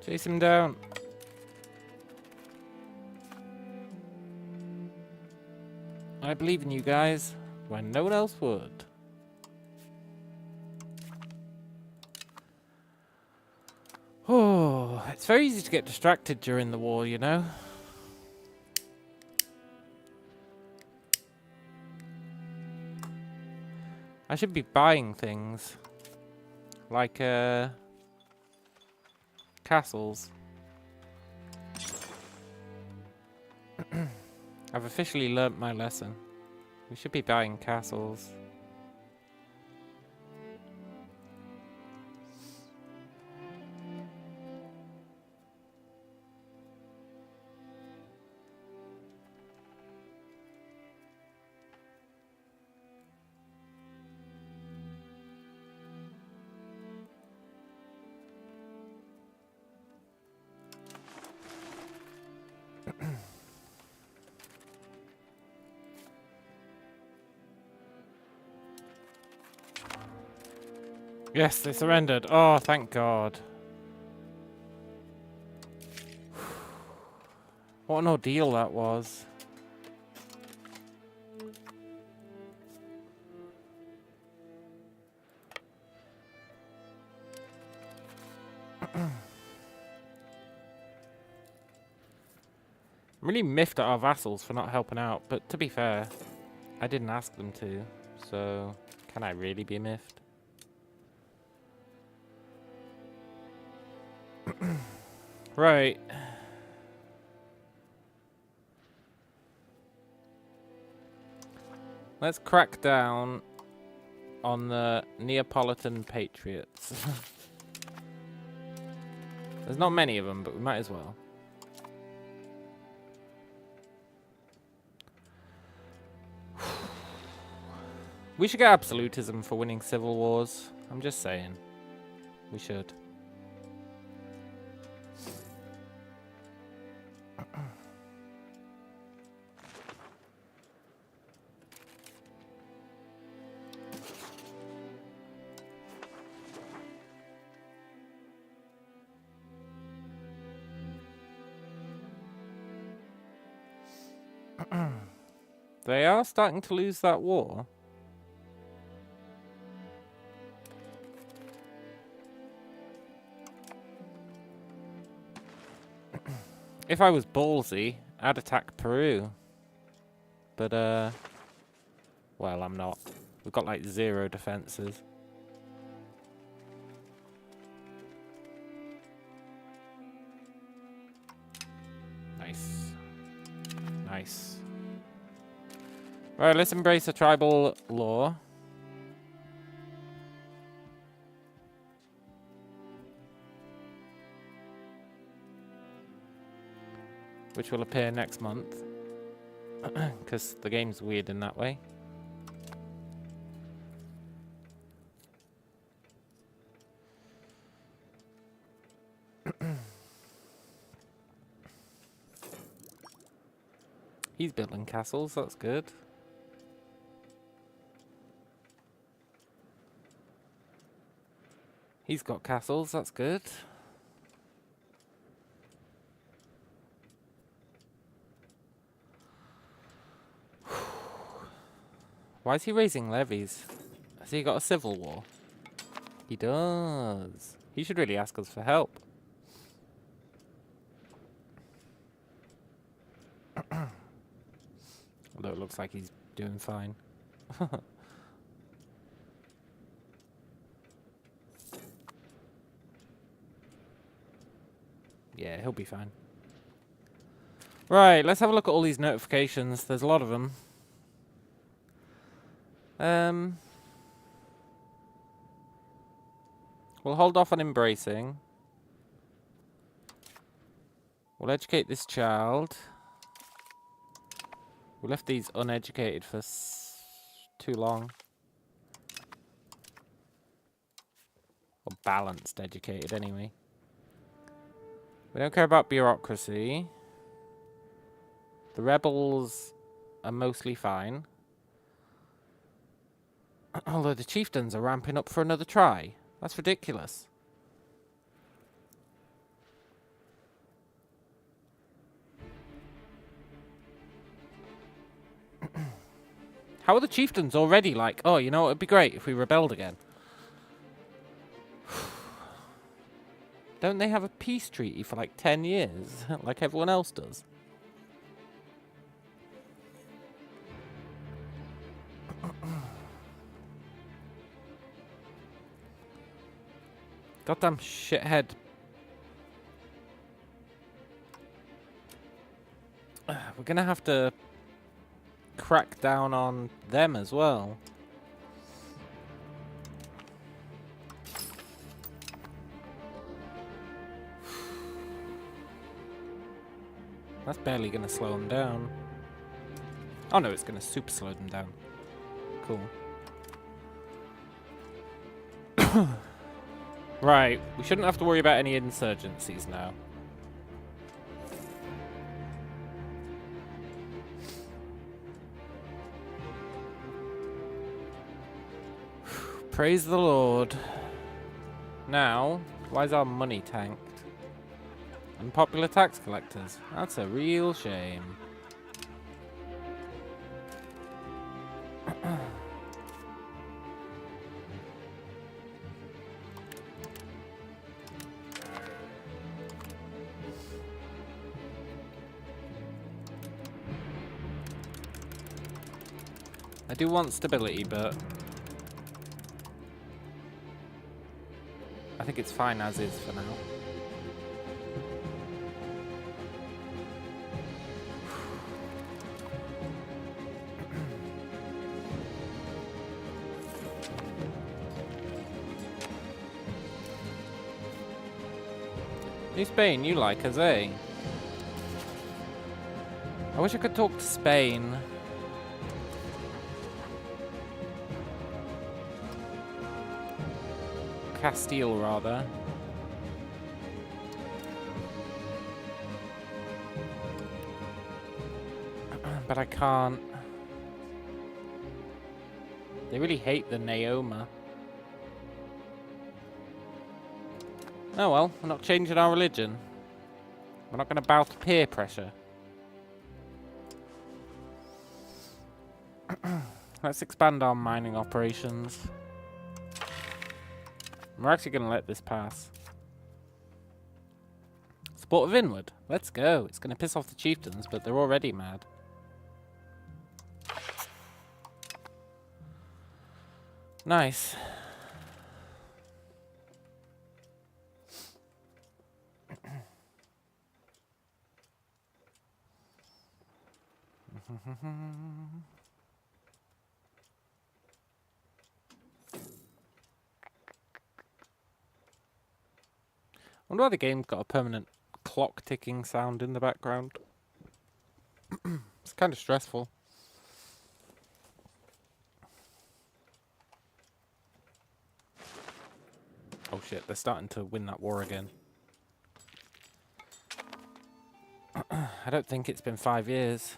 [SPEAKER 1] Chase him down. I believe in you guys when no one else would. Oh, it's very easy to get distracted during the war, you know? I should be buying things. Like, castles. I've officially learnt my lesson. We should be buying castles. Yes, they surrendered. Oh, thank God. What an ordeal that was. I'm really miffed at our vassals for not helping out, but to be fair, I didn't ask them to, so can I really be miffed? Right. Let's crack down on the Neapolitan patriots. There's not many of them, but we might as well. We should get absolutism for winning civil wars. I'm just saying. We should. They are starting to lose that war. If I was ballsy, I'd attack Peru. But, well, I'm not. We've got, like, 0 defenses. Nice. Nice. Right, let's embrace a tribal law. Which will appear next month. Because the game's weird in that way. He's building castles, that's good. He's got castles, that's good. Why is he raising levies? Has he got a civil war? He does. He should really ask us for help. Although it looks like he's doing fine. Yeah, he'll be fine. Right, let's have a look at all these notifications. There's a lot of them. We'll hold off on embracing. We'll educate this child. We left these uneducated for too long. Or balanced educated, anyway. We don't care about bureaucracy. The rebels are mostly fine. Although the chieftains are ramping up for another try. That's ridiculous. How are the chieftains already like, oh, you know, it'd be great if we rebelled again? Don't they have a peace treaty for like 10 years, like everyone else does? Goddamn shithead. We're gonna have to crack down on them as well. That's barely gonna slow them down. Oh no, it's gonna super slow them down. Cool. Right, we shouldn't have to worry about any insurgencies now. Praise the Lord. Now, why is our money tanked? Unpopular tax collectors. That's a real shame. I do want stability, but I think it's fine as is for now. New Spain, you like us, eh? I wish I could talk to Spain. Castile, rather. But I can't. They really hate the Neoma. Oh well, we're not changing our religion. We're not going to bow to peer pressure. Let's expand our mining operations. We're actually going to let this pass. Support of Inward. Let's go. It's going to piss off the chieftains, but they're already mad. Nice. I wonder why the game's got a permanent clock ticking sound in the background. It's kind of stressful. Oh shit, they're starting to win that war again. I don't think it's been 5 years.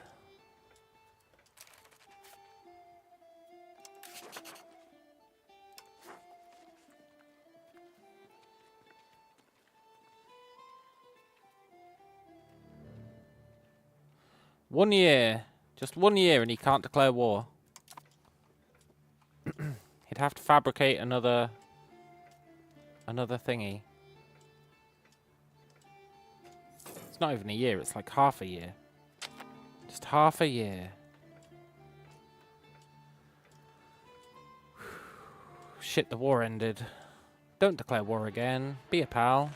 [SPEAKER 1] One year. Just 1 year and he can't declare war. He'd have to fabricate another thingy. It's not even a year, it's like half a year. Just half a year. Shit, the war ended. Don't declare war again. Be a pal.